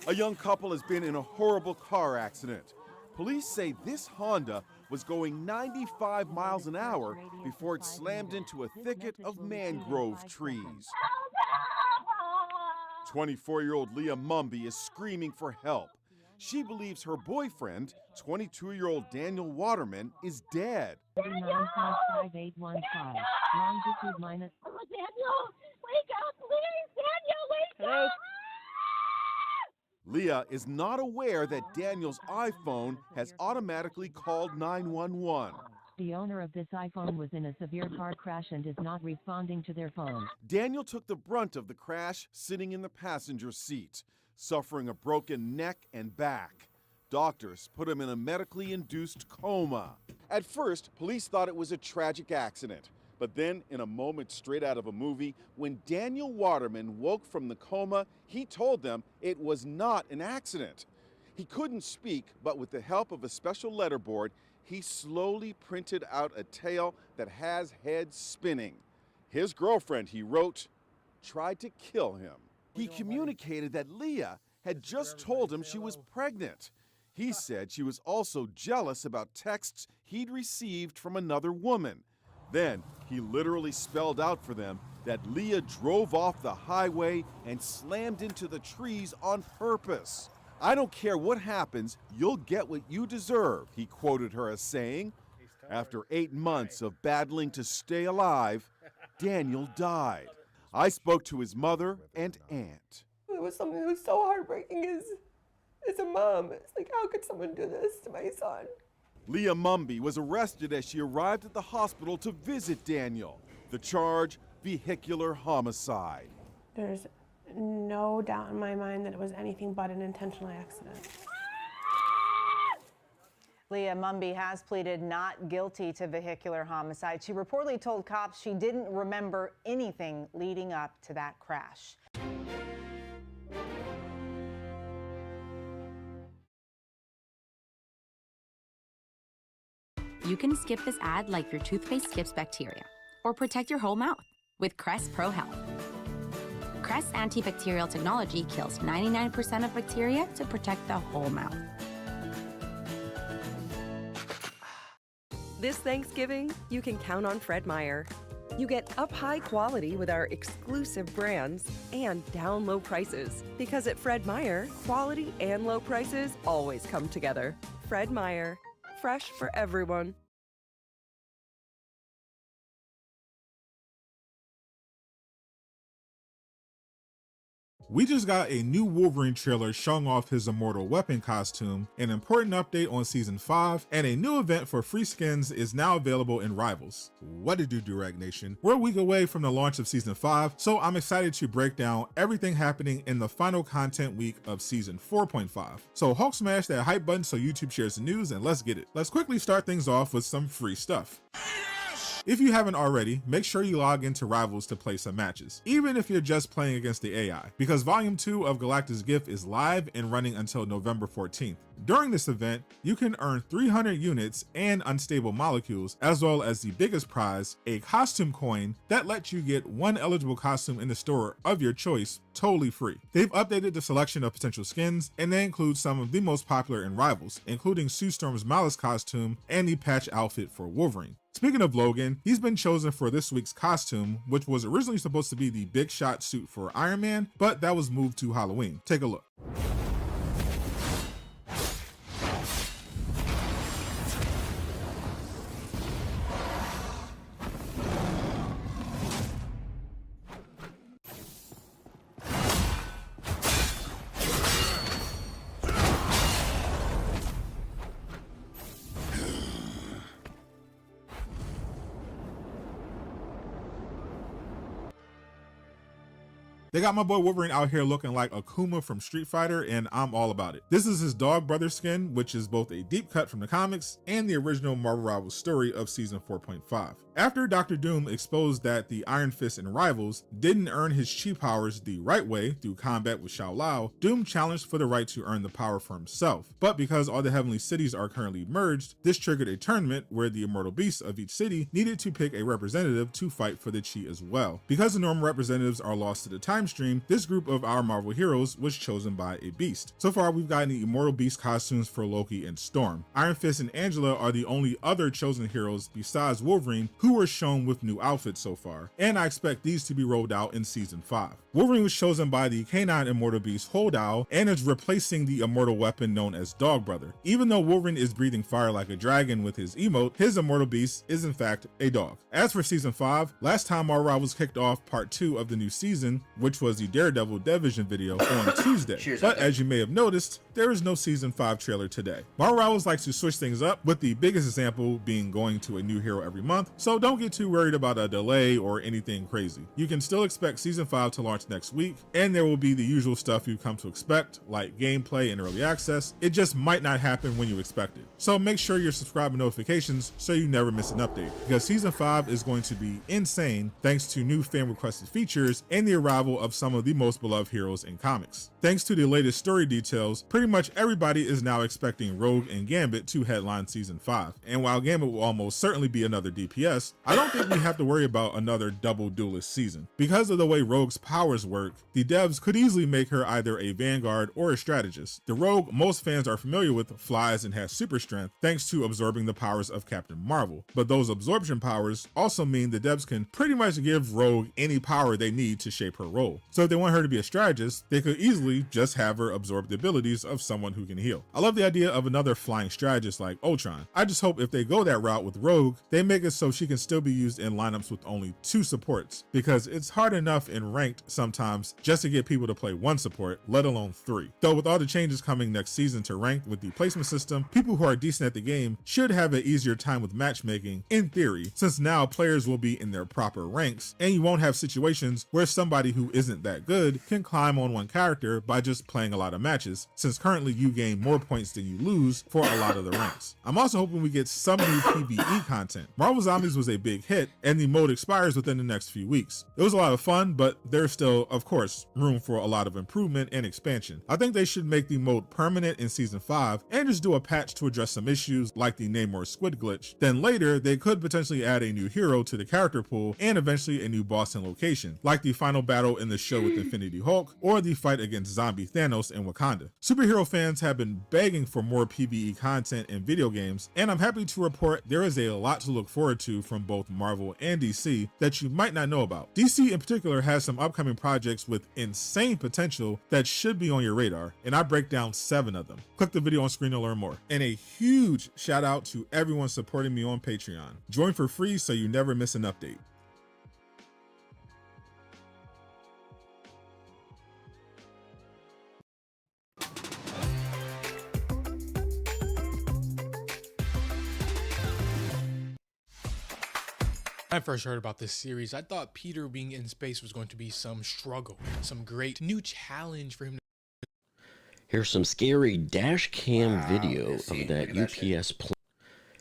A young couple has been in a horrible car accident. Police say this Honda was going 95 miles an hour before it slammed into a thicket of mangrove trees. 24-year-old Leah Mumby is screaming for help. She believes her boyfriend, 22-year-old Daniel Waterman, is dead. Daniel, wake up, please! Daniel, wake up! Leah is not aware that Daniel's iPhone has automatically called 911. The owner of this iPhone was in a severe car crash and is not responding to their phone. Daniel took the brunt of the crash sitting in the passenger seat, suffering a broken neck and back. Doctors put him in a medically induced coma. At first, police thought it was a tragic accident. But then, in a moment straight out of a movie, when Daniel Waterman woke from the coma, he told them it was not an accident. He couldn't speak, but with the help of a special letterboard, he slowly printed out a tale that has heads spinning. His girlfriend, he wrote, tried to kill him. He communicated that Leah had just told him she was pregnant. He said she was also jealous about texts he'd received from another woman. Then, he literally spelled out for them that Leah drove off the highway and slammed into the trees on purpose. "I don't care what happens, you'll get what you deserve," he quoted her as saying. After 8 months of battling to stay alive, Daniel died. I spoke to his mother and aunt. It was something that was so heartbreaking as a mom. It's like, how could someone do this to my son? Leah Mumby was arrested as she arrived at the hospital to visit Daniel. The charge, vehicular homicide. There's no doubt in my mind that it was anything but an intentional accident. Leah Mumby has pleaded not guilty to vehicular homicide. She reportedly told cops she didn't remember anything leading up to that crash. You can skip this ad like your toothpaste skips bacteria, or protect your whole mouth with Crest Pro Health. Crest antibacterial technology kills 99% of bacteria to protect the whole mouth. This Thanksgiving, you can count on Fred Meyer. You get up high quality with our exclusive brands and down low prices. Because at Fred Meyer, quality and low prices always come together. Fred Meyer, fresh for everyone. We just got a new Wolverine trailer showing off his immortal weapon costume, an important update on Season 5, and a new event for free skins is now available in Rivals. What to do, Durag Nation? We're a week away from the launch of Season 5, so I'm excited to break down everything happening in the final content week of Season 4.5. So Hulk smash that hype button so YouTube shares the news, and let's get it. Let's quickly start things off with some free stuff. If you haven't already, make sure you log into Rivals to play some matches, even if you're just playing against the AI, because Volume 2 of Galactus Gift is live and running until November 14th. During this event, you can earn 300 units and unstable molecules, as well as the biggest prize, a costume coin that lets you get one eligible costume in the store of your choice totally free. They've updated the selection of potential skins, and they include some of the most popular in Rivals, including Sue Storm's Malice costume and the patch outfit for Wolverine. Speaking of Logan, he's been chosen for this week's costume, which was originally supposed to be the big shot suit for Iron Man, but that was moved to Halloween. Take a look. They got my boy Wolverine out here looking like Akuma from Street Fighter, and I'm all about it. This is his dog brother skin, which is both a deep cut from the comics and the original Marvel Rivals story of Season 4.5. After Dr. Doom exposed that the Iron Fist in Rivals didn't earn his chi powers the right way through combat with Shao Lao, Doom challenged for the right to earn the power for himself. But because all the Heavenly Cities are currently merged, this triggered a tournament where the immortal beasts of each city needed to pick a representative to fight for the chi as well. Because the normal representatives are lost to the time stream, this group of our Marvel heroes was chosen by a beast. So far, we've gotten the immortal beast costumes for Loki and Storm. Iron Fist and Angela are the only other chosen heroes besides Wolverine who were shown with new outfits so far, and I expect these to be rolled out in Season 5. Wolverine was chosen by the canine immortal beast Holdao and is replacing the immortal weapon known as Dog Brother. Even though Wolverine is breathing fire like a dragon with his emote, his immortal beast is in fact a dog. As for Season 5, last time our Rivals kicked off Part 2 of the new season, which was the Daredevil Division video on Tuesday. But as you may have noticed, there is no Season 5 trailer today. Marvel Rivals likes to switch things up, with the biggest example being going to a new hero every month, so don't get too worried about a delay or anything crazy. You can still expect Season 5 to launch next week, and there will be the usual stuff you've come to expect, like gameplay and early access. It just might not happen when you expect it. So make sure you're subscribed to notifications so you never miss an update, because Season 5 is going to be insane thanks to new fan requested features and the arrival of some of the most beloved heroes in comics. Thanks to the latest story details, pretty much everybody is now expecting Rogue and Gambit to headline Season 5. And while Gambit will almost certainly be another DPS, I don't think we have to worry about another double duelist season. Because of the way Rogue's powers work, the devs could easily make her either a vanguard or a strategist. The Rogue most fans are familiar with flies and has super strength thanks to absorbing the powers of Captain Marvel. But those absorption powers also mean the devs can pretty much give Rogue any power they need to shape her role. role. So if they want her to be a strategist, they could easily just have her absorb the abilities of someone who can heal. I love the idea of another flying strategist like Ultron. I just hope if they go that route with Rogue, they make it so she can still be used in lineups with only 2 supports, because it's hard enough in ranked sometimes just to get people to play 1 support, let alone 3. Though with all the changes coming next season to ranked with the placement system, people who are decent at the game should have an easier time with matchmaking in theory, since now players will be in their proper ranks and you won't have situations where somebody who isn't that good can climb on one character by just playing a lot of matches, since currently you gain more points than you lose for a lot of the ranks. I'm also hoping we get some new PvE content. Marvel Zombies was a big hit and the mode expires within the next few weeks. It was a lot of fun, but there's still, of course, room for a lot of improvement and expansion. I think they should make the mode permanent in season 5 and just do a patch to address some issues like the Namor squid glitch. Then later, they could potentially add a new hero to the character pool and eventually a new boss and location, like the final battle in the show with Infinity Hulk or the fight against zombie Thanos in Wakanda. Superhero fans have been begging for more PvE content in video games, and I'm happy to report there is a lot to look forward to from both Marvel and DC that you might not know about. DC in particular has some upcoming projects with insane potential that should be on your radar, and I break down 7 of them. Click the video on screen to learn more. And a huge shout out to everyone supporting me on Patreon. Join for free so you never miss an update. When I first heard about this series, I thought Peter being in space was going to be some struggle, some great new challenge for him. Here's some scary dash cam video of that UPS plane.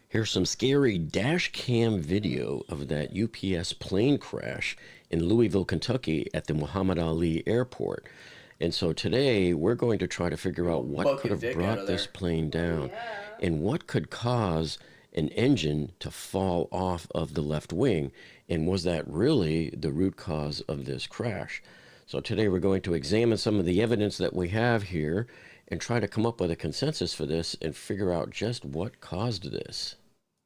Here's some scary dash cam video of that UPS plane crash in Louisville, Kentucky at the Muhammad Ali Airport. And so today we're going to try to figure out what could have brought this plane down and what could cause an engine to fall off of the left wing, and was that really the root cause of this crash? So today we're going to examine some of the evidence that we have here and try to come up with a consensus for this and figure out just what caused this.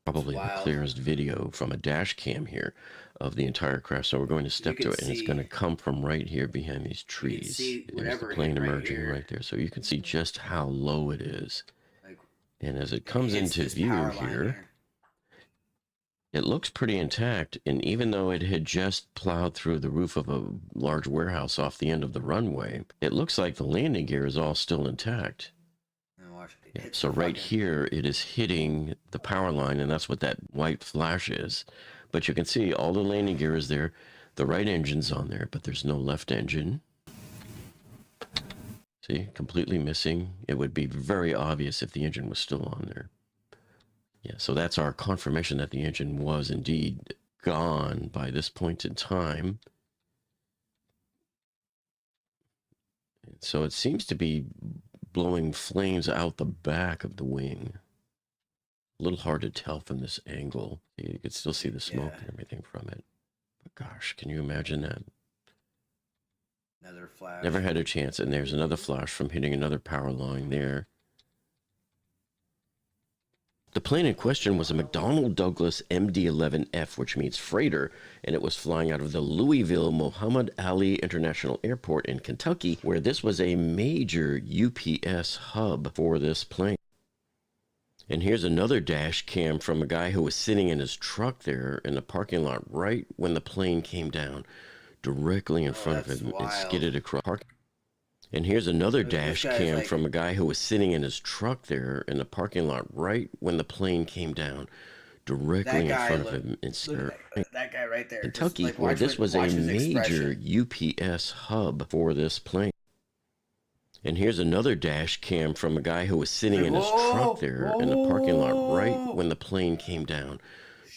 Probably the clearest video from a dash cam here of the entire crash. So we're going to step to it, and it's going to come from right here behind these trees. There's the plane emerging right there. So you can see just how low it is. And as it comes into view here, it looks pretty intact. And even though it had just plowed through the roof of a large warehouse off the end of the runway, it looks like the landing gear is all still intact. Yeah, so right here, it is hitting the power line, and that's what that white flash is. But you can see all the landing gear is there. The right engine's on there, but there's no left engine. See, completely missing. It would be very obvious if the engine was still on there. Yeah, so that's our confirmation that the engine was indeed gone by this point in time. And so it seems to be blowing flames out the back of the wing. A little hard to tell from this angle. You could still see the smoke and everything from it. But gosh, can you imagine that? Another flash. Never had a chance. And there's another flash from hitting another power line there. The plane in question was a McDonnell Douglas MD-11F, which means freighter, and it was flying out of the Louisville Muhammad Ali International Airport in Kentucky, where this was a major UPS hub for this plane. And here's another dash cam from a guy who was sitting in his truck there in the parking lot right when the plane came down, directly in front of him and skidded across. And here's another dash cam from a guy who was sitting in his truck there in the parking lot right when the plane came down, directly in front of him and that guy right there. Kentucky, where this was a major UPS hub for this plane. And here's another dash cam from a guy who was sitting in his truck there in the parking lot right when the plane came down,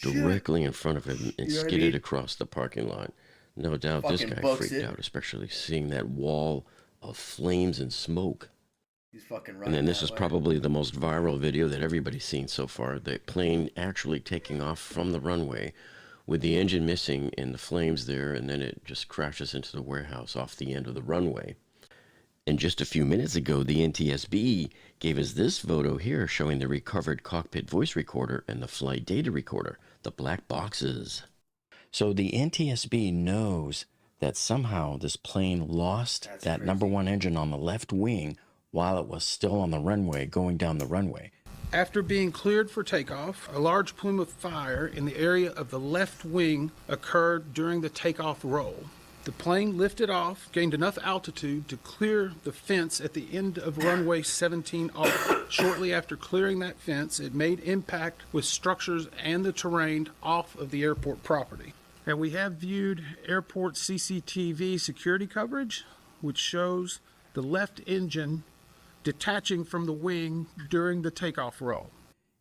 directly in front of him and skidded across the parking lot. No doubt this guy freaked out, especially seeing that wall of flames and smoke. He's fucking running. And then this is probably the most viral video that everybody's seen so far. The plane actually taking off from the runway with the engine missing and the flames there, and then it just crashes into the warehouse off the end of the runway. And just a few minutes ago, the NTSB gave us this photo here showing the recovered cockpit voice recorder and the flight data recorder, the black boxes. So the NTSB knows that somehow this plane lost that number one engine on the left wing while it was still on the runway going down the runway. After being cleared for takeoff, a large plume of fire in the area of the left wing occurred during the takeoff roll. The plane lifted off, gained enough altitude to clear the fence at the end of runway 17 off. Shortly after clearing that fence, it made impact with structures and the terrain off of the airport property. And we have viewed airport CCTV security coverage, which shows the left engine detaching from the wing during the takeoff roll.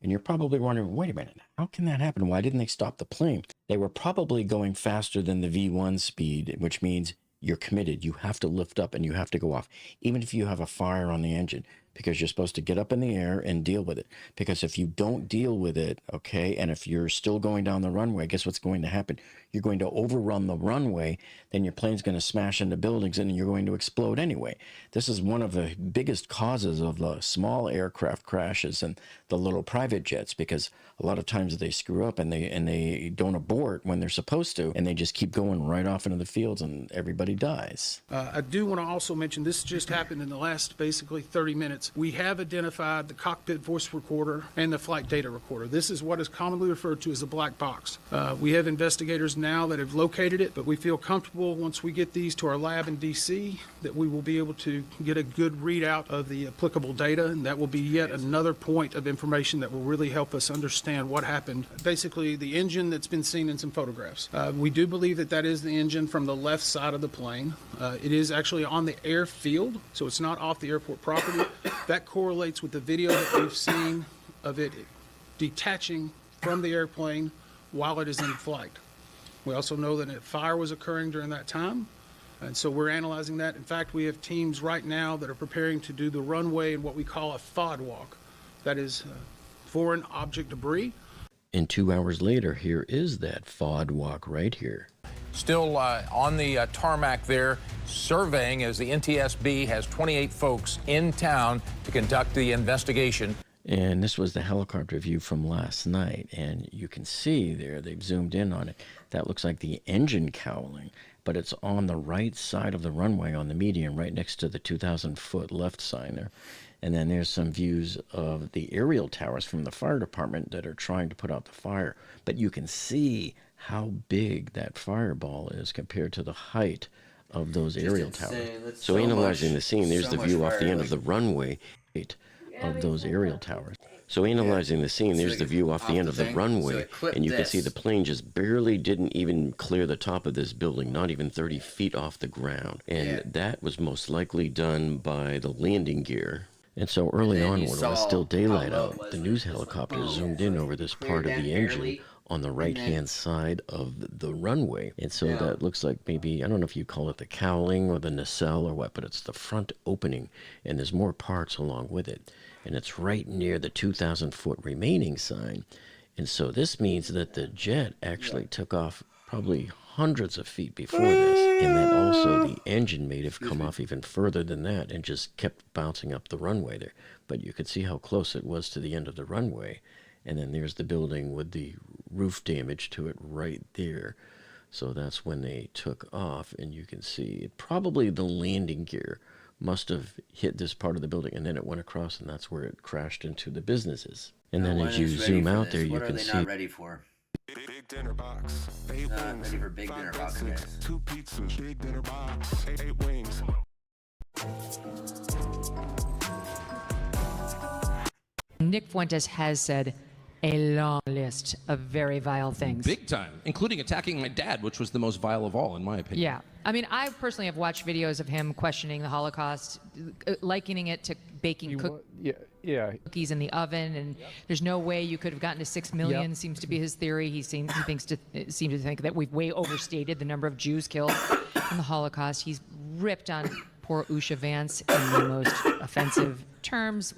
And you're probably wondering, wait a minute, how can that happen? Why didn't they stop the plane? They were probably going faster than the V1 speed, which means you're committed. You have to lift up and you have to go off, even if you have a fire on the engine, because you're supposed to get up in the air and deal with it. Because if you don't deal with it, okay, and if you're still going down the runway, guess what's going to happen? You're going to overrun the runway, then your plane's going to smash into buildings and you're going to explode anyway. This is one of the biggest causes of the small aircraft crashes and the little private jets, because a lot of times they screw up and they don't abort when they're supposed to, and they just keep going right off into the fields and everybody dies. I do want to also mention, this just happened in the last basically 30 minutes. We have identified the cockpit voice recorder and the flight data recorder. This is what is commonly referred to as a black box. We have investigators now that have located it, but we feel comfortable once we get these to our lab in DC that we will be able to get a good readout of the applicable data, and that will be yet another point of information that will really help us understand what happened. Basically, the engine that's been seen in some photographs. We do believe that that is the engine from the left side of the plane. It is actually on the airfield, so it's not off the airport property. That correlates with the video that we've seen of it detaching from the airplane while it is in flight. We also know that a fire was occurring during that time, and so we're analyzing that. In fact, we have teams right now that are preparing to do the runway in what we call a FOD walk. That is foreign object debris. And 2 hours later, here is that FOD walk right here. Still on the tarmac there, surveying as the NTSB has 28 folks in town to conduct the investigation. And this was the helicopter view from last night, and you can see there, they've zoomed in on it, that looks like the engine cowling, but it's on the right side of the runway on the median, right next to the 2,000-foot left sign there. And then there's some views of the aerial towers from the fire department that are trying to put out the fire. But you can see how big that fireball is compared to the height of those aerial towers. So analyzing the scene, there's the view off the end of the runway of those aerial towers. So analyzing the scene, there's the view off the end of the runway, and you can see the plane just barely didn't even clear the top of this building, not even 30 feet off the ground. And that was most likely done by the landing gear. And so early on, when it was still daylight out, the news helicopter zoomed in over this part of the engine on the right-hand side of the runway. And so that looks like maybe, I don't know if you call it the cowling or the nacelle or what, but it's the front opening, and there's more parts along with it. And it's right near the 2,000-foot remaining sign. And so this means that the jet actually took off probably hundreds of feet before this, and that also the engine may have come off even further than that and just kept bouncing up the runway there. But you could see how close it was to the end of the runway. And then there's the building with the roof damage to it right there. So that's when they took off, and you can see probably the landing gear must have hit this part of the building, and then it went across, and that's where it crashed into the businesses. And then as you zoom out there, you can see... Not ready for? Big dinner box. Not ready for big dinner box, guys. 2 pizzas, big dinner box, 8 wings. Nick Fuentes has said a long list of very vile things. Big time, including attacking my dad, which was the most vile of all, in my opinion. Yeah. I mean, I personally have watched videos of him questioning the Holocaust, likening it to baking cookies in the oven, and there's no way you could have gotten to 6 million, seems to be his theory. He seems to think that we've way overstated the number of Jews killed in the Holocaust. He's ripped on poor Usha Vance in the most offensive terms.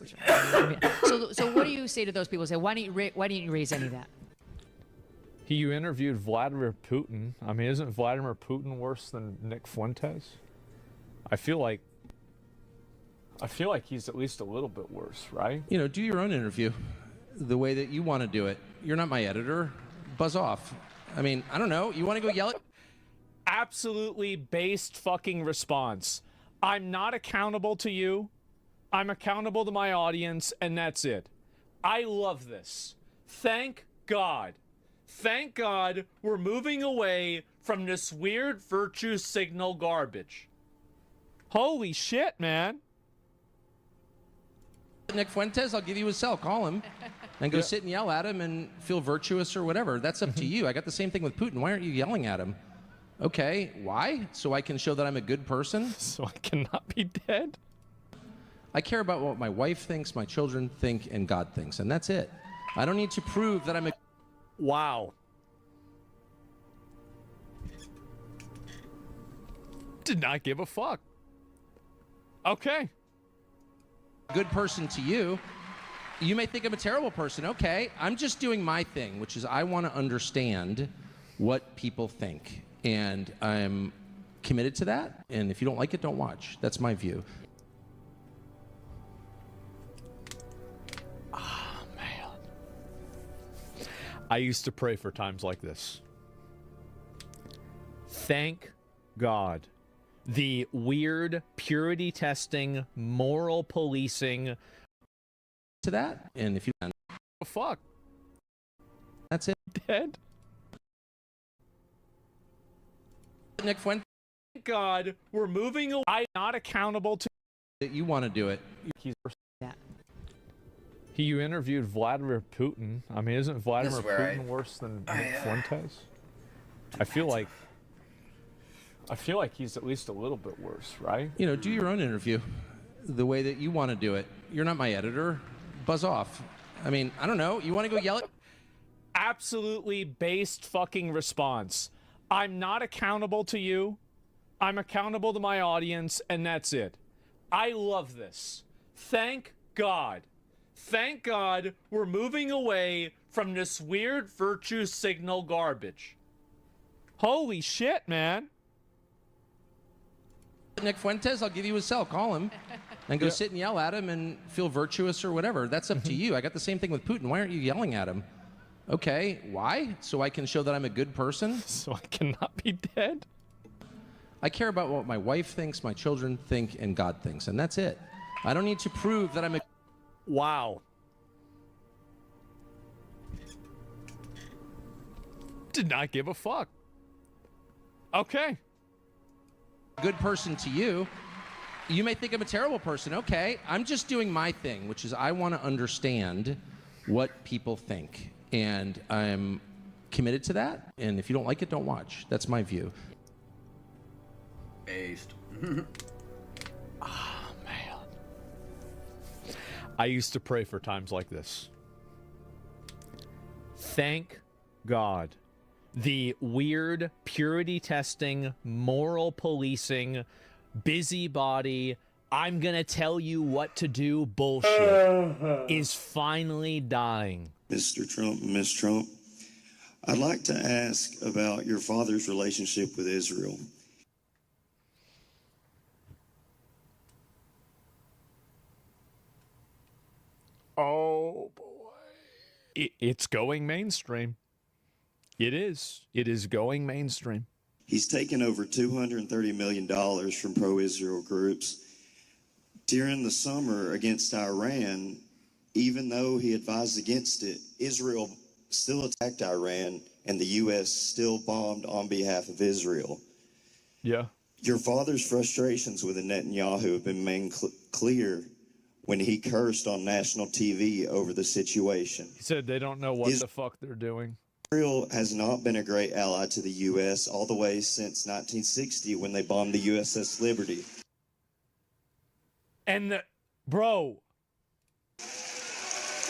So what do you say to those people? Say, why didn't you raise any of that? You interviewed Vladimir Putin. I mean, isn't Vladimir Putin worse than Nick Fuentes? I feel like he's at least a little bit worse, right? You know, do your own interview the way that you want to do it. You're not my editor. Buzz off. I mean, I don't know. You want to go yell at... absolutely based fucking response. I'm not accountable to you. I'm accountable to my audience, and that's it. I love this. Thank God. Thank God we're moving away from this weird virtue signal garbage. Holy shit, man. Nick Fuentes, I'll give you his cell. Call him and go sit and yell at him and feel virtuous or whatever. That's up to you. I got the same thing with Putin. Why aren't you yelling at him? Okay, why? So I can show that I'm a good person? So I cannot be dead? I care about what my wife thinks, my children think, and God thinks, and that's it. I don't need to prove that I'm a... Wow. Did not give a fuck. Okay. Good person to you. You may think I'm a terrible person. Okay, I'm just doing my thing, which is I want to understand what people think. And I'm committed to that. And if you don't like it, don't watch. That's my view. Oh, man. I used to pray for times like this. Thank God. The weird purity testing, moral policing. To that. And if you... Oh, fuck. That's it. Dead. Nick Fuentes. Thank God we're moving away. I'm not accountable to... You want to do it. You interviewed Vladimir Putin. I mean, isn't Vladimir Putin worse than Nick Fuentes? I feel like he's at least a little bit worse, right? You know, do your own interview the way that you want to do it. You're not my editor. Buzz off. I mean, I don't know. You want to go yell at... Absolutely based fucking response. I'm not accountable to you. I'm accountable to my audience, and that's it. I love this. Thank God. Thank God we're moving away from this weird virtue signal garbage. Holy shit, man. Nick Fuentes, I'll give you his cell. Call him and go sit and yell at him and feel virtuous or whatever. That's up to you. I got the same thing with Putin. Why aren't you yelling at him? Okay, why? So I can show that I'm a good person? So I cannot be dead? I care about what my wife thinks, my children think, and God thinks, and that's it. I don't need to prove that I'm a... Wow. Did not give a fuck. Okay. Good person to you. You may think I'm a terrible person. Okay, I'm just doing my thing, which is I want to understand what people think. And I'm committed to that. And if you don't like it, don't watch. That's my view. Based. Oh, man. I used to pray for times like this. Thank God. The weird purity testing, moral policing, busybody, I'm gonna tell you what to do bullshit is finally dying. Mr. Trump and Ms. Trump, I'd like to ask about your father's relationship with Israel. Oh, boy. It's going mainstream. It is. It is going mainstream. He's taken over $230 million from pro-Israel groups. During the summer against Iran, even though he advised against it, Israel still attacked Iran, and the U.S. still bombed on behalf of Israel. Yeah. Your father's frustrations with Netanyahu have been made clear when he cursed on national TV over the situation. He said they don't know what the fuck they're doing. Israel has not been a great ally to the U.S. all the way since 1960 when they bombed the USS Liberty. And bro.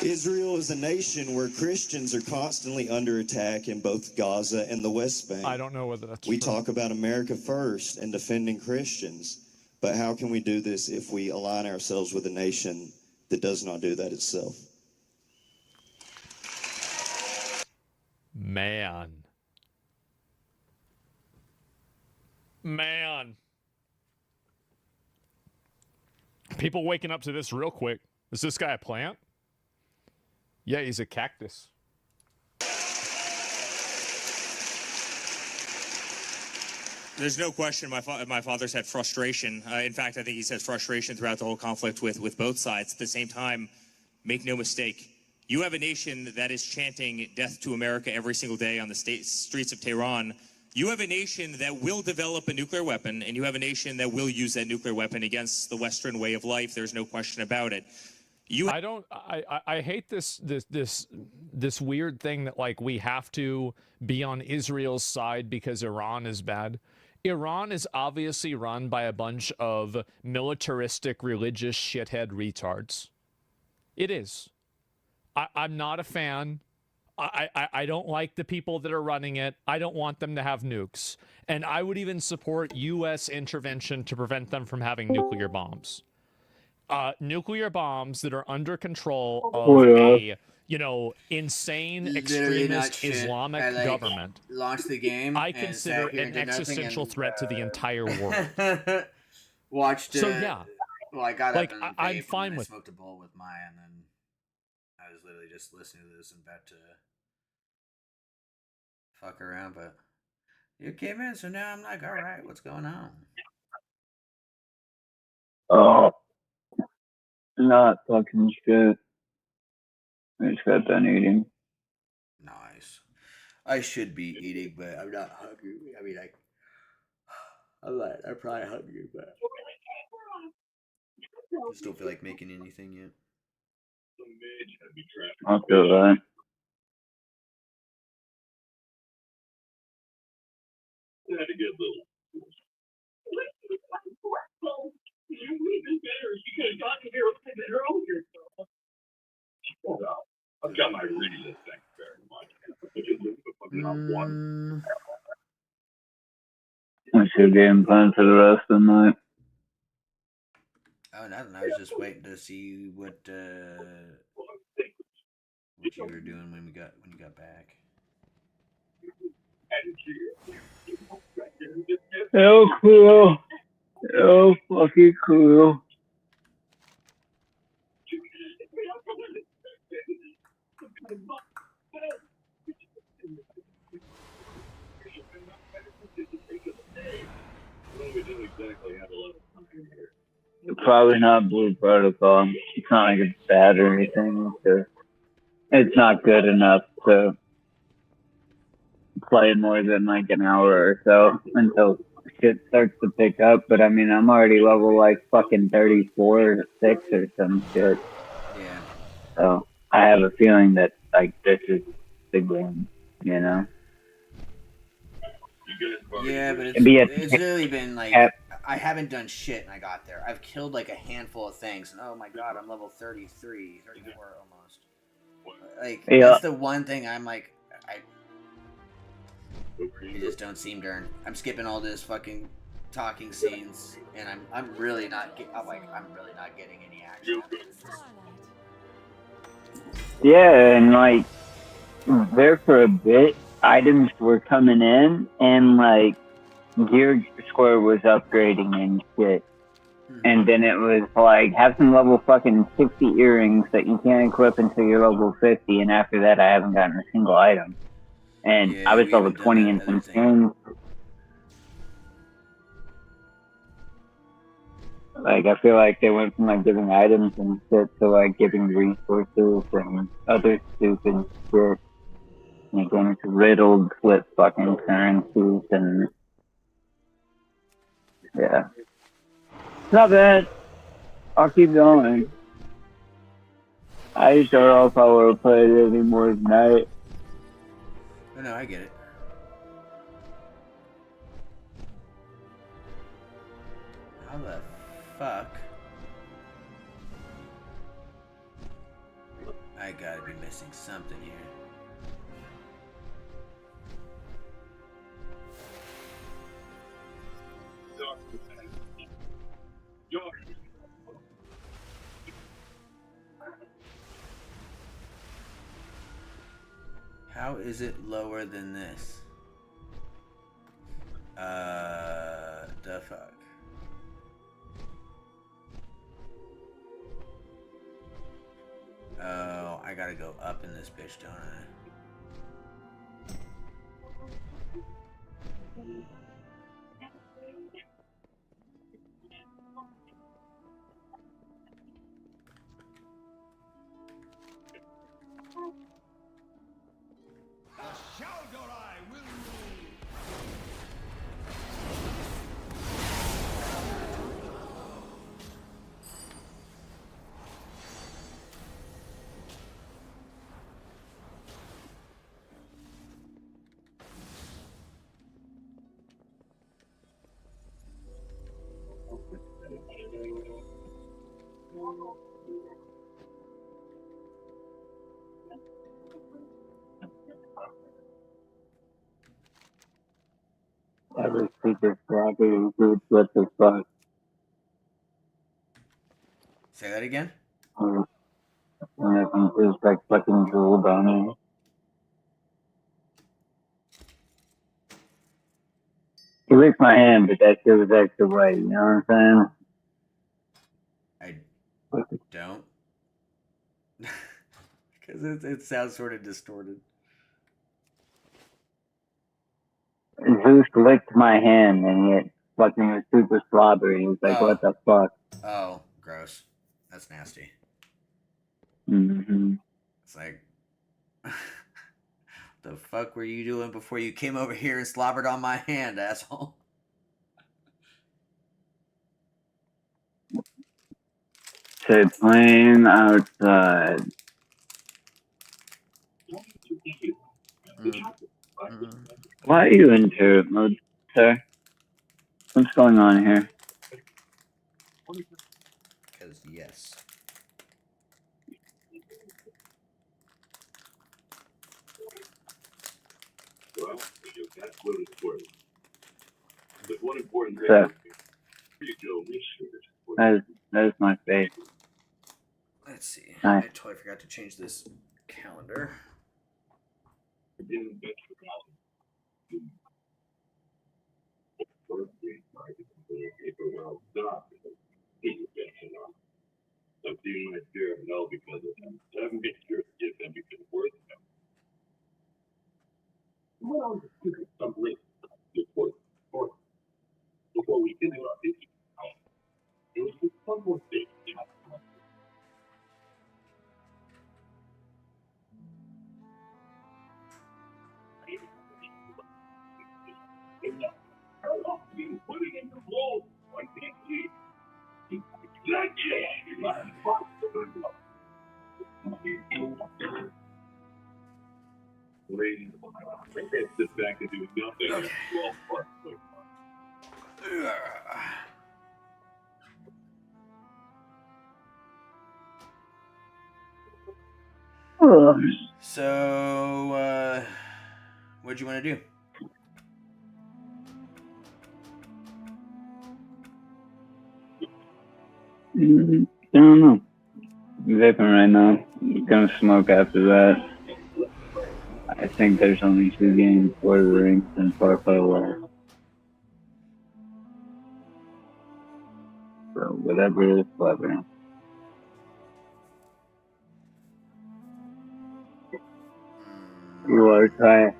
Israel is a nation where Christians are constantly under attack in both Gaza and the West Bank. I don't know whether that's We true. talk about America first and defending Christians, but how can we do this if we align ourselves with a nation that does not do that itself? Man. People waking up to this real quick. Is this guy a plant? Yeah, he's a cactus. There's no question my father's had frustration. In fact, I think he's had frustration throughout the whole conflict with both sides. At the same time, make no mistake, you have a nation that is chanting death to America every single day on the streets of Tehran. You have a nation that will develop a nuclear weapon, and you have a nation that will use that nuclear weapon against the Western way of life. There's no question about it. I hate this weird thing that like we have to be on Israel's side because Iran is bad. Iran is obviously run by a bunch of militaristic religious shithead retards. It is. I'm not a fan. I don't like the people that are running it. I don't want them to have nukes. And I would even support U.S. intervention to prevent them from having nuclear bombs. Nuclear bombs that are under control of a, insane extremist Islamic government. Launch the game. I consider an existential threat to the entire world. Watched. So yeah. Well, I got like up and I'm fine with. I smoked a bowl with Maya, and then I was literally just listening to this and about to fuck around, but you came in, so now I'm like, all right, what's going on? Oh, not fucking shit. I just got done eating. Nice. I should be eating, but I'm not hungry. I mean, I'm probably hungry, but I just don't feel like making anything yet. I'll feel that. Had a good little. You could have gotten here a bit earlier. I've got my reading. Thank you very much. What's your game plan for the rest of the night? Oh, nothing. I was just waiting to see what you were doing when you got back. Oh, cool. Oh, fucking cool. Probably not Blue Protocol. It's not like it's bad or anything. It's not good enough to play more than like an hour or so until shit starts to pick up. But I mean, I'm already level like fucking 34 or 6 or some shit. Yeah. So I have a feeling that like this is the game, you know? Yeah, but it's really been like I haven't done shit and I got there. I've killed like a handful of things and oh my god, I'm level 33, 34 almost. Like that's the one thing I'm like I just don't seem to earn. I'm skipping all this fucking talking scenes and I'm really not getting any action. Yeah, and like there for a bit, items were coming in and like gear score was upgrading and shit. And then it was like, have some level fucking 60 earrings that you can't equip until you're level 50, and after that I haven't gotten a single item. And I was level 20 in some things. Like, I feel like they went from like giving items and shit to like giving resources and other stupid shit. Like going to riddled flip fucking currencies and yeah. It's not bad. I'll keep going. I just don't know if I want to play it anymore tonight. No, I get it. How the fuck? I gotta be missing something here. How is it lower than this? The fuck? Oh, I gotta go up in this bitch, don't I? super sloppy. What the fuck? Say that again? And I think there's like fucking drool down there. He licked my hand, but that shit was extra white, you know what I'm saying? I don't. Because it sounds sort of distorted. Zeus licked my hand and it fucking was super slobbery. He was like, what the fuck? Oh, gross. That's nasty. Mm-hmm. It's like, the fuck were you doing before you came over here and slobbered on my hand, asshole? Say playing outside. Why are you in turret mode, sir? What's going on here? Because, yes. Well, that's what it's important. There's one important thing. So, Joe, that's my face. Let's see. Nice. I totally forgot to change this calendar. I'm feeling my fear of no because of him. I haven't been sure to give them because of worth of him. Well, some risk before we finish our issue. There was just one more thing. Putting in the role, I can't see. Ladies, I can't sit back and do nothing. Okay. So, what'd you want to do? I don't know. Vaping right now. Gonna smoke after that. I think there's only 2 games, Lord of the Rings and Far Far Away. So whatever is clever. You want to try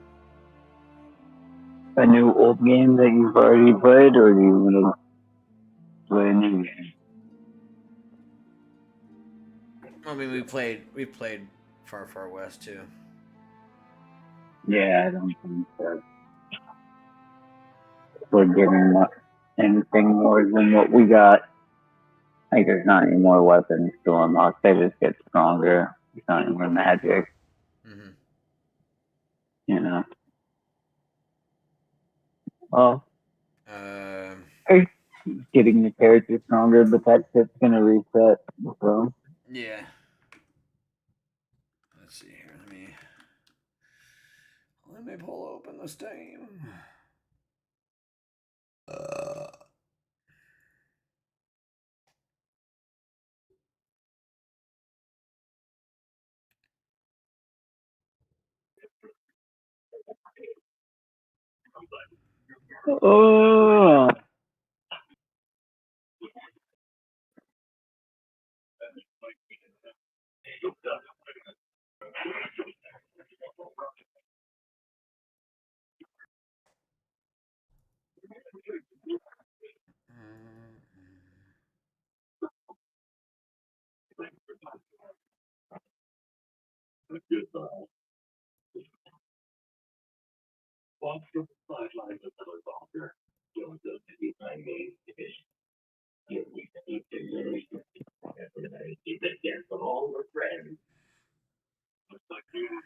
a new old game that you've already played, or do you want to play a new game? I mean, we played Far Far West too. Yeah, I don't think so. We're getting anything more than what we got. Like, there's not any more weapons to unlock. They just get stronger. There's not any more magic. Mm-hmm. You know. Well, getting the character stronger, but that shit's gonna reset. So. Yeah. Let's see here. Let me pull open the Steam. Oh. Goodbye. Walk from the sidelines of the soccer. Don't go to the game division. You can literally keep it against all the friends. Looks like you.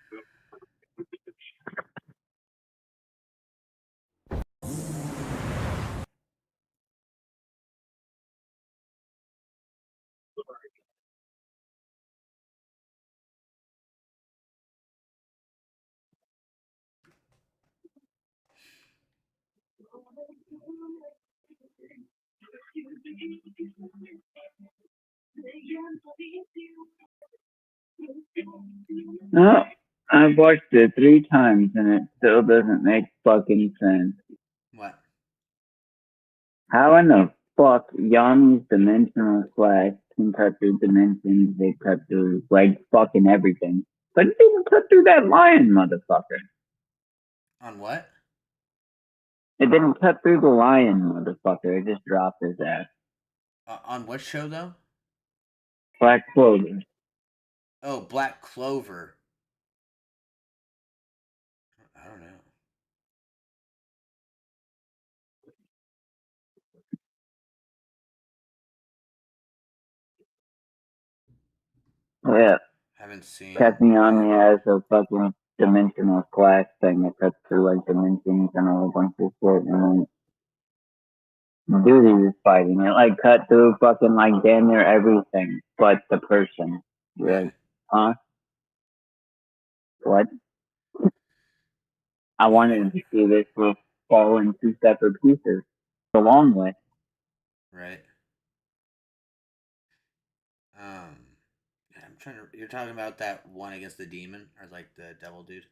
No, I've watched it 3 times and it still doesn't make fucking sense. What? How in the fuck Yanni's dimensional slash can cut through dimensions, they cut through like fucking everything. But it didn't cut through that lion, motherfucker. On what? It didn't cut through the lion, motherfucker. It just dropped his ass. On what show, though? Black Clover. Oh, Black Clover. I don't know. Yeah. Haven't seen. Katsuyanami has a fucking dimensional slash thing that cuts through like dimensions and a whole bunch of shit, and then Duty is fighting it, like cut through fucking like damn near everything but the person. You're like, huh? What? I wanted to see this will fall in 2 separate pieces the long way. Right. I'm trying to. You're talking about that one against the demon, or like the devil dude?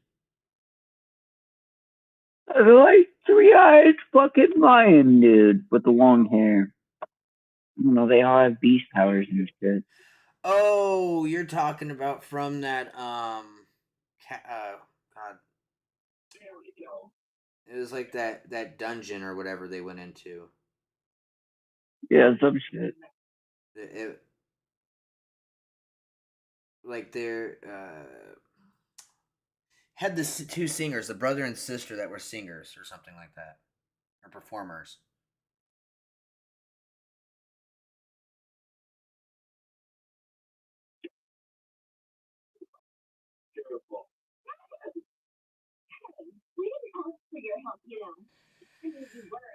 The like 3-eyed fucking lion dude with the long hair. You know, they all have beast powers and shit. Oh, you're talking about from that God. It was like that dungeon or whatever they went into. Yeah, some shit. Like they're had the 2 singers, the brother and sister that were singers or something like that, or performers.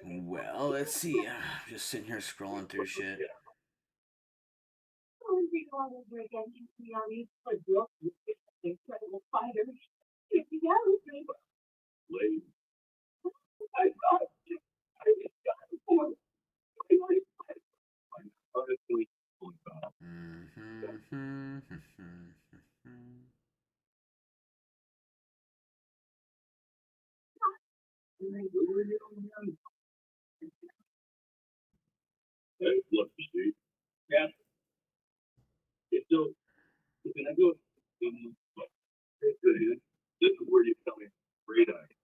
Well, let's see. Just sitting here scrolling through shit. Hey, look, Steve. Yeah. It's so. Can I go? This is where you tell me great idea.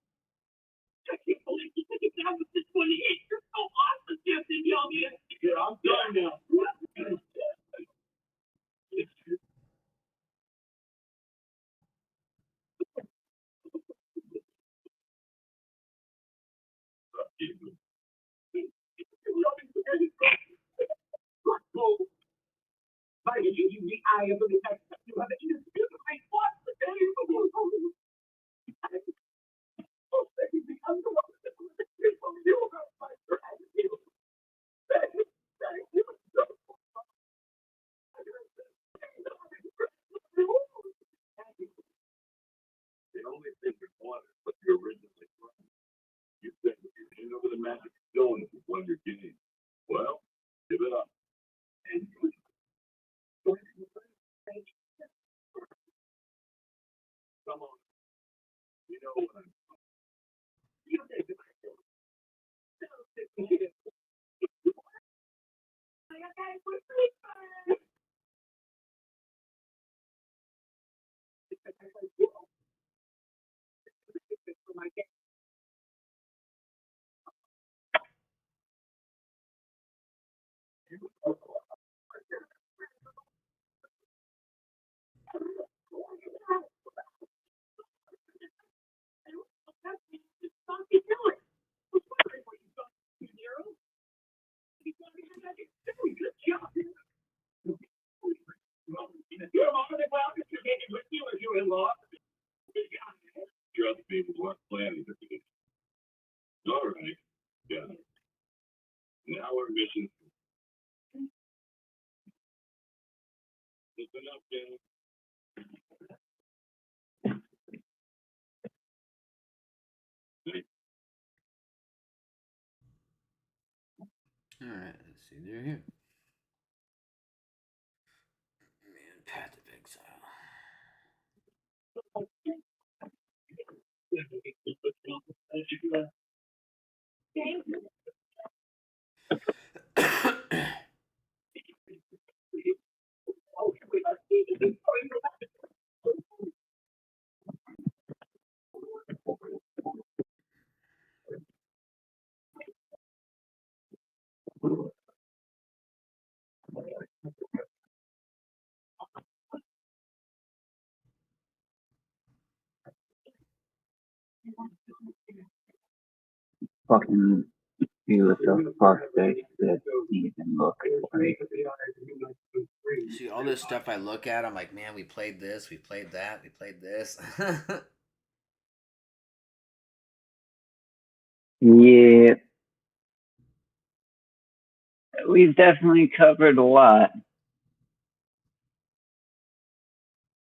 I can't believe you took it down with this 28. You're so awesome, Captain Young. Yeah, I'm done now. By the unique eye of the next you have indisputable response to the only thing we wanted was the originally planned. You said if you hand over the magic stone, you won your game. Well, give it up. And come on. You know what I'm Trust me, we weren't planning to do. All right, got it. Now our mission. Listen up, gang. Alright, let's see. They're here. Man, Path of Exile. Fucking see what the fuck this even looks like. See, all this stuff I look at, I'm like, man, we played this, we played that, we played this. Yeah. We've definitely covered a lot.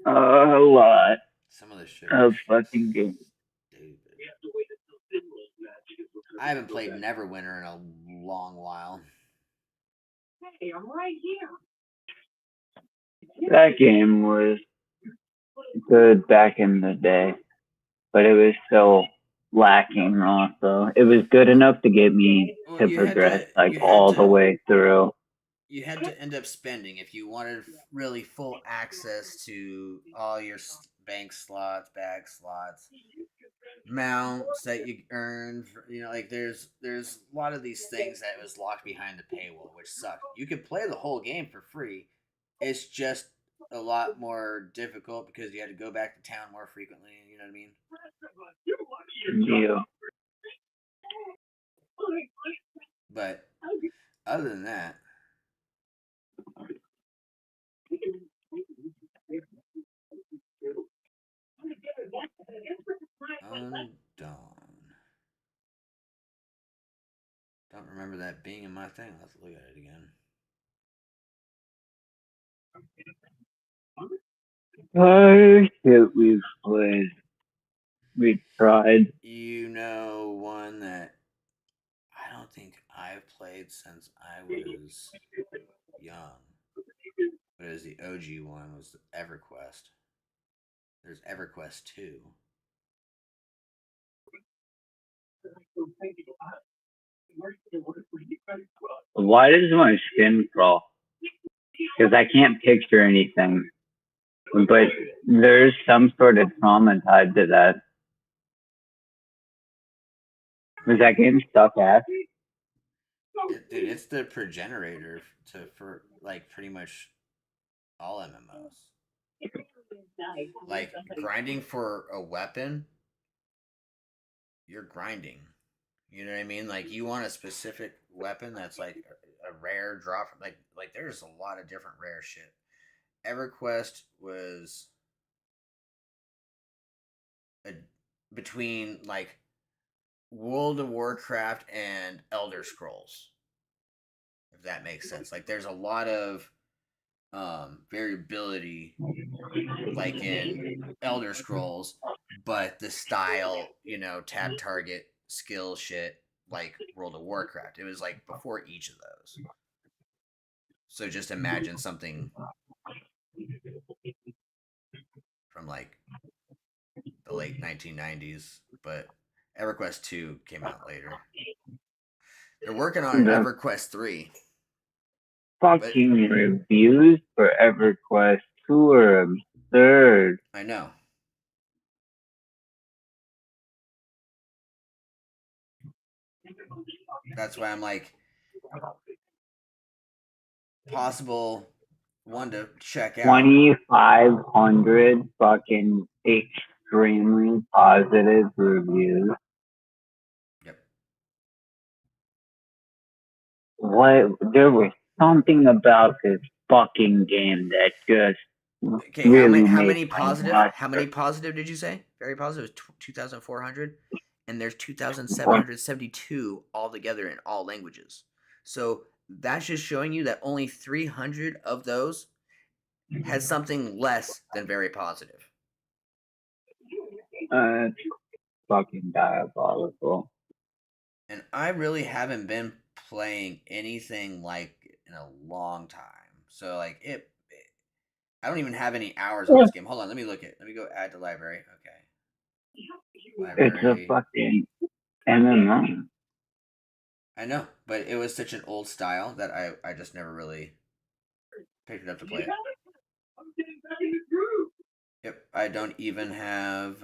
A lot. Some of the shit. Of fucking games. I haven't played Neverwinter in a long while. Hey, I'm right here. That game was good back in the day, but it was still lacking also. It was good enough to get me to progress all the way through. You had to end up spending if you wanted really full access to all your bank slots, bag slots, mounts that you earned. You know, like there's a lot of these things that was locked behind the paywall, which sucked. You could play the whole game for free. It's just a lot more difficult because you had to go back to town more frequently. You know what I mean? Yeah. But other than that, Undawn. Don't remember that being in my thing. Let's look at it again. Oh shit, we've played. We tried. You know one that I don't think I've played since I was young. But as the OG one was EverQuest. There's EverQuest 2. Why does my skin crawl? Because I can't picture anything. But there's some sort of trauma tied to that. Was that game stuck ass? Dude, it's the progenitor for like pretty much all MMOs. Like grinding for a weapon, you're grinding. You know what I mean? Like you want a specific weapon that's like a rare drop. Like there's a lot of different rare shit. EverQuest was between like World of Warcraft and Elder Scrolls, if that makes sense. Like there's a lot of variability like in Elder Scrolls, but the style, you know, tab target skill shit like World of Warcraft. It was like before each of those. So just imagine something from like the late 1990s, but EverQuest 2 came out later. They're working on EverQuest 3. Fucking reviews for EverQuest 2 are absurd. I know. That's why I'm like, possible one to check out. 2,500 fucking extremely positive reviews. Yep. What? There was something about this fucking game that just okay. Really how many positive? How many positive did you say? Very positive. It was 2,400, and there's 2,772 altogether in all languages. So that's just showing you that only 300 of those has something less than very positive. Fucking diabolical. And I really haven't been playing anything like in a long time. So like I don't even have any hours on this game. Hold on, let me go add to library. Okay. It's a fucking MMO. I know, but it was such an old style that I just never really picked it up to play it. Yep, I don't even have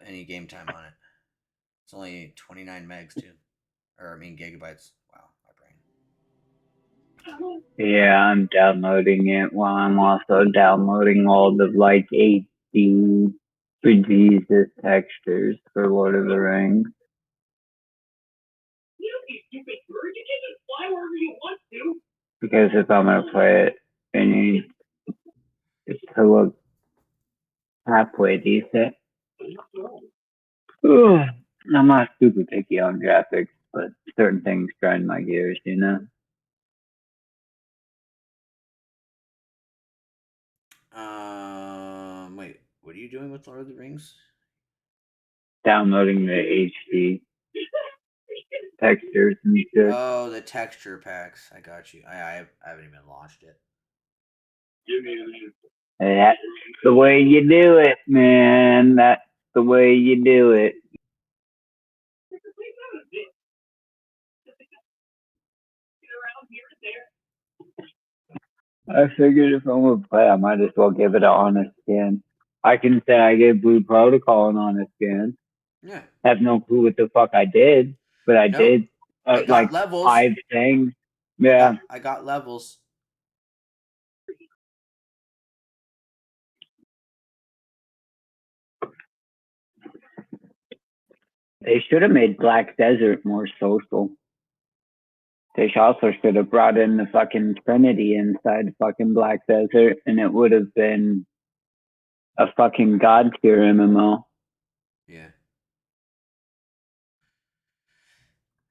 any game time on it. It's only 29 megs too, or I mean gigabytes. Wow, my brain. Yeah, I'm downloading it while I'm also downloading all the like HD for Jesus textures for Lord of the Rings. Because if I'm gonna play it, I need it to look halfway decent. Ugh, I'm not super picky on graphics, but certain things grind my gears, you know? Wait, what are you doing with Lord of the Rings? Downloading the HD textures and shit. Oh, the texture packs. I got you. I haven't even launched it. That's the way you do it, man. That's the way you do it. I figured if I'm gonna play, I might as well give it an honest scan. I can say I gave Blue Protocol an honest scan. Yeah. I have no clue what the fuck I did, but I did I got like levels. 5 things. Yeah. I got levels. They should have made Black Desert more social. They also should have brought in the fucking Trinity inside fucking Black Desert, and it would have been a fucking god tier MMO. Yeah.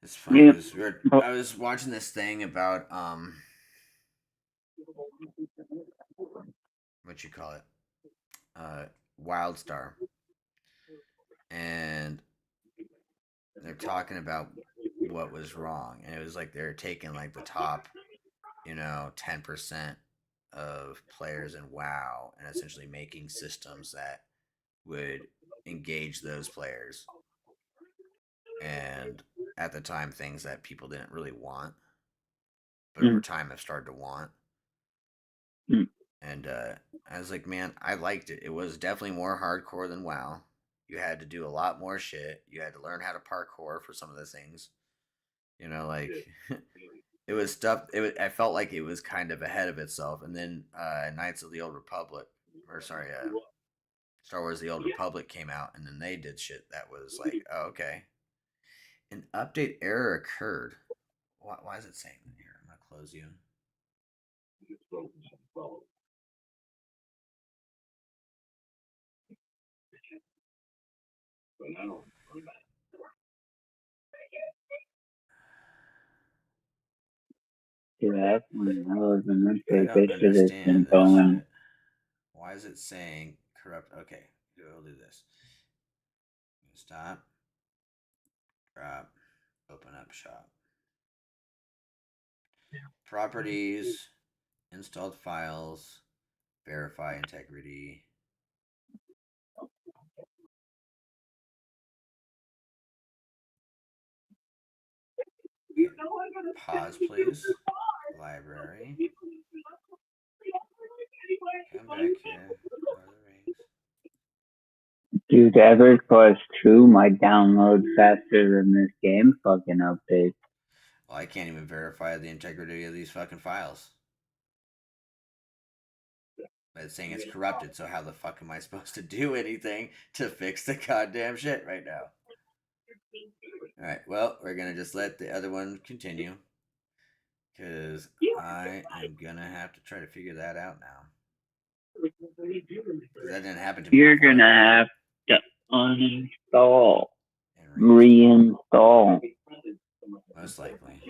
It's funny because I was watching this thing about what you call it, WildStar, and they're talking about what was wrong, and it was like they're taking like the top, 10% of players in WoW and essentially making systems that would engage those players. And at the time, things that people didn't really want, but over time have started to want. And I was like, man, I liked it. It was definitely more hardcore than WoW. You had to do a lot more shit. You had to learn how to parkour for some of the things. It was stuff. I felt like it was kind of ahead of itself. And then Knights of the Old Republic, Star Wars: The Old Republic came out, and then they did shit that was like, oh, okay. An update error occurred. Why is it saying that here? I'm gonna close you. Yeah, that's one hell of a I mistake. don't They should have been understand this going. shit. Why is it saying corrupt? Okay, we'll do this. Stop. Drop. Open up shop. Properties. Installed files. Verify integrity. Pause, please. Library. Come back here. Dude, EverQuest 2 might download faster than this game fucking updates. Well, I can't even verify the integrity of these fucking files. But it's saying it's corrupted, so how the fuck am I supposed to do anything to fix the goddamn shit right now? Alright, well, we're gonna just let the other one continue. Because I am gonna have to try to figure that out now. That didn't happen to me. You're gonna have to uninstall, reinstall. Most likely.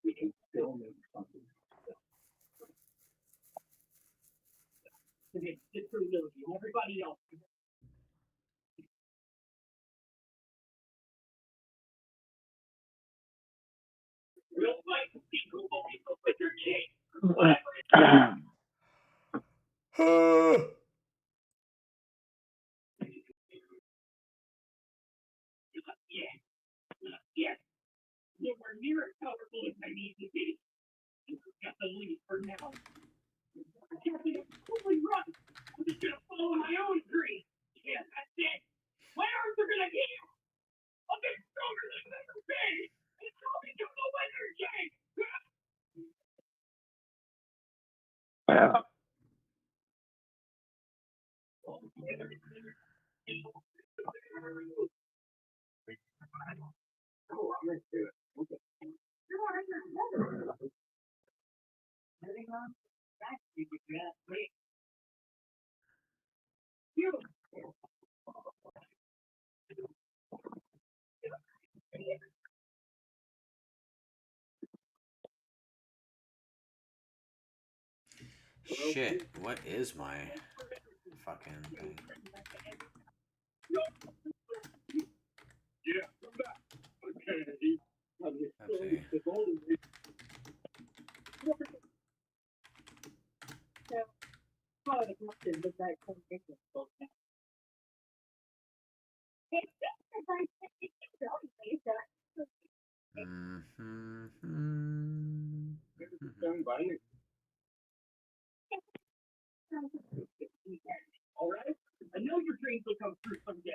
We can still make something. accident did for Lily and everybody else. We'll fight to see who will be with your king. Yes. Nowhere near as powerful as I need to be. You've got the lead for now. Captain, totally run. I'm just gonna follow my own dream. Yeah, that's it. My arms are gonna heal. I'll get stronger than I've ever been. And I'll become the winner again. Oh, I'm gonna do it. Okay. Moving on. That's you could get me. Shit, what is my fucking thing? Yeah, come back. Okay. All right? I know your dreams will come true someday.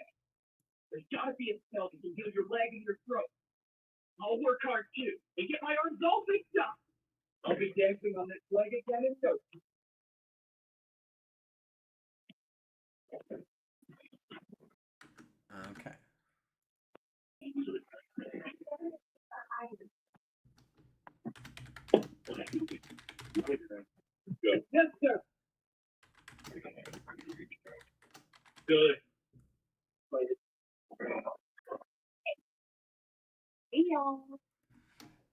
There's gotta be a spell that can heal your leg and your throat. I'll work hard too and get my arms all fixed up. I'll be dancing on this leg again in no time. Okay. Good. Yes, sir. Good. Hey, y'all.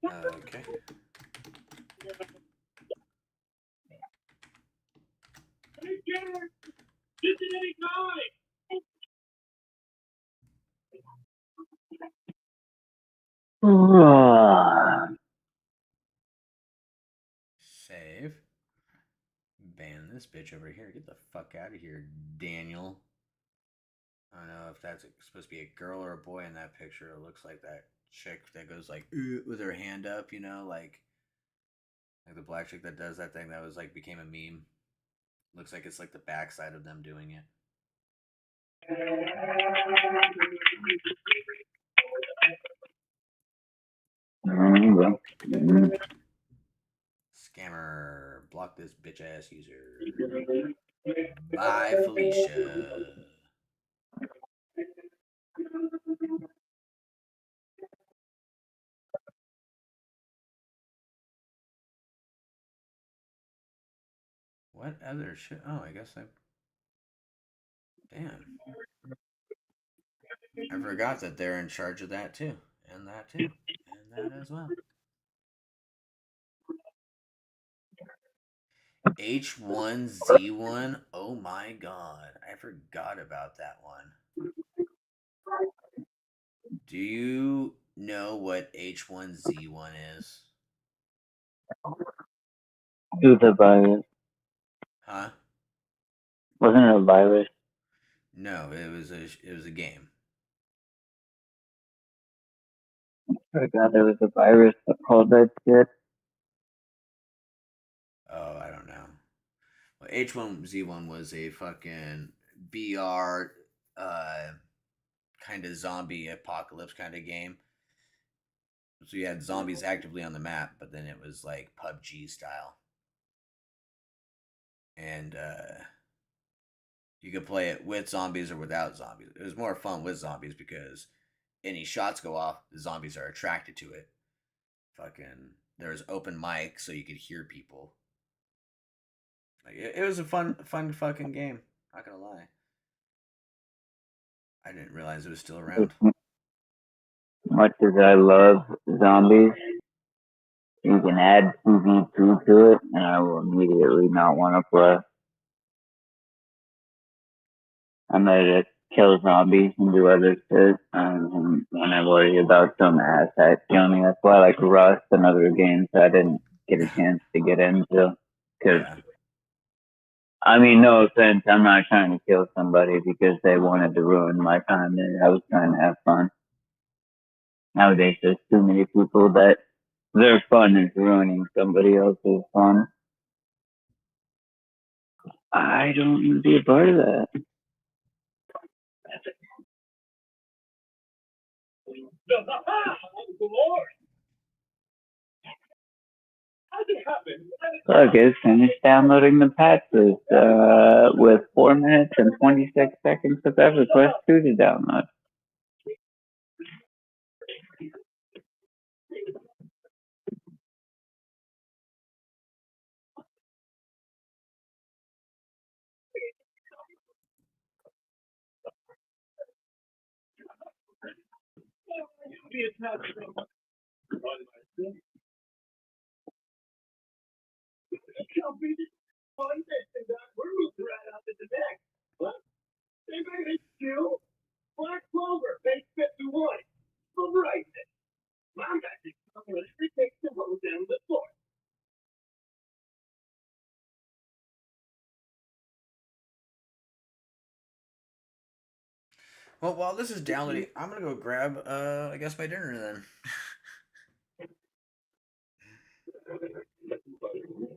Okay. Hey, Jared. Just at any time. Save. Ban this bitch over here. Get the fuck out of here, Daniel. I don't know if that's supposed to be a girl or a boy in that picture. It looks like that chick that goes like with her hand up, you know, like the black chick that does that thing that was like became a meme. Looks like it's like the backside of them doing it. Scammer, block this bitch ass user. Bye, Felicia. What other shit? Oh, I guess I. Damn. I forgot that they're in charge of that too. And that too. And that as well. H1Z1. Oh my god. I forgot about that one. Do you know what H1Z1 is? Do the virus. Huh? Wasn't it a virus? No, it was a game. I forgot there was a virus that called that shit. Oh, I don't know. Well, H1Z1 was a fucking BR kind of zombie apocalypse kind of game. So you had zombies actively on the map, but then it was like PUBG style. And you could play it with zombies or without zombies. It was more fun with zombies because any shots go off, the zombies are attracted to it. Fucking, there was open mic, so you could hear people. Like, it was a fun fucking game. Not gonna lie. I didn't realize it was still around. Much as I love zombies, you can add PvP to it, and I will immediately not want to play. I'm ready to kill zombies and do other shit. When I worry about some asshat killing me, that's why I like Rust and other games I didn't get a chance to get into. Because, I mean, no offense, I'm not trying to kill somebody because they wanted to ruin my time. I was trying to have fun. Nowadays, there's too many people that their fun is ruining somebody else's fun. I don't want to be a part of that. Look, it's finished downloading the patches with 4 minutes and 26 seconds of EverQuest 2 to download. Black Clover, page 51. All right. I'm back to take the road down the floor. Well, while this is downloading, I'm gonna go grab, I guess, my dinner then.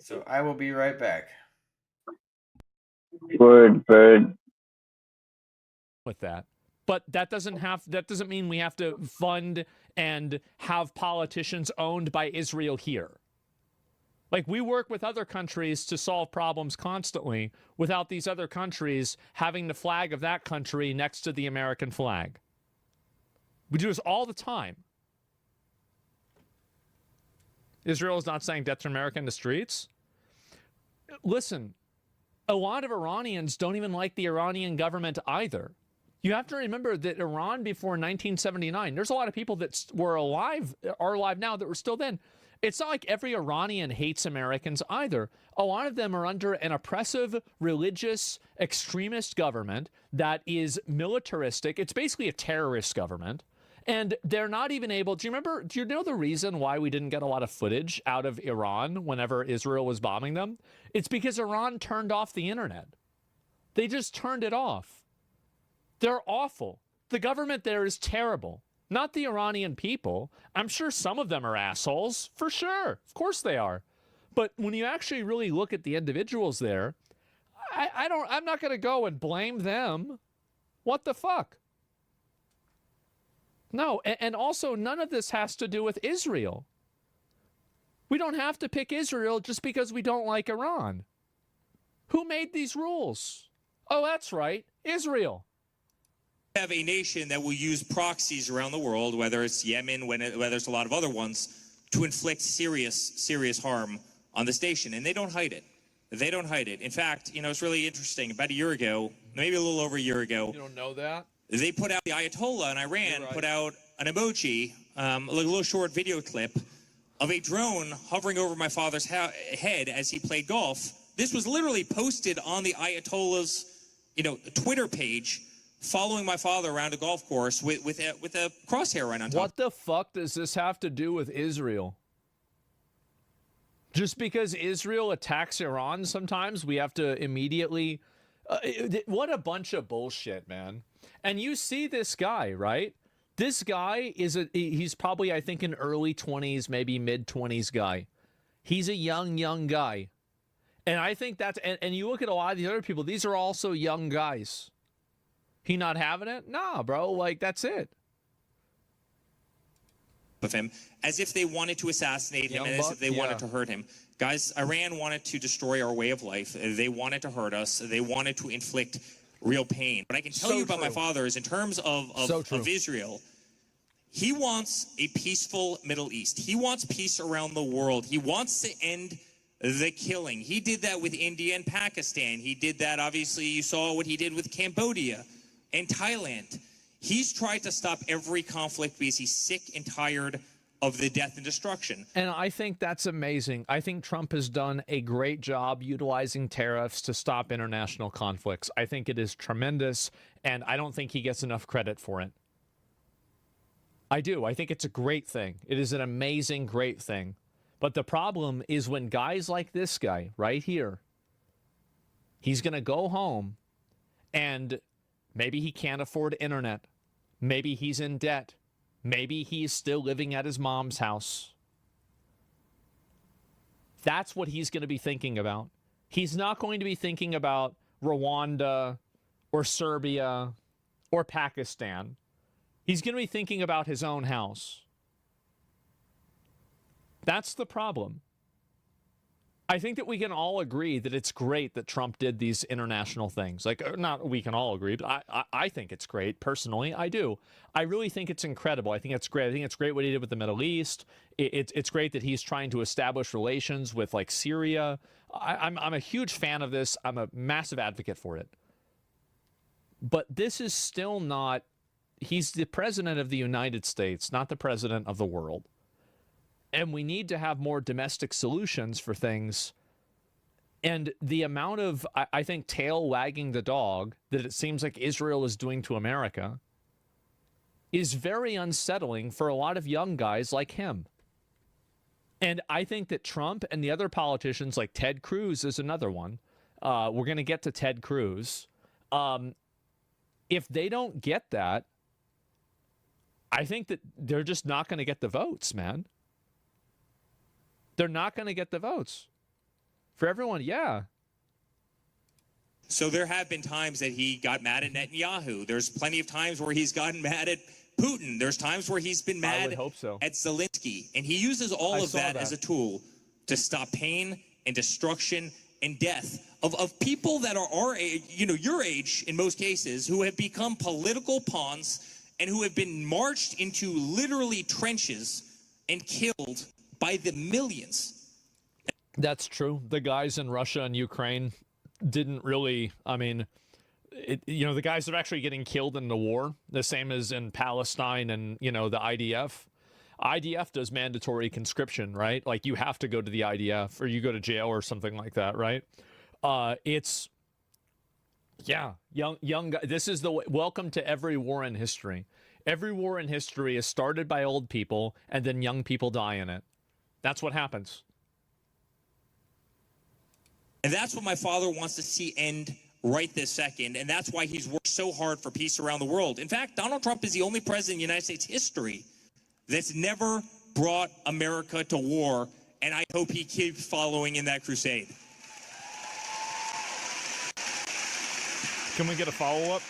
So I will be right back. Word, bird. With that. But that doesn't mean we have to fund and have politicians owned by Israel here. Like, we work with other countries to solve problems constantly without these other countries having the flag of that country next to the American flag. We do this all the time. Israel is not saying death to America in the streets. Listen, a lot of Iranians don't even like the Iranian government either. You have to remember that Iran before 1979, there's a lot of people that are alive now that were still then. It's not like every Iranian hates Americans either. A lot of them are under an oppressive, religious, extremist government that is militaristic. It's basically a terrorist government. And they're not even able, do you know the reason why we didn't get a lot of footage out of Iran whenever Israel was bombing them? It's because Iran turned off the internet. They just turned it off. They're awful. The government there is terrible. Not the Iranian people. I'm sure some of them are assholes, for sure. Of course they are. But when you actually really look at the individuals there, I'm not going to go and blame them. What the fuck? No, and also none of this has to do with Israel. We don't have to pick Israel just because we don't like Iran. Who made these rules? Oh, that's right, Israel. Have a nation that will use proxies around the world, whether it's Yemen, whether it's a lot of other ones, to inflict serious harm on this nation, and they don't hide it. They don't hide it. In fact, it's really interesting. About a year ago, maybe a little over a year ago, you don't know that? They put out, the Ayatollah in Iran put out an emoji, a little short video clip of a drone hovering over my father's head as he played golf. This was literally posted on the Ayatollah's, Twitter page, following my father around a golf course with a crosshair right on top. What the fuck does this have to do with Israel? Just because Israel attacks Iran sometimes, we have to immediately... what a bunch of bullshit, man. And you see this guy, right? This guy he's probably, I think, an early 20s, maybe mid-20s guy. He's a young guy. And I think that's... And you look at a lot of the other people, these are also young guys. He not having it? Nah, bro. Like, that's it. Of him, as if they wanted to assassinate him, and as if they wanted to hurt him. Guys, Iran wanted to destroy our way of life. They wanted to hurt us. They wanted to inflict real pain. But I can tell you about my father is in terms of Israel, he wants a peaceful Middle East. He wants peace around the world. He wants to end the killing. He did that with India and Pakistan. He did that, obviously, you saw what he did with Cambodia and Thailand. He's tried to stop every conflict because he's sick and tired of the death and destruction. And I think that's amazing. I think Trump has done a great job utilizing tariffs to stop international conflicts. I think it is tremendous, and I don't think he gets enough credit for it. I do. I think it's a great thing. It is an amazing, great thing. But the problem is when guys like this guy right here, he's going to go home and maybe he can't afford internet. Maybe he's in debt. Maybe he's still living at his mom's house. That's what he's going to be thinking about. He's not going to be thinking about Rwanda or Serbia or Pakistan. He's going to be thinking about his own house. That's the problem. I think that we can all agree that it's great that Trump did these international things. Like, not we can all agree, but I think it's great. Personally, I do. I really think it's incredible. I think it's great. I think it's great what he did with the Middle East. It's great that he's trying to establish relations with, like, Syria. I'm a huge fan of this. I'm a massive advocate for it. But this is still not... He's the president of the United States, not the president of the world. And we need to have more domestic solutions for things. And the amount of, I think, tail wagging the dog that it seems like Israel is doing to America is very unsettling for a lot of young guys like him. And I think that Trump and the other politicians, like Ted Cruz is another one. We're going to get to Ted Cruz. If they don't get that, I think that they're just not going to get the votes, man. They're not going to get the votes. For everyone, yeah. So there have been times that he got mad at Netanyahu. There's plenty of times where he's gotten mad at Putin. There's times where he's been mad at Zelensky. And he uses all of that as a tool to stop pain and destruction and death of people that are our age, your age in most cases, who have become political pawns and who have been marched into literally trenches and killed by the millions. That's true. The guys in Russia and Ukraine didn't really, the guys that are actually getting killed in the war, the same as in Palestine and, the IDF. IDF does mandatory conscription, right? Like you have to go to the IDF or you go to jail or something like that, right? Young guy. This is the way. Welcome to every war in history. Every war in history is started by old people and then young people die in it. That's what happens. And that's what my father wants to see end right this second. And that's why he's worked so hard for peace around the world. In fact, Donald Trump is the only president in the United States history that's never brought America to war. And I hope he keeps following in that crusade. Can we get a follow-up?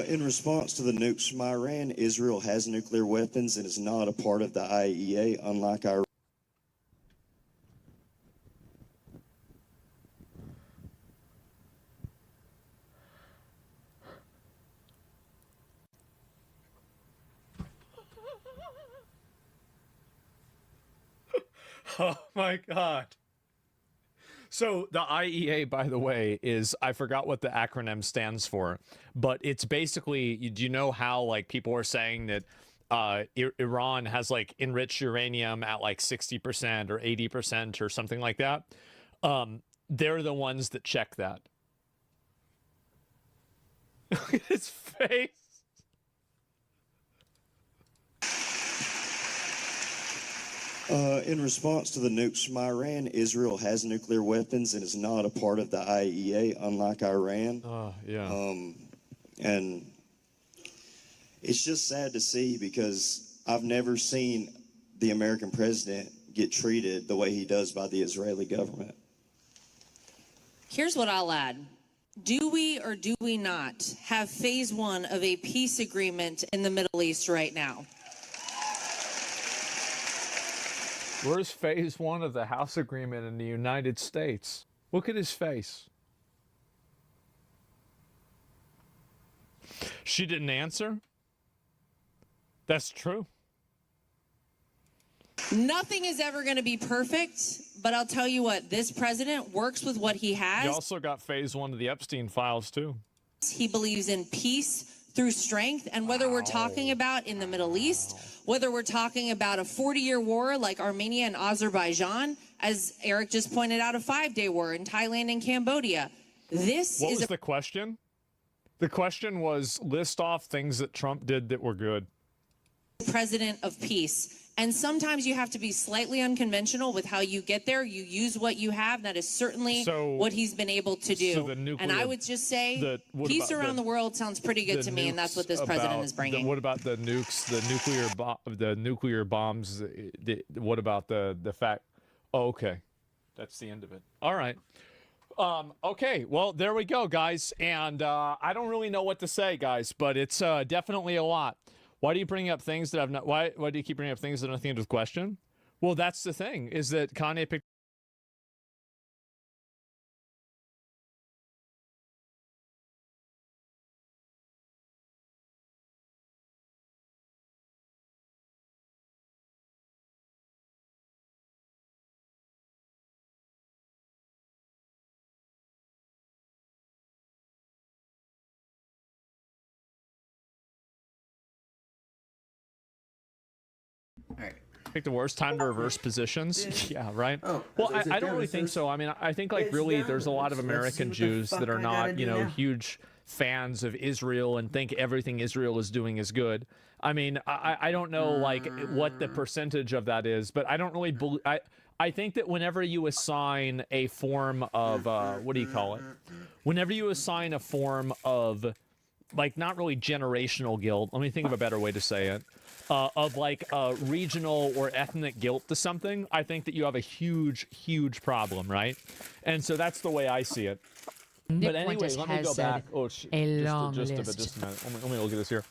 In response to the nukes from Iran, Israel has nuclear weapons and is not a part of the IAEA, unlike Iran. Oh my God. So the IEA, by the way, is, I forgot what the acronym stands for, but it's basically, do you know how like people are saying that Iran has like enriched uranium at like 60% or 80% or something like that? They're the ones that check that. Look at his face. In response to the nukes from Iran, Israel has nuclear weapons and is not a part of the IAEA, unlike Iran. And it's just sad to see because I've never seen the American president get treated the way he does by the Israeli government. Here's what I'll add. Do we or do we not have phase one of a peace agreement in the Middle East right now? Where's phase one of the House agreement in the United States? Look at his face. She didn't answer? That's true. Nothing is ever going to be perfect, but I'll tell you what, this president works with what he has. You also got phase one of the Epstein files, too. He believes in peace through strength. And whether we're talking about in the Middle East, whether we're talking about a 40-year war like Armenia and Azerbaijan, as Eric just pointed out, a 5-day war in Thailand and Cambodia. What was the question? The question was, list off things that Trump did that were good. President of peace. And sometimes you have to be slightly unconventional with how you get there. You use what you have. That is certainly what he's been able to do. And I would just say peace around the world sounds pretty good to me, and that's what this president is bringing. What about the nukes, the nuclear bombs? What about the fact? Oh, okay, that's the end of it. All right. Okay, well, there we go, guys. And I don't really know what to say, guys, but it's definitely a lot. Why do you bring up things that have not? Why do you keep bringing up things that have nothing to do with the question? Well, that's the thing, is that Kanye picked. Pick the worst time to reverse positions. Yeah, right. Oh, well, I don't really think so. I mean, I think like really there's a lot of American Jews that are not, huge fans of Israel and think everything Israel is doing is good. I mean, I don't know like what the percentage of that is, but I don't really believe. I think that whenever you assign a form of what do you call it? Whenever you assign a form of like not really generational guilt. Let me think of a better way to say it. Of like regional or ethnic guilt to something, I think that you have a huge, huge problem, right? And so that's the way I see it. Nick but anyway, Fuentes let me has go back. said Oh, just a minute. Just a minute. Let me look at this here.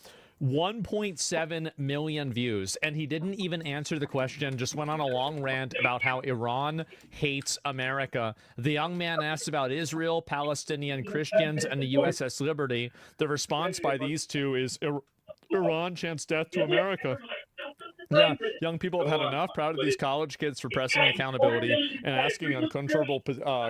1.7 million views, and he didn't even answer the question, just went on a long rant about how Iran hates America. The young man asked about Israel, Palestinian Christians, and the USS Liberty. The response by these two is Iran chants death to America. Yeah, young people have had enough. Proud of these college kids for pressing accountability and asking uncontrollable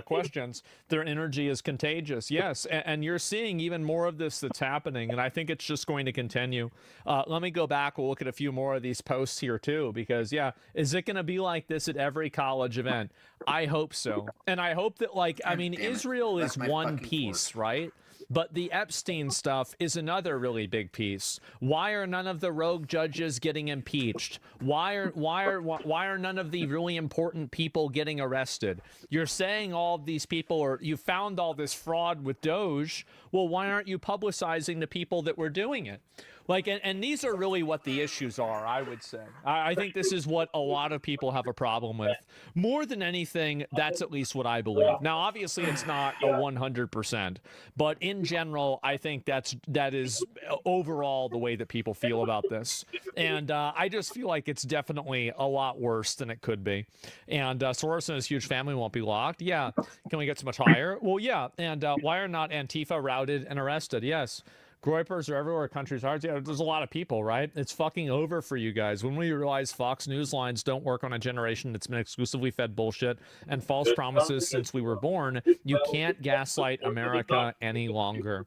questions. Their energy is contagious. Yes, and you're seeing even more of this that's happening, and I think it's just going to continue. Let me go back. We'll look at a few more of these posts here, too, because, yeah, is it going to be like this at every college event? I hope so. And I hope that, like, I mean, Israel is one piece, right? But the Epstein stuff is another really big piece. Why are none of the rogue judges getting impeached? Why are none of the really important people getting arrested? You're saying all of these people you found all this fraud with Doge. Well, why aren't you publicizing the people that were doing it? Like, and these are really what the issues are, I would say. I think this is what a lot of people have a problem with. More than anything, that's at least what I believe. Now, obviously, it's not a 100%, but in general, I think that is overall the way that people feel about this. And I just feel like it's definitely a lot worse than it could be. And Soros and his huge family won't be locked. Yeah. Can we get so much higher? Well, yeah. And why are not Antifa routed and arrested? Yes. Groypers are everywhere. Country's hard. Yeah, there's a lot of people, right? It's fucking over for you guys. When we realize Fox News lines don't work on a generation that's been exclusively fed bullshit and false promises since we were born, you can't gaslight America any longer.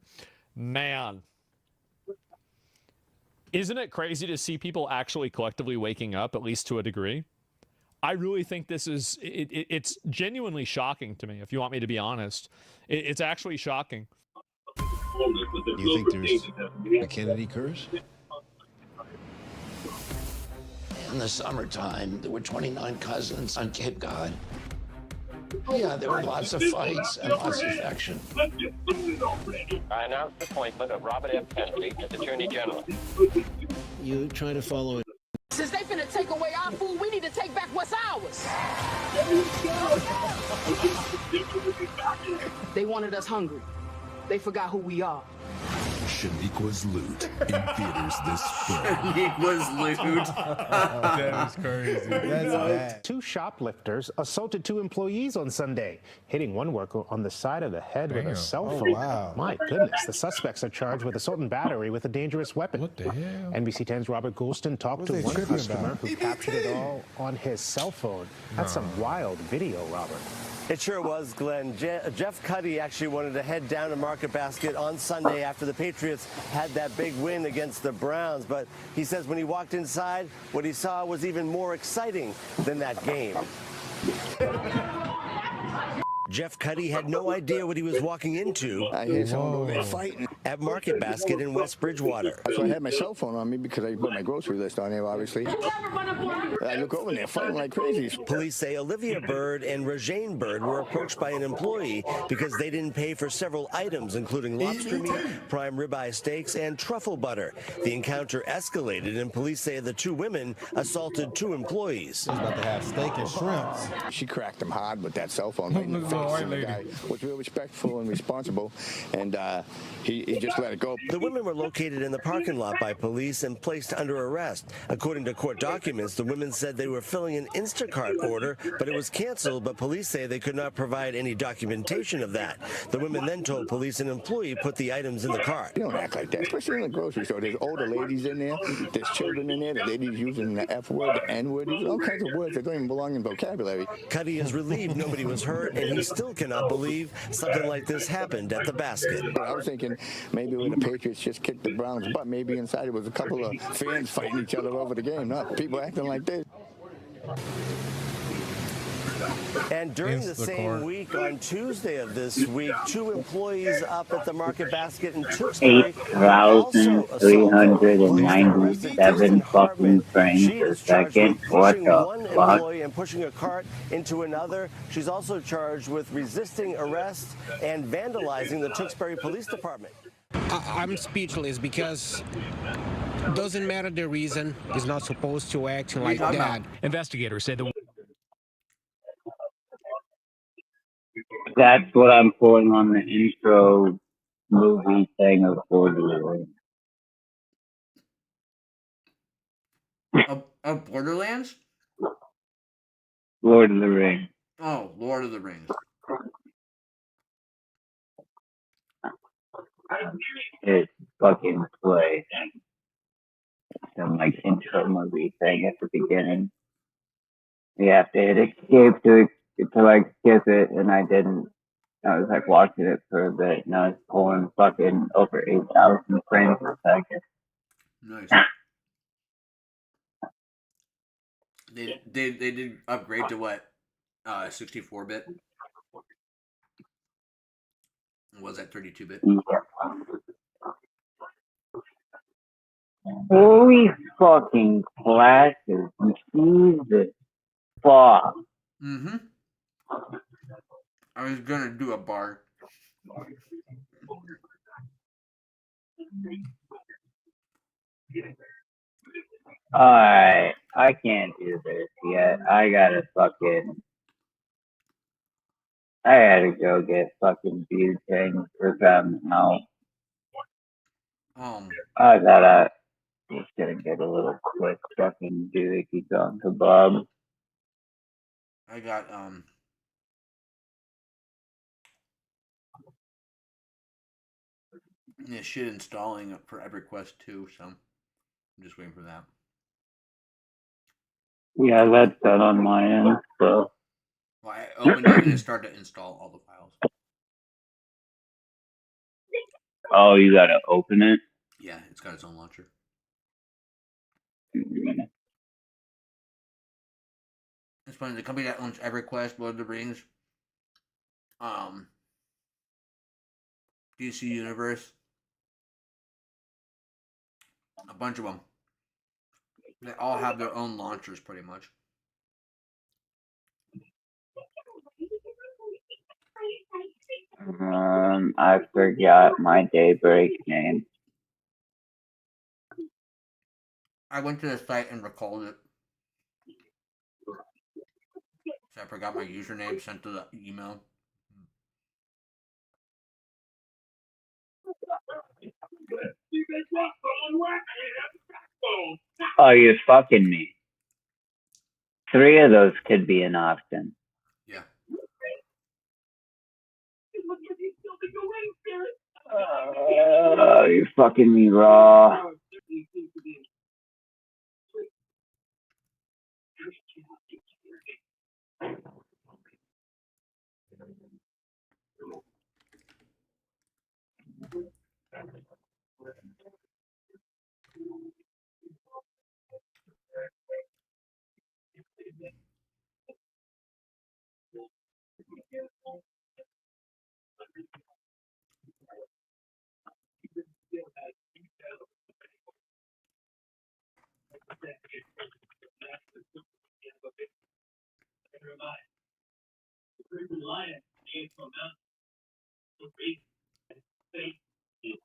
Man. Isn't it crazy to see people actually collectively waking up, at least to a degree? I really think this is, it's genuinely shocking to me, if you want me to be honest. It's actually shocking. You think there's a Kennedy curse? In the summertime, there were 29 cousins on Cape Cod. Yeah, there were lots of fights and lots of action. I announce the appointment of Robert F. Kennedy as Attorney General. You try to follow it. Since they finna take away our food, we need to take back what's ours. They wanted us hungry. They forgot who we are. Shaniqua's Loot in theaters this spring. Shaniqua's Loot. That is crazy. That's bad. Two shoplifters assaulted two employees on Sunday, hitting one worker on the side of the head with a cell phone. Oh, wow. My goodness. The suspects are charged with assault and battery with a dangerous weapon. What the hell? NBC 10's Robert Goulston talked to one customer who captured it all on his cell phone. That's some wild video, Robert. It sure was, Glenn. Jeff Cuddy actually wanted to head down to Market Basket on Sunday after the Patriots had that big win against the Browns. But he says when he walked inside, what he saw was even more exciting than that game. Jeff Cuddy had no idea what he was walking into. I hear someone over there fighting at Market Basket in West Bridgewater. So I had my cell phone on me because I put my grocery list on there, obviously. I look over there fighting like crazy. Police say Olivia Bird and Regine Bird were approached by an employee because they didn't pay for several items, including lobster meat, prime ribeye steaks, and truffle butter. The encounter escalated, and police say the two women assaulted two employees. He was about to have steak and shrimps. She cracked him hard with that cell phone right in the face. And the guy was real respectful and responsible, and he just let it go. The women were located in the parking lot by police and placed under arrest. According to court documents, the women said they were filling an Instacart order, but it was canceled, but police say they could not provide any documentation of that. The women then told police an employee put the items in the cart. You don't act like that, especially in the grocery store. There's older ladies in there, there's children in there, the ladies using the F word, the N word, all kinds of words that don't even belong in vocabulary. Cuddy is relieved nobody was hurt, and he still cannot believe something like this happened at the basket. I was thinking maybe when the Patriots just kicked the Browns' butt, maybe inside it was a couple of fans fighting each other over the game, not people acting like this. And during the same week, on Tuesday of this week, two employees up at the Market Basket in Tewksbury 8,397 fucking frames a second. What the fuck? And pushing a cart into another. She's also charged with resisting arrest and vandalizing the Tewksbury Police Department. I'm speechless because doesn't matter the reason. He's not supposed to act like that. Investigators say the That's what I'm pulling on the intro movie thing of Lord of the Rings. Of Borderlands? Lord of the Rings. Oh, Lord of the Rings. It's fucking play. Some like intro movie thing at the beginning. You have to hit escape to like skip it, and I didn't. I was like watching it for a bit, and I was pulling fucking over 8,000 frames per second. Nice. They did upgrade to what? 64-bit? Was that 32-bit? Yeah. Holy fucking classes. Jesus. Fuck. Mm-hmm. I was gonna do a bar. Alright, I can't do this yet. I gotta go get fucking butane for them now. I gotta just gonna get a little quick fucking doohickey on kebab. I got yeah, shit installing for EverQuest 2, so I'm just waiting for that. Yeah, that's done on my end, so. Well, I opened it and it started to install all the files. Oh, you gotta open it? Yeah, it's got its own launcher. It's funny, the company that owns EverQuest, Lord of the Rings, DC Universe, a bunch of them. They all have their own launchers, pretty much. I forgot my Daybreak name. I went to the site and recalled it. So I forgot my username sent to the email. Oh, you're fucking me. 3 of those could be an option. Yeah. You're fucking me raw. Reliant came from us. The big state is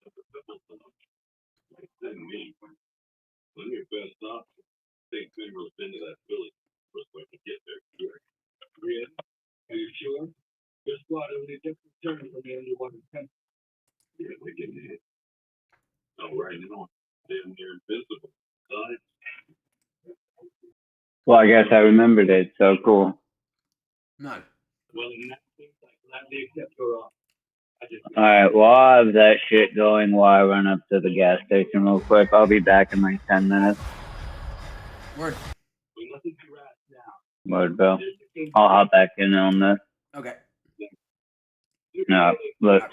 the people solution. Like that me. When your best option, take members into that village first way to get there. Really? Are you sure? Guess what? Only different terms from the only one country. Yeah, we can hit. Oh, right now, damn near invisible. Well, I guess I remembered it, so cool. No. Well, in that case, like that day kept her off. Alright, well, I'll have that shit going while I run up to the gas station real quick. I'll be back in like 10 minutes. Word. Word, Bill. I'll hop back in on this. Okay. No, look.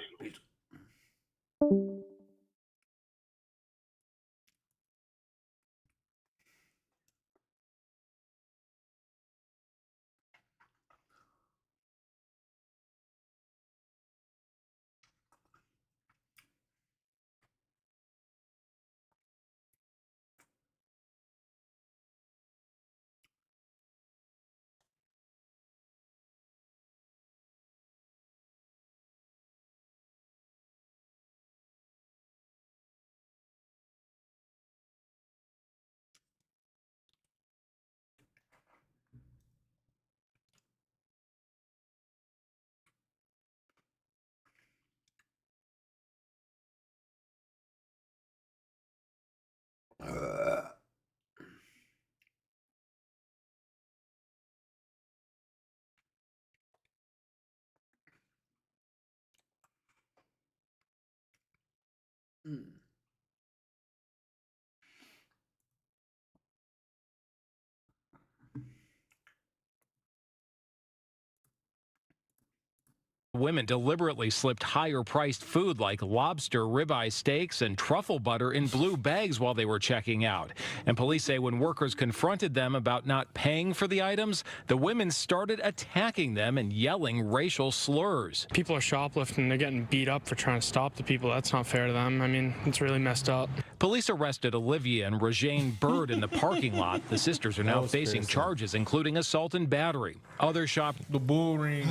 Women deliberately slipped higher-priced food like lobster, ribeye steaks, and truffle butter in blue bags while they were checking out. And police say when workers confronted them about not paying for the items, the women started attacking them and yelling racial slurs. People are shoplifting. They're getting beat up for trying to stop the people. That's not fair to them. I mean, it's really messed up. Police arrested Olivia and Regine Bird in the parking lot. The sisters are now facing charges, including assault and battery. Other The bull ring.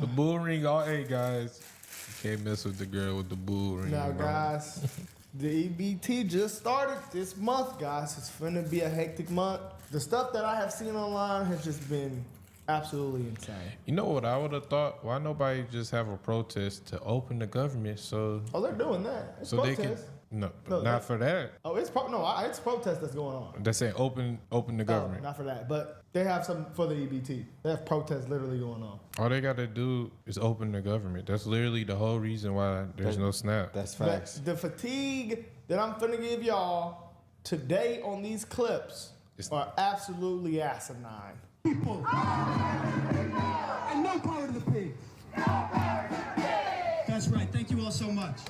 The bull ring. All hey guys, you can't mess with the girl with the bull ring. Now, bro. guys, the EBT just started this month, guys. It's finna be a hectic month. The stuff that I have seen online has just been absolutely insane. You know what I would have thought? Why nobody just have a protest to open the government so? Oh, they're doing that. It's so protest. they can. No, not for that. Oh, it's it's protest that's going on. They're saying open the government. Not for that, but they have some for the EBT. They have protests literally going on. All they got to do is open the government. That's literally the whole reason why there's no snap. That's facts. The fatigue that I'm finna give y'all today on these clips are absolutely asinine. People. And no power to the pigs. That's right. Thank you all so much.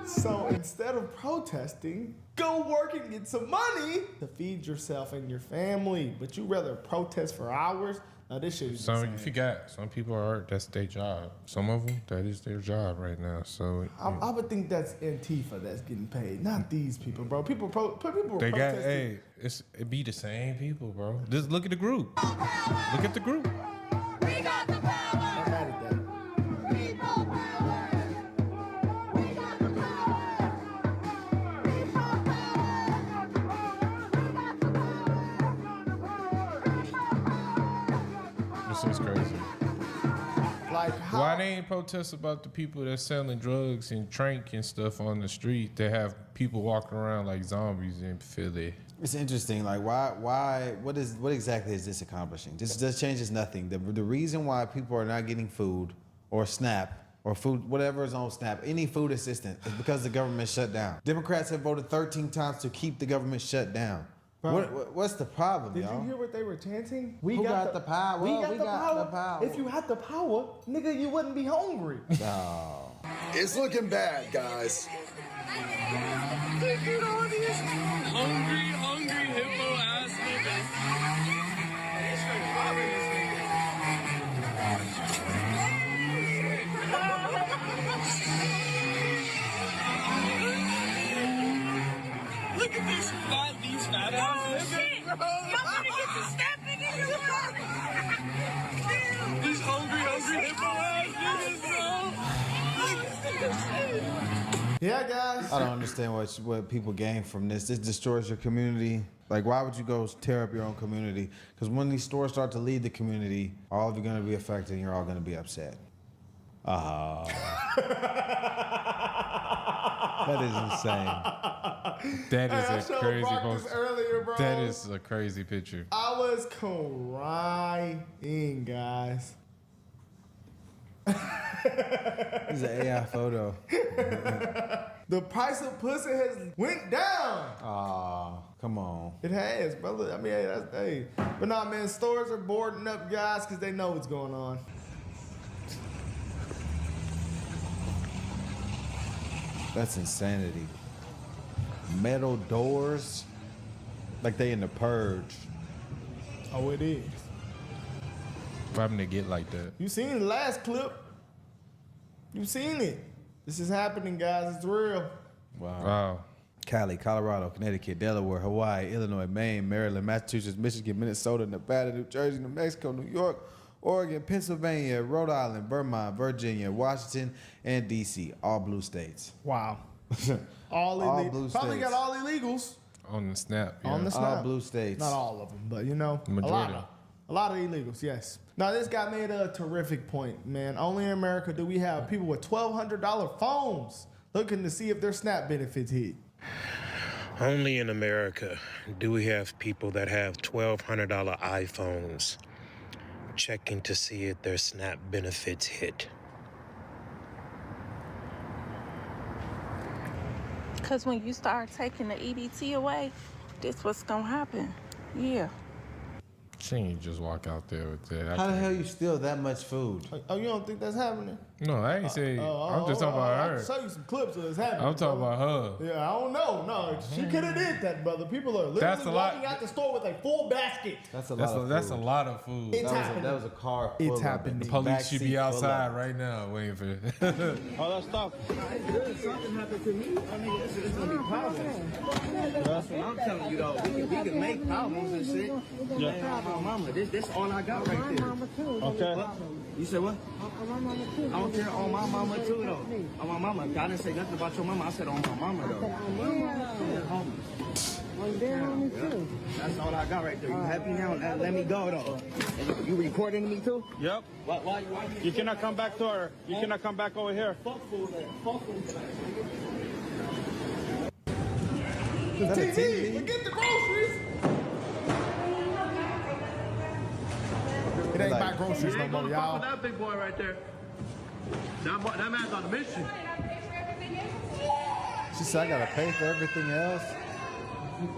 So instead of protesting, go work and get some money to feed yourself and your family. But you rather protest for hours? Now this shit is insane. You forgot, some people are, that's their job. Some of them, that is their job right now. So I would think that's Antifa that's getting paid, not these people, bro. People they got, hey, it be the same people, bro. Just look at the group. Look at the group. We got the power. I'm mad at that. This is crazy. Like how? Why they ain't protest about the people that's selling drugs and trank and stuff on the street? They have people walking around like zombies in Philly. It's interesting. Like, why? What exactly is this accomplishing? This changes nothing. The reason why people are not getting food or SNAP or food, whatever is on SNAP, any food assistance, is because the government shut down. Democrats have voted 13 times to keep the government shut down. What's the problem, Did y'all? you hear what they were chanting? Who got the power? We got the power. If you had the power, nigga, you wouldn't be hungry. No. It's looking bad, guys. Hungry hippo ass niggas. Not these fat ass niggas. I'm gonna get the snap niggas. These hungry hippo ass niggas, bro. Yeah, guys. I don't understand what people gain from this. This destroys your community. Like, why would you go tear up your own community? Because when these stores start to lead the community, all of you are going to be affected and you're all going to be upset. That is insane. That is I a should've crazy brought post. this earlier, bro. That is a crazy picture. I was crying, guys. It's an AI photo. The price of pussy has went down. Aw, come on. It has, brother. I mean, hey, that's hey. But nah, man, stores are boarding up, guys, because they know what's going on. That's insanity. Metal doors, like they in the Purge. Oh, it is. For having to get like that. You seen the last clip? You seen it? This is happening, guys. It's real. Wow. Cali, Colorado, Connecticut, Delaware, Hawaii, Illinois, Maine, Maryland, Massachusetts, Michigan, Minnesota, Nevada, New Jersey, New Mexico, New York, Oregon, Pennsylvania, Rhode Island, Vermont, Virginia, Washington, and D.C. All blue states. Wow. All blue Probably states. got all illegals. On the snap. Yeah. On the snap. All blue states. Not all of them, but you know, Majority. a lot of illegals, yes. Now, this guy made a terrific point, man. Only in America do we have people with $1,200 phones looking to see if their SNAP benefits hit. Only in America do we have people that have $1,200 iPhones checking to see if their SNAP benefits hit. Because when you start taking the EBT away, this what's going to happen. Yeah. She ain't just walk out there with that. How the hell you steal that much food? Oh, you don't think that's happening? No, I ain't saying. I'm just talking about I her. can show you some clips of this happening. I'm talking brother. about her. Yeah, I don't know. No, she could have did that, brother. People are That's literally a lot. walking out the store with a full basket. That's a That's lot a, of that's a food. lot of food. It's happening. That was a car full It's of happening. it. The police should be Backseat full of outside it. right now waiting for it. All that stuff. Something happened to me. I mean, it's gonna be problems. That's what I'm telling you, though. We can make problems and shit. Yeah. My mama. This all I got right there. Okay. What? You said what? On my mama too. I don't care on my mama too, though. On my mama. I didn't say nothing about your mama. I said on my mama, though. Yeah. That's all I got right there. You happy now? Let me go, though. And you recording me too? Yep. Why you cannot come back to her. You cannot come back over here. Fuck food there. Fuck food there. The TV. Forget the groceries. It ain't my groceries no more, y'all. That big boy right there. That man's on a mission. She said, I gotta pay for everything else.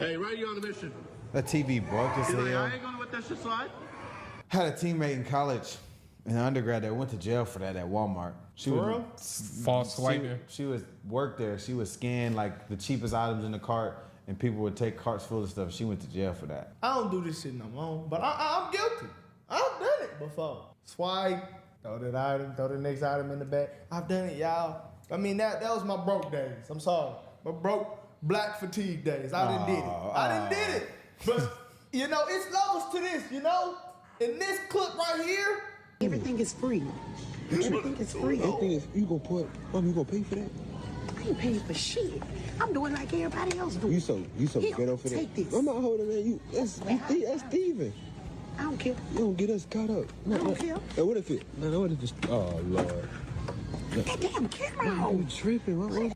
Hey, right, you on a mission. That TV broke as He's like, hell. I ain't gonna let that shit slide. Had a teammate in college, in undergrad, that went to jail for that at Walmart. She For was real? False swiping. She was worked there. She would scan like the cheapest items in the cart, and people would take carts full of stuff. She went to jail for that. I don't do this shit no more, but I'm guilty. I've done it before. Swipe, throw that item, throw the next item in the bag. I've done it, y'all. I mean, that was my broke days. I'm sorry. My broke black fatigue days. I done did it. I done did it. But, you know, it's levels to this, you know? In this clip right here. Everything is free. Everything is free. Everything is, you gonna pay for that? I ain't paying for shit. I'm doing like everybody else do. You so ghetto for that? Take this. I'm not holding that. That's thieving. I don't care. You don't get us caught up. I don't care. Hey, what if it's, oh, Lord. That damn camera. You tripping, what?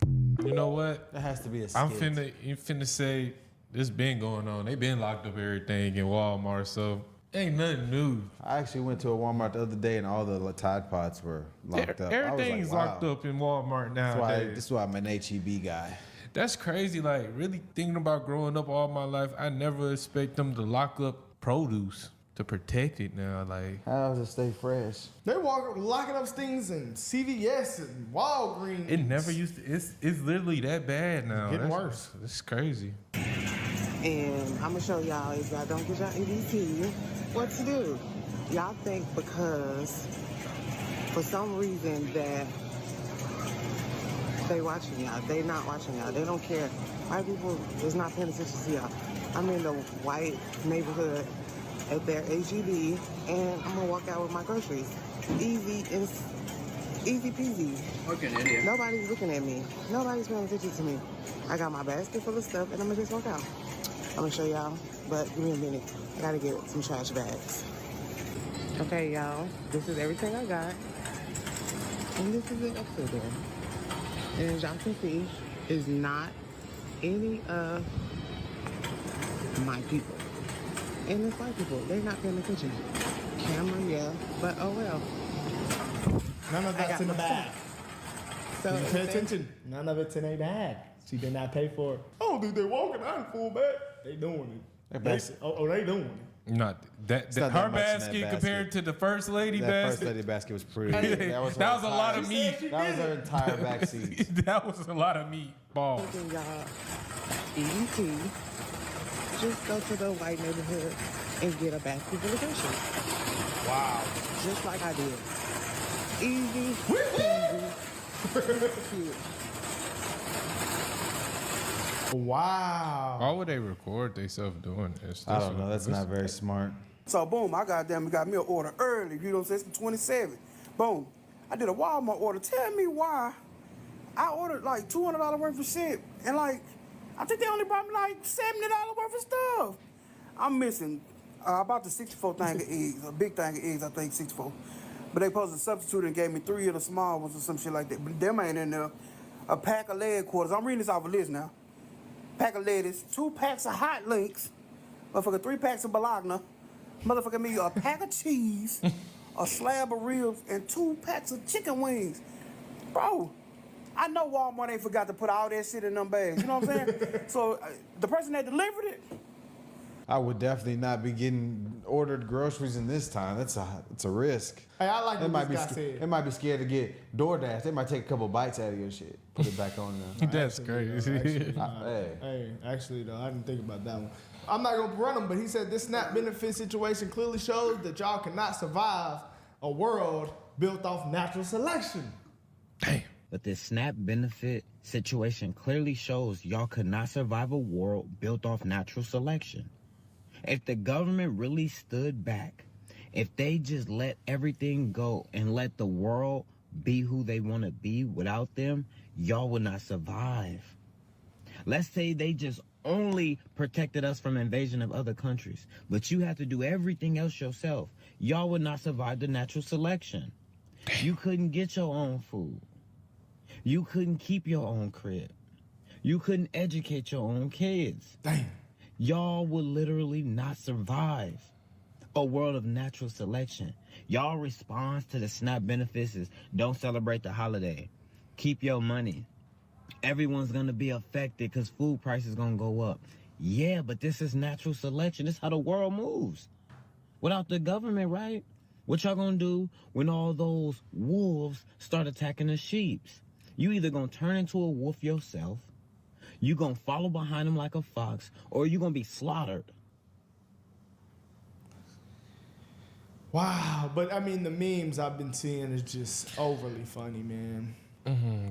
You know what? That has to be a skit. I'm finna say this been going on. They been locked up everything in Walmart, so ain't nothing new. I actually went to a Walmart the other day, and all the Tide Pods were locked up. Everything's locked up in Walmart nowadays. This is why I'm an HEB guy. That's crazy. Like, really thinking about growing up all my life, I never expect them to lock up produce to protect it now. Like, how does it stay fresh? They locking up things in CVS and Walgreens. it never used to. It's literally that bad now. Getting That's- worse. It's crazy. And I'm gonna show y'all, if y'all don't get y'all EBT, what to do. Y'all think because for some reason that They watching y'all. They not watching y'all. They don't care. White people is not paying attention to y'all. I'm in the white neighborhood at their HEB, and I'm gonna walk out with my groceries. Easy peasy. Fucking idiot. Nobody's looking at me. Nobody's paying attention to me. I got my basket full of stuff, and I'm gonna just walk out. I'm gonna show y'all, but give me a minute. I gotta get some trash bags. Okay, y'all. This is everything I got. And this is it up to there. And as y'all can see, is not any of my people. And it's white people. They're not paying attention. Camera, yeah. But oh well. None of that's in the bag. So you pay attention. None of it's in a bag. She did not pay for it. I don't think they're walking out in full bag. They doing it. They doing it. Not that her basket compared to the first lady basket. That first lady basket was pretty. That was a lot of meat. That was her entire backseat. That was a lot of meat. Balls. Y'all eating tea. Just go to the white neighborhood and get a basket full of groceries. Wow. Just like I did. Easy. Wow. Why would they record themselves doing this? I don't know. That's not very smart. So boom, I got me an order early. You know what I'm saying? It's the 27th. Boom. I did a Walmart order. Tell me why I ordered like $200 worth of shit, and like I think they only brought me like $70 worth of stuff. I'm missing about the 64 thing of eggs, a big thing of eggs. I think 64. But they supposed to substitute and gave me 3 of the small ones or some shit like that. But them ain't in there. A pack of leg quarters. I'm reading this off a list now. Pack of lettuce, 2 packs of hot links, motherfucker 3 packs of bologna, motherfucker me a pack of cheese, a slab of ribs, and 2 packs of chicken wings. Bro, I know Walmart ain't forgot to put all that shit in them bags. You know what I'm saying? So the person that delivered it, I would definitely not be getting ordered groceries in this time. It's a risk. Hey, I like It what this guy said. It might be scared to get DoorDash. They might take a couple bites out of your shit. Put it back on there. That's crazy. Actually, though, I didn't think about that one. I'm not going to run him, but he said this SNAP benefit situation clearly shows that y'all cannot survive a world built off natural selection. But this SNAP benefit situation clearly shows y'all could not survive a world built off natural selection. If the government really stood back, if they just let everything go and let the world be who they want to be without them, y'all would not survive. Let's say they just only protected us from invasion of other countries, but you have to do everything else yourself. Y'all would not survive the natural selection. You couldn't get your own food. You couldn't keep your own crib. You couldn't educate your own kids. Damn. Y'all would literally not survive a world of natural selection. Y'all response to the SNAP benefits is don't celebrate the holiday. Keep your money. Everyone's going to be affected because food prices going to go up. Yeah, but this is natural selection. This is how the world moves. Without the government, right? What y'all going to do when all those wolves start attacking the sheep? You either going to turn into a wolf yourself, you going to follow behind them like a fox, or you going to be slaughtered. Wow, but I mean, the memes I've been seeing is just overly funny, man.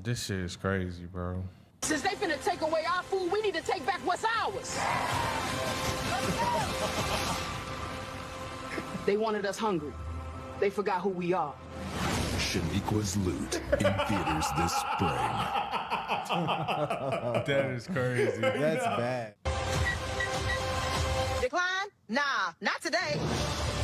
This shit is crazy, bro. Since they finna take away our food, we need to take back what's ours. They wanted us hungry. They forgot who we are. Shaniqua's Loot in theaters this spring. That is crazy. That's bad. Decline? Nah, not today.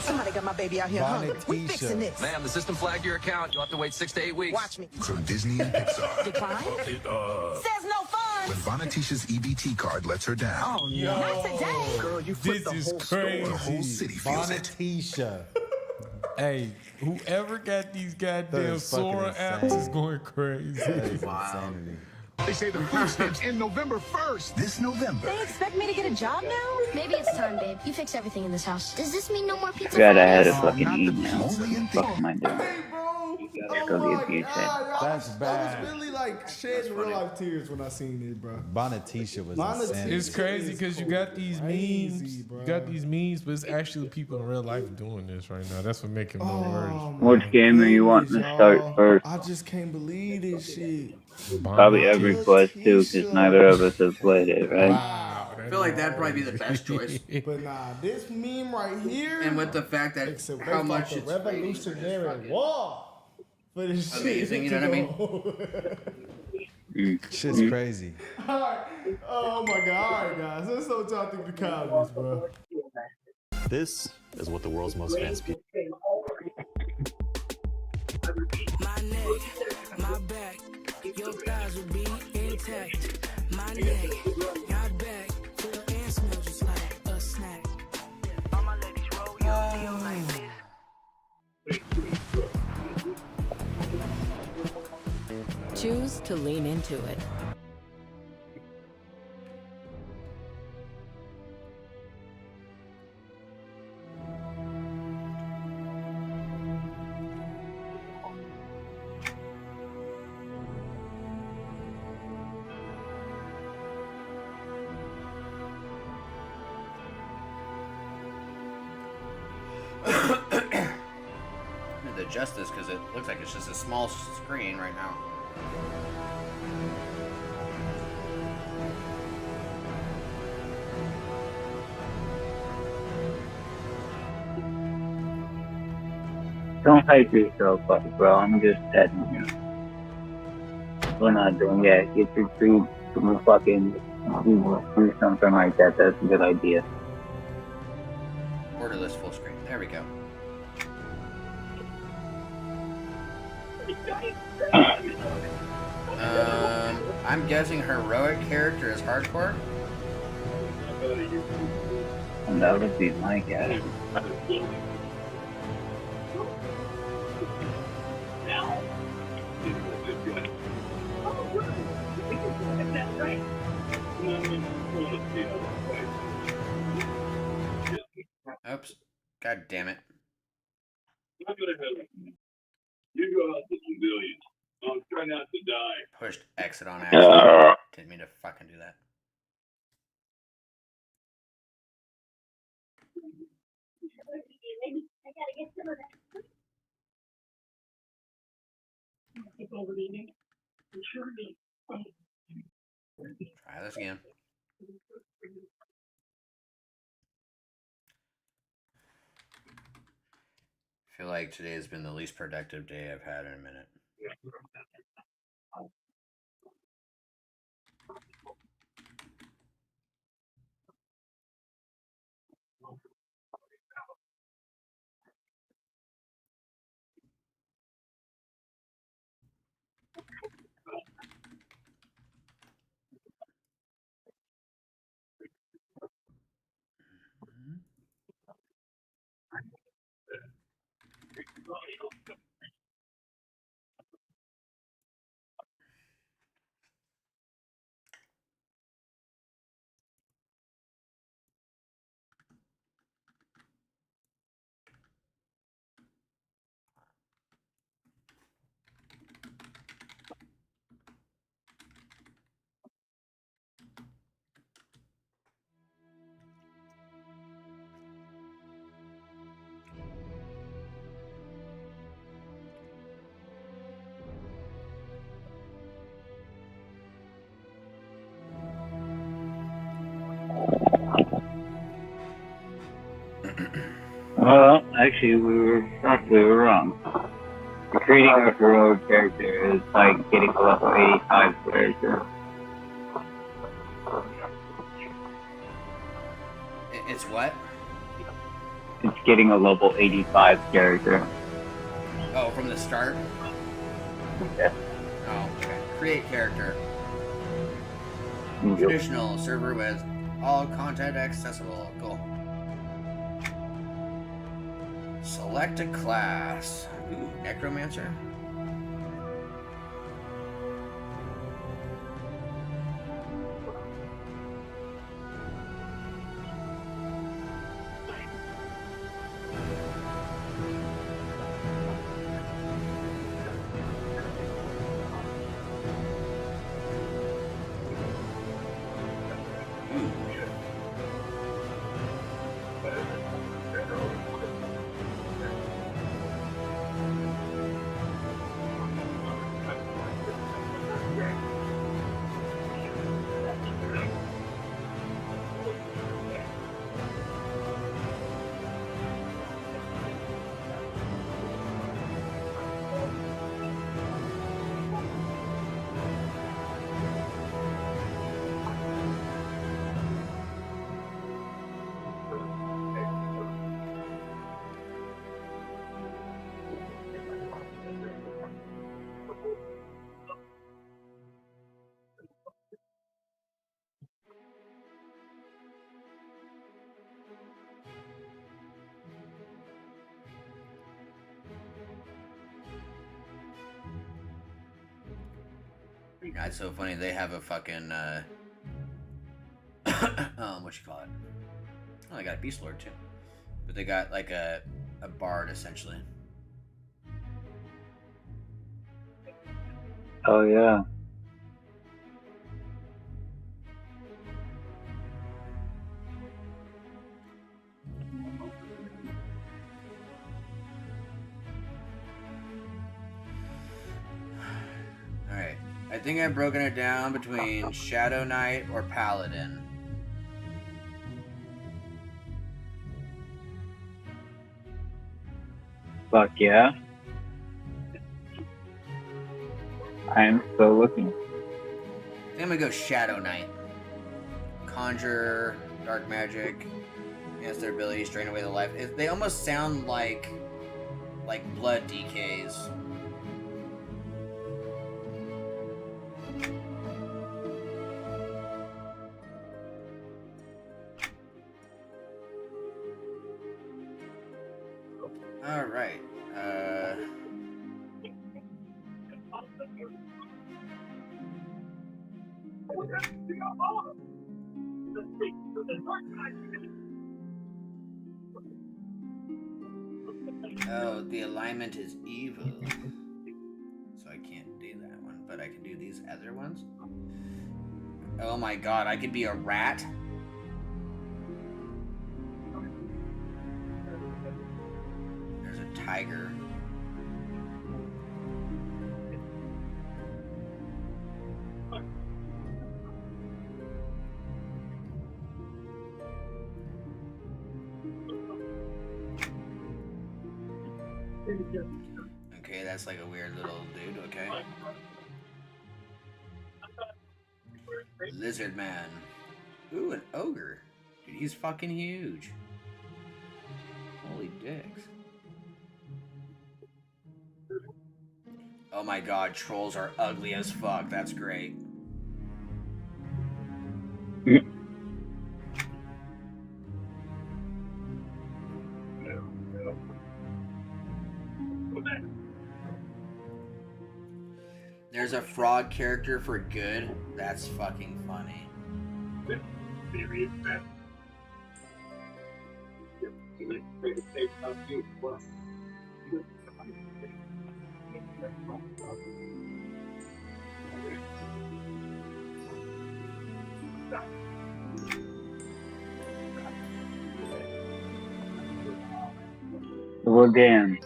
Somebody got my baby out here hungry. We fixing this. Ma'am, the system flagged your account. You'll have to wait 6 to 8 weeks. Watch me. From Disney and Pixar. Decline? Says no funds. When Bonatisha's EBT card lets her down. Oh, no. Not today. Girl, you flipped the whole crazy. store. The whole city feels it. Bonatisha. Hey, whoever got these goddamn Sora apps is going crazy. Insanity. They say the food stamps end November 1st. This November. They expect me to get a job now? Maybe it's time, babe. You fix everything in this house. Does this mean no more pizza? God, I had a fucking email. What the fuck am I doing? Hey, bro. Just go get abused. That's I bad. was really like shedding real life tears when I seen it, bro. Bonatisha was Bonatisha insane. It's crazy because you got these memes, crazy, bro. you got these memes, but it's actually people in real life doing this right now. That's what makes it more worse. Which game are you wanting to start first? I just can't believe this shit. Probably Every Quest too, because neither of us have played it, right? I feel like that'd probably be the best choice. But nah, this meme right here, And with the fact that how much it's revolutionary war for this amazing, you know what I mean? Shit's crazy. Alright. Oh my god, alright guys. Let's know what y'all think of the comments, bro. This is what the world's most fans people. My neck, my back, your thighs will be intact. My neck, my back, feel and smell just like a snack. All my ladies roll your deal like this. Choose to lean into it. Adjust this because it looks like it's just a small screen right now. Don't hype yourself up, bro. I'm just setting you. We're not doing that. Get your treat. Fucking do something like that. That's a good idea. Borderless full screen. There we go. I'm guessing heroic character is hardcore. And that would be my guess. Oops. God damn it. You go out to civilians. Try not to die. Pushed exit on accident. Didn't mean to fucking do that. Try this again. I feel like today has been the least productive day I've had in a minute. Well, actually, we were wrong. Creating a heroic character is like getting a level 85 character. It's what? It's getting a level 85 character. Oh, from the start? Yeah. Oh, okay. Create character. Yep. Traditional server with all content accessible. Cool. Select a class. Ooh, Necromancer. That's so funny. They have a fucking what you call it? Oh, they got a Beast Lord too, but they got like a bard essentially. Oh yeah. Alright. I think I've broken it down between Shadow Knight or Paladin. Fuck yeah. I am still looking. I think I'm gonna go Shadow Knight. Conjure, dark magic, enhance their abilities, drain away the life. They almost sound like blood DKs. All right. Oh, the alignment is evil. So I can't do that one, but I can do these other ones. Oh my god, I could be a rat? There's a tiger. Okay, that's like a weird little dude, okay. Lizard man. Ooh, an ogre. Dude, he's fucking huge. Holy dicks. Oh my god, trolls are ugly as fuck. That's great. There's a fraud character for good. That's fucking funny. Well, damn.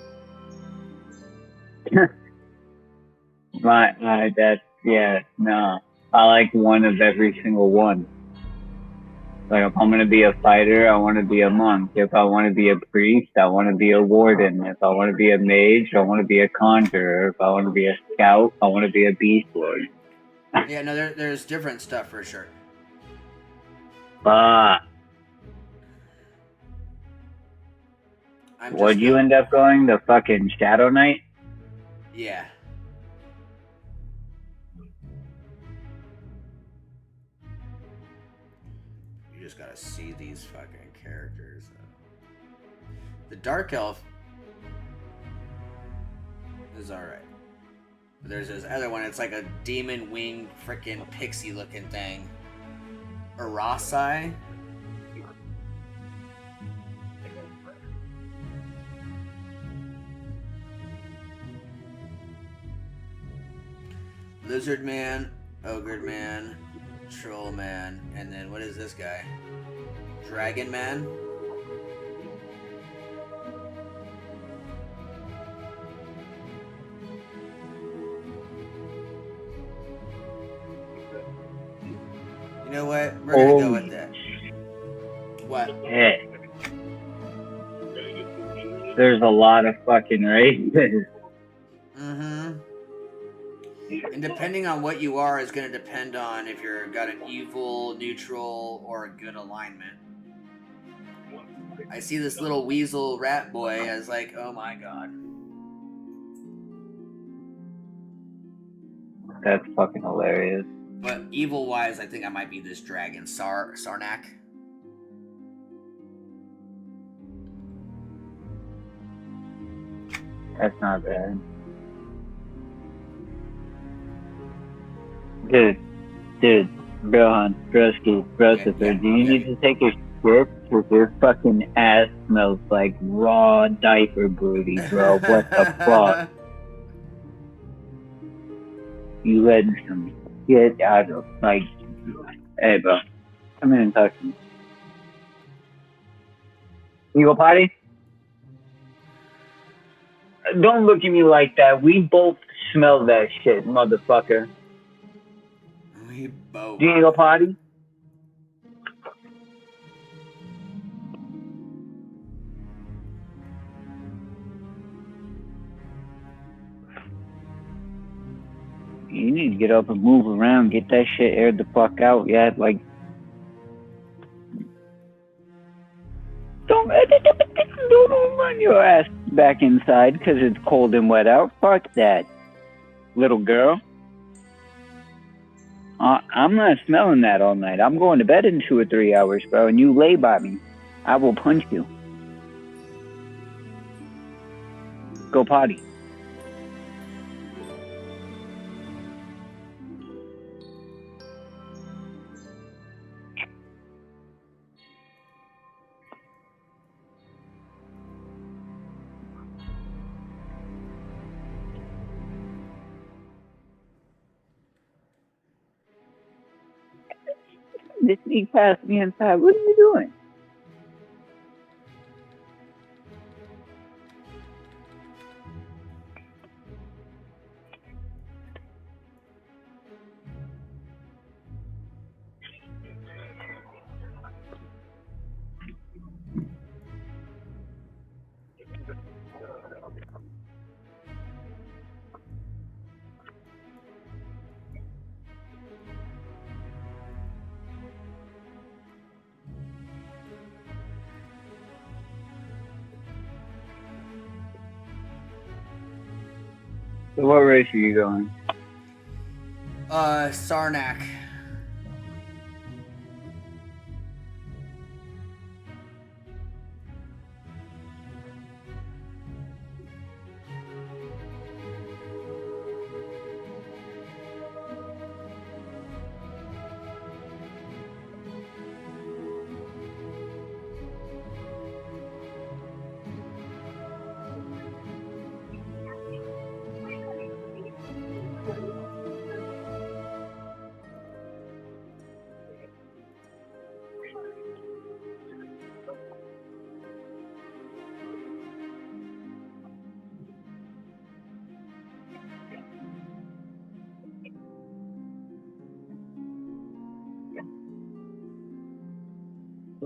Yeah, no. I like one of every single one. Like, if I'm gonna be a fighter, I want to be a monk. If I want to be a priest, I want to be a warden. If I want to be a mage, I want to be a conjurer. If I want to be a scout, I want to be a beast lord. Yeah, no, there's different stuff for sure. What'd you end up going? The fucking Shadow Knight? Yeah. You just gotta see these fucking characters. The Dark Elf is alright. But there's this other one, it's like a demon winged freaking pixie looking thing. Arasai? Lizard Man, Ogre Man, Troll Man, and then what is this guy? Dragon Man? You know what? We're gonna go with that. What? Yeah. There's a lot of fucking races. Mm-hmm. And depending on what you are is going to depend on if you're got an evil, neutral, or a good alignment. I see this little weasel rat boy as like, oh my god. That's fucking hilarious. But evil-wise, I think I might be this dragon, Sarnak. That's not bad. Dude, Brohan, Broski, Brosifer, do you need to take a shit? Cause your fucking ass smells like raw diaper booty, bro. What the fuck? You letting some shit out of, like, hey, bro, come in and talk to me. You go potty? Don't look at me like that. We both smell that shit, motherfucker. We both. Do you go potty? You need to get up and move around, get that shit aired the fuck out, yeah, like... Don't run your ass back inside because it's cold and wet out. Fuck that, little girl. I'm not smelling that all night. I'm going to bed in 2 or 3 hours, bro, and you lay by me. I will punch you. Go potty. Just sneak past me inside. What are you doing? So what race are you going? Sarnak.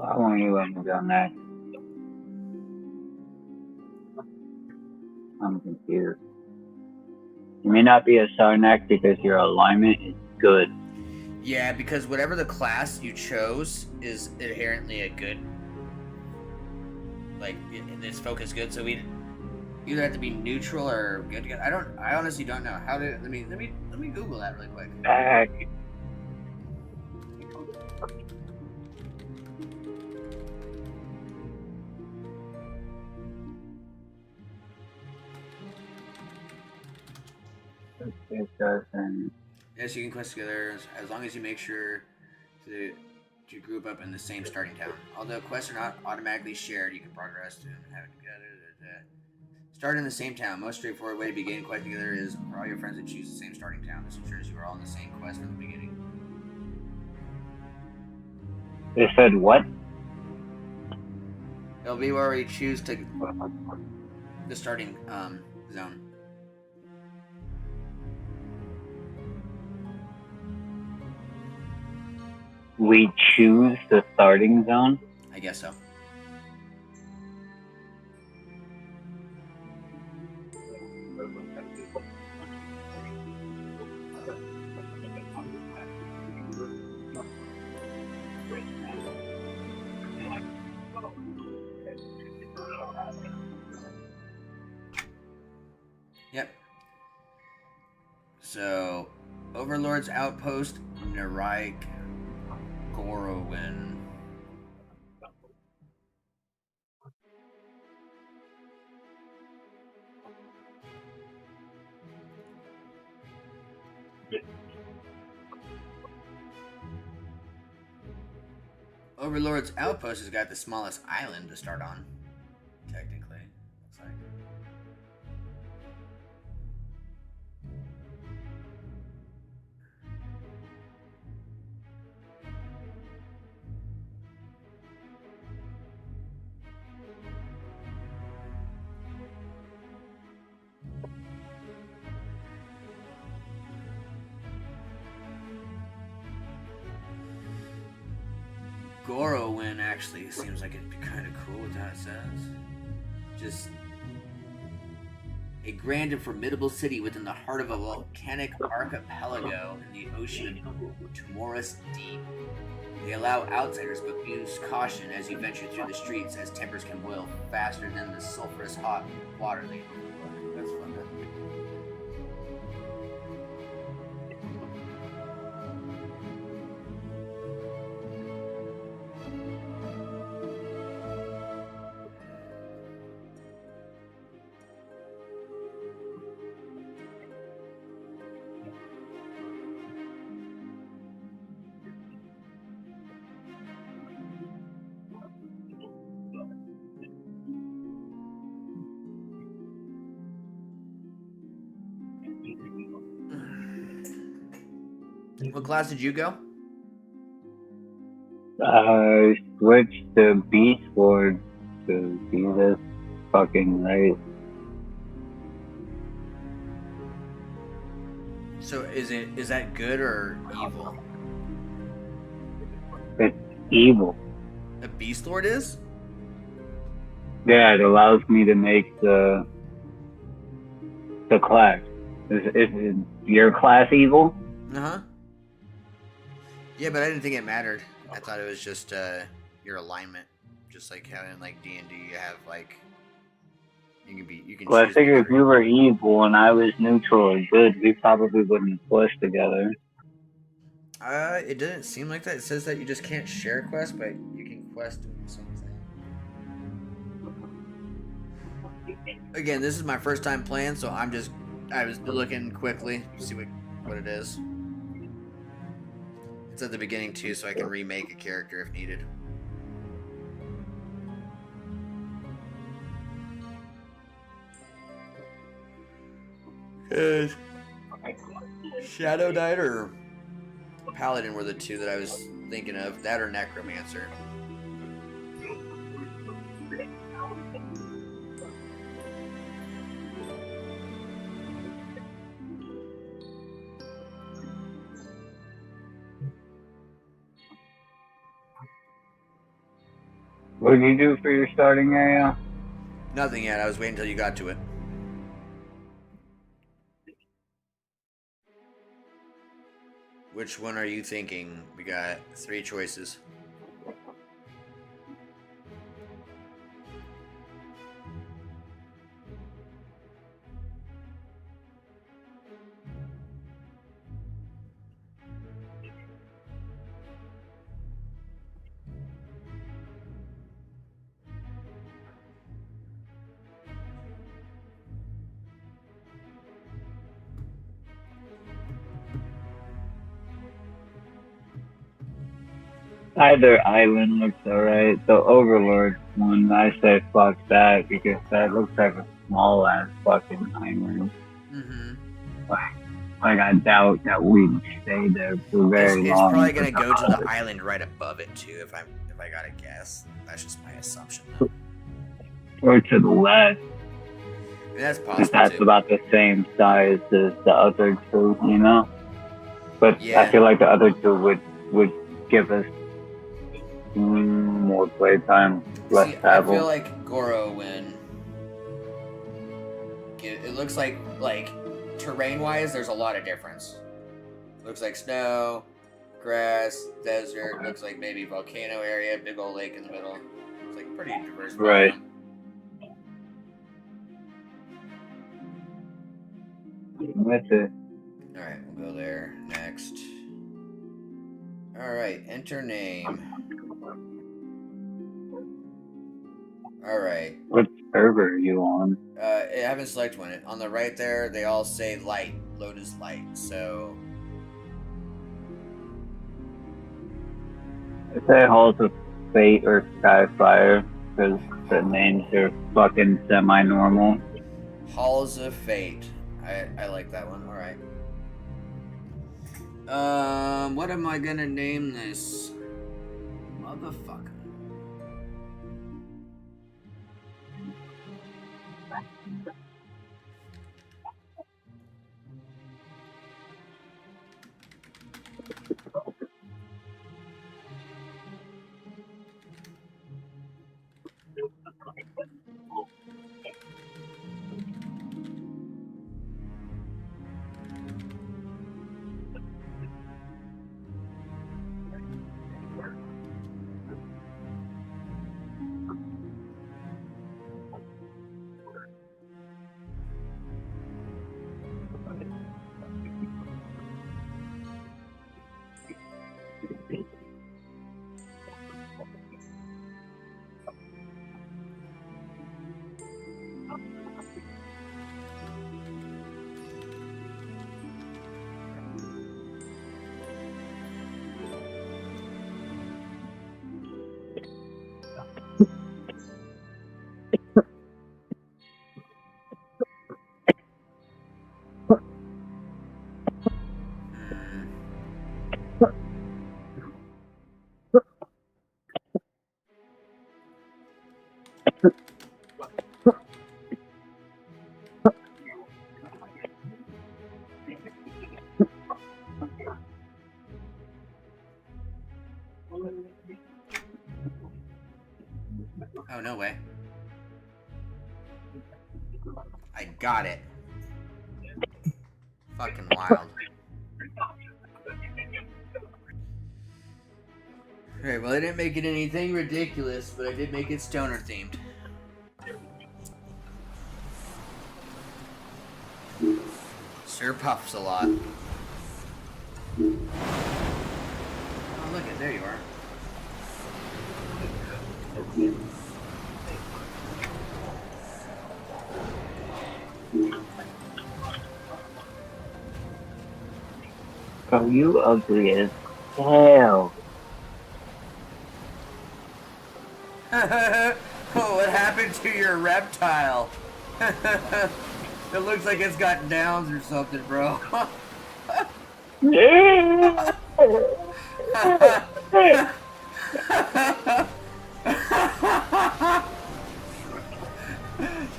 How long you let me go next? I'm confused. You may not be a Sarnak because your alignment is good. Yeah, because whatever the class you chose is inherently a good, like, it's focus good. So we either have to be neutral or good. I honestly don't know how to. Let me Google that really quick. Back. It doesn't. Yes, you can quest together as long as you make sure to group up in the same starting town. Although quests are not automatically shared, you can progress to have it together. Start in the same town. Most straightforward way to begin quest together is for all your friends to choose the same starting town. This ensures you are all in the same quest from the beginning. It said what? It'll be where we choose to the starting zone. We choose the starting zone? I guess so. Yep. So, Overlord's Outpost, Naraik, Gorowin. Overlord's Outpost has got the smallest island to start on, technically. Looks like. Gorowin actually seems like it'd be kind of cool with how it says. Just a grand and formidable city within the heart of a volcanic archipelago in the ocean of Timoris Deep. They allow outsiders but use caution as you venture through the streets, as tempers can boil faster than the sulfurous hot water they overlook. That's fun. What class did you go? I switched to Beast Lord to Jesus fucking right. So is that good or evil? It's evil. A Beast Lord is? Yeah, it allows me to make the class. Is your class evil? Uh-huh. Yeah, but I didn't think it mattered. I thought it was just your alignment. Just like how in like D&D you have like you can Well, I choose figure if whatever. you were evil and I was neutral or good, we probably wouldn't push together. It doesn't seem like that. It says that you just can't share quests, but you can quest doing something. Again, this is my first time playing, so I was looking quickly to see what it is. It's at the beginning too, so I can remake a character if needed. Shadow Knight or Paladin were the two that I was thinking of. That or Necromancer. What did you do for your starting area? Nothing yet. I was waiting until you got to it. Which one are you thinking? We got 3 choices. Either island looks alright. The Overlord one, I say fuck that because that looks like a small ass fucking island. Mm-hmm. Like I doubt that we'd stay there for very It's long. probably gonna go to the island right above it too. If I gotta guess, that's just my assumption. Or to the west. I mean, that's If possible that's too. about the same size as the other two, you know? But Yeah. I feel like the other two would give us more playtime, less See, I travel. feel like Gorowin. It looks like terrain-wise, there's a lot of difference. Looks like snow, grass, desert. Looks like maybe volcano area, big old lake in the middle. It's like pretty diverse. Right. That's it. All right, we'll go there next. All right, enter name. All right. What server are you on? I haven't selected one. On the right there, they all say light. Load is light. So I say Halls of Fate or Skyfire because the names are fucking semi-normal. Halls of Fate. I like that one. All right. What am I gonna name this? Motherfucker. Oh, no way. I got it. Fucking wild. Alright, well I didn't make it anything ridiculous, but I did make it stoner themed. Sure puffs a lot. Oh, look, there you are. Oh, you ugly as hell. Oh, what happened to your reptile? It looks like it's got downs or something, bro.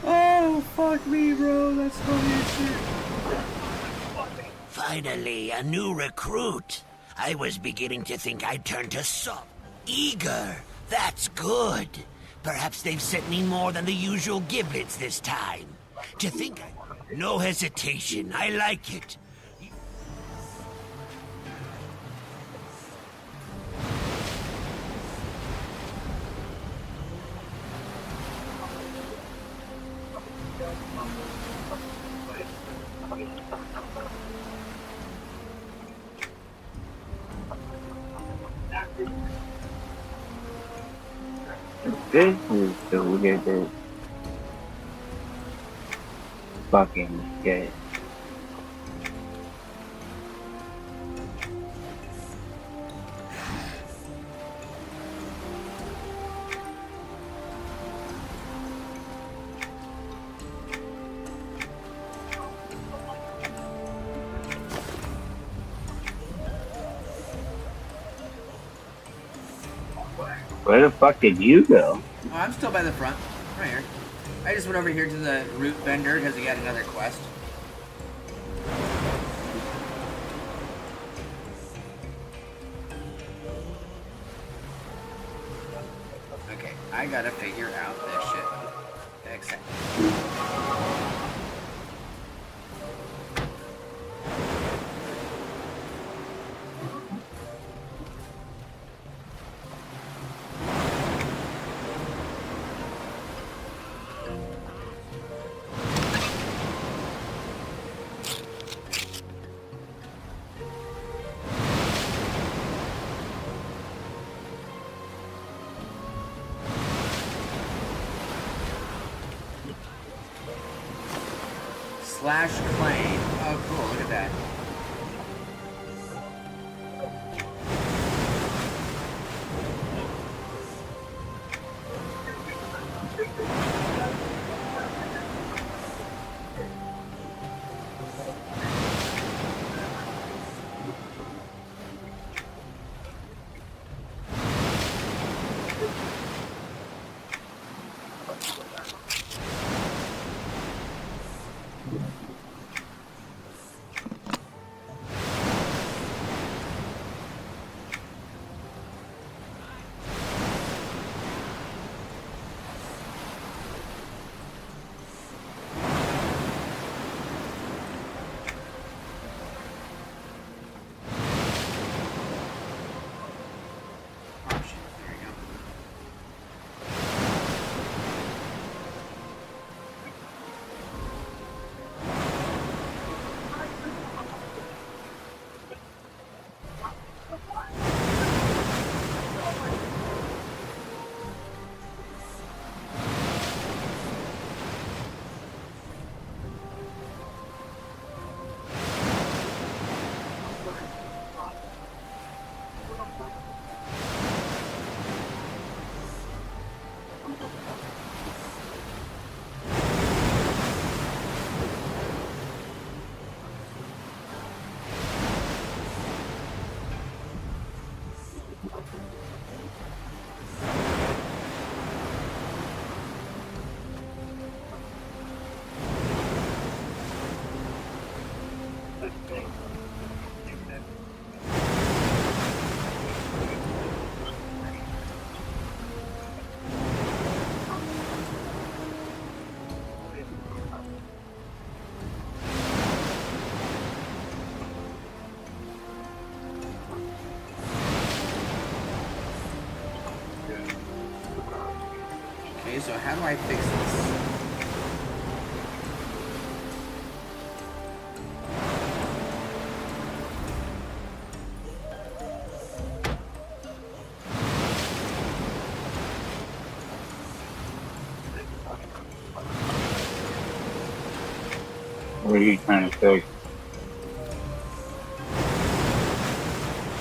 Oh, fuck me, bro. That's funny as shit. Finally, a new recruit. I was beginning to think I'd turn to soft. Eager. That's good. Perhaps they've sent me more than the usual giblets this time. To think no hesitation. I like it. This is the weirdest fucking shit. Where the fuck did you go? Oh, I'm still by the front. Right here. I just went over here to the root vendor because he had another quest. Okay, I gotta figure out this shit. Except. Slash claim. Oh, cool. Look at that. Okay, so how do I fix this? What are you trying to fix?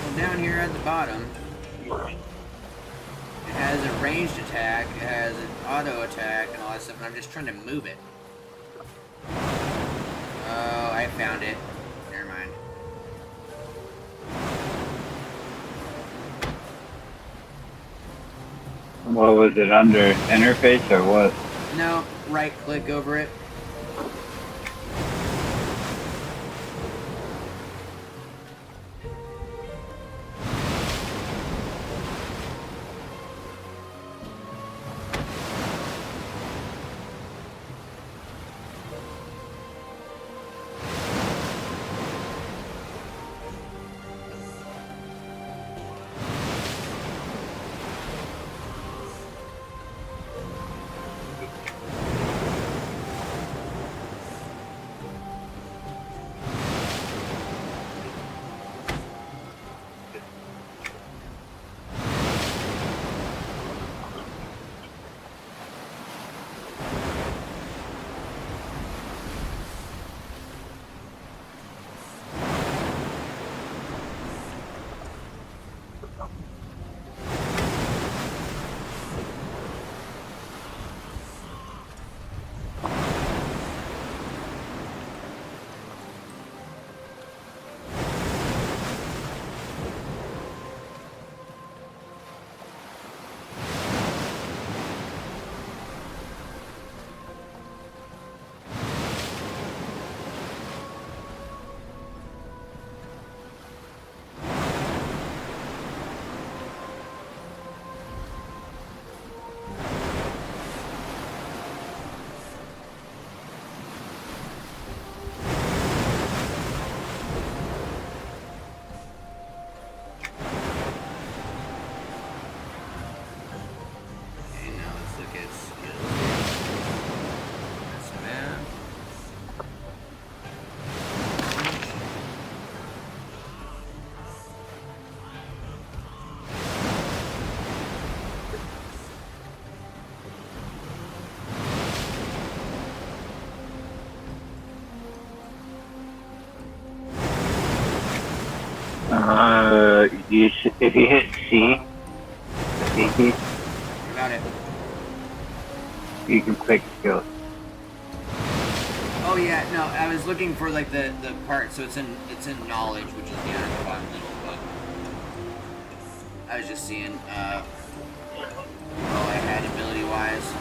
Well, down here at the bottom, it has a ranged attack, it has an auto attack, and all that stuff, and I'm just trying to move it. Oh, I found it. Never mind. What was it, under interface or what? No, right click over it. If you hit C, key, Got it. you can click skills. Oh yeah, no, I was looking for like the part, so it's in knowledge, which is down at the bottom middle, but I was just seeing all I had ability wise.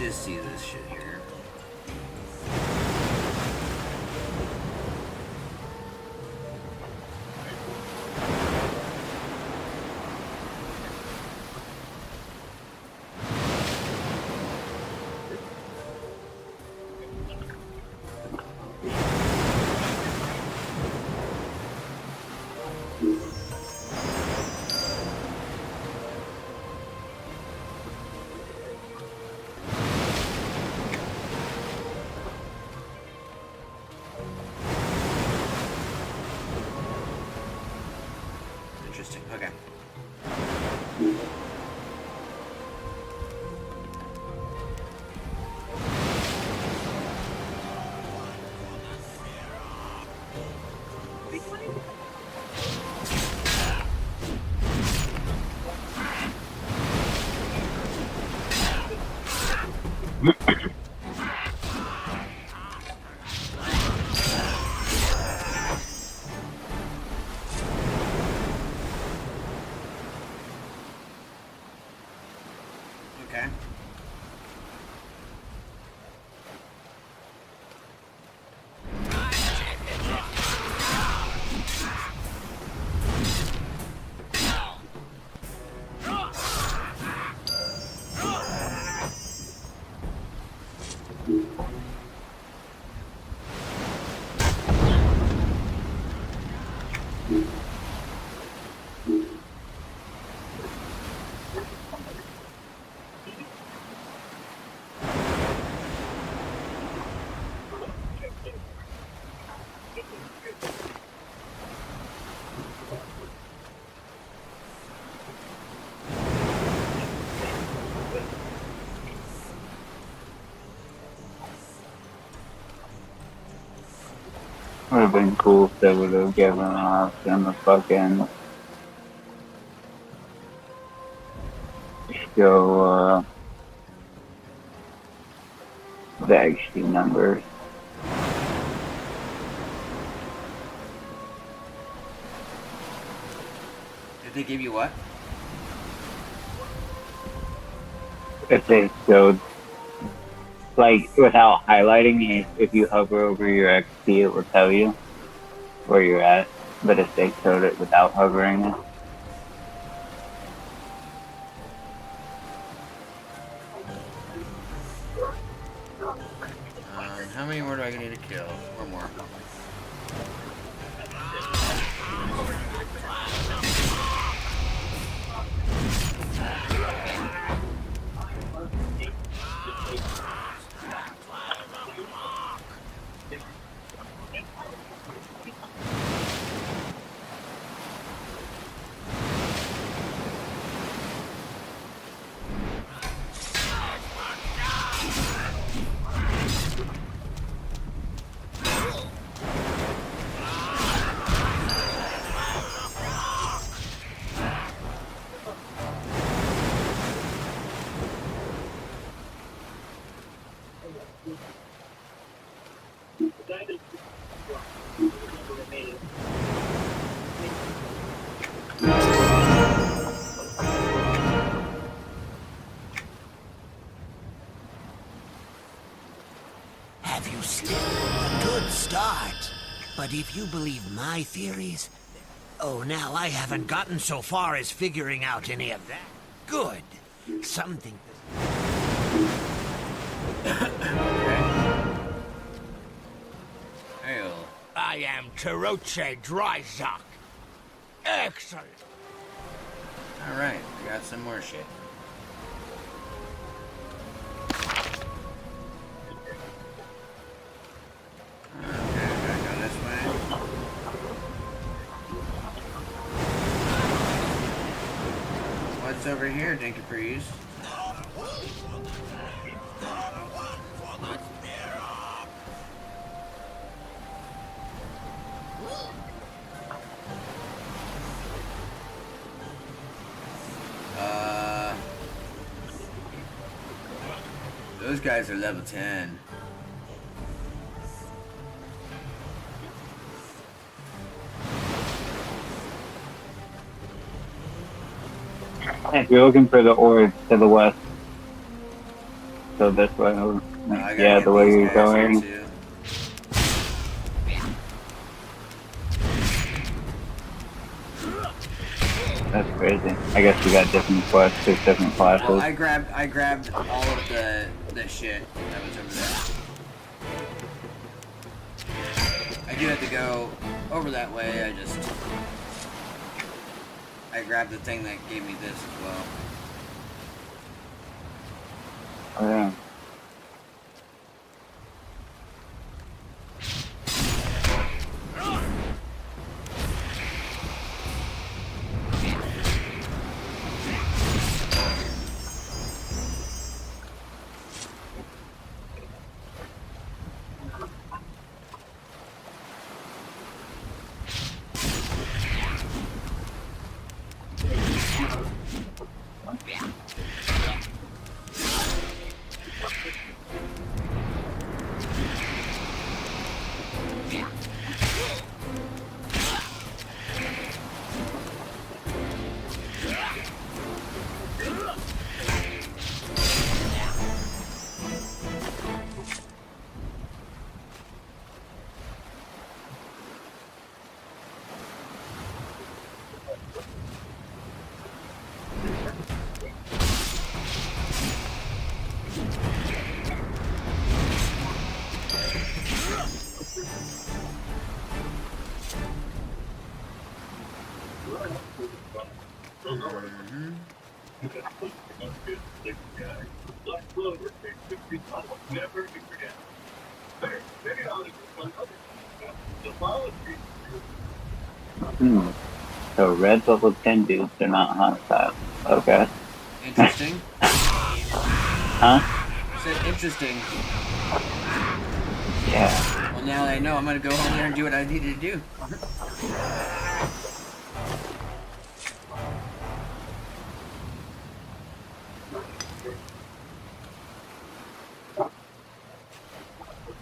just see this shit here. Interesting. Okay. Okay. Would have been cool if they would have given us them a fucking show the XP numbers. Did they give you what? If they showed, like, without highlighting it, if you hover over your XP, it will tell you where you're at. But if they showed it without hovering it, How many more do I need to kill? One more. Have you still a good start? But if you believe my theories... Oh, now I haven't gotten so far as figuring out any of that. Good. Something... Hail. I am Teroche Dryzock. Excellent. Alright, we got some more shit. What's over here, Dinky Breeze? Those guys are level 10. if you're looking for the ores to the west. So this way, yeah, the way you're going. That's crazy. I guess we got different quests, 6 different classes. Well, I grabbed all of the shit that was over there. I do have to go over that way. I grabbed the thing that gave me this as well. Oh yeah. So red level 10 dudes are not hostile. Okay. Interesting. Huh? I said interesting. Yeah. Well, now that I know, I'm gonna go home there and do what I needed to do.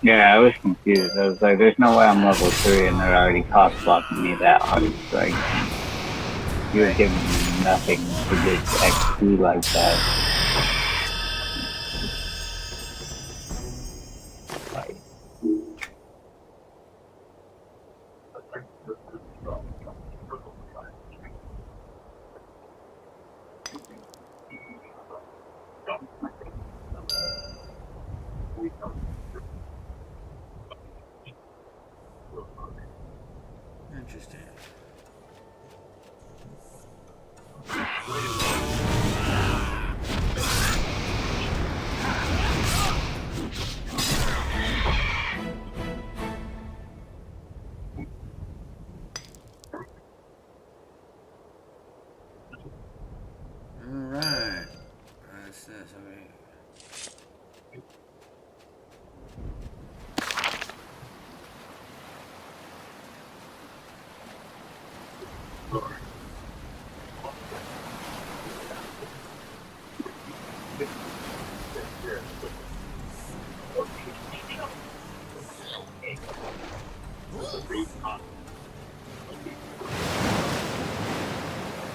Yeah, I was confused. I was like, there's no way I'm level 3 and they're already cost blocking me that hard. Like, you're giving me nothing to get XP like that. Interesting. Alright. What's this over here?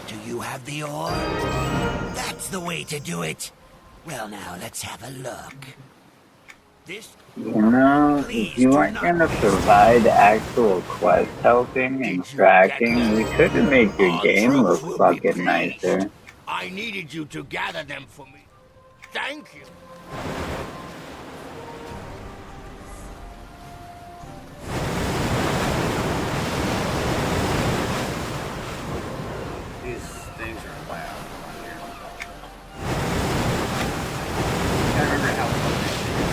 Do you have the ore? That's the way to do it. Well, now let's have a look. This. You know, if you weren't gonna provide actual quest helping and tracking, we could have made your game look fucking nicer. I needed you to gather them for me. Thank you. These things are loud. I remember how fun this shit is.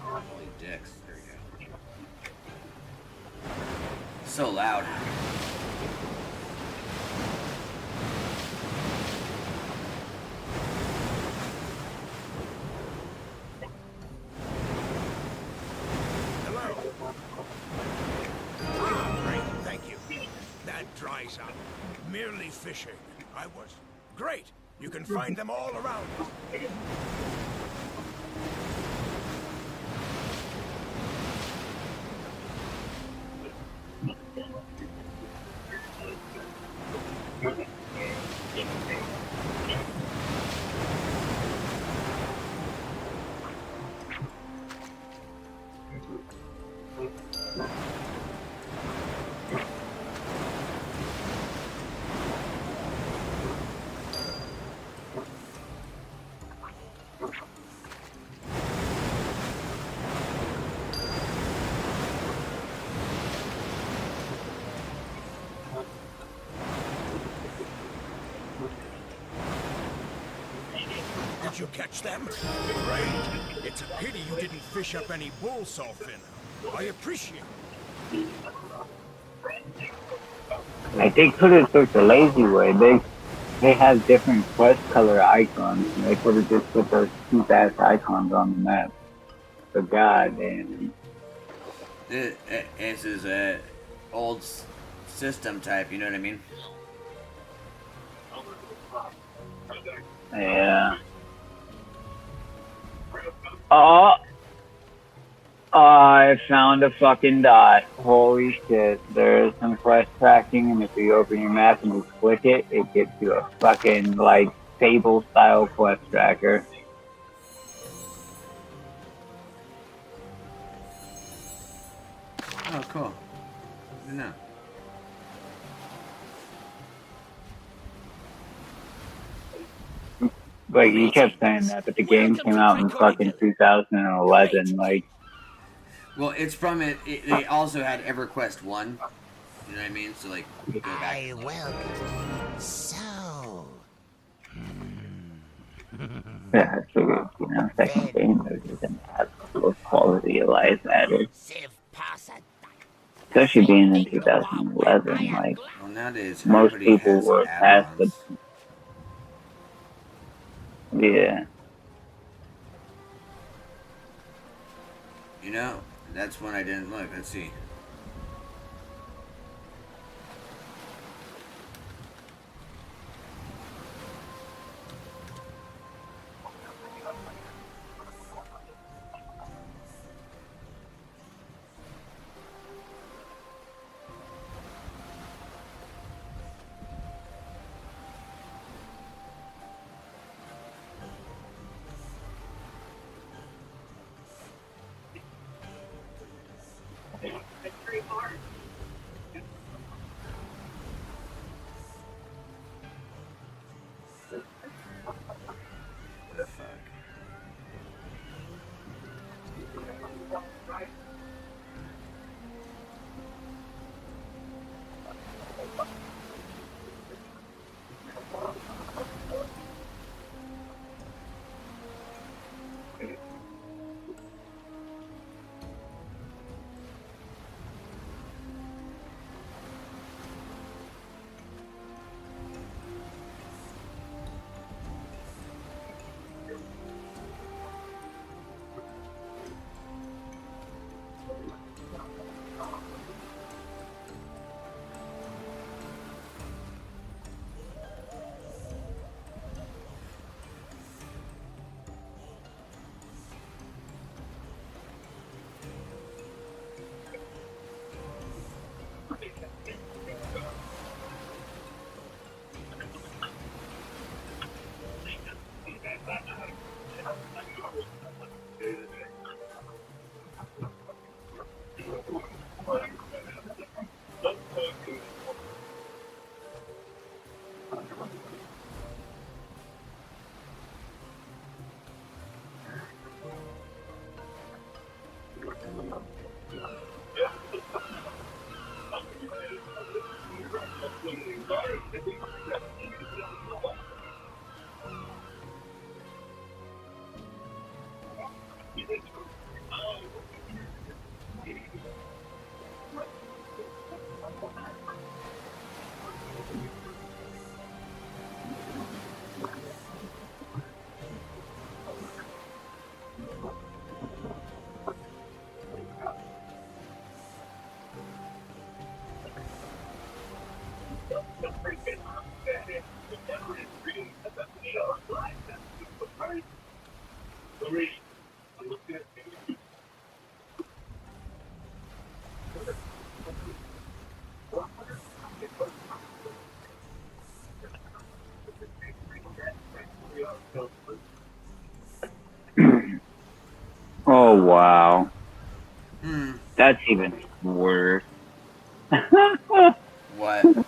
Holy dicks. There we go. So loud. Great, thank you. That dries up. Merely fishing. I was. Great. You can find them all around. Did you catch them? Great. It's a pity you didn't fish up any bull sawfin. I appreciate it. I think put it through the lazy way. They have different quest color icons. They could have just put those cheap ass icons on the map. But goddamn. This is a old system type, you know what I mean? Yeah. Oh, I found a fucking dot. Holy shit. There is some quest tracking, and if you open your map and you click it, it gives you a fucking, like, Fable style quest tracker. Oh, cool. No. Like, you kept saying that, but the game came out in fucking 2011, like... Well, it's from it. They also had EverQuest 1. You know what I mean? So, like, go back. I will. So. Yeah, I figured, you know, second game was gonna have low quality of life added. Especially being in 2011, like, Well, nowadays, most everybody people has were past the... add-ons. Yeah. You know, that's when I didn't look. Let's see. Oh, wow. That's even worse. What?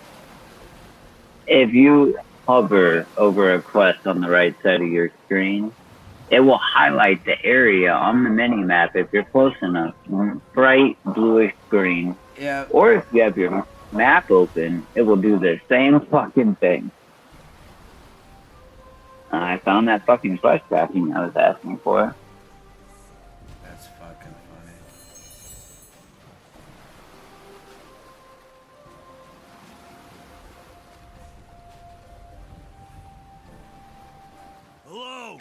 If you hover over a quest on the right side of your screen, it will highlight the area on the mini-map if you're close enough. Bright bluish green. Yeah. Or if you have your map open, it will do the same fucking thing. I found that fucking flashbacking I was asking for. That's fucking funny. Hello?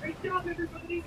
Great job, everybody.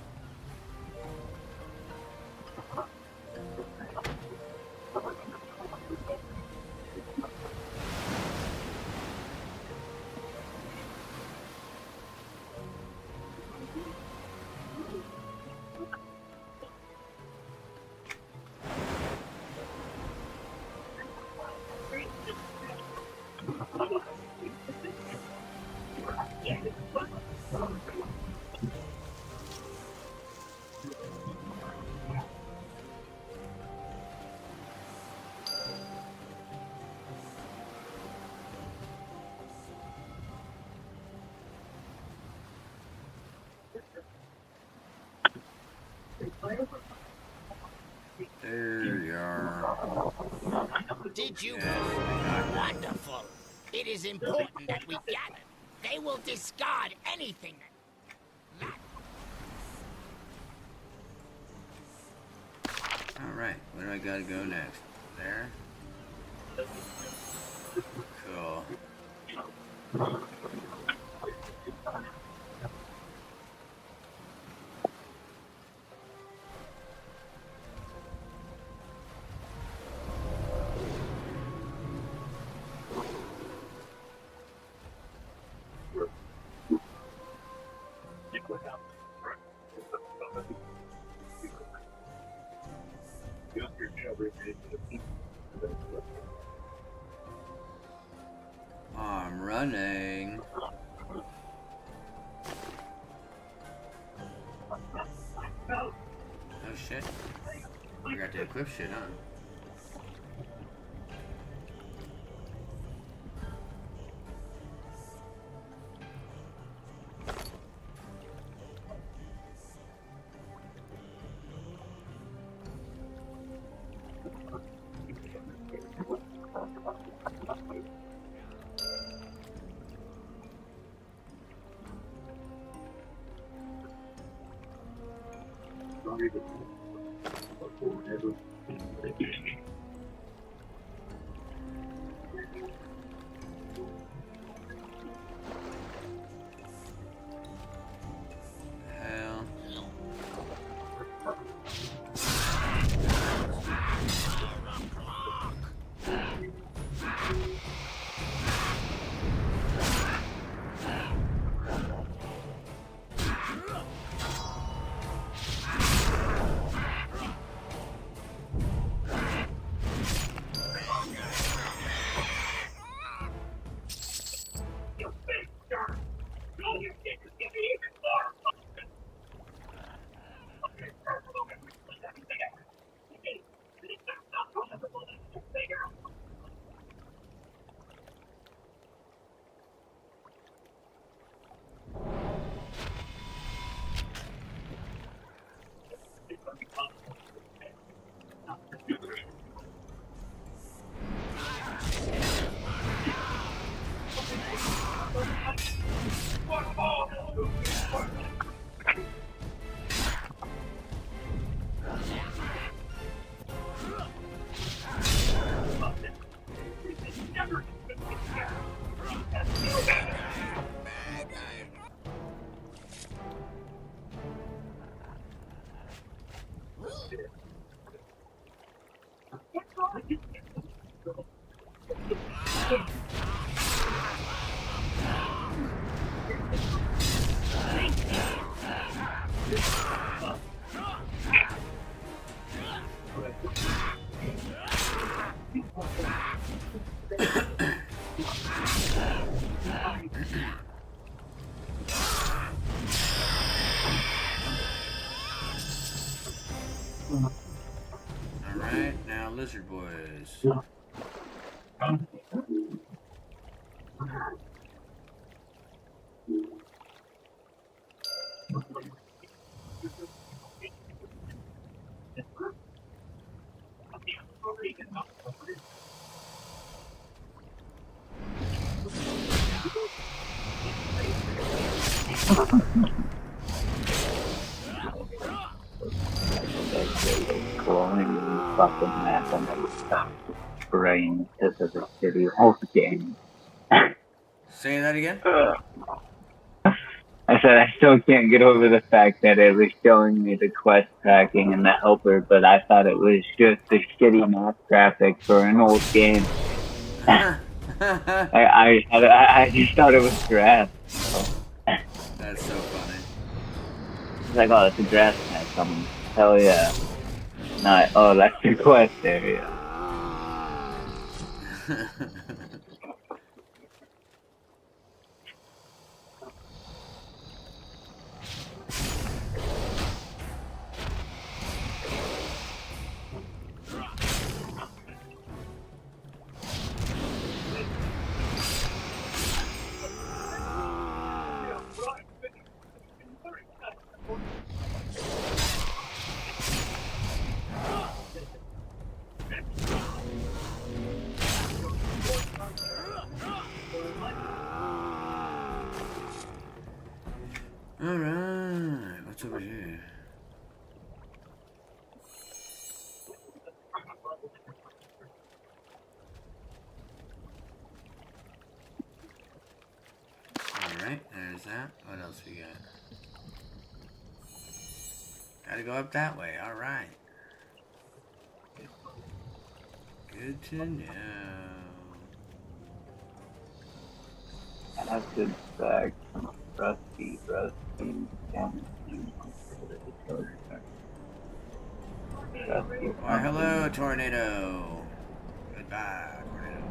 There you are. Did you? Wonderful. It is important that we gather. They will discard anything Alright, where do I gotta go next? There? Cool. I'm running. Oh shit. I got to equip shit, huh? Alright, now lizard boys. Glowing fucking map and they stop brain because of the city whole game. Say that again? I said I still can't get over the fact that it was showing me the quest tracking and the helper, but I thought it was just the shitty map graphics for an old game. I just thought it was grass. That's so funny. It's like, oh, it's a grass map coming. Hell yeah. Not, oh, that's the quest area. Alright, what's over here? Alright, there's that. What else we got? Gotta go up that way, alright. Good to know. Acid bag, rusty, Why, hello, tornado. Goodbye, tornado.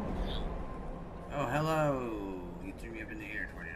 Oh, hello. You threw me up in the air, tornado.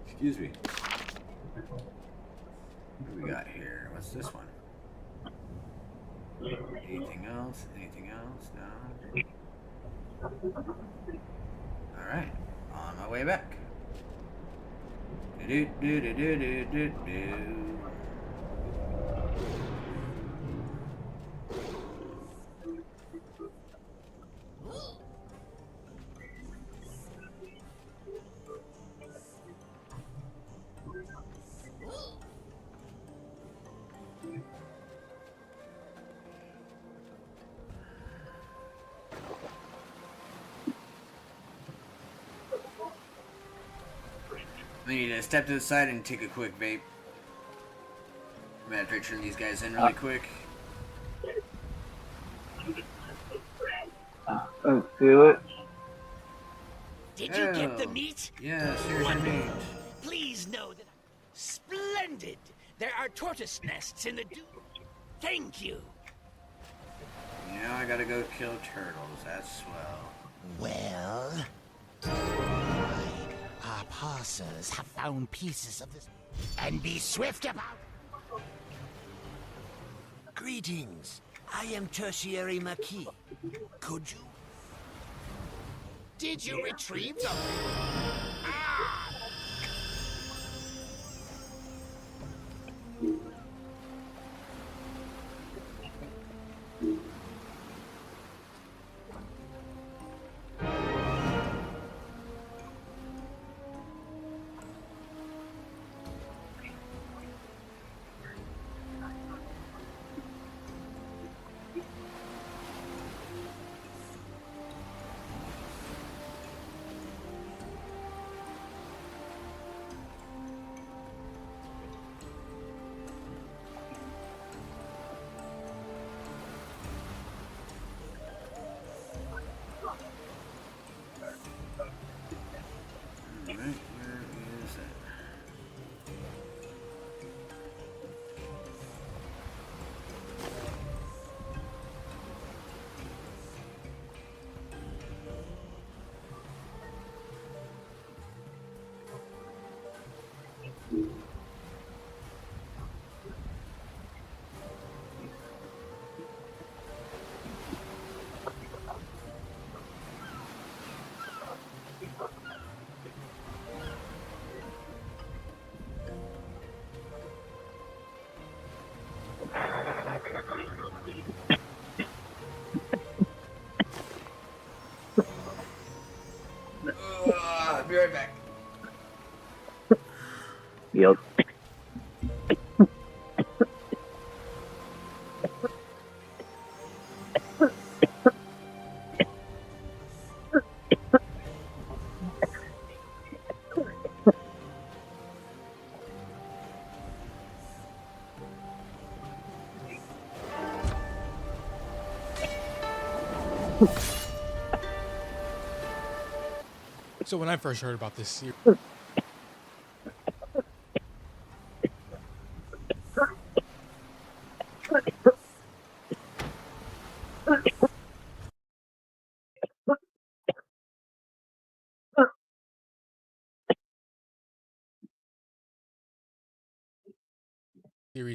Excuse me. What do we got here? What's this one? Anything else? Anything else? No? Alright. On my way back. Do do do do do do do. I need to step to the side and take a quick vape. I'm gonna try to turn these guys in really quick. Let's do it. Did you get the meat? Yes, here's your meat. Please know that splendid. There are tortoise nests in the dew. Thank you. Now I gotta go kill turtles. That's swell. Well, our parsers have found pieces of this. And be swift about. Greetings. I am Tertiary Marquis. Could you? Did you retrieve something? I'll be right back. Yep. So when I first heard about this series,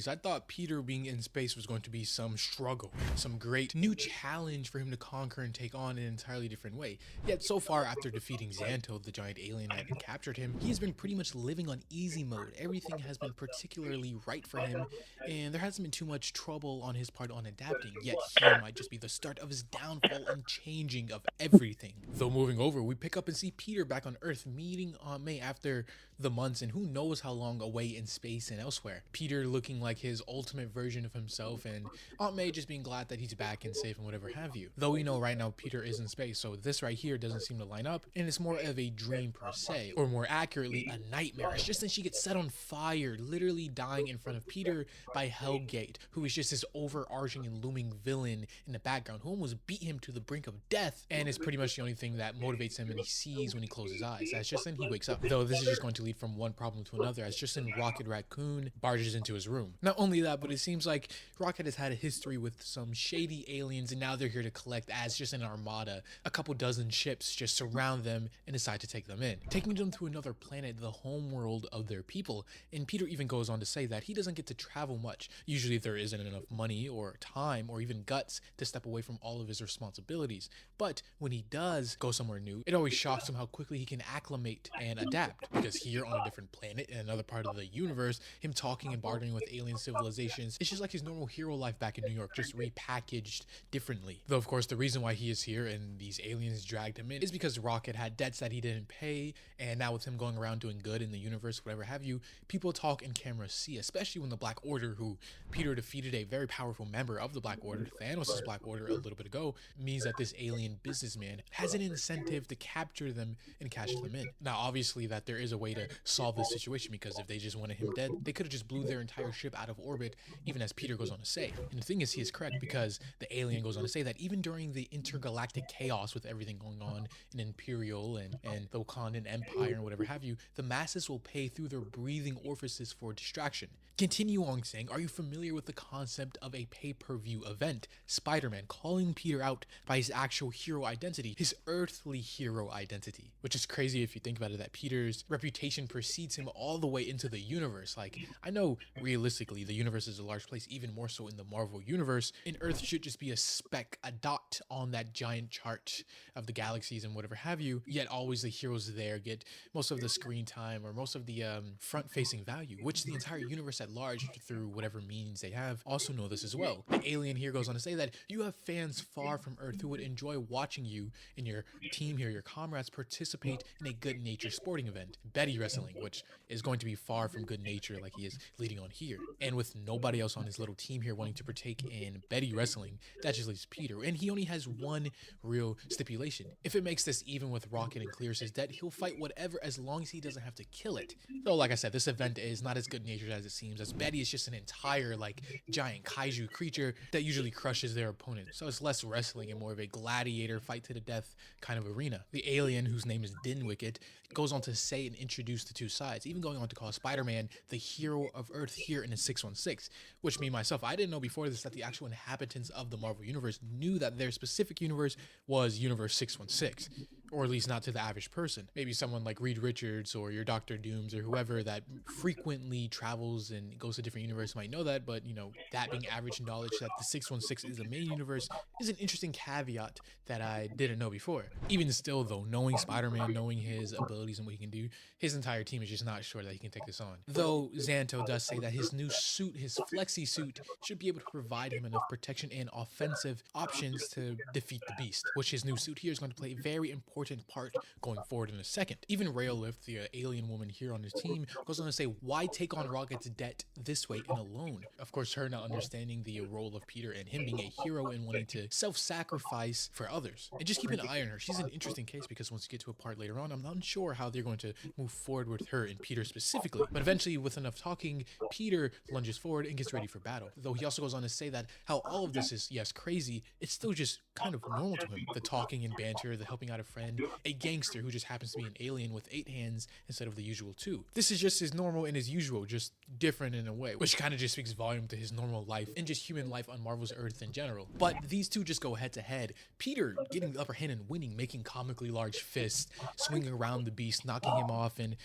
I thought Peter being in space was going to be some struggle, some great new challenge for him to conquer and take on in an entirely different way. Yet so far, after defeating Xanto, the giant alien that had captured him, he has been pretty much living on easy mode. Everything has been particularly right for him, and there hasn't been too much trouble on his part on adapting. Yet here might just be the start of his downfall and changing of everything. Though moving over, we pick up and see Peter back on Earth meeting Aunt May after the months and who knows how long away in space and elsewhere. Peter looking like his ultimate version of himself, and Aunt May just being glad that he's back and safe and whatever have you. Though we know right now Peter is in space, so this right here doesn't seem to line up, and it's more of a dream per se, or more accurately, a nightmare. It's just that she gets set on fire, literally dying in front of Peter by Hellgate, who is just this overarching and looming villain in the background who almost beat him to the brink of death, and is pretty much the only thing that motivates him and he sees when he closes his eyes. As just then he wakes up. Though this is just going to lead from one problem to another, as just then Rocket Raccoon barges into his room. Not only that, but it seems like Rocket has had a history with some shady aliens, and now they're here to collect as just an armada. A couple dozen ships just surround them and decide to take them in, taking them to another planet, the home world of their people. And Peter even goes on to say that he doesn't get to travel much. Usually there isn't enough money or time or even guts to step away from all of his responsibilities. But when he does go somewhere new, it always shocks him how quickly he can acclimate and adapt, because here on a different planet in another part of the universe, him talking and bartering with the alien civilizations. It's just like his normal hero life back in New York, just repackaged differently. Though, of course, the reason why he is here and these aliens dragged him in is because Rocket had debts that he didn't pay, and now with him going around doing good in the universe, whatever have you, people talk and cameras see, especially when the Black Order, who Peter defeated a very powerful member of the Black Order, Thanos' Black Order, a little bit ago, means that this alien businessman has an incentive to capture them and cash them in. Now, obviously, that there is a way to solve this situation, because if they just wanted him dead, they could have just blew their entire ship out of orbit, even as Peter goes on to say. And the thing is, he is correct, because the alien goes on to say that even during the intergalactic chaos with everything going on in Imperial and the Wakandan Empire and whatever have you, the masses will pay through their breathing orifices for distraction. Continue on saying, are you familiar with the concept of a pay-per-view event? Spider-Man calling Peter out by his actual hero identity, his earthly hero identity, which is crazy if you think about it, that Peter's reputation precedes him all the way into the universe. Like, I know realistically the universe is a large place, even more so in the Marvel universe, and Earth should just be a speck, a dot on that giant chart of the galaxies and whatever have you, yet always the heroes there get most of the screen time or most of the front-facing value, which the entire universe at large, through whatever means they have, also know this as well. The alien here goes on to say that you have fans far from Earth who would enjoy watching you and your team here, your comrades, participate in a good nature sporting event, Betty Wrestling, which is going to be far from good nature like he is leading on here. And with nobody else on his little team here wanting to partake in Betty Wrestling, that just leaves Peter, and he only has one real stipulation. If it makes this even with Rocket and clears his debt, he'll fight whatever as long as he doesn't have to kill it. Though, like I said, this event is not as good natured as it seems, as Betty is just an entire, like, giant kaiju creature that usually crushes their opponent. So it's less wrestling and more of a gladiator fight to the death kind of arena. The alien, whose name is Dinwicket, goes on to say and introduce the two sides, even going on to call Spider-Man the hero of Earth here in the 616, which me myself, I didn't know before this that the actual inhabitants of the Marvel universe knew that their specific universe was Universe 616, or at least not to the average person. Maybe someone like Reed Richards or your Dr. Dooms or whoever that frequently travels and goes to different universes might know that, but you know, that being average knowledge that the 616 is the main universe is an interesting caveat that I didn't know before. Even still though, knowing Spider-Man, knowing his abilities and what he can do, his entire team is just not sure that he can take this on. Though Xanto does say that his new suit, his flexi suit, should be able to provide him enough protection and offensive options to defeat the Beast, which his new suit here is going to play a very important part going forward in a second. Even Raelift, the alien woman here on his team, goes on to say, why take on Rocket's debt this way and alone? Of course, her not understanding the role of Peter and him being a hero and wanting to self-sacrifice for others. And just keep an eye on her. She's an interesting case, because once you get to a part later on, I'm not sure how they're going to move forward with her and Peter specifically. But eventually, with enough talking, Peter lunges forward and gets ready for battle. Though he also goes on to say that how all of this is, yes, crazy, it's still just kind of normal to him. The talking and banter, the helping out a friend, a gangster who just happens to be an alien with 8 hands instead of the usual 2. This is just his normal and his usual, just different in a way, which kind of just speaks volume to his normal life and just human life on Marvel's Earth in general. But these two just go head to head. Peter getting the upper hand and winning, making comically large fists, swinging around the Beast, knocking him off, and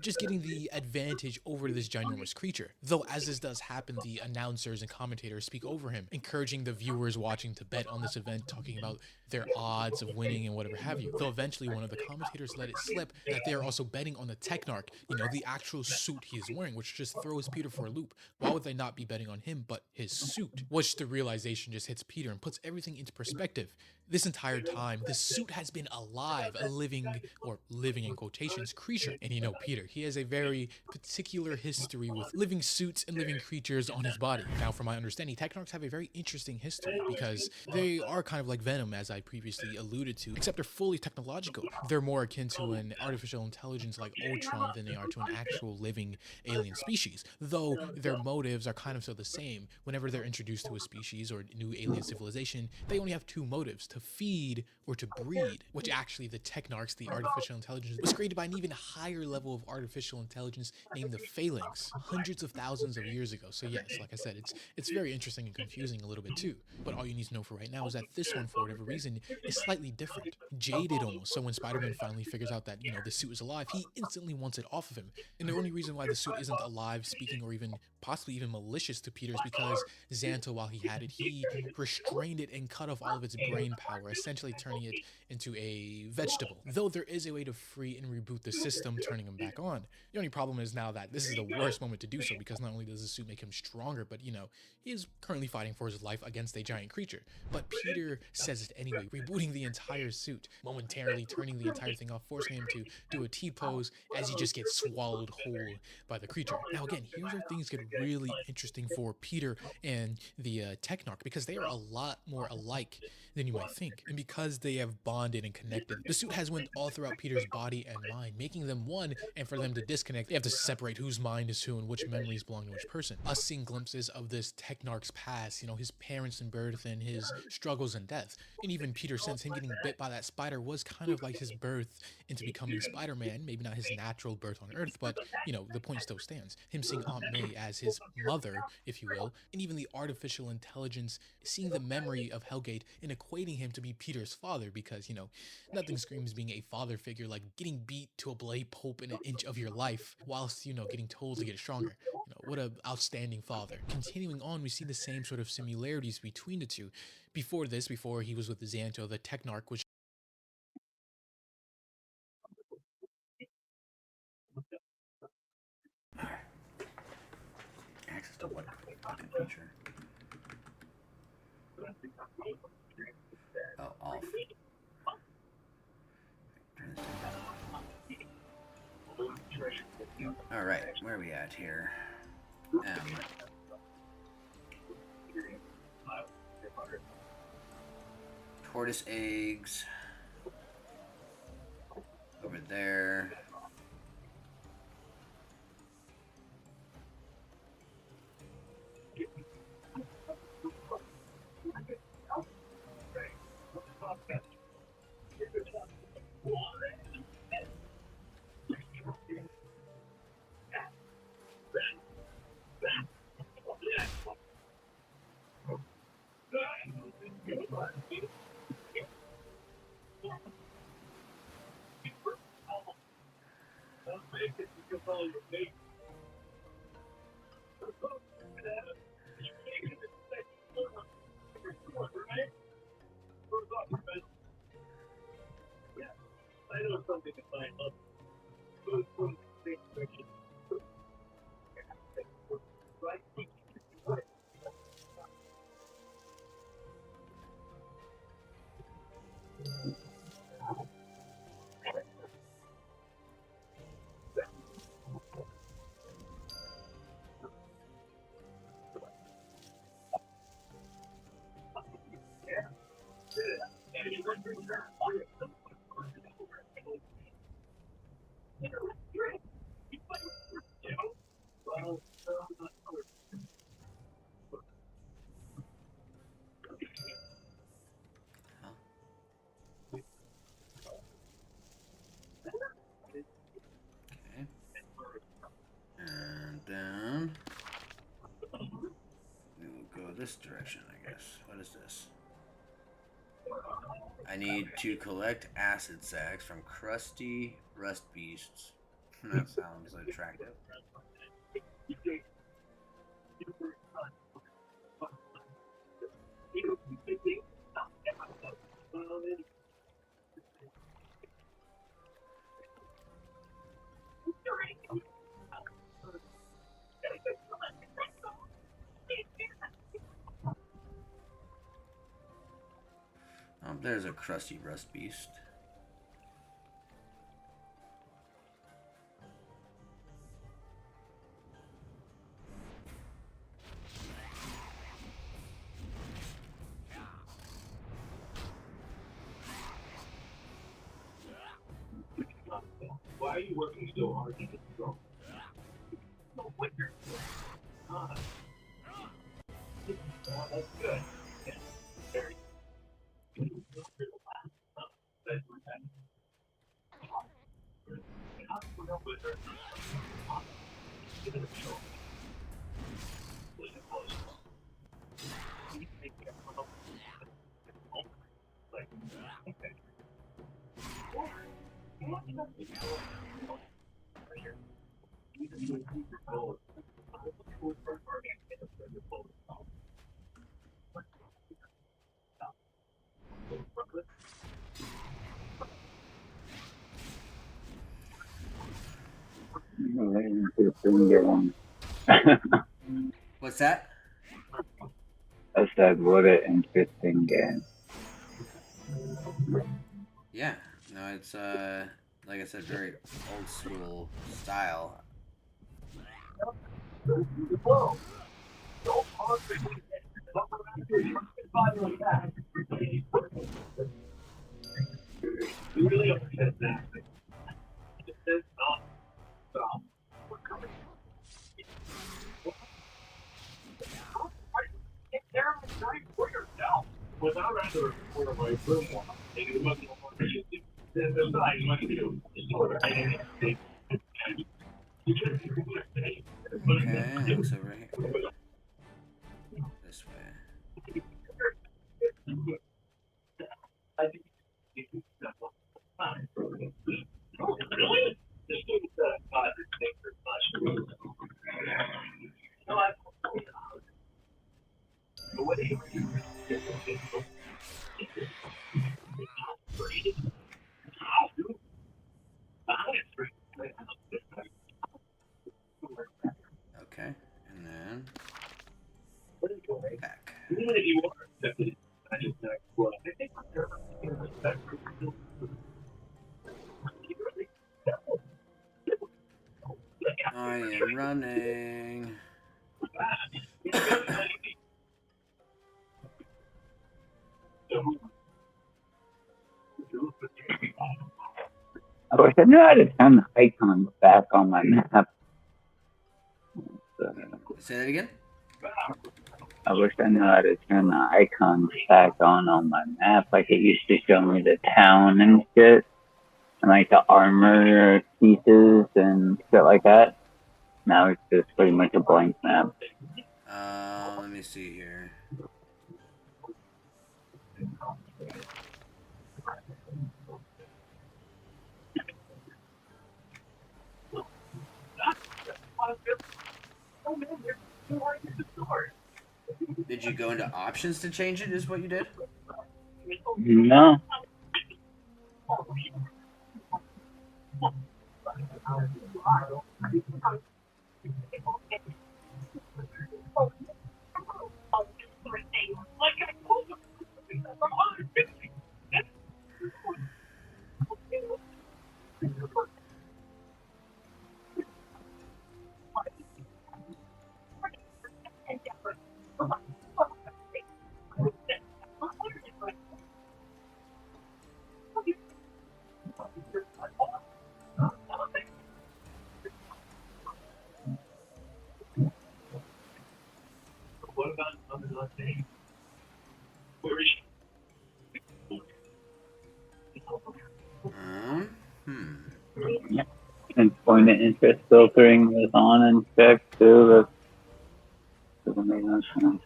just getting the advantage over this ginormous creature. Though as this does happen, the announcers and commentators speak over him, encouraging the viewers watching to bet on this event, talking about their odds of winning and whatever have you. Though eventually one of the commentators let it slip that they are also betting on the Technarch, you know, the actual suit he is wearing, which just throws Peter for a loop. Why would they not be betting on him but his suit? Which the realization just hits Peter and puts everything into perspective. This entire time, the suit has been alive, a living, or living in quotations, creature. And you know Peter, he has a very particular history with living suits and living creatures on his body. Now, from my understanding, Technarchs have a very interesting history, because they are kind of like Venom, as I previously alluded to, except they're fully technological. They're more akin to an artificial intelligence like Ultron than they are to an actual living alien species, though their motives are kind of so the same. Whenever they're introduced to a species or new alien civilization, they only have 2 motives: to feed or to breed, which actually the Technarchs, the artificial intelligence, was created by an even higher level of artificial intelligence named the Phalanx, hundreds of thousands of years ago. So yes, like I said, it's very interesting and confusing a little bit too. But all you need to know for right now is that this one, for whatever reason, is slightly different. Jaded almost. So when Spider-Man finally figures out that, you know, the suit is alive, he instantly wants it off of him. And the only reason why the suit isn't alive, speaking, or even possibly even malicious to Peter is because Xanto, while he had it, he restrained it and cut off all of its brain power, essentially turning it into a vegetable. Though there is a way to free and reboot the system, turning him back on. The only problem is now that this is the worst moment to do so, because not only does the suit make him stronger, but you know, he is currently fighting for his life against a giant creature. But Peter says it anyway, rebooting the entire suit, momentarily turning the entire thing off, forcing him to do a T-pose as he just gets swallowed whole by the creature. Now again, here's where things get really interesting for Peter and the Technarch, because they are a lot more alike than you might think. And because they have bonded and connected, the suit has went all throughout Peter's body and mind, making them one, and for them to disconnect, they have to separate whose mind is who and which memories belong to which person. Us seeing glimpses of this Technarch's past, you know, his parents and birth and his struggles and death. And even Peter, since him getting bit by that spider was kind of like his birth into becoming Spider-Man, maybe not his natural birth on Earth, but, you know, the point still stands. Him seeing Aunt May as his mother, if you will, and even the artificial intelligence, seeing the memory of Hellgate and equating him to be Peter's father, because, you know, nothing screams being a father figure like getting beat to a bloody pulp in an inch of your life, whilst, you know, getting told to get stronger. You know, what an outstanding father. Continuing on, we see the same sort of similarities between the two. Before this, before he was with Xanto, the Technarch, which access to what fucking feature? Oh, off. Alright, where are we at here? Tortoise eggs. Over there. This direction, I guess. What is this? I need to collect acid sacs from crusty rust beasts. That sounds attractive. There's a crusty rust beast. Why are you working so hard to get strong? No wonder. That's good. Very What's that? I said, what an interesting game. Yeah, no, it's like I said, very old school style. Okay, looks over here. This way. Okay, and then back. I am running. I wish I knew how to turn the icons back on my map. Say that again? I wish I knew how to turn the icons back on my map. Like it used to show me the town and shit. And like the armor pieces and shit like that. Now it's just pretty much a blank map. Let me see here. Did you go into options to change it, is what you did? No. What about on the last day? And point of interest filtering is on and checked too. That doesn't make no sense.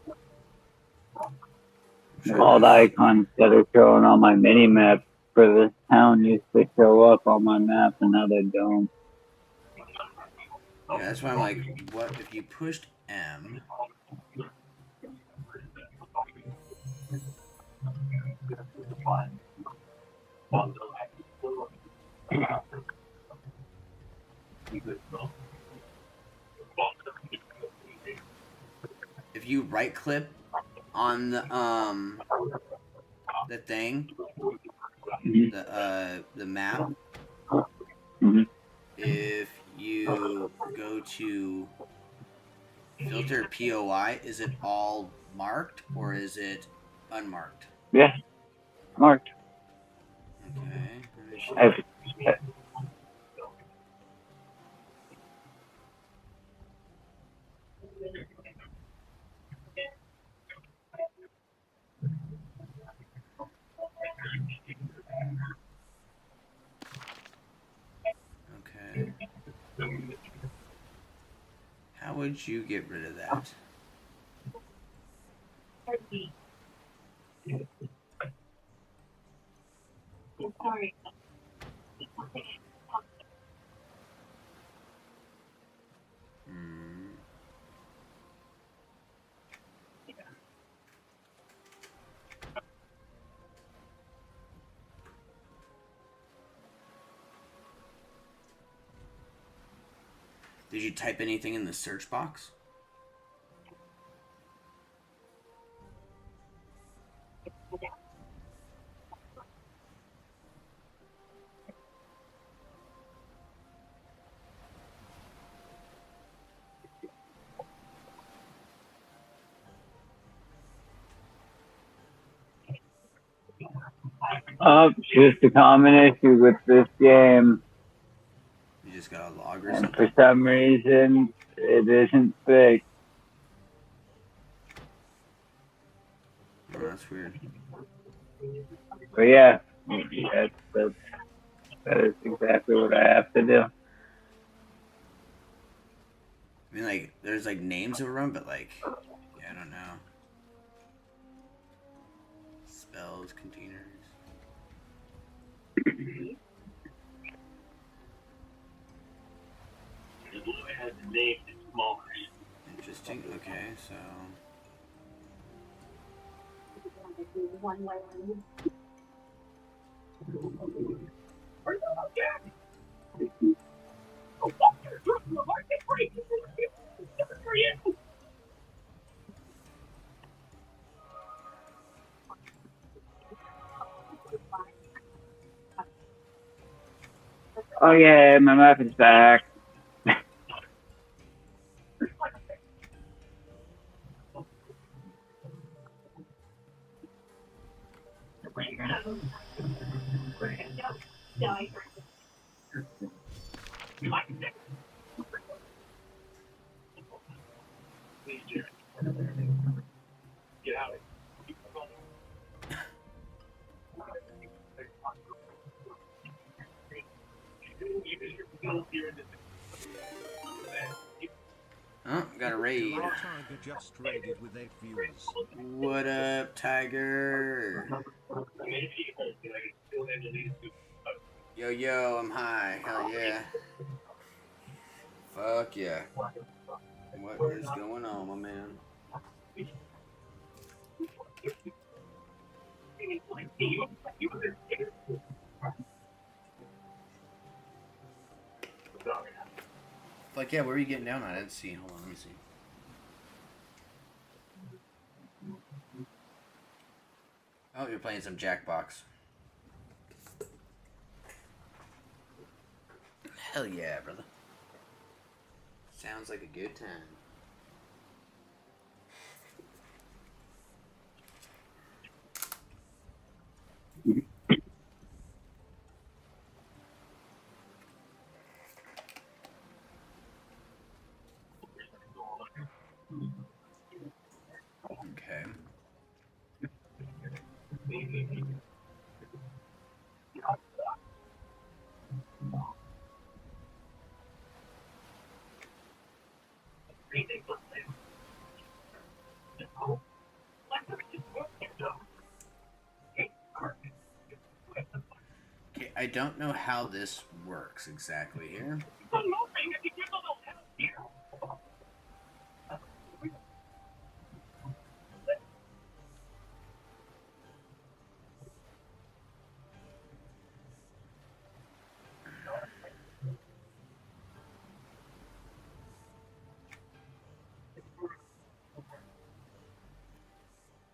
All the icons that are showing on my mini map for this town used to show up on my map, and now they don't. Yeah, that's why I'm like, what if you pushed M? If you right click on the thing, the map, if you go to filter POI, is it all marked or is it unmarked? Yeah, marked. Okay. Okay. How would you get rid of that? Sorry. Did you type anything in the search box? Just a common issue with this game. You just got a log or And something? for some reason, it isn't fixed. Oh, that's weird. But yeah, that is exactly what I have to do. I mean, like, there's like names of them, but like, yeah, I don't know. Spells, containers. Interesting. Okay, so. Oh yeah, my muffin's back. Get out. Oh, got a raid. Just raided with 8 viewers. What up, Tiger? Yo, yo, I'm high. Hell yeah. Fuck yeah. What is going on, my man? Like, yeah, where are you getting down at? I didn't see. Hold on, let me see. Oh, you're playing some Jackbox. Hell yeah, brother. Sounds like a good time. Okay. Okay, I don't know how this works exactly here.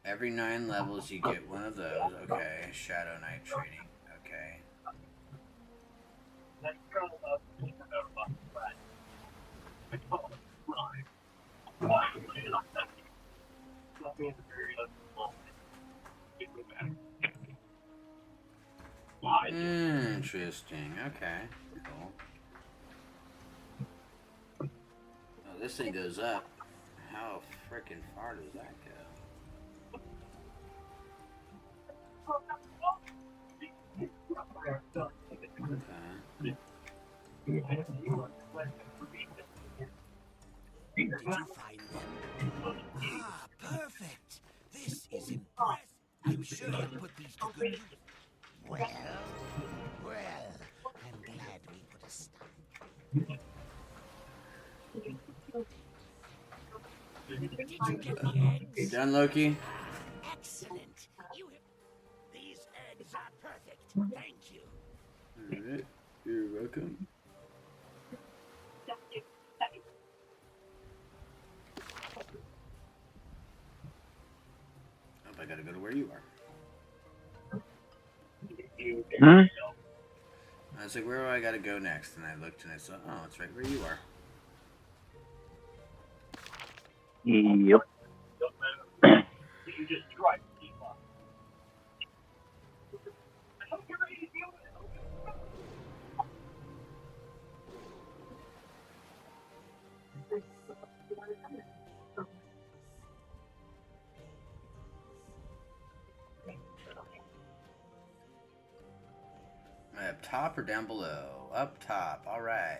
Every 9 levels you get one of those. Okay, Shadow Knight training. Okay. Interesting. Okay. Cool. Oh, this thing goes up. How freaking far does that go? Did you find them? Ah, perfect. This is impressive. I'm sure you'll put these to good use. Well, I'm glad we put a stop. Did you get the eggs? You done, Loki? Excellent. These eggs are perfect. Thank you. Alright. You're welcome. gotta go to where you are. Huh? I was like, where do I gotta go next? And I looked and I saw, oh, it's right where you are. Yep. You just tried. Up top or down below? Up top. All right.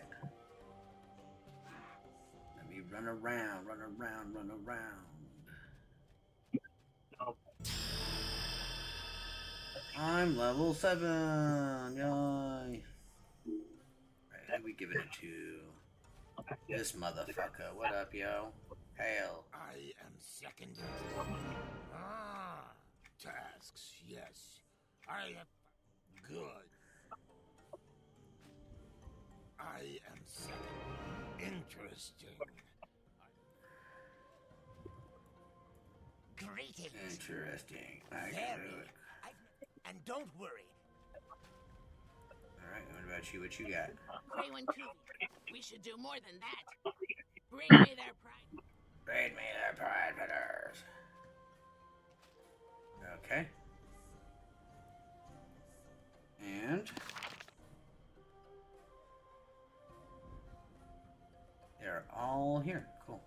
Let me run around, run around, run around. I'm level 7. Yay. Right, who we giving it to? This motherfucker. What up, yo? Hail. I am second. Tasks, yes. I am good. I am second. Interesting. Greetings. Interesting. I can do it. And don't worry. Alright, what about you? What you got? Greywind Kuvi, we should do more than that. Bring me their pride. Bring me their pride fitters. Okay. And they're all here. Cool.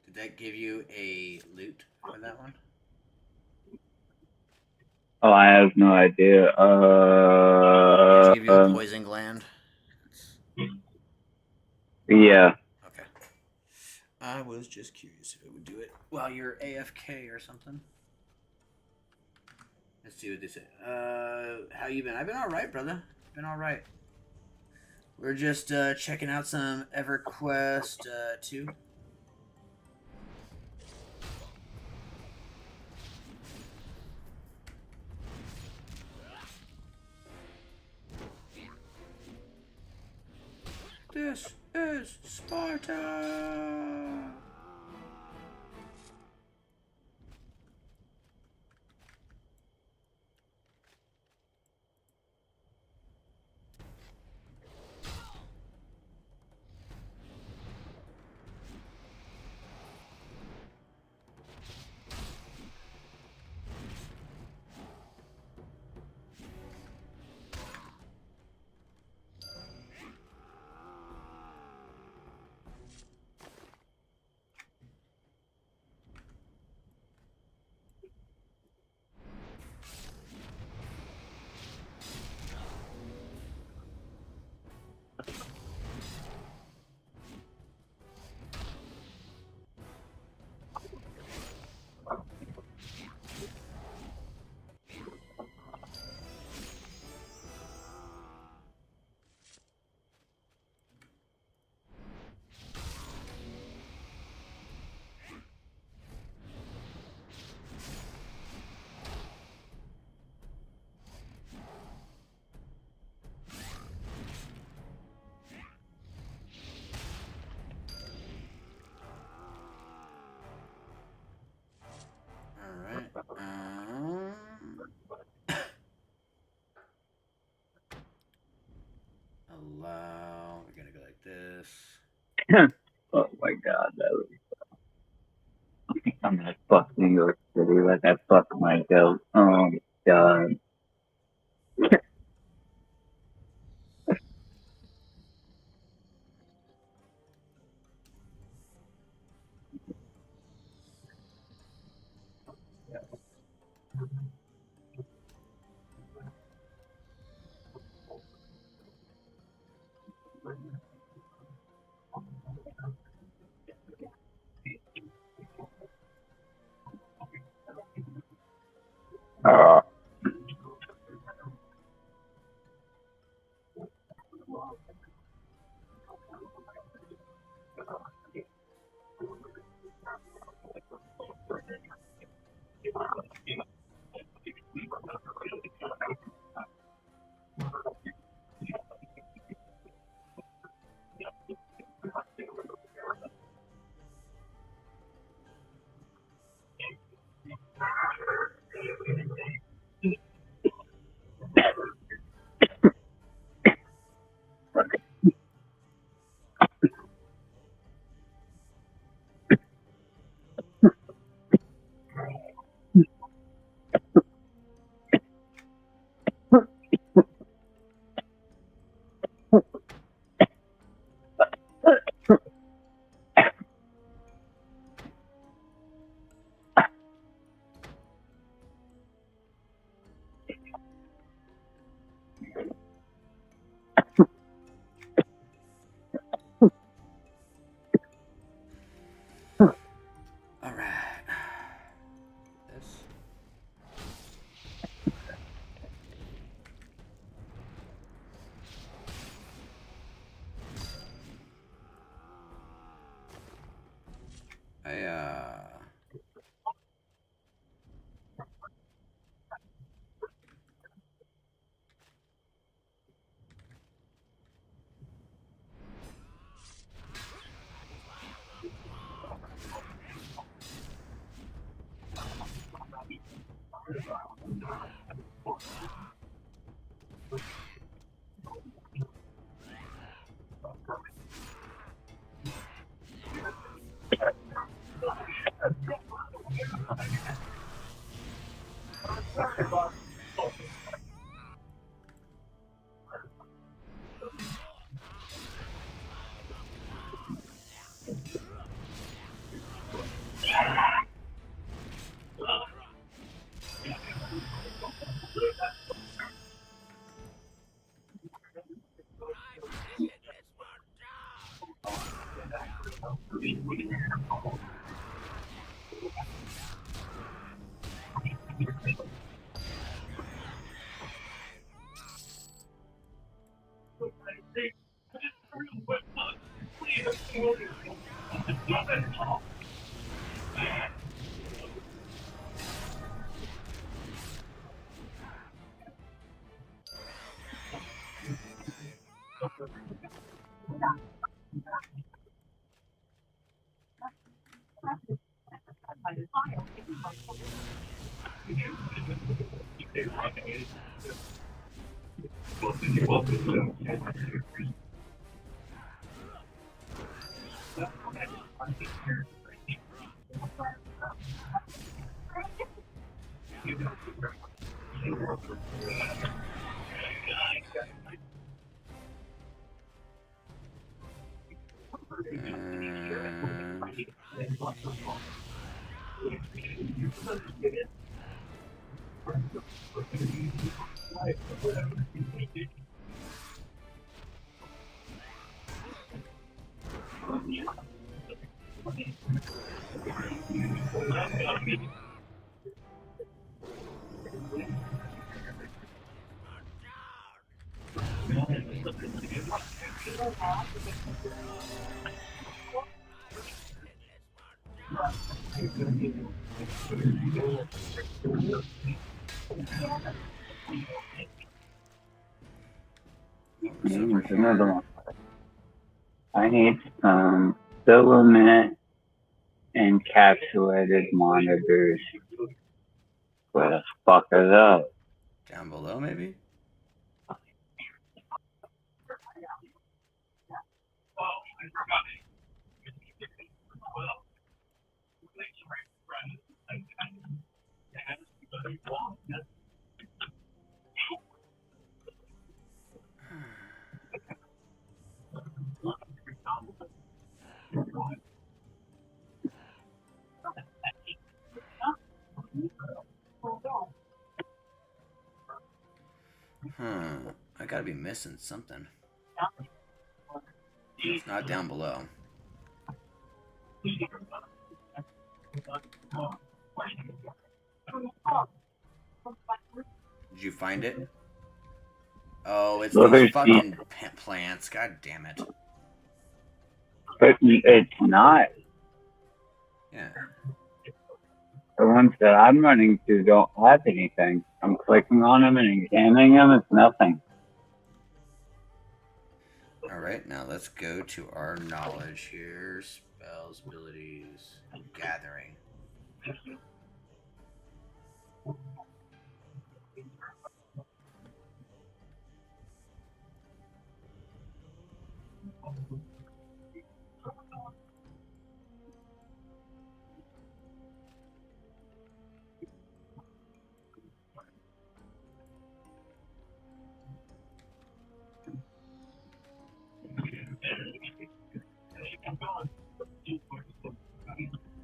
Did that give you a loot for that one? Oh, I have no idea. Did it give you a poison gland? Yeah. Okay. I was just curious if it would do it while you're AFK or something. Let's see what they say. How you been? I've been all right, brother. Been all right. We're just checking out some EverQuest 2. This is Sparta! Allow. We're gonna go like this. Oh my god, that was. I think I'm gonna fuck New York City. Let that fuck my goat. Oh my god. Alright. This. Here's another one. I need some filament encapsulated monitors. Where the fuck are those? Down below, maybe? I gotta be missing something. It's not down below. Did you find it? Oh, it's Well, these there's fucking plants. God damn it. But it's not. Yeah. The ones that I'm running to don't have anything. I'm clicking on them and examining them. It's nothing. Alright, now let's go to our knowledge here. Spells, abilities, gathering.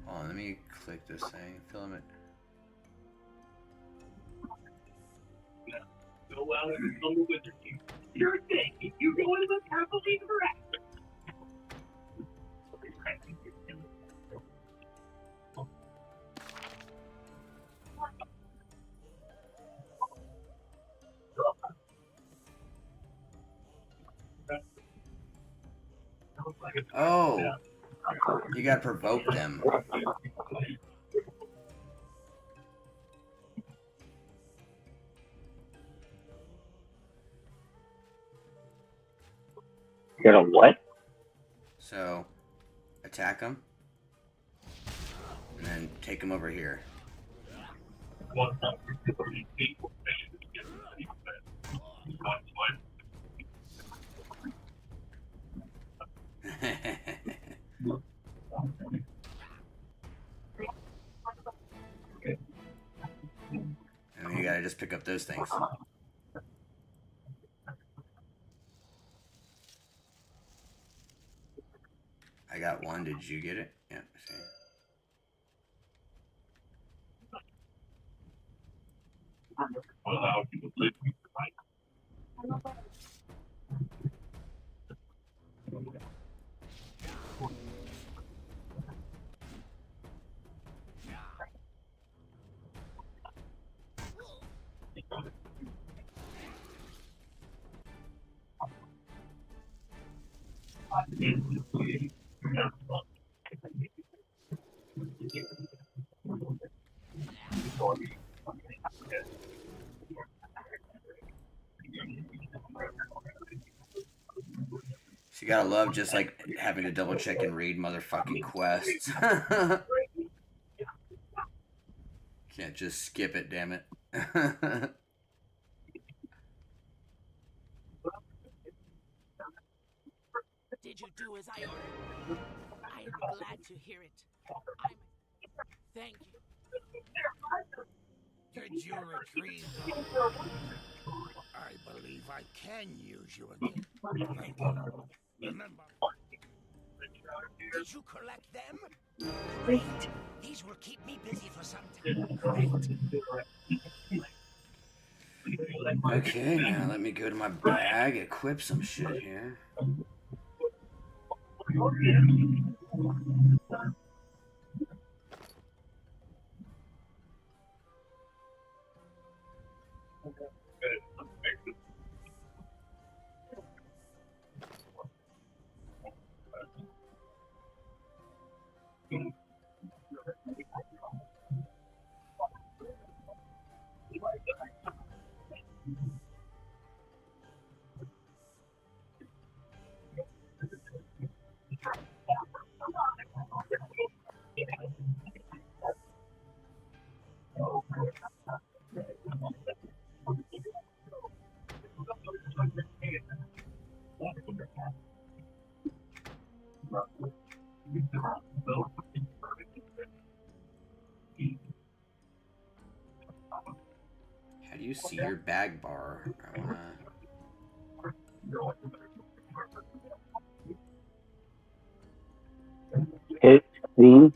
Hold on, let me click this thing. Filament. Go out and become a wizard. Sure thing. If you go into the castle, leave the rest. Oh, you gotta provoke them. Get a what? So, attack them, and then take them over here. And you gotta just pick up those things. I got one. Did you get it? Yeah. See. So you gotta love just like having to double check and read motherfucking quests. Can't just skip it, damn it. Did you do as I ordered? I am glad to hear it. Thank you. Did you retrieve them? I believe I can use you again. Thank you. Remember. Did you collect them? Great. These will keep me busy for some time. Great. Okay, now let me go to my bag, equip some shit here. How do you see your bag bar? I wanna... Hit C.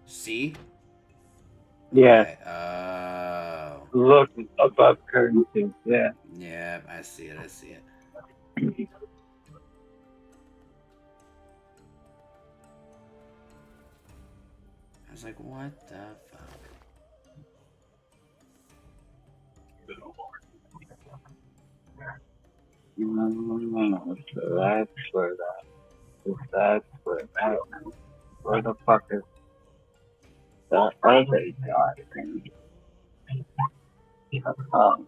C? Yeah. Oh. Look above currency. Yeah. Yeah, I see it. I see it. I was like, what the fuck? So that's where that's where that. Where the fuck is the other thing? Oh.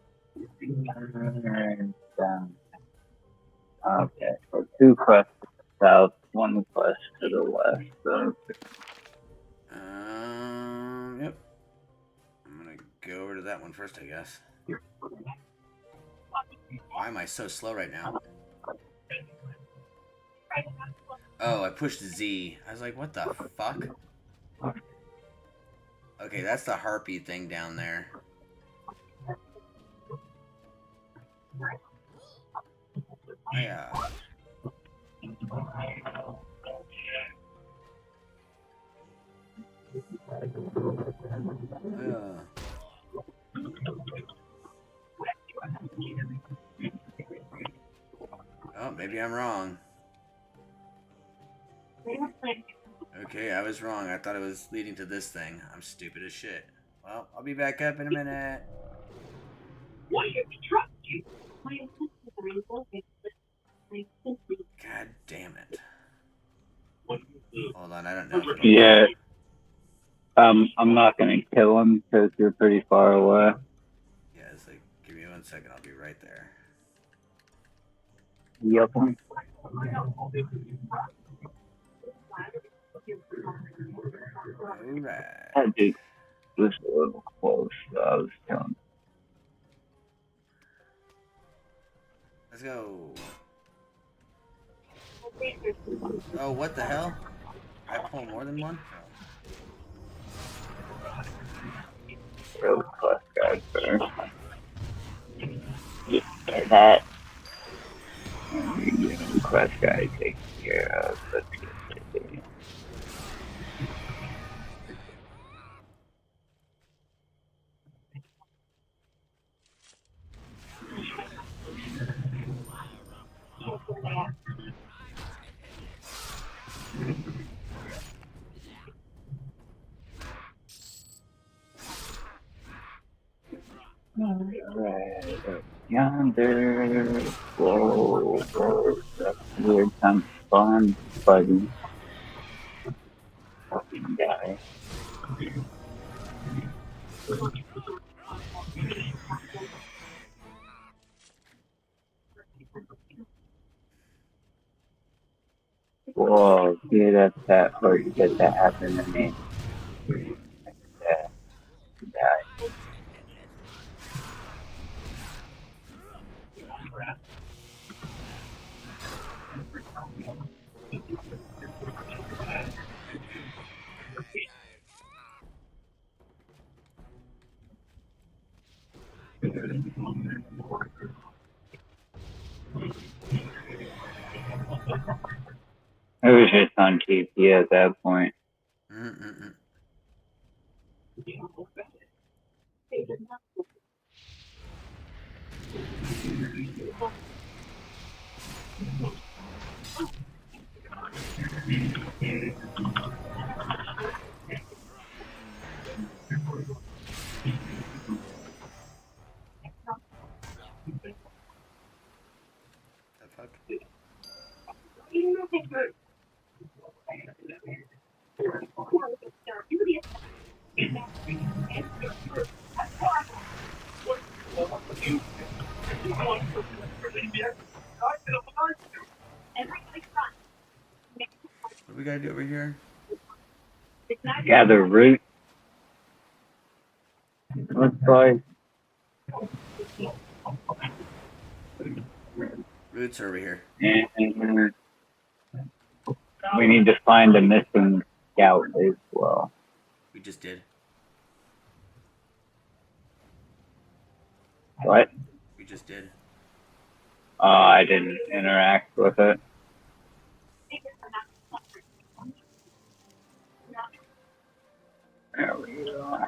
Okay, so 2 quests to the south, 1 quest to the west. So. Yep. I'm gonna go over to that one first, I guess. Why am I so slow right now? Oh, I pushed Z. I was like, what the fuck? Okay, that's the harpy thing down there. Yeah. Oh, maybe I'm wrong. Okay, I was wrong. I thought it was leading to this thing. I'm stupid as shit. Well, I'll be back up in a minute. God damn it. Hold on, I don't know. Yeah. I'm not gonna kill him because you're pretty far away. Yeah, it's like, give me 1 second. I'll be right there. Yep. Alright. That dude was a little close, so I was telling. Let's go. Oh, what the hell? I pull more than one? Real quest guys first. Yeah, that. Quest guy takes care of. Let's get it. Alright, yonder. Whoa, that's weird. Time to spawn, buddy. Fucking guy. Whoa, see, that's that part you get that happen to me. Yeah, die. It was just on TP at that point. The fuck? What do we gotta do over here? Gather root. Looks like. Roots are over here. And we need to find a missing scout as well. We just did. What? We just did. I didn't interact with it. There we go.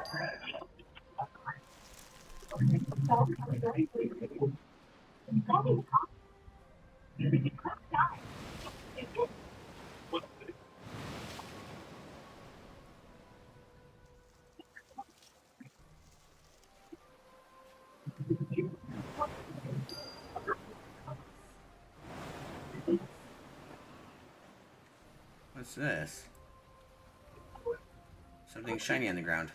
What's this? Something shiny on the ground.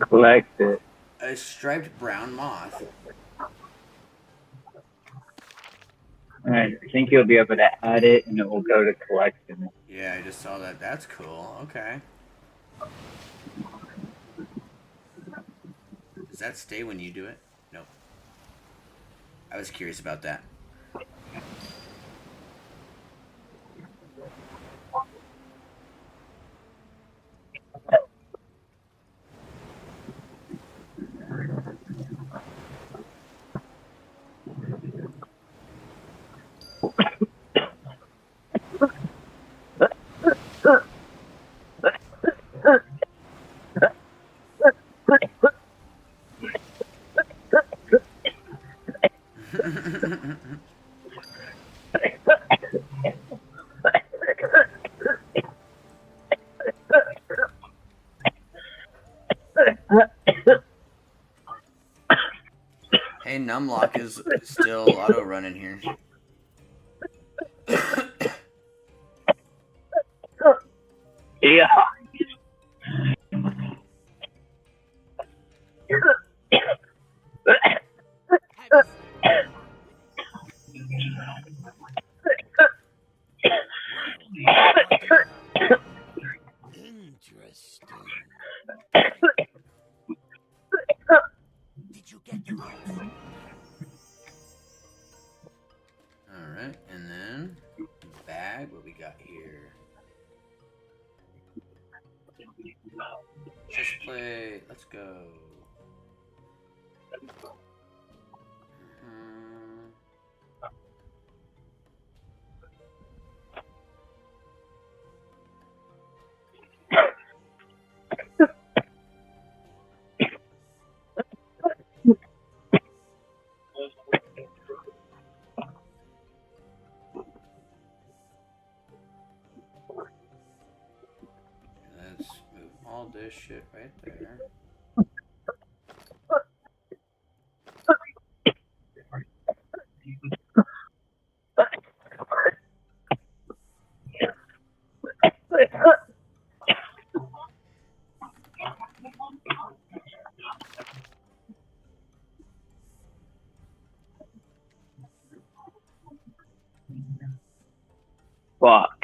Collect it. A striped brown moth. Alright, I think you'll be able to add it and it will go to collection. Yeah, I just saw that. That's cool. Okay. Does that stay when you do it? Nope. I was curious about that. Hey, Numlock is still auto running here. Yeah. Interesting. Did you get the rope? Alright, and then bag, what we got here? Chest plate, let's go. Let's move all this shit right there. Fuck.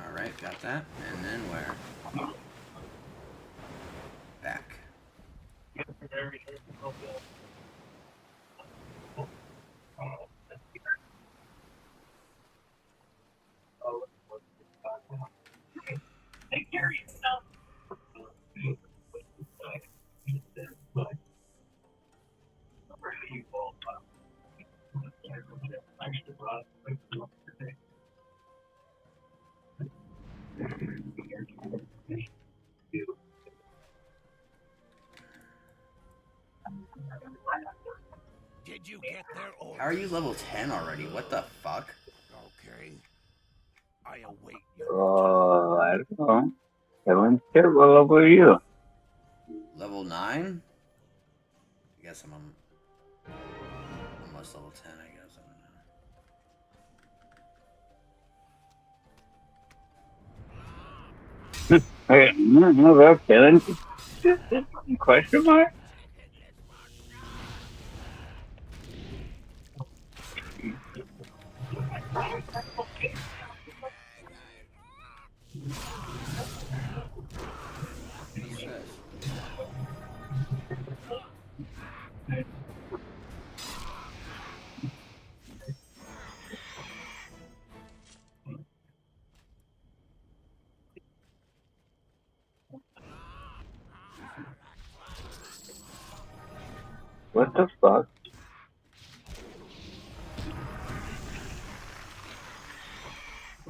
Alright, got that. And then where? Back. Take care of yourself. Did you get there? How are you level 10 already? What the fuck? Okay. I await Oh, I don't know. Everyone's scared. What level are you? Level 9? I guess I'm almost level 10, I guess. I don't know. Okay, no, they're killing. Question mark? What's this? What the fuck?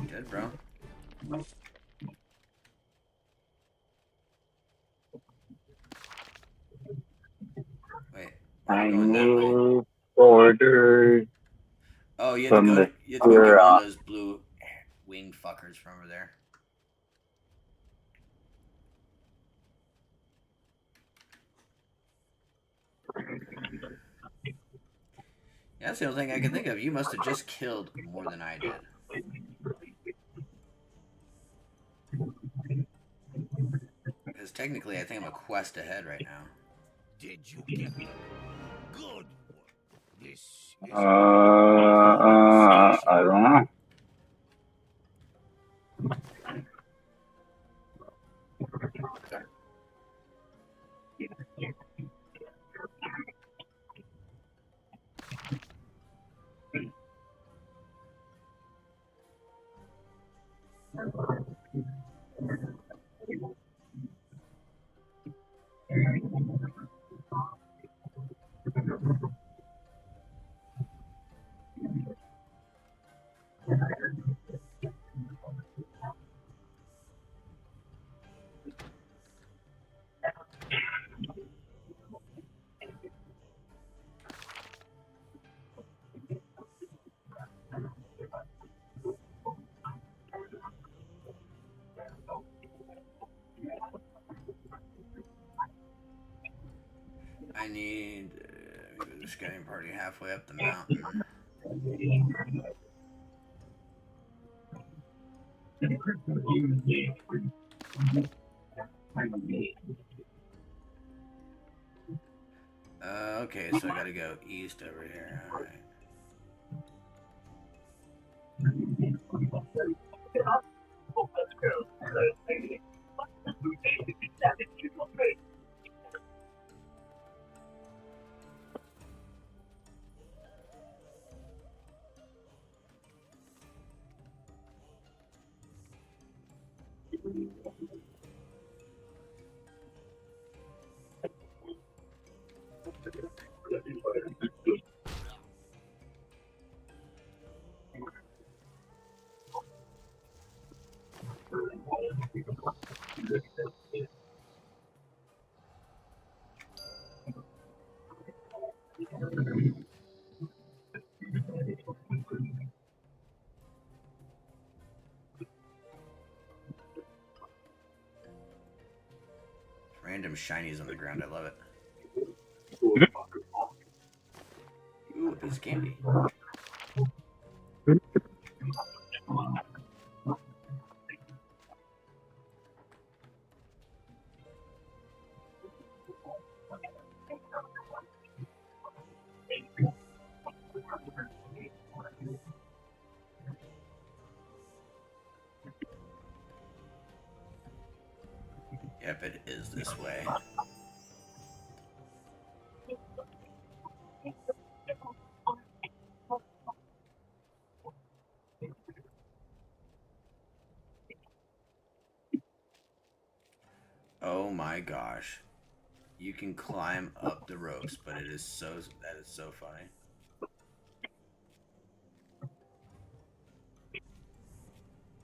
Good, bro. Wait, why are I you going that way? need orders. Oh, you have to from go. the You have to go get one Kira. of those blue winged fuckers from over there. Yeah, that's the only thing I can think of. You must have just killed more than I did. Because technically, I think I'm a quest ahead right now. Did you get them? Good. This is I don't know. I need the scouting party halfway up the mountain. Okay, so I gotta go east over here. All right. Random shinies on the ground. I love it. Ooh, a piece of candy. Yep, it is this way. Oh my gosh. You can climb up the ropes, but that is so funny.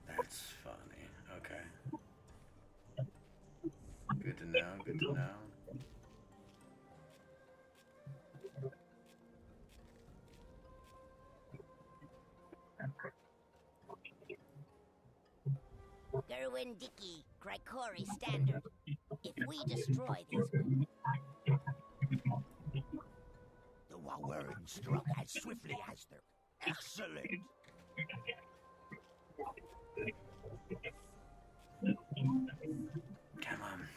That's funny. Okay. Good to know, good to know. Gerwin Dickey, Krikori Standard. If we destroy these The Wawerin struck as swiftly as their excellent. Come on.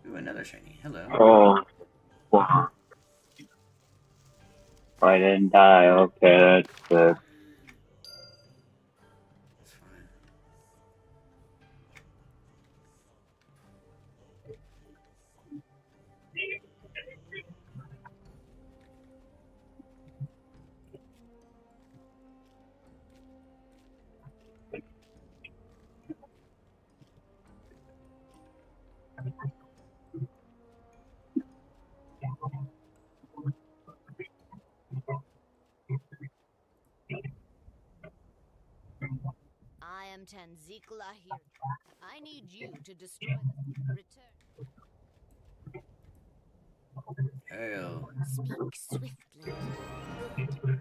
Ooh, another shiny. Hello. Oh, wow. I didn't die. Okay, that's good. I am Tanzikla here. I need you to destroy the return. Hell. Speak swiftly. Good.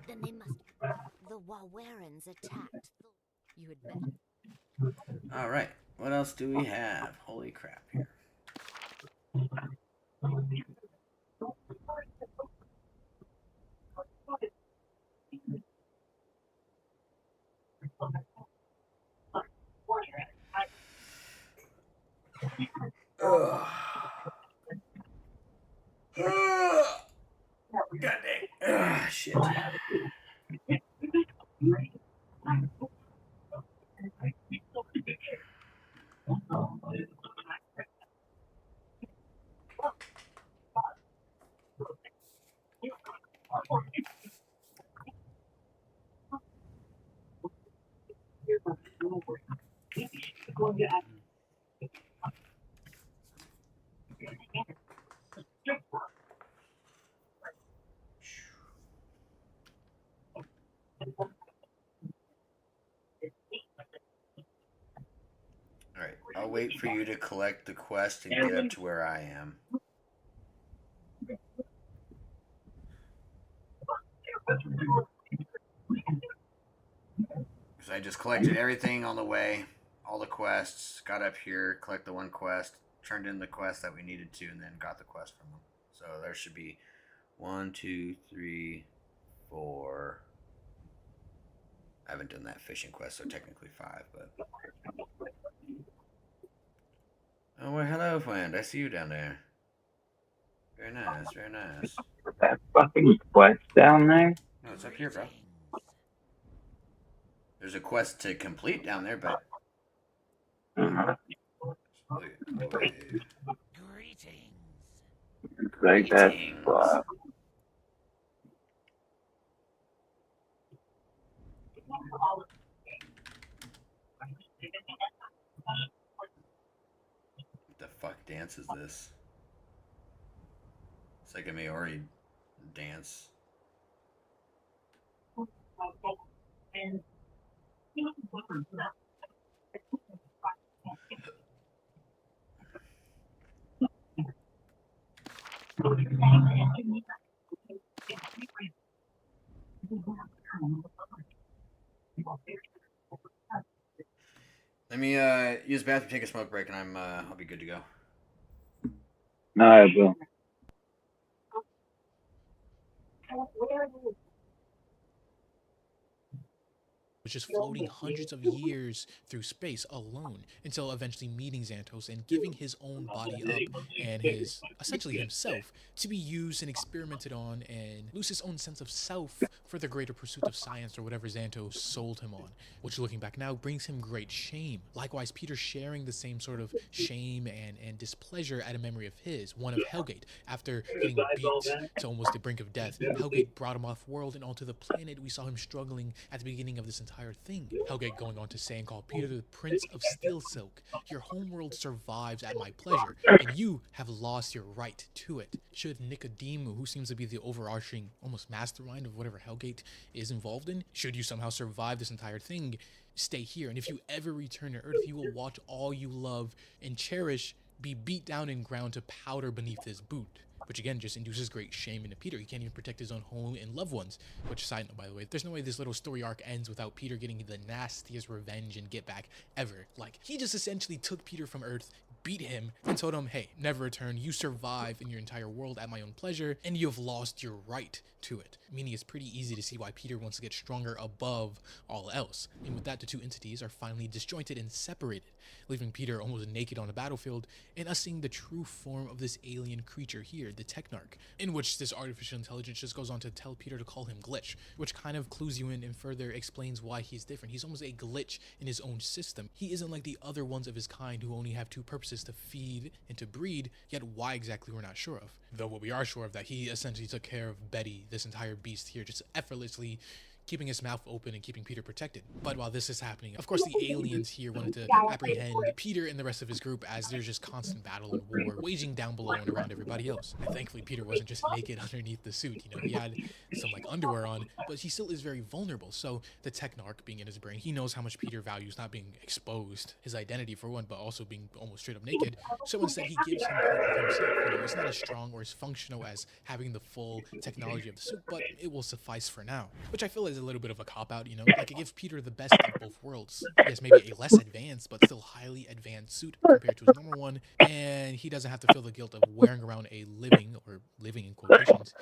Then they must. The Wawerans attacked. You had better. Alright. What else do we have? Holy crap here. Ugh. God dang. Shit. Alright, I'll wait for you to collect the quest and get up to where I am. Because I just collected everything on the way, all the quests, got up here, collect the one quest, turned in the quest that we needed to, and then got the quest from them. So there should be 1, 2, 3, 4. I haven't done that fishing quest, so technically 5, but... Oh, well, hello, friend. I see you down there. Very nice, very nice. That fucking quest down there? No, it's up here, bro. There's a quest to complete down there, but... Greetings. Like that. Wow. What the fuck dance is this? It's like a Maori dance. Let me use the bathroom, take a smoke break, and I'll be good to go. Alright, bro. Was just floating hundreds of years through space alone until eventually meeting Xantos and giving his own body up and his, essentially himself, to be used and experimented on and lose his own sense of self for the greater pursuit of science or whatever Xantos sold him on, which looking back now brings him great shame. Likewise, Peter sharing the same sort of shame and displeasure at a memory of his, one of Hellgate. After getting beat to almost the brink of death, Hellgate brought him off world and onto the planet. We saw him struggling at the beginning of this entire thing. Hellgate going on to say and call Peter the Prince of Steel Silk. Your homeworld survives at my pleasure, and you have lost your right to it. Should Nicodemu, who seems to be the overarching, almost mastermind of whatever Hellgate is involved in, should you somehow survive this entire thing, stay here. And if you ever return to Earth, you will watch all you love and cherish be beat down and ground to powder beneath his boot. which again just induces great shame into Peter. He can't even protect his own home and loved ones, which, side note by the way, there's no way this little story arc ends without Peter getting the nastiest revenge and get back ever. Like, he just essentially took Peter from Earth, beat him, and told him, hey, never return, you survive in your entire world at my own pleasure, and you have lost your right to it. Meaning it's pretty easy to see why Peter wants to get stronger above all else. And with that, the two entities are finally disjointed and separated, leaving Peter almost naked on the battlefield, and us seeing the true form of this alien creature here, the Technarch, in which this artificial intelligence just goes on to tell Peter to call him Glitch, which kind of clues you in and further explains why he's different. He's almost a glitch in his own system. He isn't like the other ones of his kind who only have two purposes, to feed and to breed, yet why exactly we're not sure of. Though what we are sure of, that he essentially took care of Betty, this entire beast here, just effortlessly keeping his mouth open and keeping Peter protected. But while this is happening, of course the aliens here wanted to apprehend Peter and the rest of his group, as there's just constant battle and war waging down below and around everybody else. And thankfully Peter wasn't just naked underneath the suit, you know, he had some like underwear on, but he still is very vulnerable. So the Technarch, being in his brain, he knows how much Peter values not being exposed, his identity for one, but also being almost straight up naked. So instead he gives him part of himself. You know, it's not as strong or as functional as having the full technology of the suit, but it will suffice for now, which I feel is a little bit of a cop-out, you know, like it gives Peter the best of both worlds. Yes, maybe a less advanced but still highly advanced suit compared to his normal one, and he doesn't have to feel the guilt of wearing around a living in quotations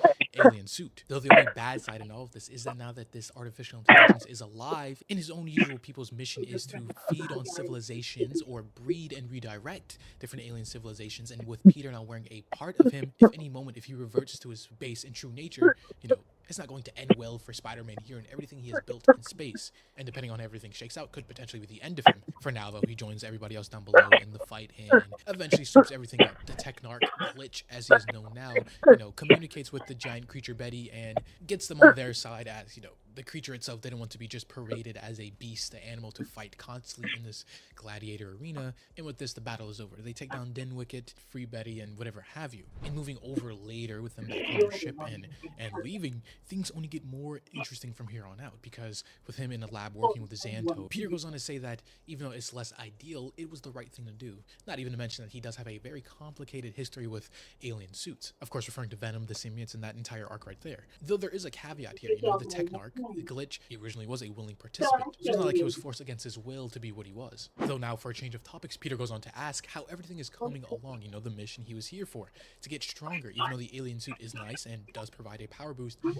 alien suit. Though the only bad side in all of this is that now that this artificial intelligence is alive, in his own usual people's mission is to feed on civilizations or breed and redirect different alien civilizations, and with Peter now wearing a part of him, if any moment if he reverts to his base and true nature, you know, it's not going to end well for Spider-Man here, and everything he has built in space, and depending on how everything shakes out, could potentially be the end of him. For now, though, he joins everybody else down below in the fight and eventually sweeps everything up. The Technarch, Glitch, as he is known now, you know, communicates with the giant creature Betty and gets them on their side, as, you know, the creature itself didn't want to be just paraded as a beast, the animal to fight constantly in this gladiator arena. And with this, the battle is over. They take down Dinwicket, free Betty, and whatever have you. And moving over later with them back on their ship and leaving, things only get more interesting from here on out, because with him in the lab working with Xanto, Peter goes on to say that even though it's less ideal, it was the right thing to do. Not even to mention that he does have a very complicated history with alien suits. Of course, referring to Venom, the symbiotes, and that entire arc right there. Though there is a caveat here, you know, the Technarch, the Glitch, he originally was a willing participant, so it's not like he was forced against his will to be what he was. Though now, for a change of topics, Peter goes on to ask how everything is coming along, you know, the mission he was here for, to get stronger. Even though the alien suit is nice and does provide a power boost, no,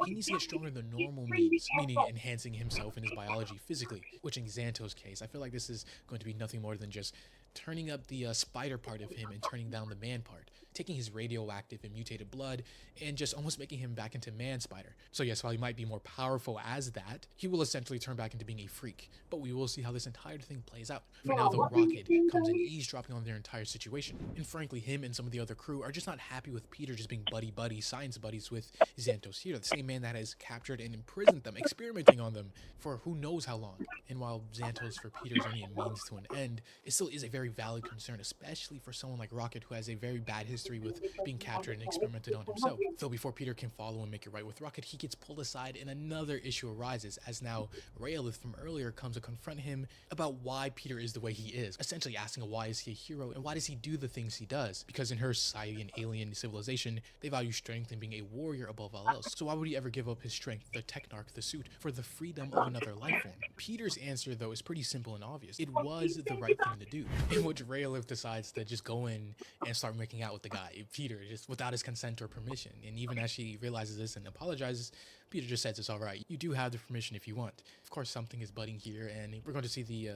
he needs to get stronger than normal means, meaning enhancing himself and his biology physically, which in Xanto's case, I feel like this is going to be nothing more than just turning up the spider part of him and turning down the man part, taking his radioactive and mutated blood and just almost making him back into Man Spider. So yes, while he might be more powerful as that, he will essentially turn back into being a freak. But we will see how this entire thing plays out. For now, though, Rocket comes in eavesdropping on their entire situation. And frankly, him and some of the other crew are just not happy with Peter just being buddy-buddy science buddies with Xantos here, the same man that has captured and imprisoned them, experimenting on them for who knows how long. And while Xantos for Peter is only a means to an end, it still is a very valid concern, especially for someone like Rocket, who has a very bad history with being captured and experimented on himself. Though before Peter can follow and make it right with Rocket, he gets pulled aside and another issue arises, as now Rayolith from earlier comes to confront him about why Peter is the way he is, essentially asking why is he a hero and why does he do the things he does, because in her society and alien civilization, they value strength and being a warrior above all else. So why would he ever give up his strength, the Technarch, the suit, for the freedom of another life form? Peter's answer, though, is pretty simple and obvious. It was the right thing to do, in which Rayolith decides to just go in and start making out with the guy, Peter, just without his consent or permission. And even as she realizes this and apologizes, Peter just says it's all right. You do have the permission if you want. Of course, something is budding here, and we're going to see the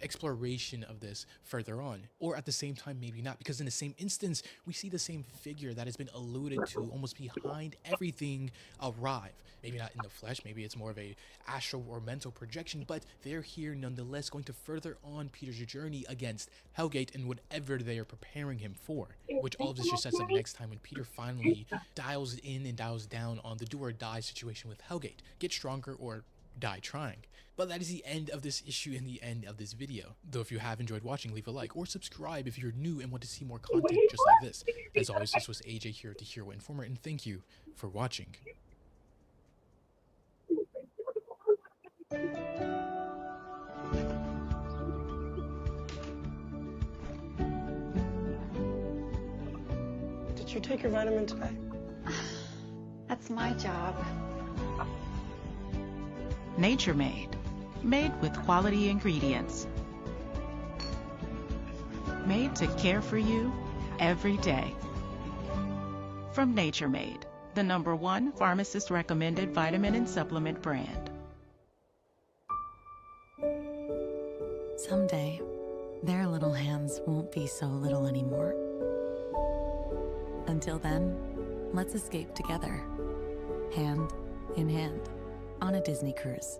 exploration of this further on. Or at the same time, maybe not, because in the same instance, we see the same figure that has been alluded to almost behind everything arrive. Maybe not in the flesh, maybe it's more of a astral or mental projection, but they're here nonetheless, going to further on Peter's journey against Hellgate and whatever they are preparing him for. Which all of this just sets up next time when Peter finally dials in and dials down on the do or die situation with Hellgate. Get stronger or die trying. But that is the end of this issue and the end of this video. Though if you have enjoyed watching, leave a like or subscribe if you're new and want to see more content just like this. As always, this was AJ here at the Hero Informer, and thank you for watching. Did you take your vitamin today? That's my job. Nature Made. Made with quality ingredients. Made to care for you every day. From Nature Made, the #1 pharmacist recommended vitamin and supplement brand. Someday, their little hands won't be so little anymore. Until then, let's escape together, hand in hand, on a Disney cruise.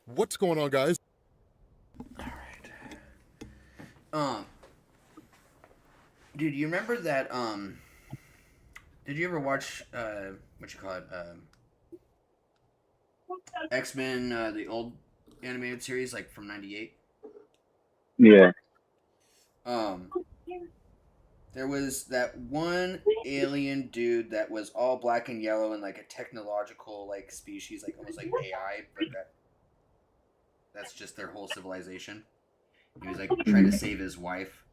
What's going on, guys? Dude, you remember that, did you ever watch, X-Men, the old animated series, like, from 98? Yeah. There was that one alien dude that was all black and yellow and, like, a technological, like, species, like, almost like AI, but that's just their whole civilization. He was, like, trying to save his wife,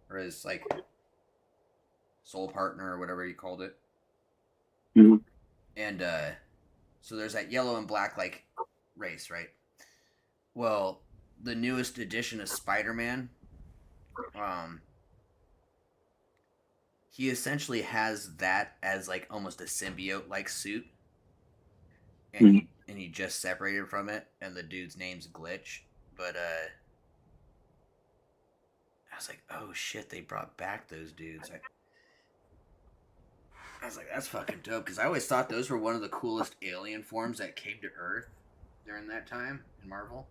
or his, like, soul partner, or whatever he called it. Mm-hmm. And, so there's that yellow and black, like, race, right? Well, the newest edition of Spider-Man, he essentially has that as, like, almost a symbiote-like suit. And he just separated from it, and the dude's name's Glitch. But, I was like, oh shit, they brought back those dudes. I was like, that's fucking dope, because I always thought those were one of the coolest alien forms that came to Earth during that time in Marvel.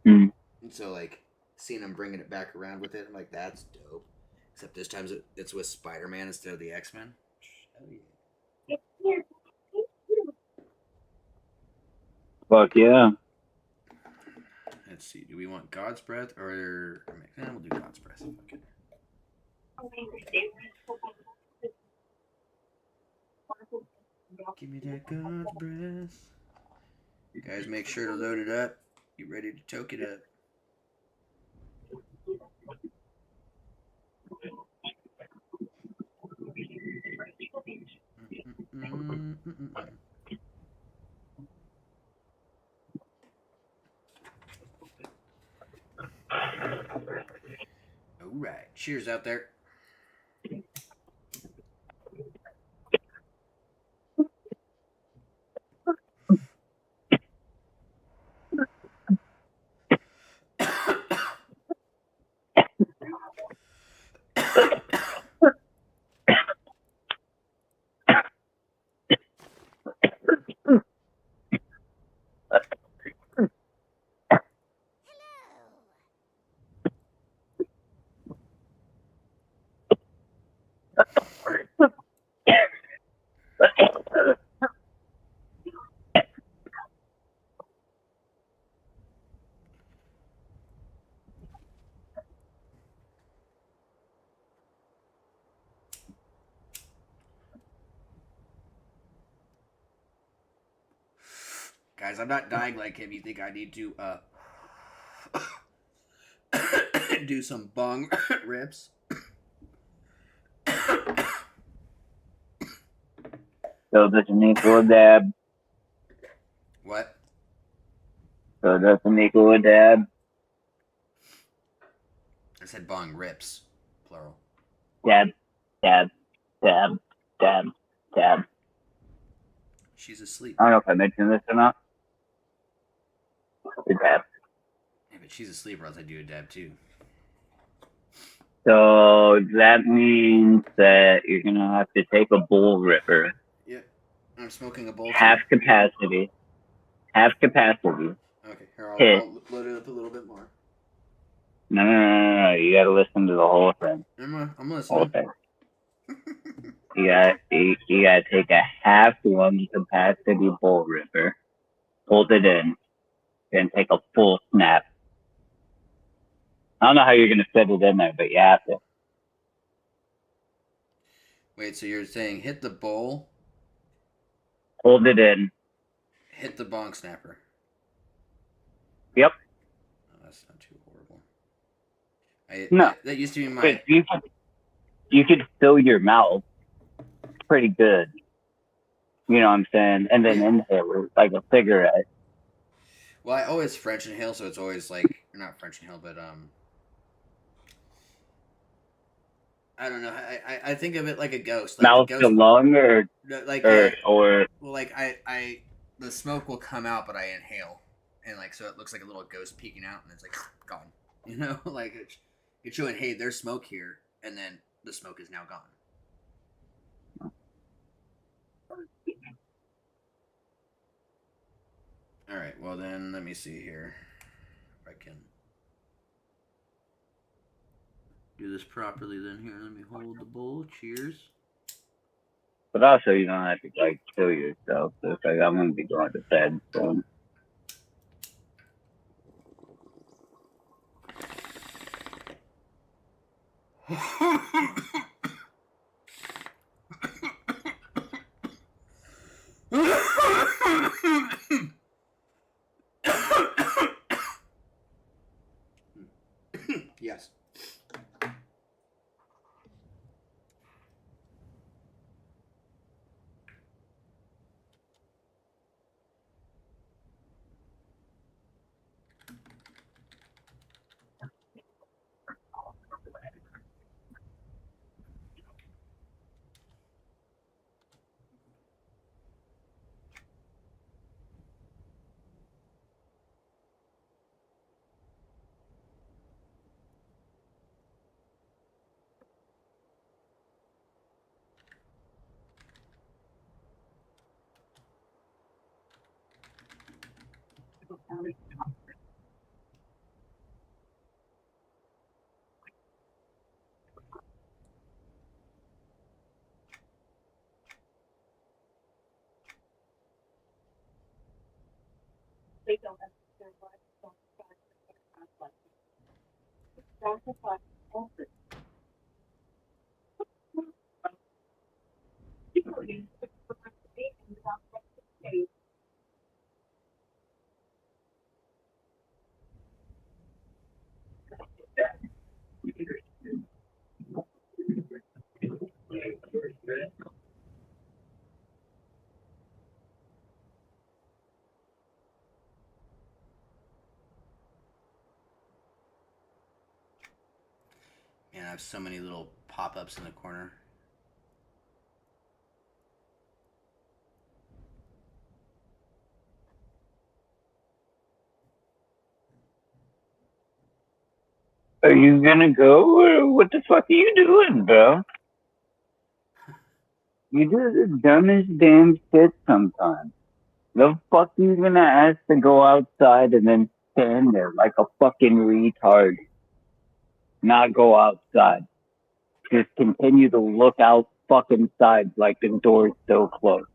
And so, like, seeing them bringing it back around with it, I'm like, that's dope. Except this time it's with Spider-Man instead of the X-Men. Hell yeah. Fuck yeah. Let's see, do we want God's Breath or... we'll do God's Breath. Fuck it. Give me that God's Breath. You guys make sure to load it up. Get ready to toke it up. All right. Cheers out there. Guys, I'm not dying like him. You think I need to do some bong rips? So doesn't equal a dab. What? So doesn't equal a dab. I said bong rips, plural. Dab, dab, dab, dab, dab. She's asleep. I don't know if I mentioned this or not. The dab. Yeah, but she's asleep or else I do a dab too. So that means that you're going to have to take a bull ripper. Yep. I'm smoking a bowl. Half capacity. Okay, here, I'll load it up a little bit more. No. You got to listen to the whole thing. I'm listening. Whole thing. You gotta take a half lung capacity bull ripper, hold it in, then take a full snap. I don't know how you're gonna fit it in there, but you have to. Wait, so you're saying hit the bowl, hold it in, hit the bong snapper? Yep. Oh, that's not too horrible. That used to be my... you could fill your mouth pretty good. You know what I'm saying? And then inhale it like a cigarette. Well, I always French inhale, so it's always like not French inhale, but I don't know. I think of it like a ghost. Like Mouth ghost, to lung, or like or well, like I the smoke will come out, but I inhale, and like so it looks like a little ghost peeking out, and it's like gone. You know, like it's showing, hey, there's smoke here, and then the smoke is now gone. All right. Well, then let me see here if I can do this properly. Then here, let me hold the bowl. Cheers. But also, you don't have to like kill yourself. So it's like I'm gonna be going to bed soon. Yes. They don't understand why I don't try to make like this. Sacrifice also. People use it for participation without participation. Man, I have so many little pop-ups in the corner. Are you gonna go, or what the fuck are you doing, bro? You do the dumbest damn shit sometimes. The fuck you gonna ask to go outside and then stand there like a fucking retard? Not go outside. Just continue to look out fucking sides like the door's still closed.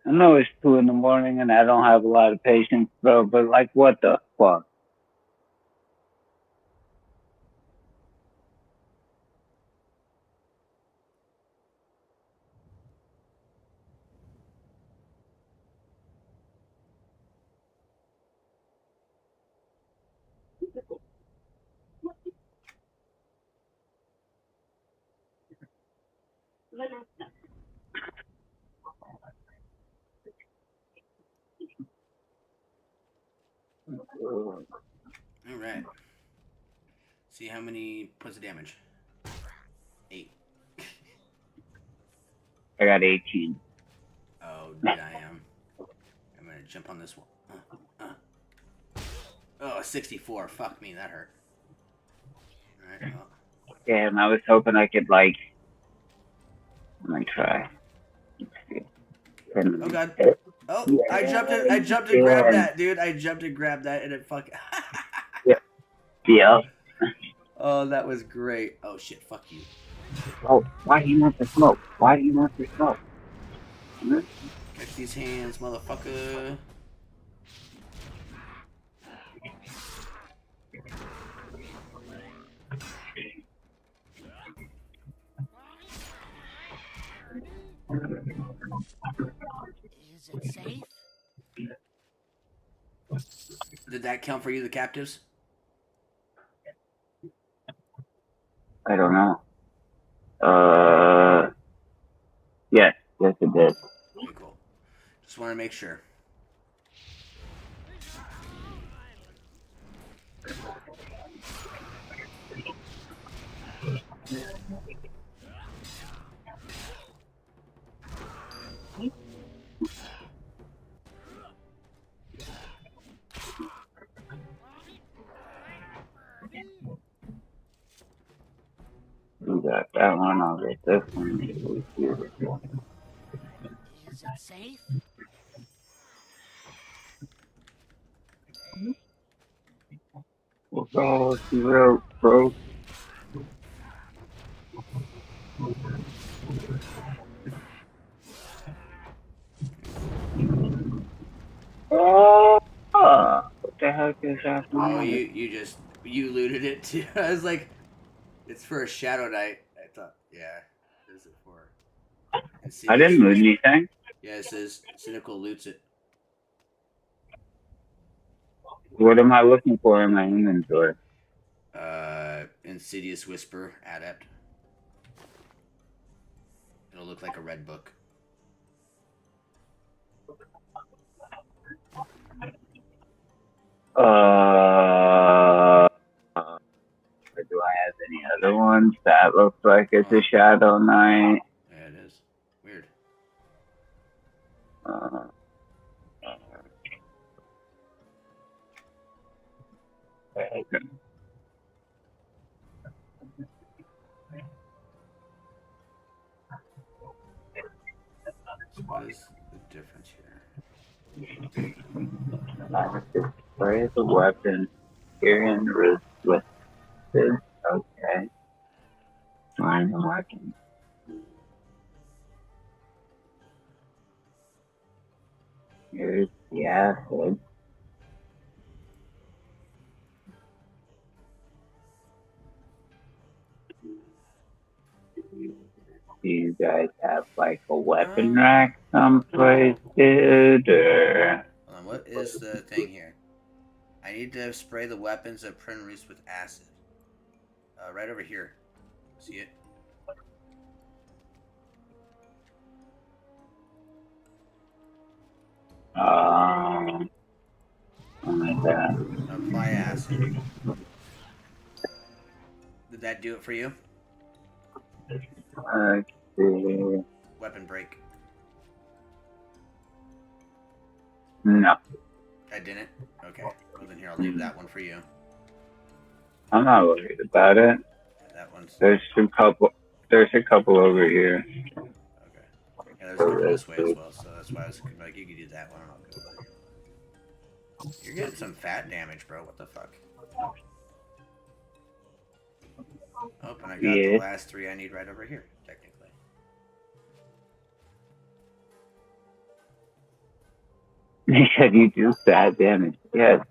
I know it's 2 in the morning and I don't have a lot of patience, bro, but like, what the fuck? All right. See how many points of damage. 8. I got 18. Oh, damn. I'm gonna jump on this one. Oh, 64. Fuck me, that hurt. Alright, well. Damn, I was hoping I could, like... Let me try. Oh, God. Oh, yeah. I jumped and grabbed that, dude. I jumped and grabbed that, and it fucking... Yeah. Oh, that was great. Oh, shit, fuck you. Oh, why do you want the smoke? Why do you want the smoke? Catch these hands, motherfucker. Is it safe? Did that count for you, the captives? I don't know. Yes, it did. Okay, cool. Just want to make sure. We got that one. I'll get this one. It was beautiful. Is it safe? Oh, she wrote, bro. Oh, what the heck is that? Oh, you looted it too. I was like, it's for a Shadow Knight. I thought, yeah, what is it for? I didn't loot anything. Yeah, it says Cynical loots it. What am I looking for in my inventory? Insidious Whisper Adept. It'll look like a red book. Do I have any other ones that looks like it's a Shadow Knight? Yeah, it is. Weird. Okay. So what is the difference here? Display the weapon here in the wrist with this. Okay. Find the weapon. Here's the acid. Do you guys have like a weapon rack someplace, dude? Or... Hold on, what is the thing here? I need to spray the weapons of Prince with acid. Right over here. See it? Like that. Apply acid. Did that do it for you? Let's see. Weapon break. No. I didn't? Okay. Well then here, I'll leave that one for you. I'm not worried about it. Yeah, that one's... There's a couple over here. Okay. Yeah, there's a couple this way as well, so that's why I was like, you could do that one and I'll go with it. You're getting some fat damage, bro. What the fuck? Oh, and I got the last 3 I need right over here, technically. They said you do fat damage. Yes,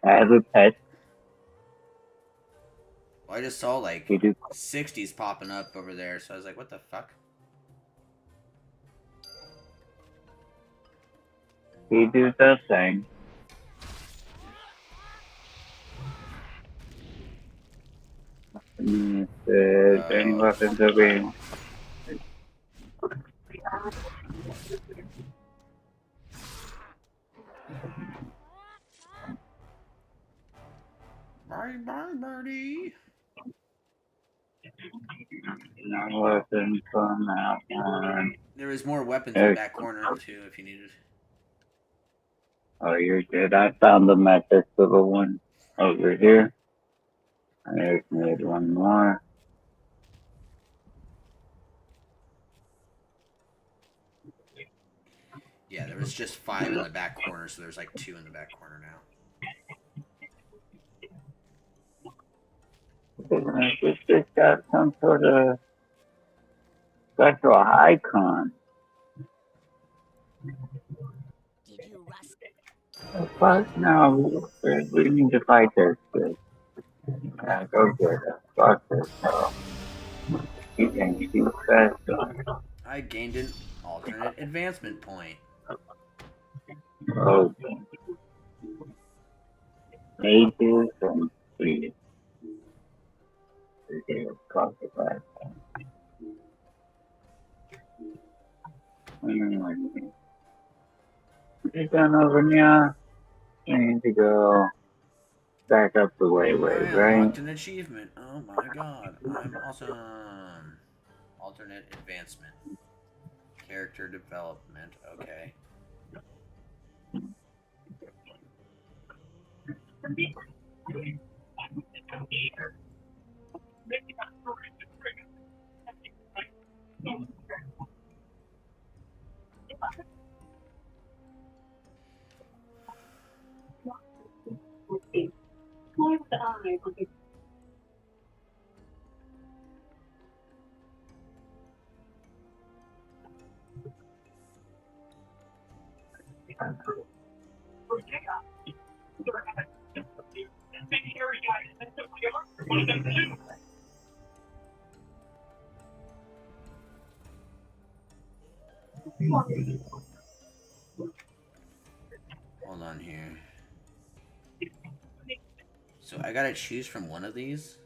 as a pet. Well, I just saw like 60s popping up over there, so I was like, what the fuck? He do the thing. Is there any weapons over here? Bye, birdie. No weapons on that one. There was more weapons in the back corner too, if you needed. Oh, you're good. I found them at this little one over here. I just need one more. Yeah, there was just 5 in the back corner, so there's like 2 in the back corner now. It's just got some sort of special icon. Did you rust? Fuck no, we need to fight this bitch. Yeah, go get it. Fuck this, bro. You can shoot faster. I gained an alternate advancement point. Okay. Ages and 3. We're done over here. We need to go back up the way, I right? unlocked an achievement. Oh my god, I'm awesome. Alternate advancement. Character development. Okay. Hold on here. So I gotta choose from one of these?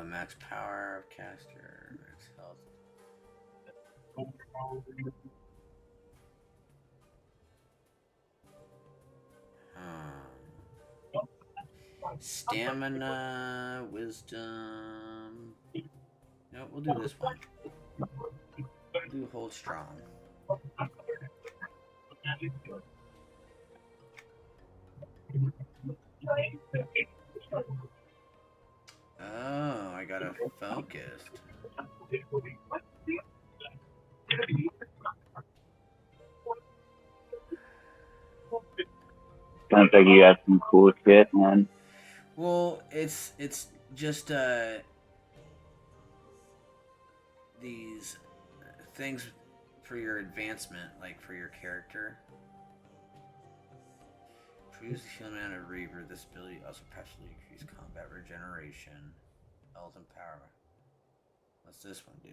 Max power of caster, max health. Stamina, wisdom. No, we'll do this one. We'll do hold strong. Oh, I got a focused. Sounds like you got some cool shit, man. Well, it's just these things for your advancement, like for your character. Produce the healing amount of Reaver. This ability also passively increases combat regeneration, health, and power. What's this one do?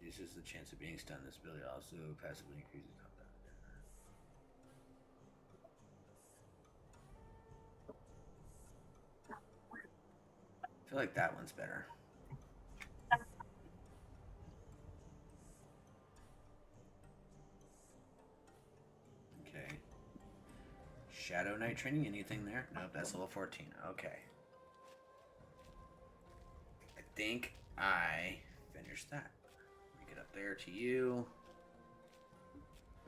Reduces the chance of being stunned. This ability also passively increases combat. I feel like that one's better. Okay. Shadow Knight training, anything there? Nope, that's level 14. Okay. I think I finished that. Let me get up there to you.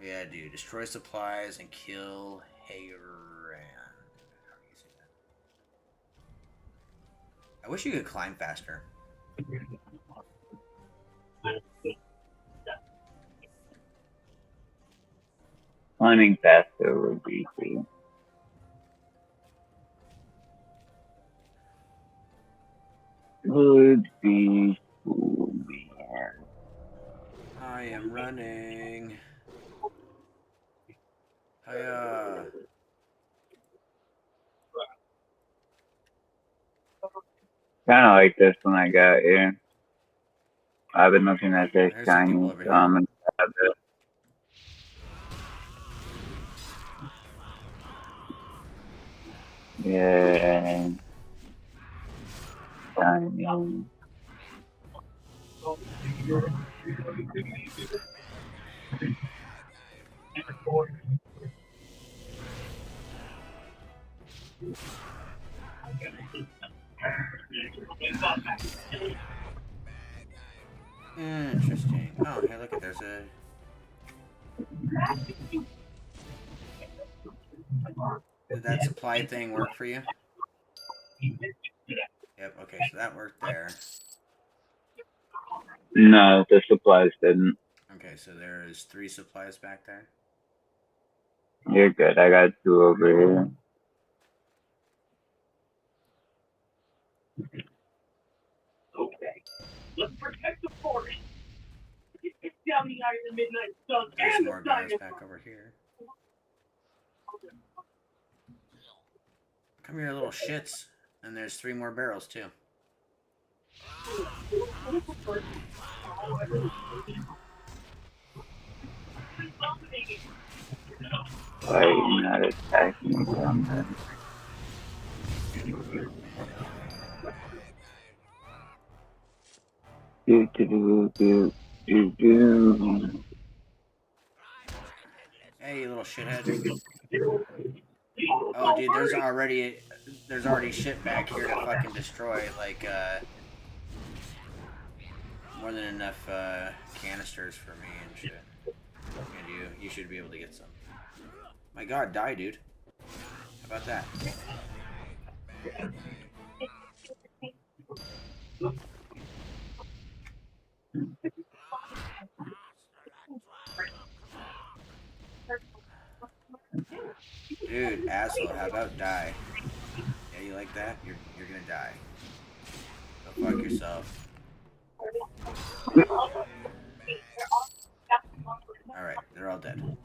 We gotta do destroy supplies and kill Hayran. I wish you could climb faster. Climbing faster would be cool. Would be cool, man. I am running. Hiya. Kind of like this one I got here. I've been looking at this shiny, so I'm gonna grab it. Yeah. Shiny. Interesting. Oh, hey, look, there's a... Did that supply thing work for you? Yep, okay, so that worked there. No, the supplies didn't. Okay, so there is 3 supplies back there. You're good. I got 2 over here. Okay, let's protect the forest. It's down the eye of the midnight sun There's and more the guys dinosaur. back over here. Come here, little shits. And there's 3 more barrels, too. Why are you not attacking me from that? Do do do do do do. Hey, you little shithead. Oh, dude, there's already shit back here to fucking destroy. Like, more than enough canisters for me and shit. And you should be able to get some. My God, die, dude. How about that? Dude, asshole, how about die? Yeah, you like that? You're gonna die. Go fuck yourself. Alright, they're all dead.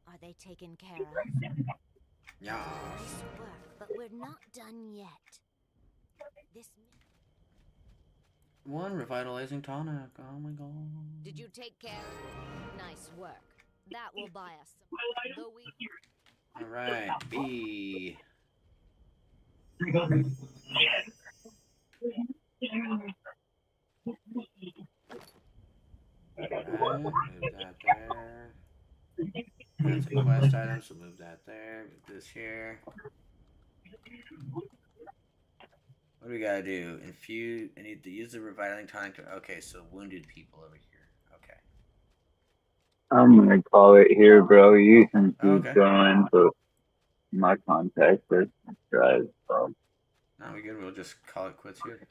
Are they taken care of? Yeah. Nice work, but we're not done yet. This. One revitalizing tonic. Oh my God. Did you take care? Nice work. That will buy us some. Though we. Alright, B. Alright, move that there. That's a quest item, so move that there. Move this here. What do we gotta do? Infuse. I need to use the revitalizing tonic to. Okay, so wounded people over here. Okay. I'm gonna call it here, bro. You can keep Okay. going, but my contact is drive. So. No, we good. We'll just call it quits here.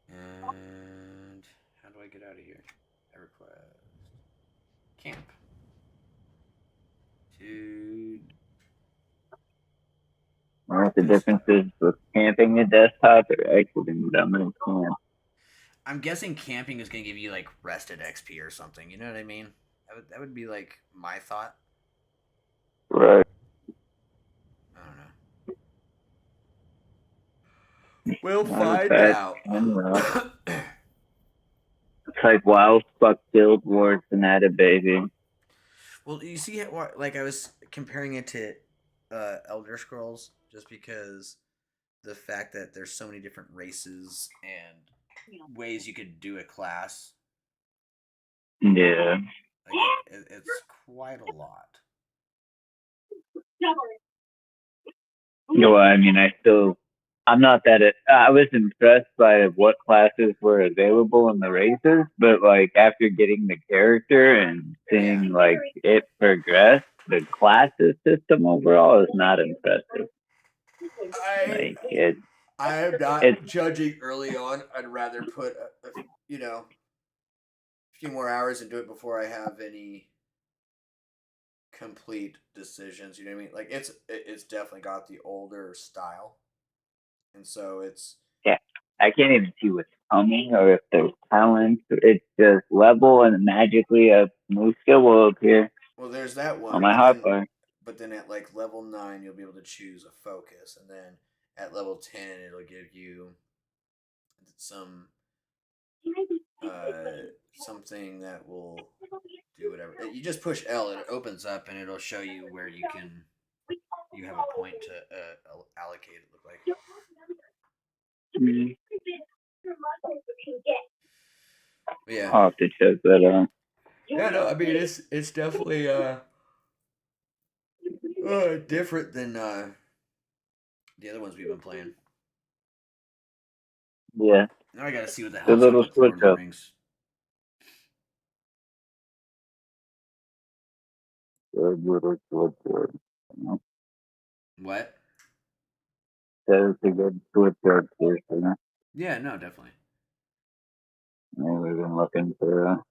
And how do I get out of here? I request camp. Dude. I don't know what the difference is with camping a desktop or exiting them in camp. I'm guessing camping is going to give you like rested XP or something. You know what I mean? That would be like my thought. Right. I don't know. We'll find out. It's like Wild Fuck Guild Wars and that a baby. Well, you see, like I was comparing it to Elder Scrolls, just because the fact that there's so many different races and ways you could do a class. Yeah. Like it's quite a lot. No, I mean, I'm not that. I was impressed by what classes were available in the races, but like after getting the character and seeing like it progress, the classes system overall is not impressive. I am not judging early on. I'd rather put a few more hours into it before I have any complete decisions. You know what I mean? Like it's definitely got the older style, and so it's I can't even see what's coming or if there's talent. It's just level and magically a new skill will appear. Well, there's that one on my hotbar. But then at like level 9, you'll be able to choose a focus, and then at level 10, it'll give you some something that will do whatever. You just push L, and it opens up, and it'll show you where you have a point to allocate. It look like. Yeah. I'll have to check that out. Yeah, no, I mean it's definitely different than the other ones we've been playing. Yeah. Now I gotta see what the The hell's little up with Lord of the switch-up. Rings. What? That is a good switch up here, you know? Yeah, no, definitely. We've been looking for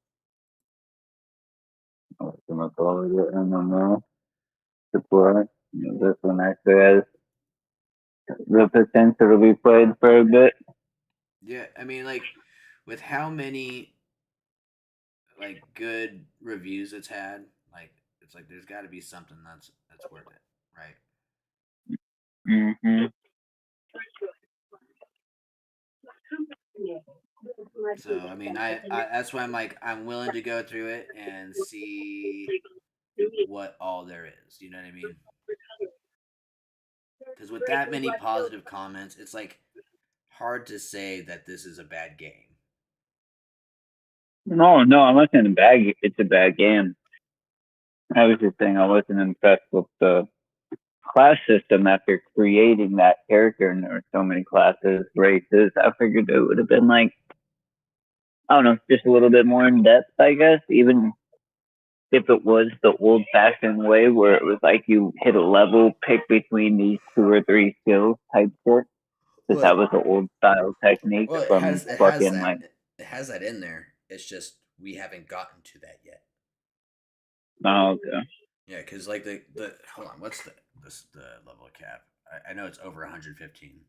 what's gonna call it, MMO to play. This one actually has the potential to be played for a bit. Yeah, I mean, like, with how many like good reviews it's had, like, it's like there's got to be something that's worth it, right? Mm-hmm. So I mean, I that's why I'm like I'm willing to go through it and see what all there is. You know what I mean? Because with that many positive comments, it's like hard to say that this is a bad game. No, I'm not saying it's a bad game. I was just saying I wasn't impressed with the class system after creating that character, and there were so many classes, races. I figured it would have been like, I don't know, just a little bit more in depth, I guess. Even if it was the old fashioned way where it was like you hit a level, pick between these 2 or 3 skills type shit. Because that was the old style technique Well, from fucking like. It has that in there. It's just we haven't gotten to that yet. Oh, okay. Yeah, because like the hold on, what's the level cap? I know it's over 115.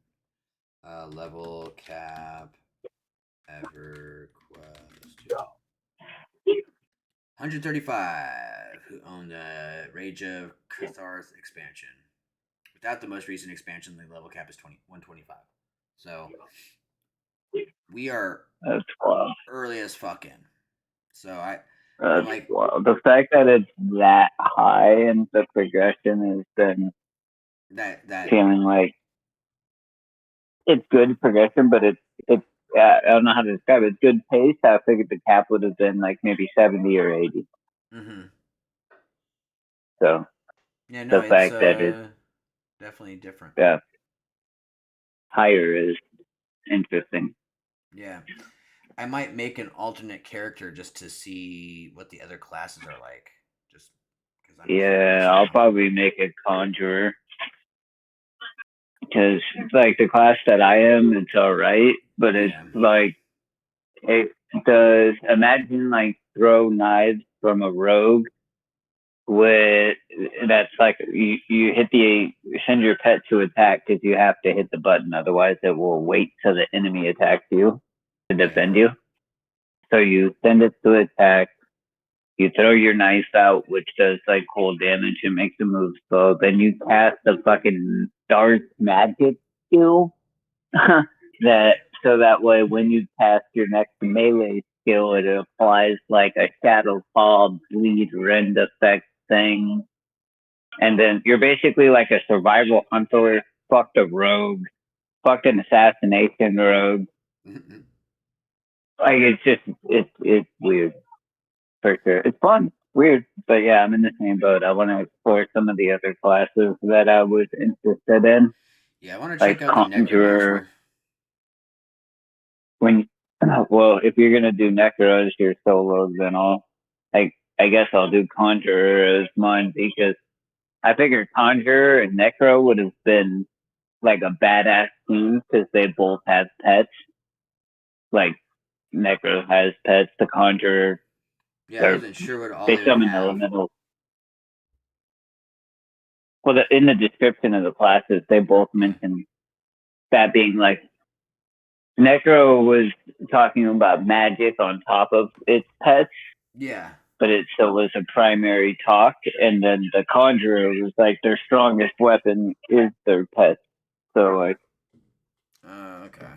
Level cap EverQuest 135. Who owned the Rage of Catharth expansion? Without the most recent expansion, the level cap is 125. So we are early as fucking. So That's like wild. The fact that it's that high and the progression has been that feeling like it's good progression, but it's I don't know how to describe it. It's good pace. I figured the cap would have been like maybe 70 or 80. Mm-hmm. So yeah, no, the fact that it's definitely different. Yeah, higher is interesting. Yeah. I might make an alternate character just to see what the other classes are like. Just because I'll probably make a conjurer because like the class that I am, it's all right, but it's like it does. Imagine like throw knives from a rogue. With that's like you send your pet to attack because you have to hit the button, otherwise it will wait till the enemy attacks you to defend you. So you send it to attack, you throw your knife out, which does like cold damage and makes the move slow. Then you cast a fucking dark magic skill that way when you cast your next melee skill, it applies like a shadow fall bleed rend effect thing. And then you're basically like a survival hunter, fucked a rogue, fucked an assassination rogue. Like it's weird for sure. It's fun, weird, but yeah, I'm in the same boat. I want to explore some of the other classes that I was interested in. Yeah, I want to check out the Necromancer. If you're gonna do Necros, your solos, then I guess I'll do Conjurer as mine because I figured Conjurer and Necro would have been like a badass team because they both have pets. Like Necro has pets, the Conjurer. Yeah, I wasn't sure what all they summon have. elemental. Well, in the description of the classes, they both mention that being like Necro was talking about magic on top of its pets. Yeah. But it still was a primary talk, and then the Conjurer was like their strongest weapon is their pets. So like, okay,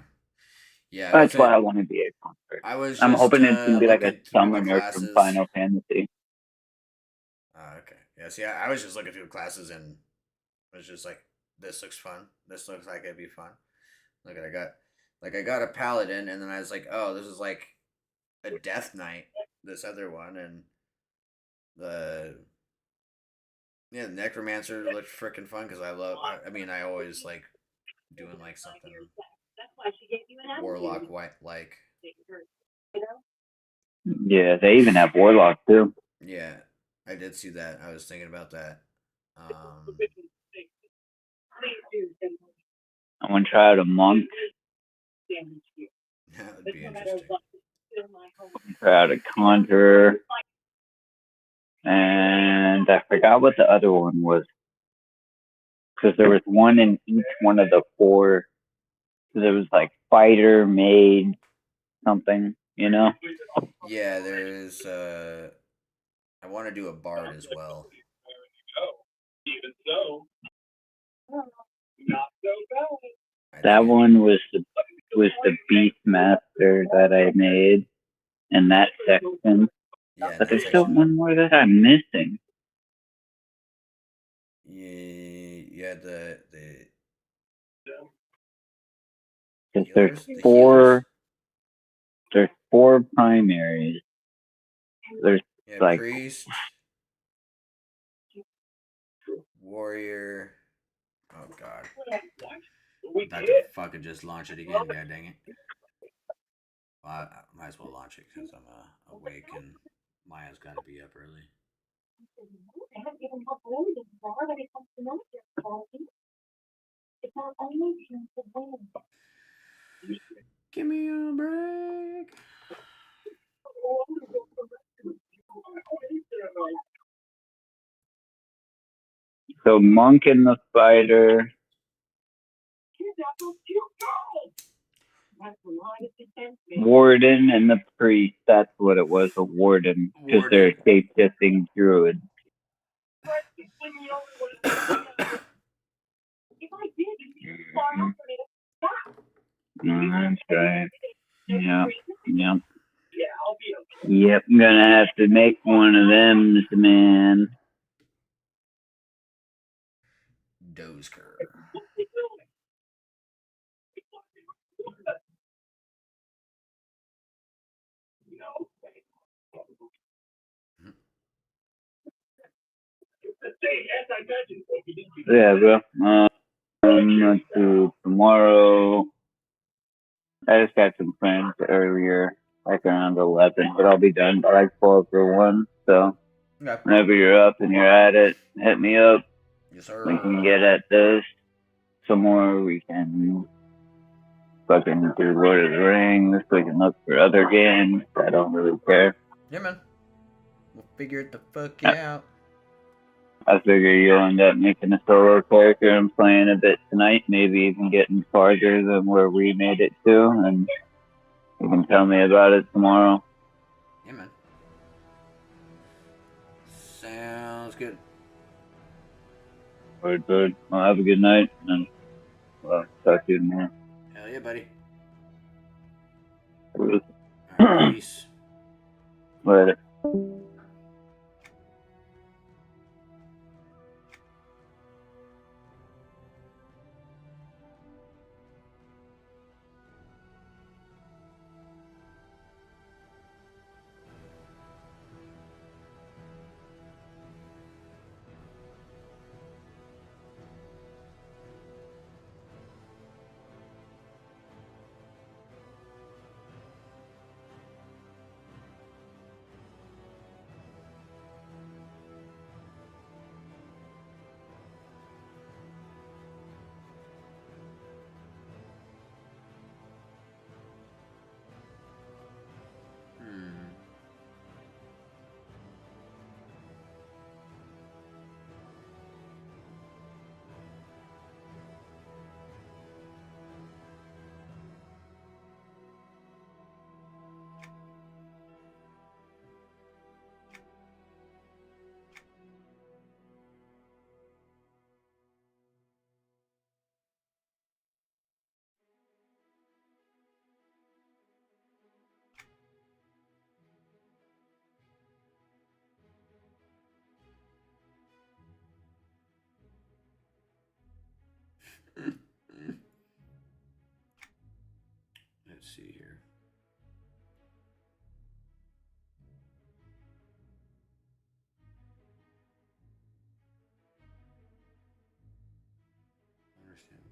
yeah, that's why I want to be a Conjurer. I'm hoping it's gonna be like a summoner from Final Fantasy. Okay, yeah. See, I was just looking through the classes and I was just like, this looks fun. This looks like it'd be fun. Look, I got a paladin, and then I was like, oh, this is like a Death Knight. This other one, and the Necromancer looked freaking fun because I always like doing like something Warlock white like. Yeah, they even have Warlock too. Yeah, I did see that. I was thinking about that. I want to try out a monk. That would be interesting. Try out a Conjurer. And I forgot what the other one was. because there was one in each one of the four. There was like fighter, maid, something, you know? Yeah, there's. I want to do a bard as well. Even so, not so bad. That one was the Beastmaster that I made in that section. Yeah, But there's still one more that I'm missing. Yeah, the Because healers? there's The four primaries. There's yeah, like priest, warrior. Oh god. I'm about to fucking just launch it again, god dang it. Well, I might as well launch it because I'm awake and Maya's got to be up early. Give me a break. So monk and the spider, warden and the priest. That's what it was, a warden, because they're shape-shifting druid. That's right. Yep. Yep, I'm gonna have to make one of them, man. Dozeker. Yeah, bro. Let's do tomorrow. I just got some friends earlier, like around 11, but I'll be done by like 12 or 1. So whenever you're up and you're at it, hit me up. Yes, sir. We can get at this some more. We can fucking do Lord of the Rings. We can look for other games. I don't really care. Yeah, man. We'll figure it the fuck out. I figure you'll end up making a solo character and playing a bit tonight, maybe even getting farther than where we made it to, and you can tell me about it tomorrow. Yeah, man. Sounds good. Alright, good. Well, have a good night, and talk to you tomorrow. Hell yeah, buddy. Peace. Later. Let's see here. Understandable.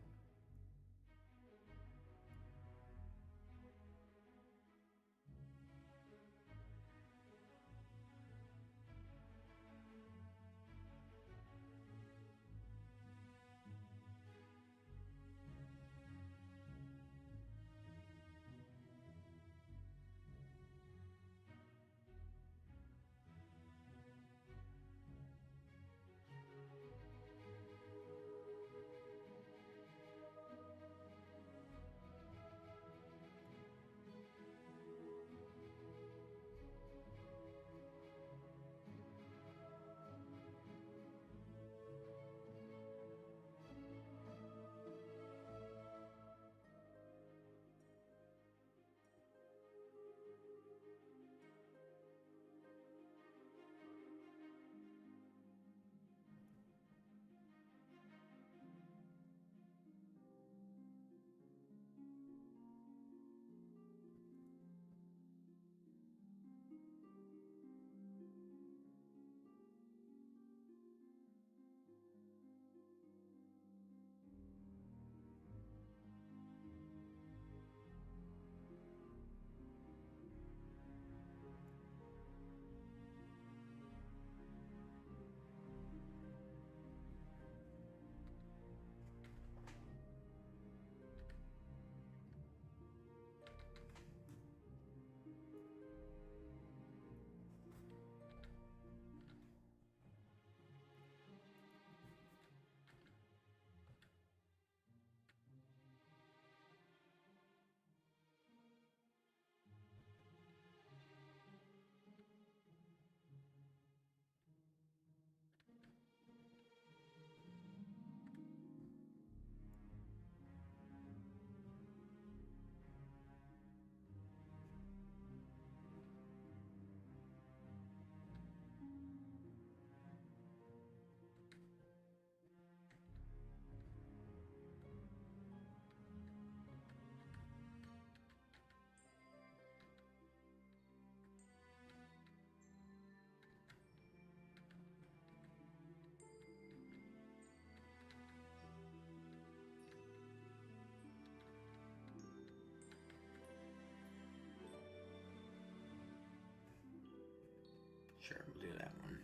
do that one.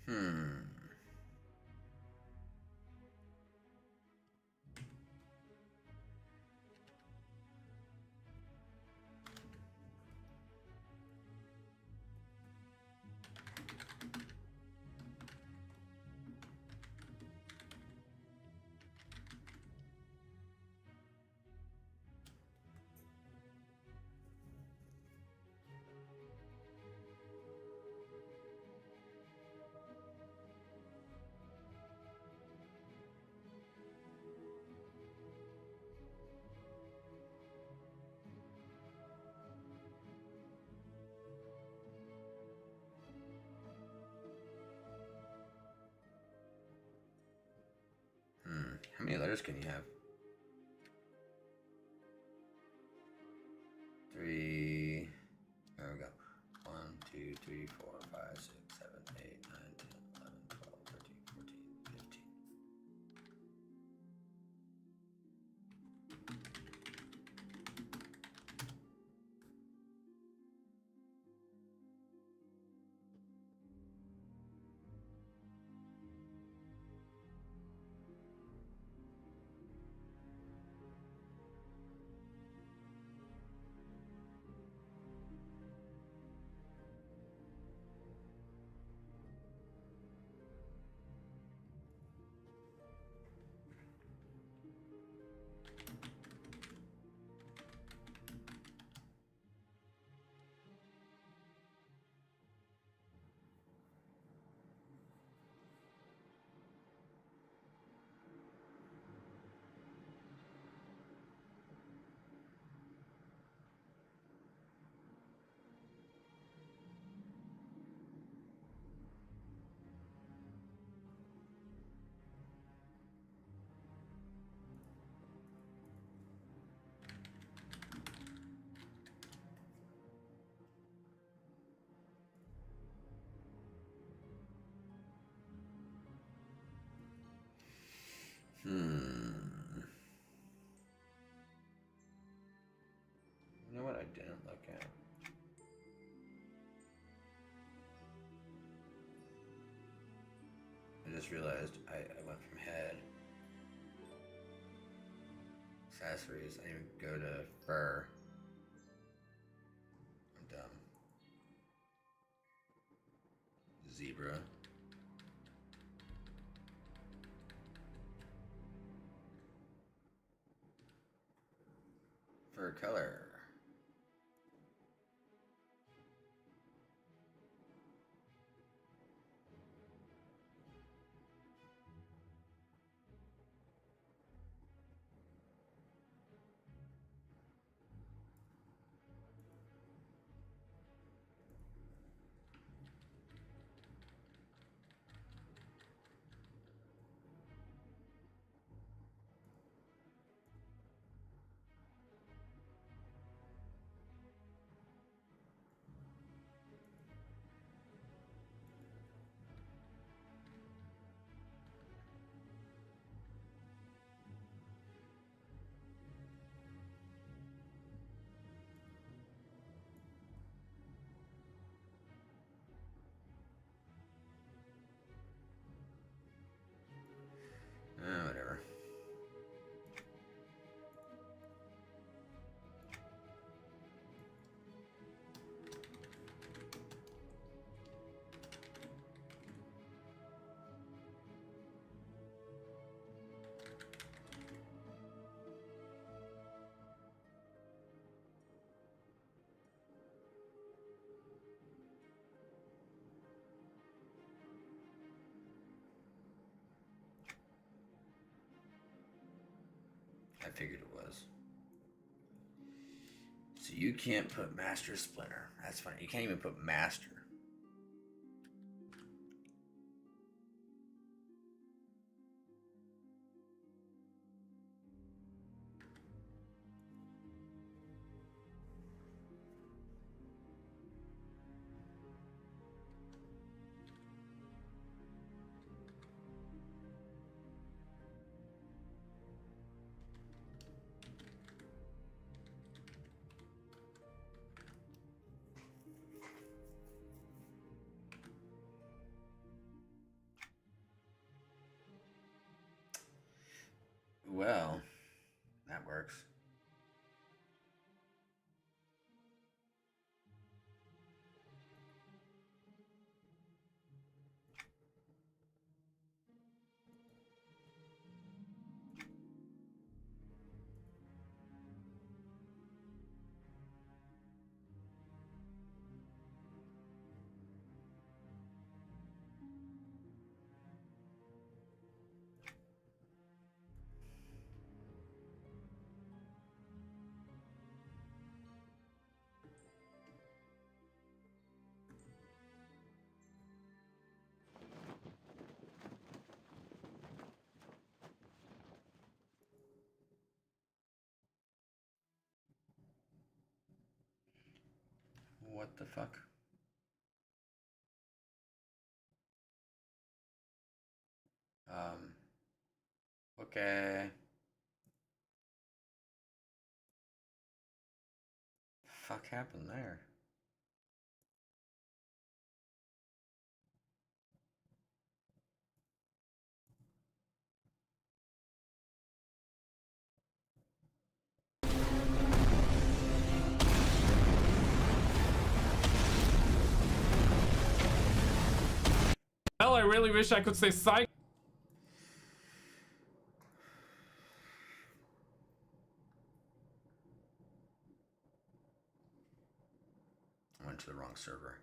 Hmm. How many letters can you have? 3. There we go. 1, 2, 3, 4, 5, 6, 7, 8, 9, 10, 11, 12, 13, 14, 15. You know what I didn't look at? I just realized I went from head. Accessories. I didn't even go to fur. I'm dumb. Zebra. Fur color. I figured it was. So you can't put Master Splinter. That's funny. You can't even put Master. Well, that works. What the fuck? Okay. Fuck happened there? Well, I really wish I could say psych. I went to the wrong server.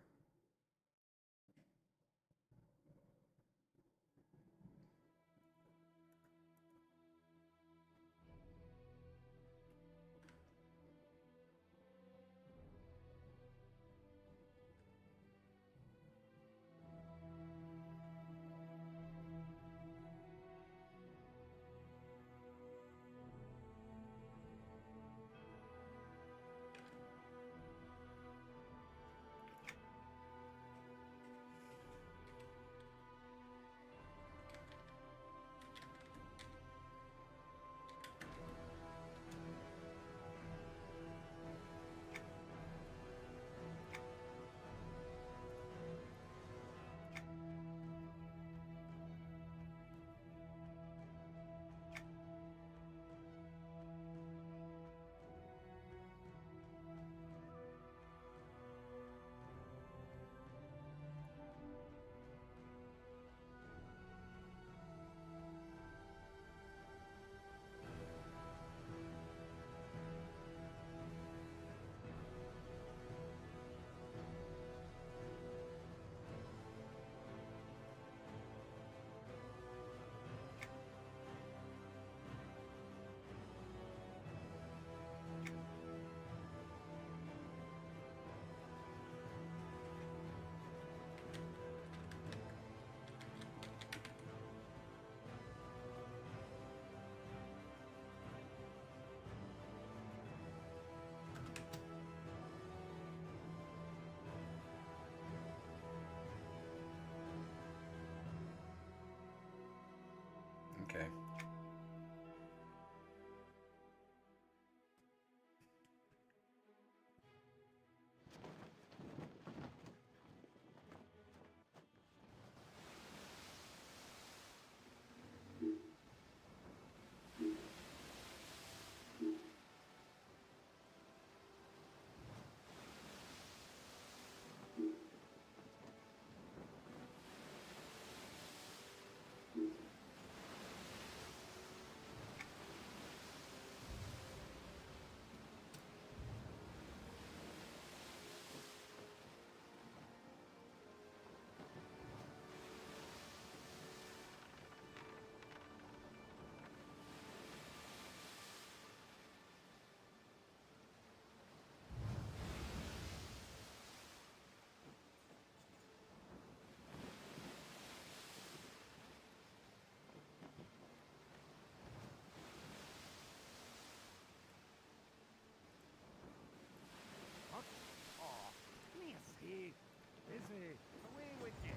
Easy. Away with you.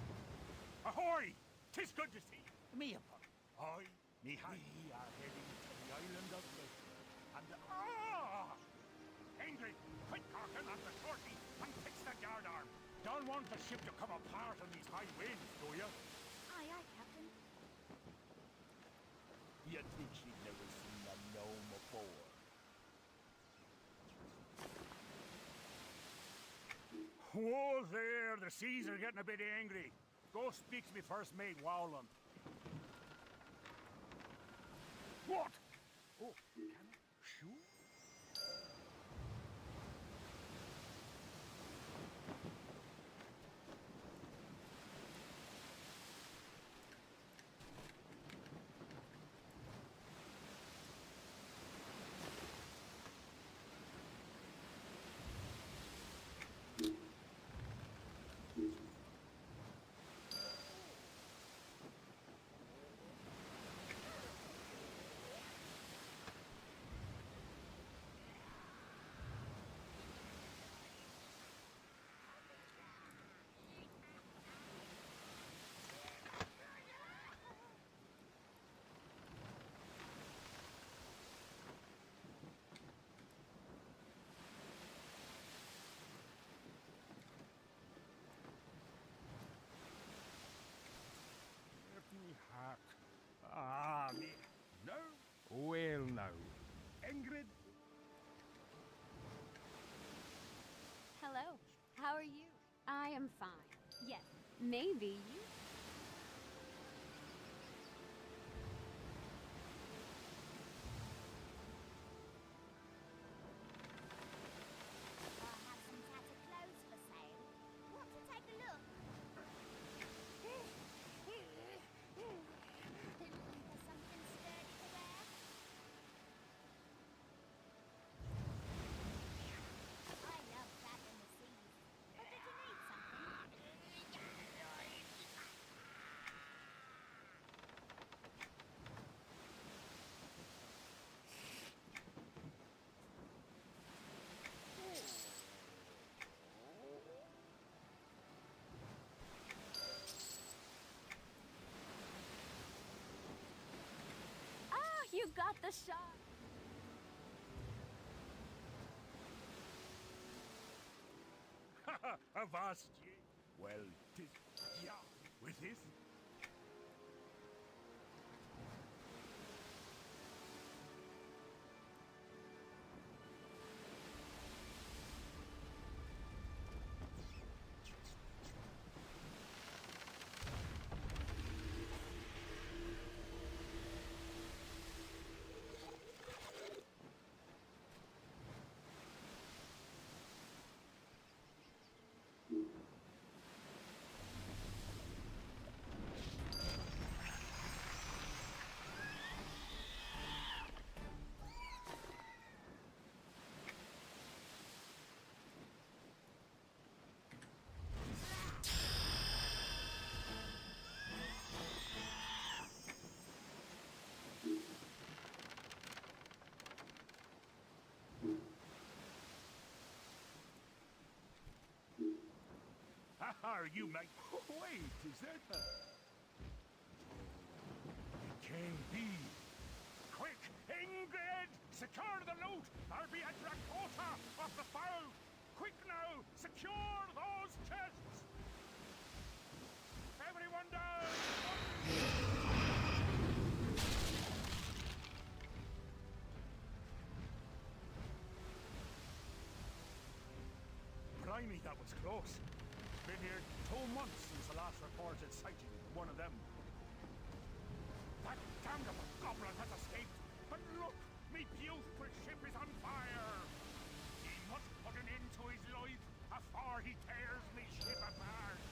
Ahoy! 'Tis good to see you. Me upon. Aye, me high. We are heading to the island of Leicester. And Angry, quick Corkin on the shorty and fix the yard arm. Don't want the ship to come apart on these high winds, do you? Aye, aye, Captain. You think she'd never seen a gnome before? Whoa there, the seas are getting a bit angry. Go speak to me first mate, Wowland. What? Oh, can I shoot? Hark. Ah, me. No? Well, no. Ingrid? Hello. How are you? I am fine. Yes, maybe you. I have some tattered clothes for sale. Want to take a look? Looking for something sturdy to wear? I love that in the seas. But did you need something? Ah, you got the shot. Avast ye. Well, 'tis... Yeah, with this... Are you, mate? Wait, is that the... It can't be. Quick, Ingrid! Secure the loot, or be a Drakota off the foul! Quick now, secure those chests! Everyone down! Blimey, that was close. Been here 2 months since the last reported sighting of one of them. That damnable goblin has escaped! And look, me beautiful ship is on fire! He must put an end to his life afore he tears me ship apart!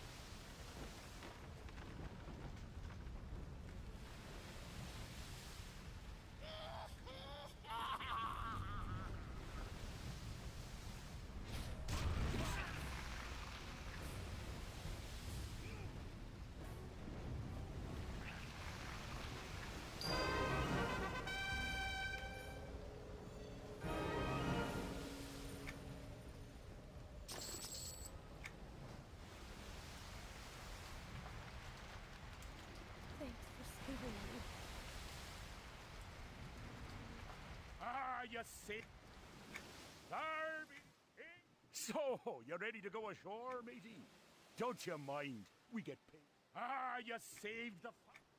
you see? Darby! So, you ready to go ashore, matey? Don't you mind, we get paid. You saved the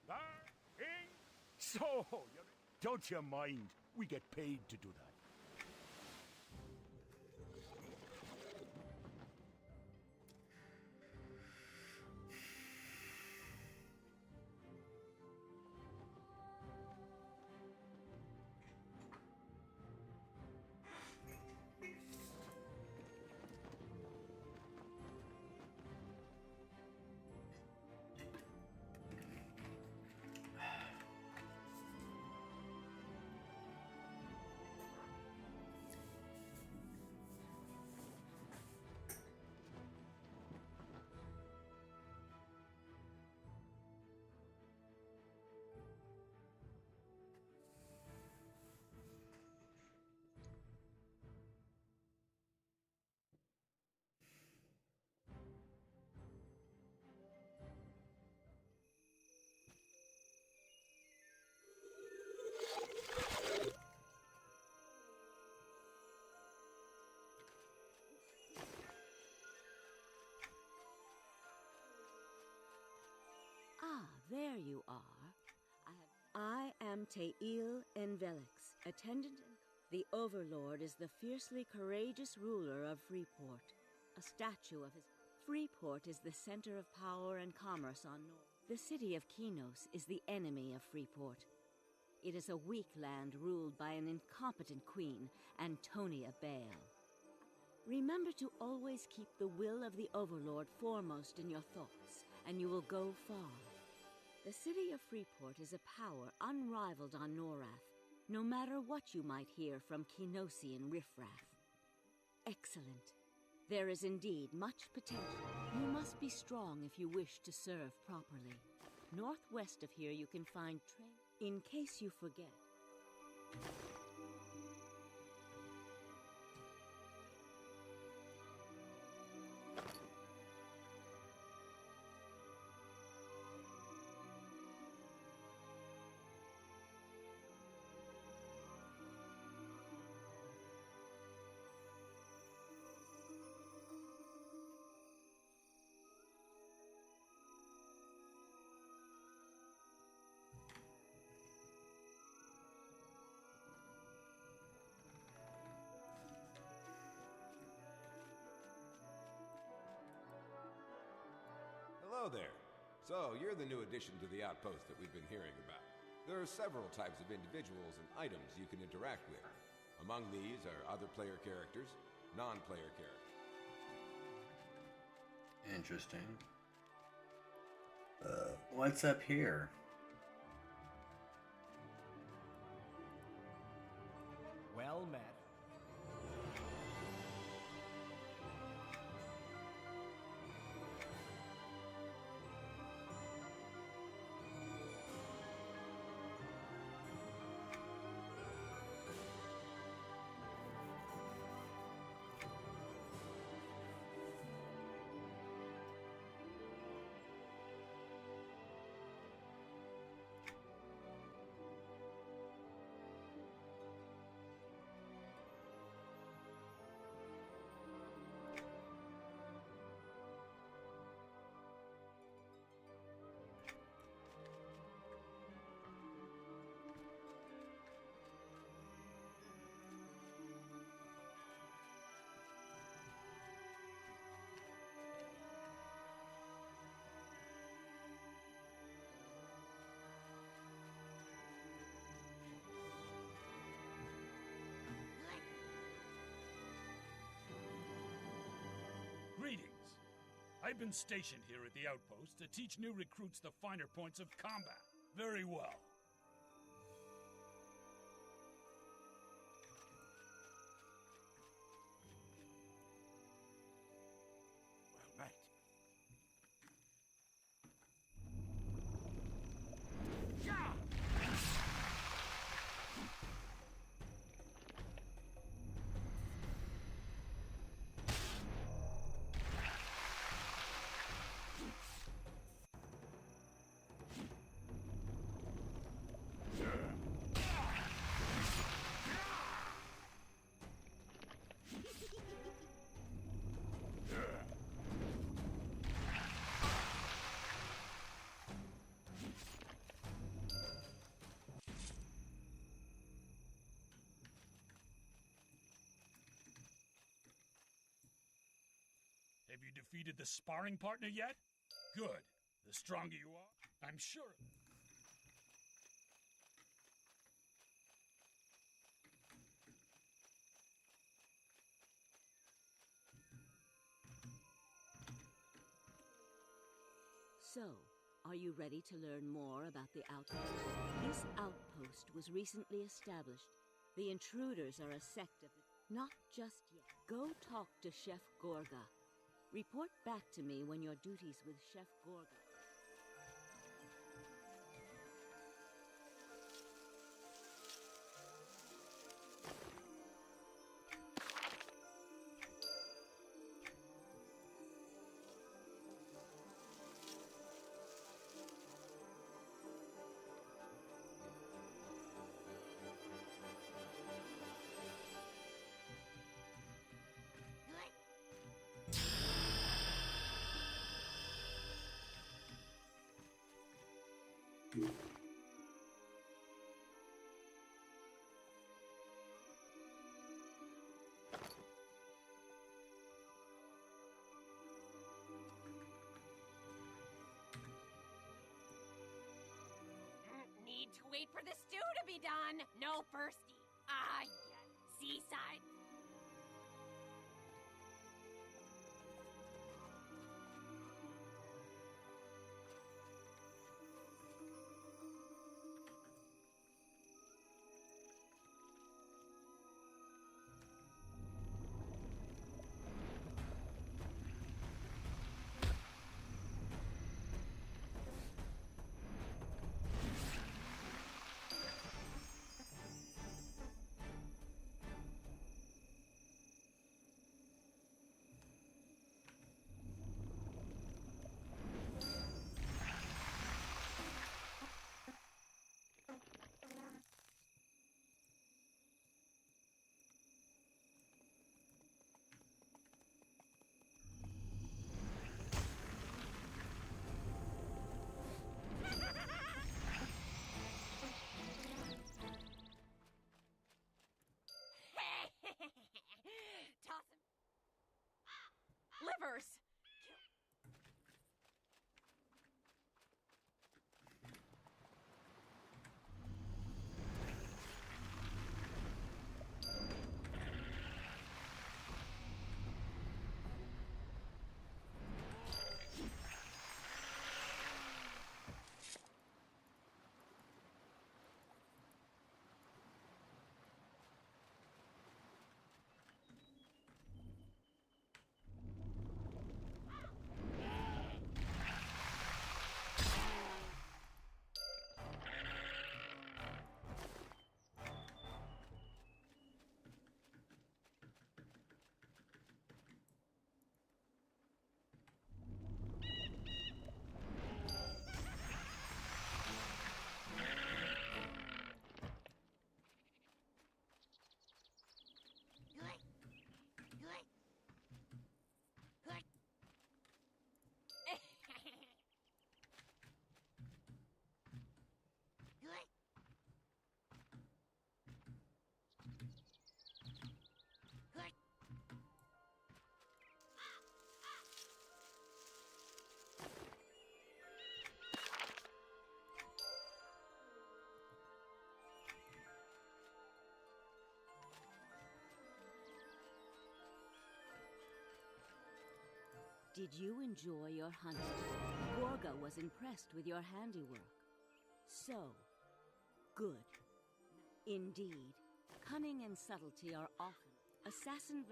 Darby! So, don't you mind, we get paid to do that. There you are. I am Teil Envelix, attendant. The Overlord is the fiercely courageous ruler of Freeport. A statue of his... Freeport is the center of power and commerce on North. The city of Kinos is the enemy of Freeport. It is a weak land ruled by an incompetent queen, Antonia Bale. Remember to always keep the will of the Overlord foremost in your thoughts, and you will go far. The city of Freeport is a power unrivaled on Norath, no matter what you might hear from Kinosian riffraff. Excellent. There is indeed much potential. You must be strong if you wish to serve properly. Northwest of here you can find in case you forget. Hello there. So, you're the new addition to the outpost that we've been hearing about. There are several types of individuals and items you can interact with. Among these are other player characters, non-player characters. Interesting. What's up here? Well met. Greetings. I've been stationed here at the outpost to teach new recruits the finer points of combat. Very well. Well met. Yeah! Have you defeated the sparring partner yet? Good. The stronger you are, I'm sure. So, are you ready to learn more about the outpost? This outpost was recently established. The intruders are a sect of... Not just yet. Go talk to Chef Gorga. Report back to me when your duties with Chef Gorga. Need to wait for the stew to be done. No firsty. Ah, yeah. Seaside. Toss him. Livers. Did you enjoy your hunting? Gorga was impressed with your handiwork. So, good. Indeed, cunning and subtlety are often assassin.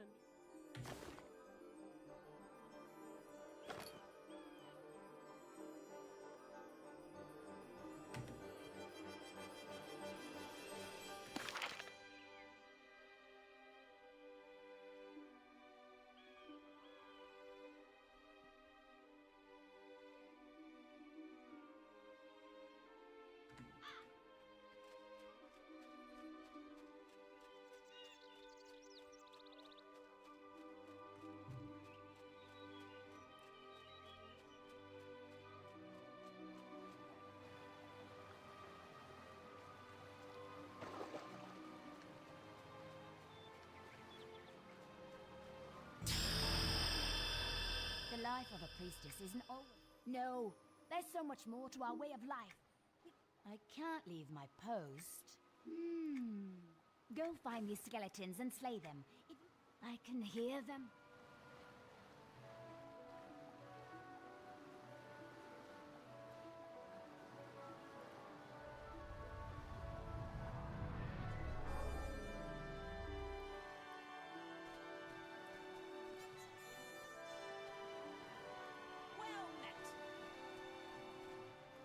life of a priestess isn't always... No, there's so much more to our way of life. I can't leave my post. Go find these skeletons and slay them. I can hear them. Well met.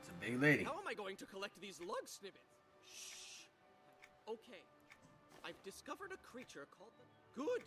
It's a big lady. How am I going to collect these lug snippets? Shh. Okay. I've discovered a creature called the Good.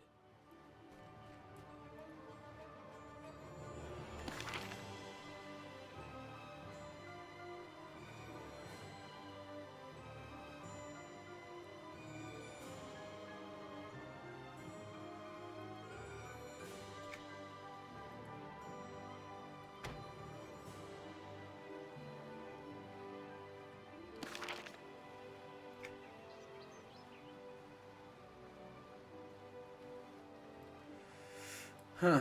Huh.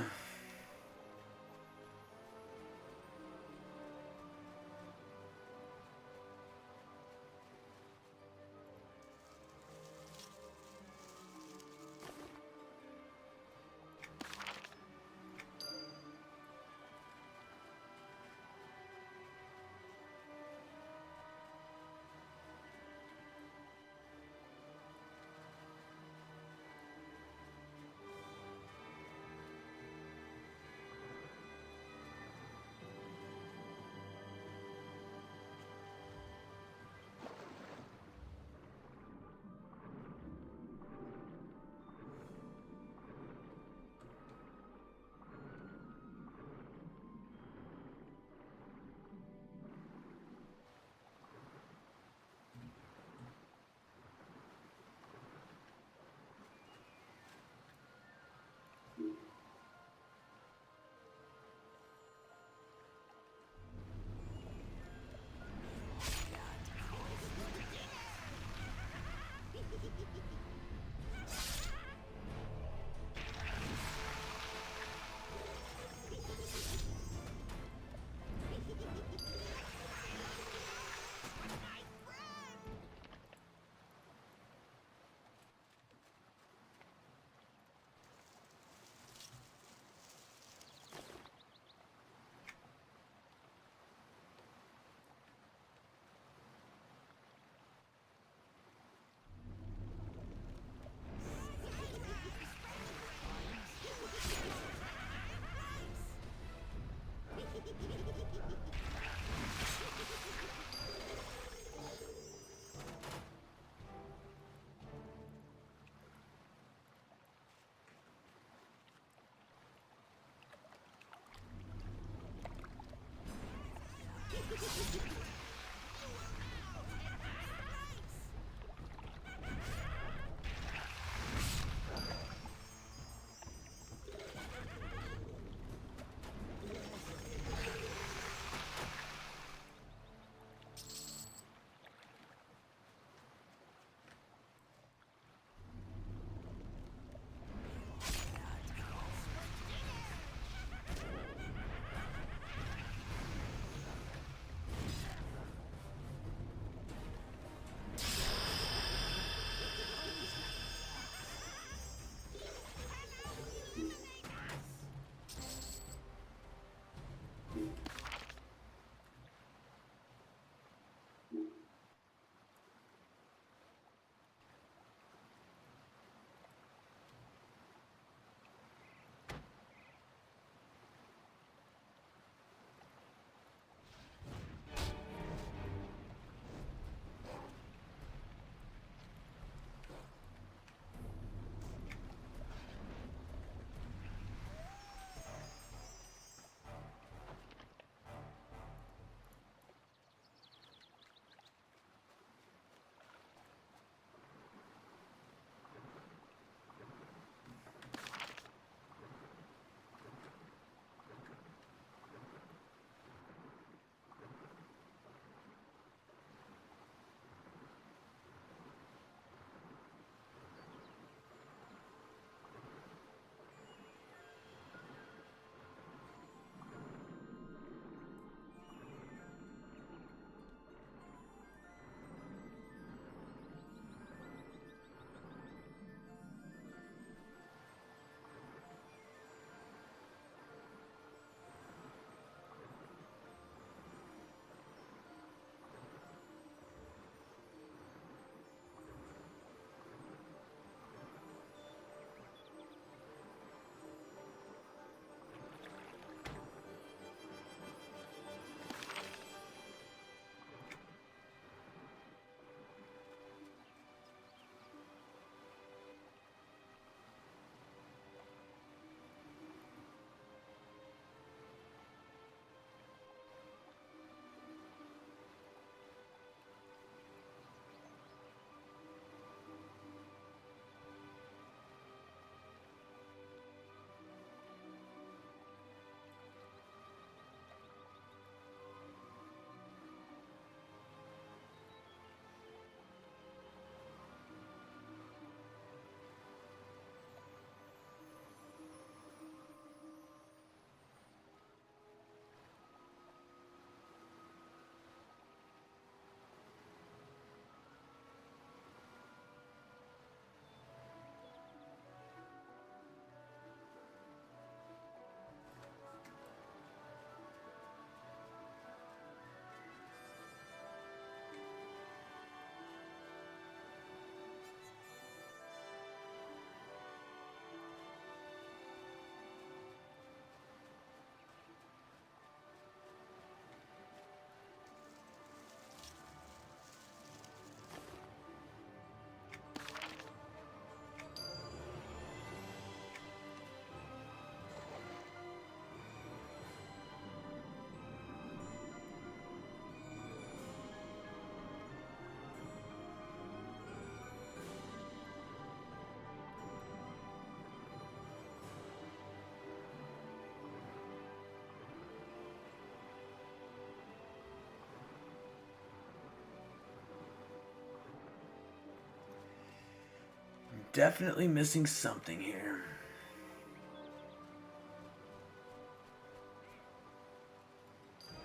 definitely missing something here.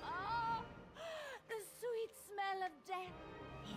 Oh, the sweet smell of death. Here.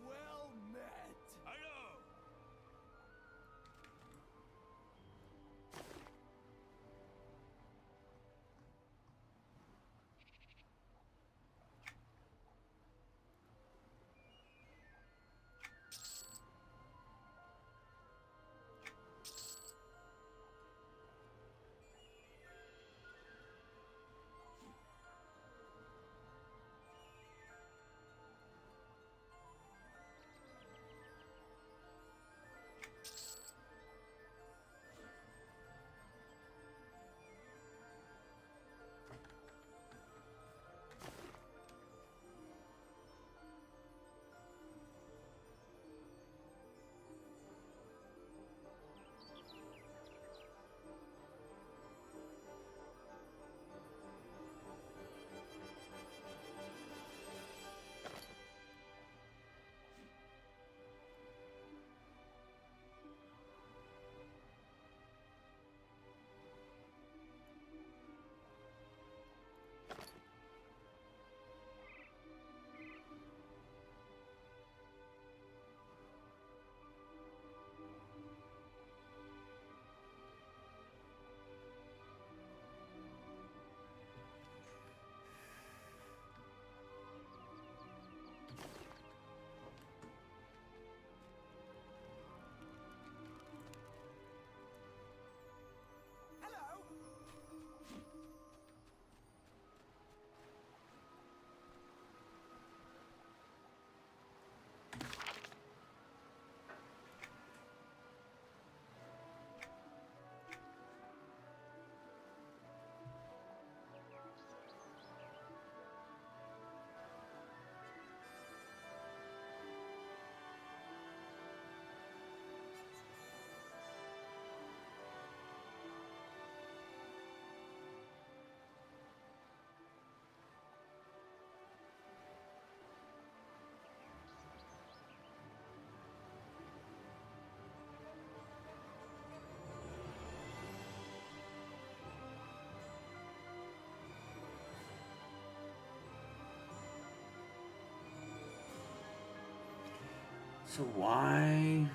Well met. I know. So why?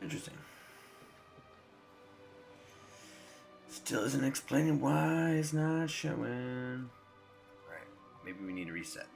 Interesting. Still isn't explaining why it's not showing. Alright, maybe we need to reset.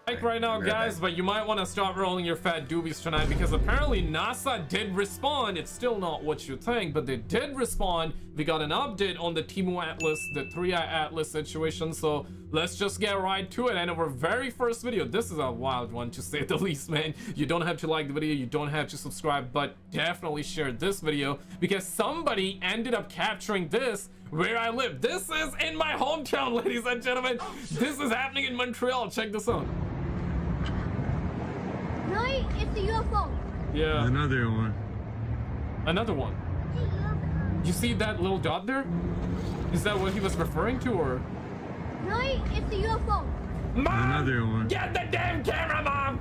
Like right now, guys, but you might want to start rolling your fat doobies tonight, because apparently NASA did respond. It's still not what you think, but they did respond. We got an update on the Temu Atlas, the 3i Atlas situation, so let's just get right to it. And our very first video, this is a wild one to say the least, man. You don't have to like the video, you don't have to subscribe, but definitely share this video, because somebody ended up capturing this where I live. This is in my hometown, ladies and gentlemen. This is happening in Montreal. Check this out. No, it's a UFO. Yeah. Another one. Another one. You see that little dot there? Is that what he was referring to, or? No, it's a UFO. Mom! Another one. Get the damn camera, Mom!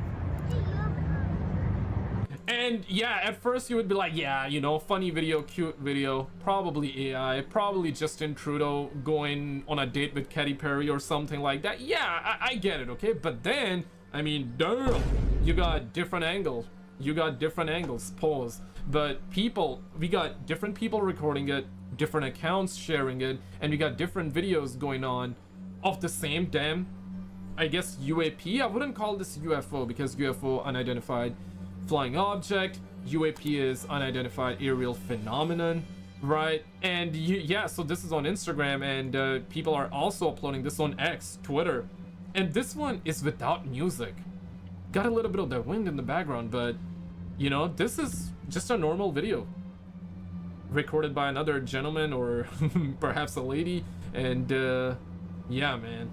And yeah, at first you would be like, yeah, you know, funny video, cute video, probably AI, probably Justin Trudeau going on a date with Katy Perry or something like that. Yeah, I get it, okay? But then, I mean, damn, you got different angles. You got different angles, pause. But people, we got different people recording it, different accounts sharing it, and we got different videos going on of the same damn, I guess, UAP. I wouldn't call this UFO, because UFO, unidentified flying object, UAP is unidentified aerial phenomenon, right? And yeah, so this is on Instagram, and people are also uploading this on X, Twitter. And this one is without music. Got a little bit of the wind in the background, but you know, this is just a normal video recorded by another gentleman, or perhaps a lady. And yeah, man,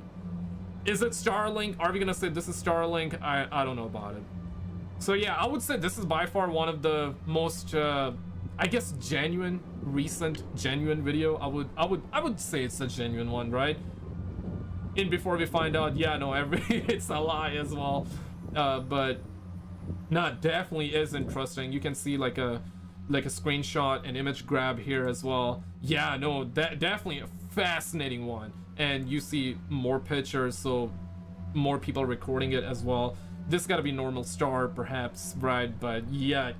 is it Starlink? Are we gonna say this is Starlink? I don't know about it. So yeah, I would say this is by far one of the most I guess recent genuine video. I would say it's a genuine one, right? And before we find out, yeah, no, it's a lie as well. But no, definitely is interesting. You can see like a screenshot, an image grab here as well. Yeah, no, that definitely a fascinating one. And you see more pictures, so more people recording it as well. This gotta be normal star, perhaps, right? But yeah,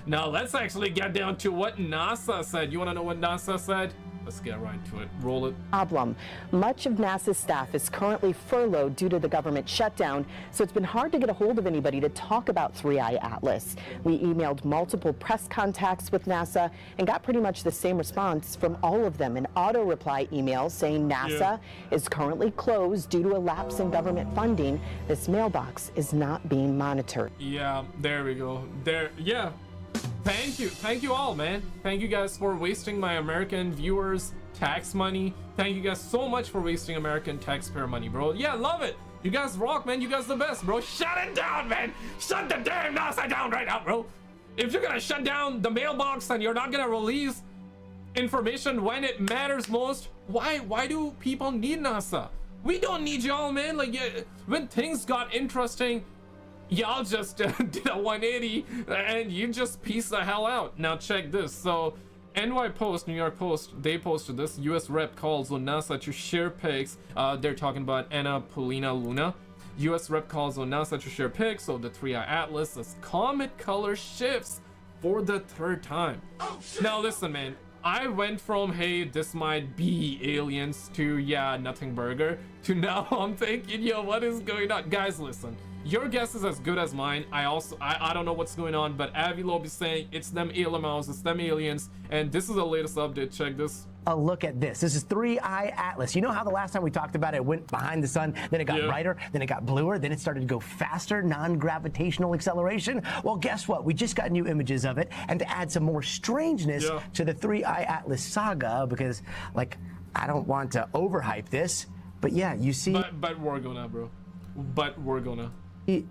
now let's actually get down to what NASA said. You wanna know what NASA said? Let's get right to it. Roll it. Problem. Much of NASA's staff is currently furloughed due to the government shutdown, so it's been hard to get a hold of anybody to talk about 3i Atlas. We emailed multiple press contacts with NASA and got pretty much the same response from all of them. An auto reply email saying NASA is currently closed due to a lapse in government funding. This mailbox is not being monitored. Yeah, there we go. There, yeah. Thank you all, man. Thank you guys for wasting my American viewers' tax money. Thank you guys so much for wasting American taxpayer money, bro. Yeah, love it. You guys rock, man. You guys the best, bro. Shut it down, man. Shut the damn NASA down right now, bro. If you're gonna shut down the mailbox and you're not gonna release information when it matters most, why do people need NASA? We don't need y'all, man. Like, yeah, when things got interesting, y'all just did a 180 and you just piece the hell out. Now check this. So NY Post, New York Post, they posted this. US rep calls on NASA to share pics. They're talking about Anna Paulina Luna. US rep calls on NASA to share pics of the 3i Atlas as comet color shifts for the third time. Now listen, man, I went from, hey, this might be aliens, to, yeah, nothing burger, to now I'm thinking, yo, what is going on? Guys, listen. Your guess is as good as mine. I don't know what's going on, but Avilob is saying it's them Elamos, it's them aliens, and this is the latest update. Check this. A look at this. This is 3i Atlas. You know how the last time we talked about it, it went behind the sun, then it got brighter, then it got bluer, then it started to go faster, non-gravitational acceleration? Well, guess what? We just got new images of it, and to add some more strangeness to the 3i Atlas saga, because, like, I don't want to overhype this, but yeah, you see. But we're gonna, bro. But we're gonna.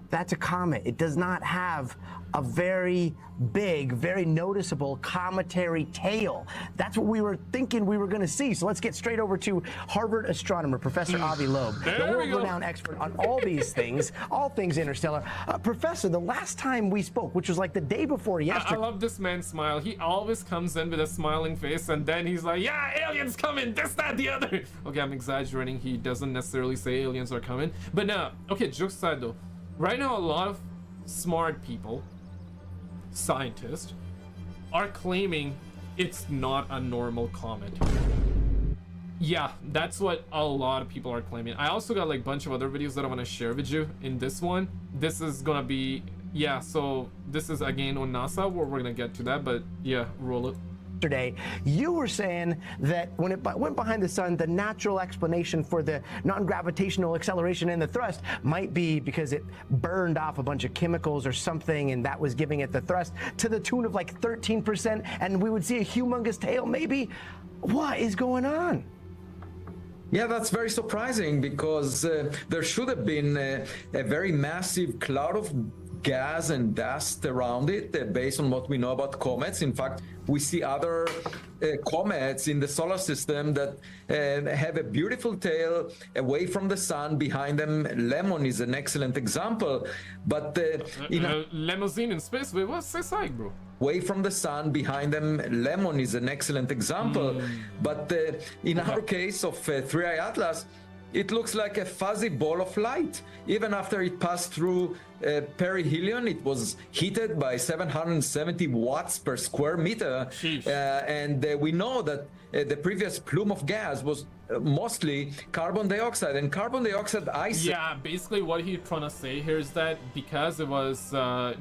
That's a comet. It does not have a very big, very noticeable cometary tail. That's what we were thinking we were going to see. So let's get straight over to Harvard astronomer, Professor Avi Loeb, the world-renowned expert on all these things, all things interstellar. Professor, the last time we spoke, which was like the day before yesterday. I love this man's smile. He always comes in with a smiling face, and then he's like, yeah, aliens coming, this, that, the other. Okay, I'm exaggerating. He doesn't necessarily say aliens are coming. But no, okay, jokes aside though. Right now, a lot of smart people, scientists, are claiming it's not a normal comet. Yeah, that's what a lot of people are claiming. I also got like a bunch of other videos that I want to share with you in this one. This is gonna be, yeah, so this is again on NASA, where we're gonna get to that, but yeah, roll it. Yesterday, you were saying that when it went behind the sun, the natural explanation for the non-gravitational acceleration and the thrust might be because it burned off a bunch of chemicals or something, and that was giving it the thrust to the tune of like 13%, and we would see a humongous tail maybe. What is going on? Yeah, that's very surprising because there should have been a very massive cloud of gas and dust around it based on what we know about comets. In fact, we see other comets in the solar system that have a beautiful tail away from the sun behind them. Lemon is an excellent example, but limousine in space, wait, what's this like, bro? Away from the sun behind them. Lemon is an excellent example, but in our case of 3I Atlas, it looks like a fuzzy ball of light. Even after it passed through perihelion, it was heated by 770 watts per square meter. And we know that the previous plume of gas was mostly carbon dioxide, and carbon dioxide ice. Yeah, basically what he's trying to say here is that because it was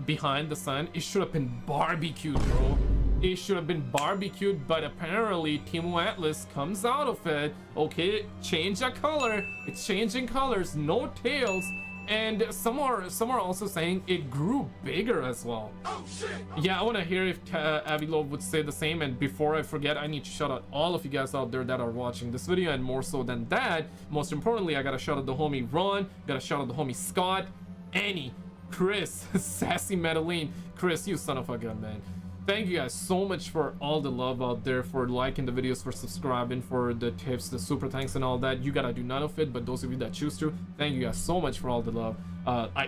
behind the sun, it should have been barbecued, bro. It should have been barbecued, but apparently Team Atlas comes out of it. Okay, change the color. It's changing colors, no tails. And some are also saying it grew bigger as well. Oh, shit. Yeah, I want to hear if Avi Loeb would say the same. And before I forget, I need to shout out all of you guys out there that are watching this video. And more so than that, most importantly, I gotta shout out the homie Ron, gotta shout out the homie Scott, Annie, Chris, Sassy Madeline. Chris, you son of a gun, man. Thank you guys so much for all the love out there, for liking the videos, for subscribing, for the tips, the super thanks and all that. You gotta do none of it, but those of you that choose to, thank you guys so much for all the love.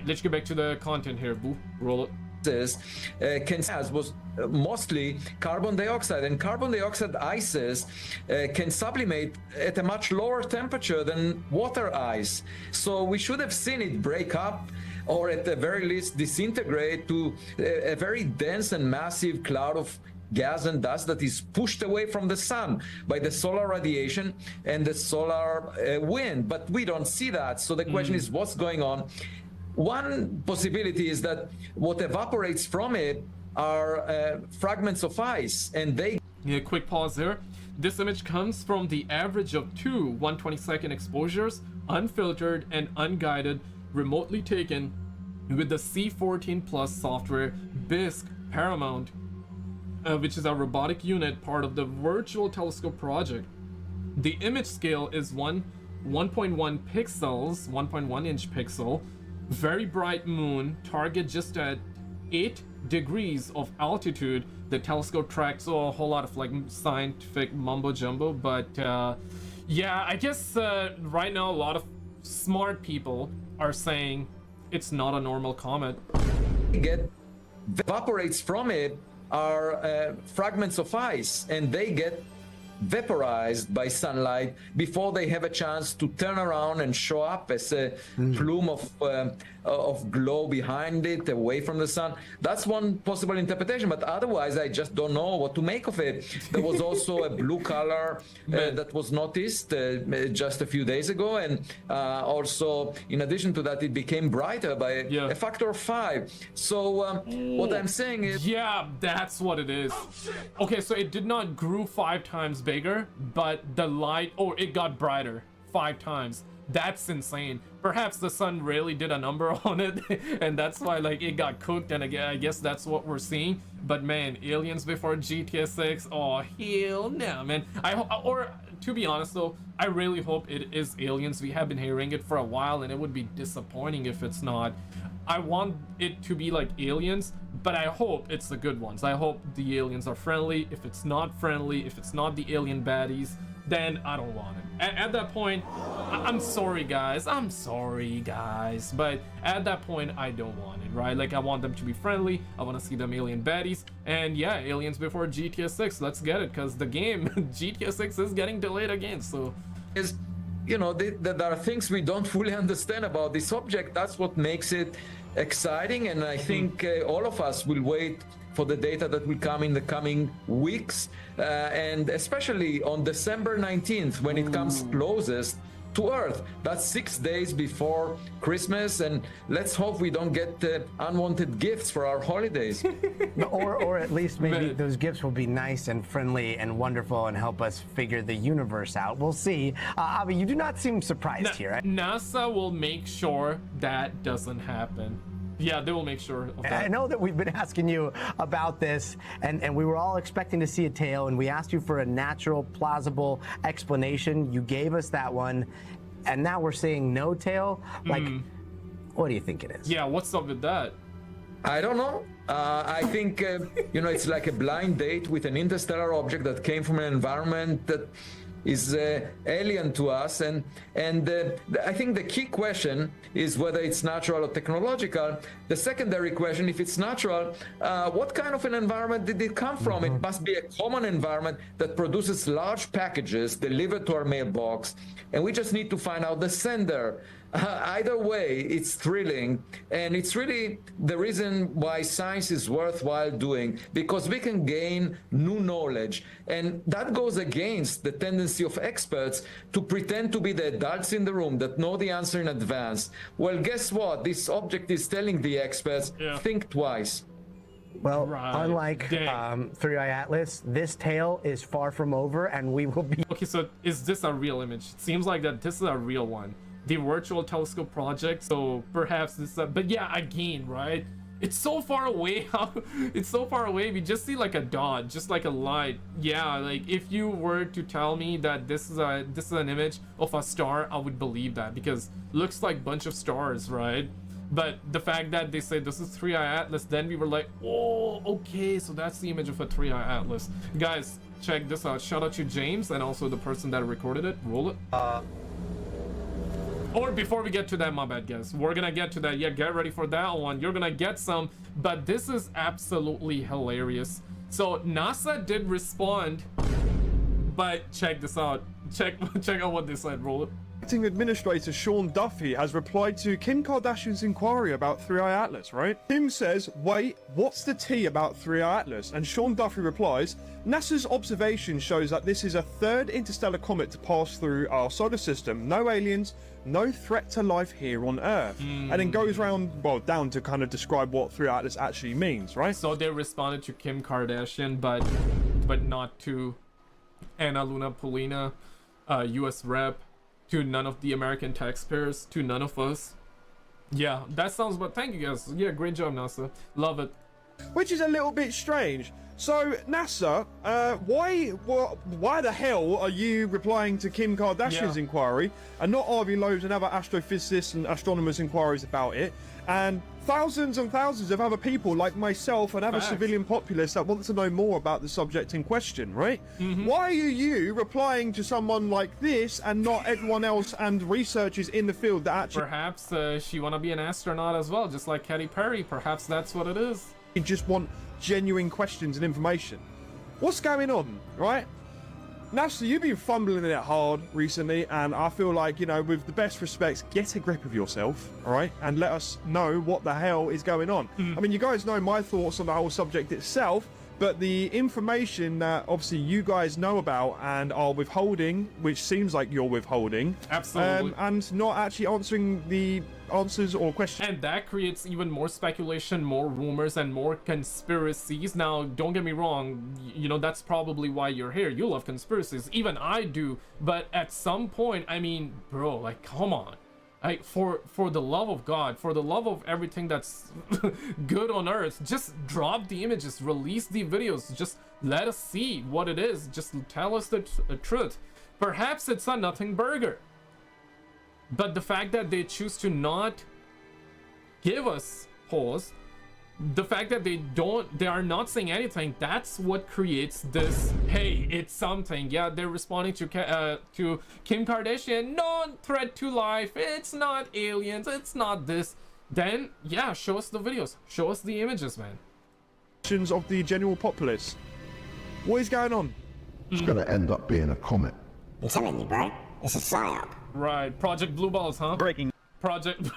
Let's get back to the content here, boo. Roll it. Was mostly carbon dioxide, and carbon dioxide ices can sublimate at a much lower temperature than water ice. So we should have seen it break up, or at the very least disintegrate to a very dense and massive cloud of gas and dust that is pushed away from the sun by the solar radiation and the solar wind. But we don't see that. So the question is, what's going on? One possibility is that what evaporates from it are fragments of ice, and they... Yeah, quick pause there. This image comes from the average of 2 1/22nd exposures, unfiltered and unguided, remotely taken with the C14 Plus software BISC Paramount, which is a robotic unit part of the Virtual Telescope project. The image scale is 1.1 pixels, 1.1 inch pixel, very bright moon, target just at 8 degrees of altitude. The telescope tracks a whole lot of like scientific mumbo jumbo, but yeah, I guess right now a lot of smart people are saying it's not a normal comet. Evaporates from it are fragments of ice, and they get vaporized by sunlight before they have a chance to turn around and show up as a plume of glow behind it, away from the sun. That's one possible interpretation, but otherwise I just don't know what to make of it. There was also a blue color that was noticed just a few days ago, and also in addition to that, it became brighter by a factor of 5. So what I'm saying is, yeah, that's what it is. Okay, so it did not grew 5 times bigger, but the light, it got brighter 5 times. That's insane. Perhaps the sun really did a number on it, and that's why like it got cooked, and again, I guess that's what we're seeing. But man, aliens before GTA 6, oh hell no, man. Or to be honest though, I really hope it is aliens. We have been hearing it for a while, and it would be disappointing if it's not. I want it to be like Aliens, but I hope it's the good ones. I hope the aliens are friendly. If it's not friendly, if it's not the alien baddies, then I don't want it. At that point, I'm sorry guys, but at that point I don't want it, right? Like, I want them to be friendly, I want to see them alien baddies, and yeah, aliens before GTA 6, let's get it, because the game GTA 6 is getting delayed again. So you know, there are things we don't fully understand about this subject. That's what makes it exciting, and I think all of us will wait for the data that will come in the coming weeks, and especially on December 19th, when it comes closest to Earth. That's 6 days before Christmas, and let's hope we don't get unwanted gifts for our holidays. or at least maybe those gifts will be nice and friendly and wonderful and help us figure the universe out. We'll see. Avi, you do not seem surprised here. Right? NASA will make sure that doesn't happen. Yeah, they will make sure of that. I know that we've been asking you about this, and we were all expecting to see a tail, and we asked you for a natural, plausible explanation. You gave us that one, and now we're seeing no tail. Like, what do you think it is? Yeah, what's up with that? I don't know. I think, you know, it's like a blind date with an interstellar object that came from an environment that is alien to us, and I think the key question is whether it's natural or technological. The secondary question, if it's natural, what kind of an environment did it come from? It must be a common environment that produces large packages delivered to our mailbox, and we just need to find out the sender. Either way, it's thrilling, and it's really the reason why science is worthwhile doing, because we can gain new knowledge, and that goes against the tendency of experts to pretend to be the adults in the room that know the answer in advance. Well, guess what? This object is telling the experts, think twice. Well, unlike 3i Atlas, this tale is far from over, and we will be... Okay, so is this a real image? It seems like that this is a real one. The Virtual Telescope Project, so perhaps this but yeah, again, right, it's so far away. It's so far away, we just see like a dot, just like a light. Yeah, like if you were to tell me that this is an image of a star, I would believe that, because looks like bunch of stars, right? But the fact that they say this is 3i Atlas, then we were like, oh, okay, so that's the image of a 3i Atlas. Guys, check this out. Shout out to James and also the person that recorded it. Roll it. Or before we get to that, my bad guys, we're gonna get to that. Yeah, get ready for that one. You're gonna get some, but this is absolutely hilarious. So NASA did respond, but check this out. Check out what they said. Roll it. Acting Administrator Sean Duffy has replied to Kim Kardashian's inquiry about 3i Atlas, right? Kim says, wait, what's the tea about 3i Atlas? And Sean Duffy replies, NASA's observation shows that this is a third interstellar comet to pass through our solar system. No aliens, no threat to life here on Earth. And then goes around, well, down to kind of describe what 3i Atlas actually means, right? So they responded to Kim Kardashian, but not to Anna Luna Polina, US rep, to none of the American taxpayers, to none of us. Yeah, that sounds, but thank you guys. Yeah, great job, NASA. Love it. Which is a little bit strange. So, NASA, why the hell are you replying to Kim Kardashian's inquiry and not Avi Loeb's and other astrophysicists and astronomers' inquiries about it? And thousands and thousands of other people like myself and other civilian populace that want to know more about the subject in question, right? Why are you replying to someone like this and not everyone else and researchers in the field that actually... Perhaps she wanna be an astronaut as well, just like Katy Perry. Perhaps that's what it is. You just want genuine questions and information. What's going on, right? NASA, you've been fumbling it hard recently, and I feel like, you know, with the best respects, get a grip of yourself, all right? And let us know what the hell is going on. I mean, you guys know my thoughts on the whole subject itself, but the information that obviously you guys know about and are withholding, which seems like you're withholding, absolutely, and not actually answering the answers or questions. And that creates even more speculation, more rumors, and more conspiracies. Now, don't get me wrong, you know, that's probably why you're here. You love conspiracies. Even I do. But at some point, I mean, bro, like, come on. Like, for the love of God, for the love of everything that's good on Earth, just drop the images, release the videos, just let us see what it is. Just tell us the truth. Perhaps it's a nothing burger. But the fact that they choose to not give us pause. The fact that they are not saying anything, that's what creates this, hey, it's something. Yeah, they're responding to Kim Kardashian, no threat to life, it's not aliens, it's not this. Then yeah, show us the videos, show us the images, man. Of the general populace. What is going on? It's gonna end up being a comet. I'm telling you, bro. It's a psyop. Right, Project Blue Balls, huh? Breaking. Project.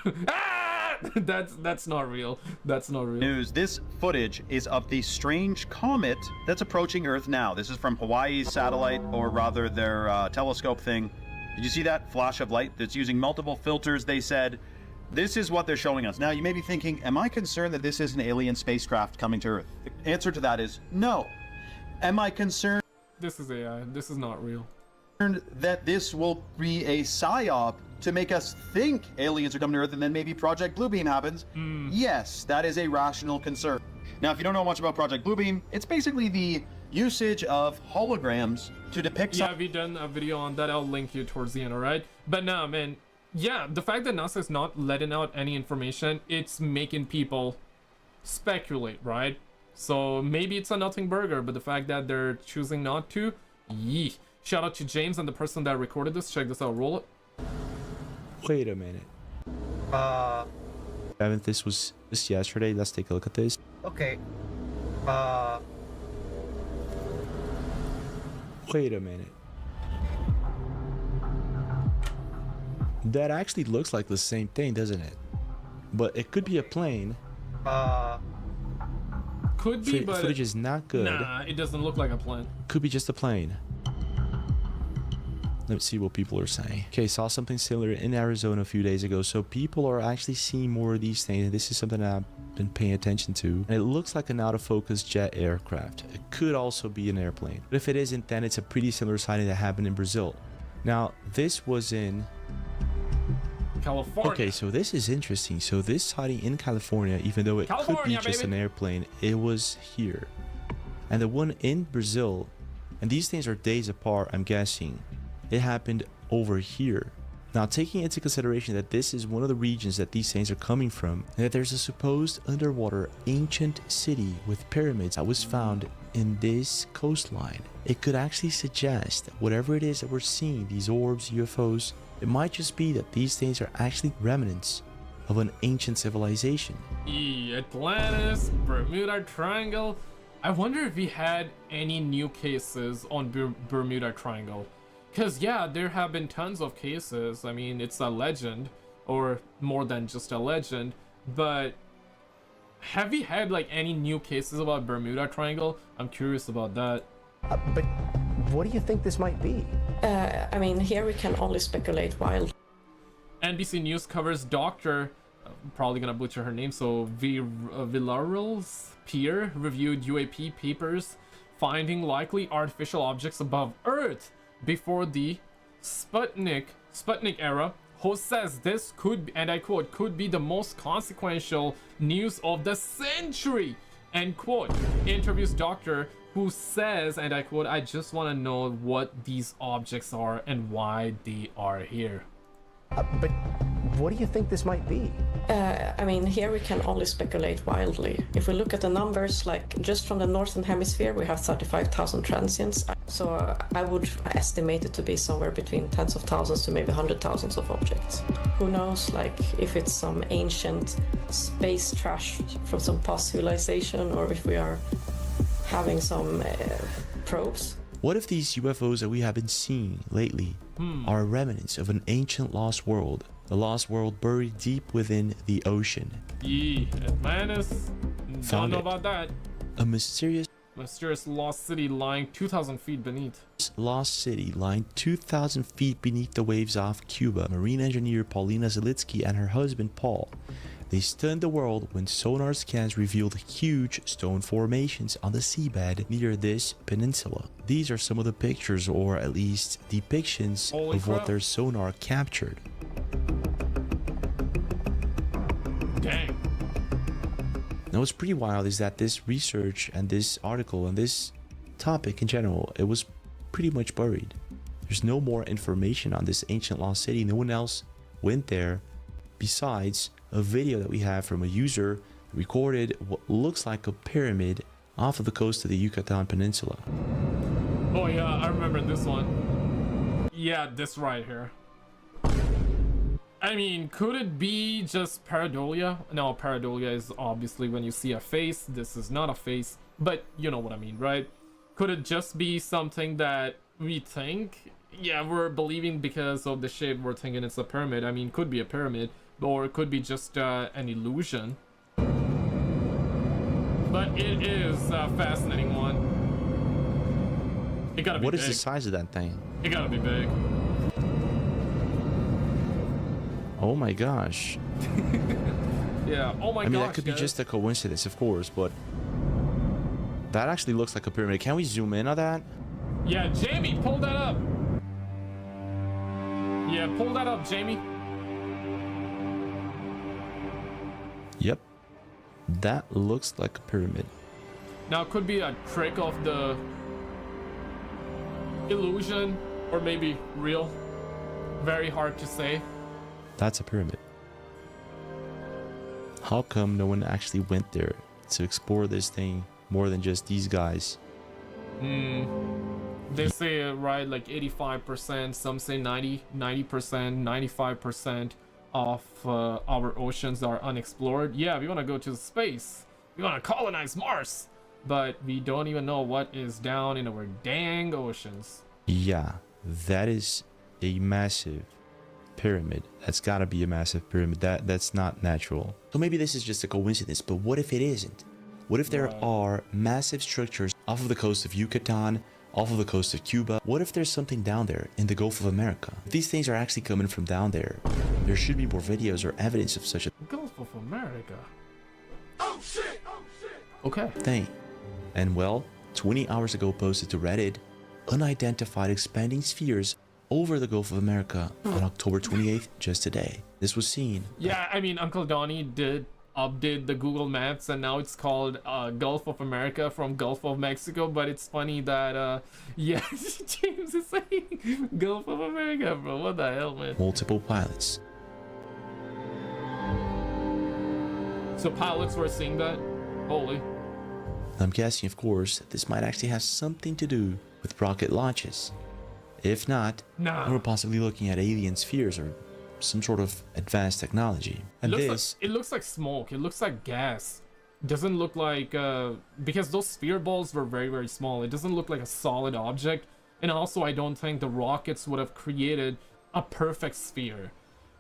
That's not real. That's not real. News. This footage is of the strange comet that's approaching Earth now. This is from Hawaii's satellite, or rather their telescope thing. Did you see that flash of light? That's using multiple filters. They said, this is what they're showing us. Now, you may be thinking, am I concerned that this is an alien spacecraft coming to Earth? The answer to that is no. Am I concerned? This is AI. This is not real. That this will be a psyop to make us think aliens are coming to Earth and then maybe Project Bluebeam happens. Yes, that is a rational concern. Now, if you don't know much about Project Bluebeam, it's basically the usage of holograms to depict... Yeah, we've done a video on that. I'll link you towards the end, alright? But nah, man, yeah, the fact that NASA is not letting out any information, it's making people speculate, right? So maybe it's a nothing burger, but the fact that they're choosing not to, yee. Shout out to James and the person that recorded this. Check this out. Roll it. Wait a minute. Evan, this was just yesterday. Let's take a look at this. Okay. Wait a minute. That actually looks like the same thing, doesn't it? But it could be a plane. Could be, but footage is not good. Nah, it doesn't look like a plane. Could be just a plane. Let's see what people are saying. Okay, saw something similar in Arizona a few days ago. So people are actually seeing more of these things. And this is something I've been paying attention to. And it looks like an out of focus jet aircraft. It could also be an airplane. But if it isn't, then it's a pretty similar sighting that happened in Brazil. Now, this was in California. Okay, so this is interesting. So this sighting in California, even though it could be just an airplane, it was here. And the one in Brazil, and these things are days apart, I'm guessing. It happened over here. Now, taking into consideration that this is one of the regions that these things are coming from, and that there's a supposed underwater ancient city with pyramids that was found in this coastline, it could actually suggest that whatever it is that we're seeing, these orbs, UFOs, it might just be that these things are actually remnants of an ancient civilization. Atlantis, Bermuda Triangle. I wonder if we had any new cases on Bermuda Triangle. Because, yeah, there have been tons of cases. I mean, it's a legend, or more than just a legend. But have we had, like, any new cases about Bermuda Triangle? I'm curious about that. But what do you think this might be? I mean, here we can only speculate wildly. NBC News covers Dr. Probably gonna butcher her name, so Villarreal's peer reviewed UAP papers finding likely artificial objects above Earth before the Sputnik era, who says this could, and I quote, could be the most consequential news of the century, end quote. Interviews Doctor, who says, and I quote, I just want to know what these objects are and why they are here. But what do you think this might be? I mean, here we can only speculate wildly. If we look at the numbers, like just from the northern hemisphere, we have 35,000 transients. So I would estimate it to be somewhere between tens of thousands to maybe 100,000 of objects. Who knows, like if it's some ancient space trash from some past civilization, or if we are having some probes. What if these UFOs that we have been seeing lately are remnants of an ancient lost world? A lost world buried deep within the ocean. Atlantis. Don't know about that. A mysterious lost city lying 2,000 feet beneath. Lost city lying 2,000 feet beneath the waves off Cuba. Marine engineer Paulina Zalitsky and her husband Paul. They stunned the world when sonar scans revealed huge stone formations on the seabed near this peninsula. These are some of the pictures, or at least depictions, of what their sonar captured. Dang. Now what's pretty wild is that this research and this article and this topic in general, it was pretty much buried. There's no more information on this ancient lost city. No one else went there besides a video that we have from a user who recorded what looks like a pyramid off of the coast of the Yucatan Peninsula. Oh yeah, I remember this one. Yeah, this right here. I mean, could it be just pareidolia? No, pareidolia is obviously when you see a face. This is not a face, but you know what I mean, right? Could it just be something that we think, yeah, we're believing because of the shape, we're thinking it's a pyramid. I mean, could be a pyramid, or it could be just an illusion. But it is a fascinating one. It gotta be What big. is the size of that thing? It gotta be big. Oh my gosh. Yeah, oh my gosh. I mean, that could be guys. just a coincidence, of course, but that actually looks like a pyramid. Can we zoom in on that? Yeah, Jamie, pull that up. Yeah, pull that up, Jamie. Yep. That looks like a pyramid. Now, it could be a trick of the illusion, or maybe real. Very hard to say. That's a pyramid. How come no one actually went there to explore this thing more than just these guys? They say, right, like 85%, some say 90%, 95% of our oceans are unexplored. Yeah, we want to go to space. We want to colonize Mars. But we don't even know what is down in our dang oceans. Yeah, that is a massive pyramid. That's gotta be a massive pyramid. That's not natural. So maybe this is just a coincidence, but what if it isn't? What if there are massive structures off of the coast of Yucatan, off of the coast of Cuba? What if there's something down there in the Gulf of America? If these things are actually coming from down there, there should be more videos or evidence of such a Gulf of America. Oh shit! Oh shit! Okay. thing. And well, 20 hours ago posted to Reddit, unidentified expanding spheres over the Gulf of America on October 28th, just today. This was seen. Yeah, I mean, Uncle Donnie did update the Google Maps, and now it's called Gulf of America from Gulf of Mexico. But it's funny that, yeah, James is saying Gulf of America, bro. What the hell, man? Multiple pilots. So pilots were seeing that? Holy. I'm guessing, of course, that this might actually have something to do with rocket launches. If not, we're possibly looking at alien spheres or some sort of advanced technology. And It looks like smoke. It looks like gas. Doesn't look like because those sphere balls were very, very small. It doesn't look like a solid object. And also, I don't think the rockets would have created a perfect sphere.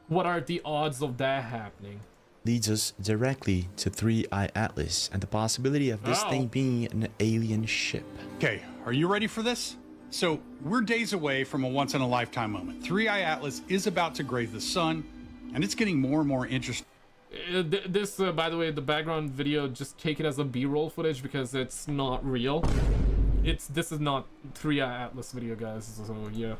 What are the odds of that happening? leads us directly to 3i Atlas and the possibility of this thing being an alien ship. Okay, are you ready for this? So, we're days away from a once-in-a-lifetime moment. 3i Atlas is about to graze the sun, and it's getting more and more interesting. This, by the way, the background video, just take it as a B-roll footage because it's not real. This is not 3i Atlas video, guys, so yeah.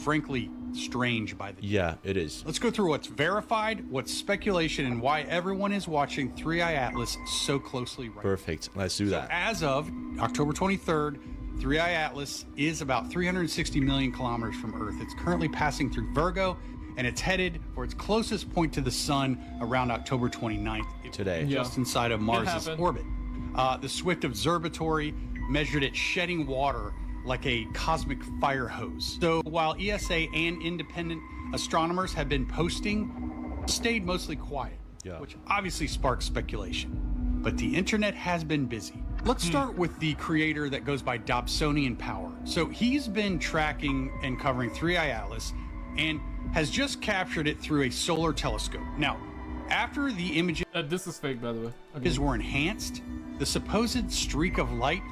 Frankly, strange by the... Yeah, it is. Let's go through what's verified, what's speculation, and why everyone is watching 3i Atlas so closely right Perfect. Let's do that. As of October 23rd, 3i Atlas is about 360 million kilometers from Earth. It's currently passing through Virgo, and it's headed for its closest point to the sun around October 29th. Today. Just inside of Mars' orbit. The Swift Observatory measured it shedding water like a cosmic fire hose. So while ESA and independent astronomers have been posting, stayed mostly quiet, which obviously sparks speculation. But the internet has been busy. Let's start with the creator that goes by Dobsonian Power. So he's been tracking and covering 3i Atlas and has just captured it through a solar telescope. Now, after the images this is fake, by the way. Were enhanced, the supposed streak of light,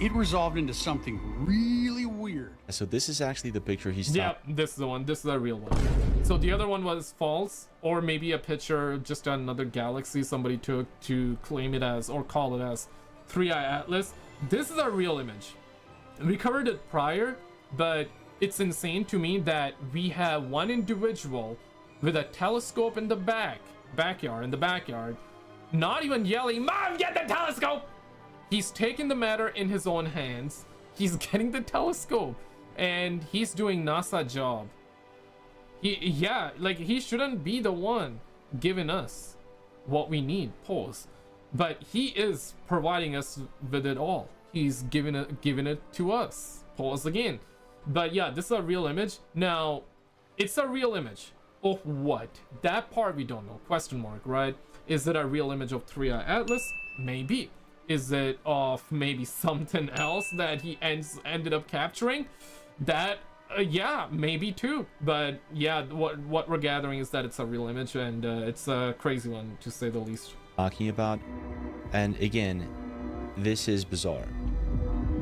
it resolved into something really weird. So this is actually the picture he's this is the one. This is a real one. So the other one was false, or maybe a picture, just another galaxy somebody took to claim it as, or call it as 3i Atlas. This is a real image. We covered it prior, but it's insane to me that we have one individual with a telescope in the backyard, not even yelling, "Mom, get the telescope!" He's taking the matter in his own hands. He's getting the telescope, and he's doing NASA job. He shouldn't be the one giving us what we need. Pause. But he is providing us with it all. He's giving it to us. Pause again. But yeah, this is a real image. Now, it's a real image of what? That part we don't know. Question mark, right? Is it a real image of 3i Atlas? Maybe. Is it of maybe something else that he ended up capturing? That yeah, maybe too. But yeah, what we're gathering is that it's a real image, and it's a crazy one to say the least. Talking about, and again, this is bizarre.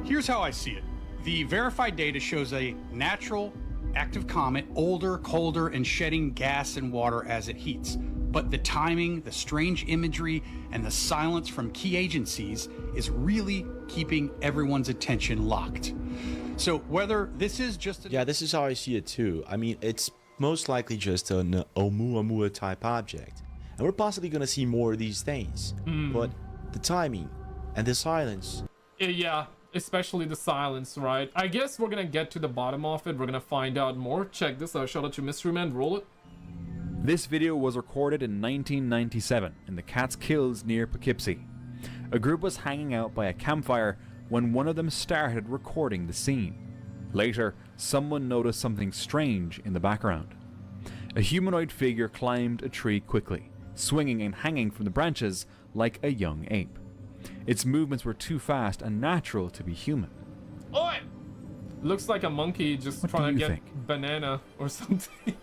Here's how I see it. The verified data shows a natural active comet, older, colder, and shedding gas and water as it heats. But the timing, the strange imagery, and the silence from key agencies is really keeping everyone's attention locked. So whether this is just yeah, this is how I see it too. I mean, it's most likely just an Oumuamua type object, and we're possibly gonna see more of these things. But the timing and the silence. Yeah, especially the silence, right? I guess we're gonna get to the bottom of it. We're gonna find out more. Check this out. Shout out to Mystery Man. Roll it. This video was recorded in 1997 in the Catskills near Poughkeepsie. A group was hanging out by a campfire when one of them started recording the scene. Later, someone noticed something strange in the background. A humanoid figure climbed a tree quickly, swinging and hanging from the branches like a young ape. Its movements were too fast and natural to be human. Oi! Looks like a monkey just trying to get banana or something.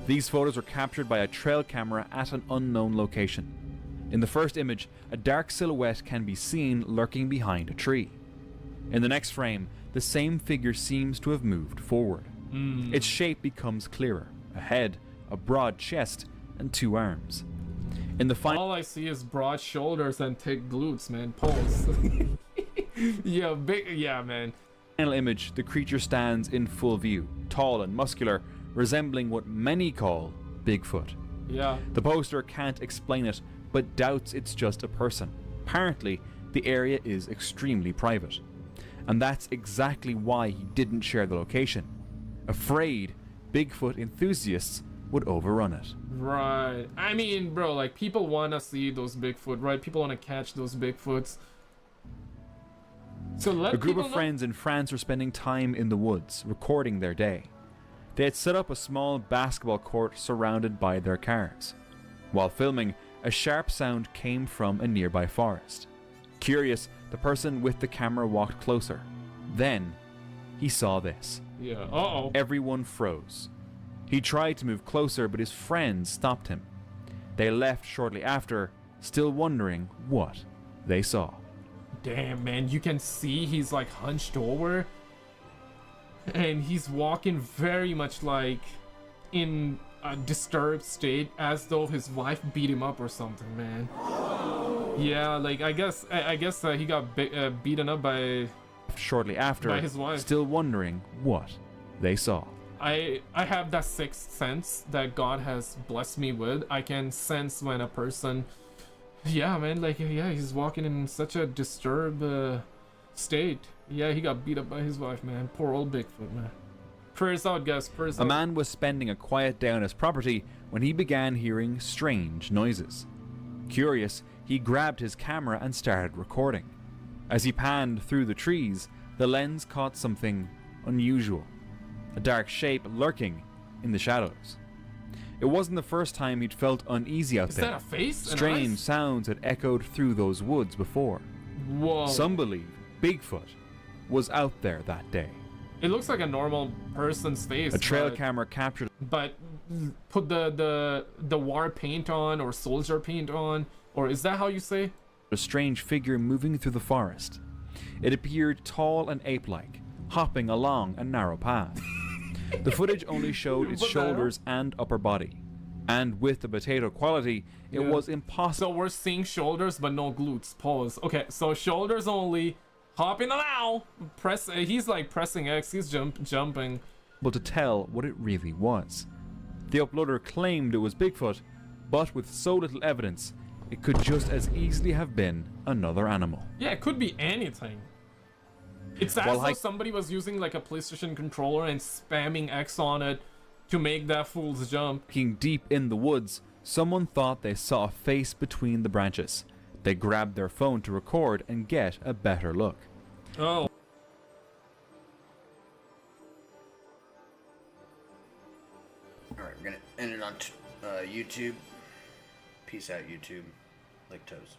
These photos were captured by a trail camera at an unknown location. In the first image, a dark silhouette can be seen lurking behind a tree. In the next frame, the same figure seems to have moved forward. Its shape becomes clearer: a head, a broad chest, and 2 arms. In the final, all I see is broad shoulders and thick glutes, man. Pause. Yeah, big. Yeah, man. Final image, the creature stands in full view, tall and muscular, resembling what many call Bigfoot. Yeah. The poster can't explain it, but doubts it's just a person. Apparently, the area is extremely private. And that's exactly why he didn't share the location. Afraid Bigfoot enthusiasts would overrun it. Right. I mean, bro, like, people want to see those Bigfoot, right? People want to catch those Bigfoots. So let a group of know. friends in France were spending time in the woods, recording their day. They had set up a small basketball court surrounded by their cars. While filming, a sharp sound came from a nearby forest. Curious, the person with the camera walked closer. Then, he saw this. Yeah, uh-oh. Everyone froze. He tried to move closer, but his friends stopped him. They left shortly after, still wondering what they saw. Damn, man, you can see he's like hunched over. And he's walking very much like in a disturbed state, as though his wife beat him up or something, man. Yeah, like I guess he got beaten up by shortly after, by his wife. Still wondering what they saw. I have that sixth sense that God has blessed me with. I can sense when a person, yeah, man, like, yeah, he's walking in such a disturbed state. Yeah, he got beat up by his wife, man. Poor old Bigfoot, man. Prayers out, guys. Prayers out. A man was spending a quiet day on his property when he began hearing strange noises. Curious, he grabbed his camera and started recording. As he panned through the trees, the lens caught something unusual. A dark shape lurking in the shadows. It wasn't the first time he'd felt uneasy out there. Is that a face? Strange sounds had echoed through those woods before. Whoa. Some believe Bigfoot was out there that day. It looks like a normal person's face. A trail camera captured. But put the war paint on, or soldier paint on, or is that how you say? A strange figure moving through the forest. It appeared tall and ape-like, hopping along a narrow path. The footage only showed its shoulders and upper body. And with the potato quality, it was impossible. So we're seeing shoulders, but no glutes. Pause. Okay, so shoulders only. Hopping allow. Press. He's like pressing X. He's jumping. But to tell what it really was. The uploader claimed it was Bigfoot, but with so little evidence, it could just as easily have been another animal. Yeah, it could be anything. It's as though somebody was using like a PlayStation controller and spamming X on it to make that fool's jump. Hiking deep in the woods, someone thought they saw a face between the branches. They grabbed their phone to record and get a better look. Oh. Alright, we're gonna end it on YouTube. Peace out, YouTube. Lick toes.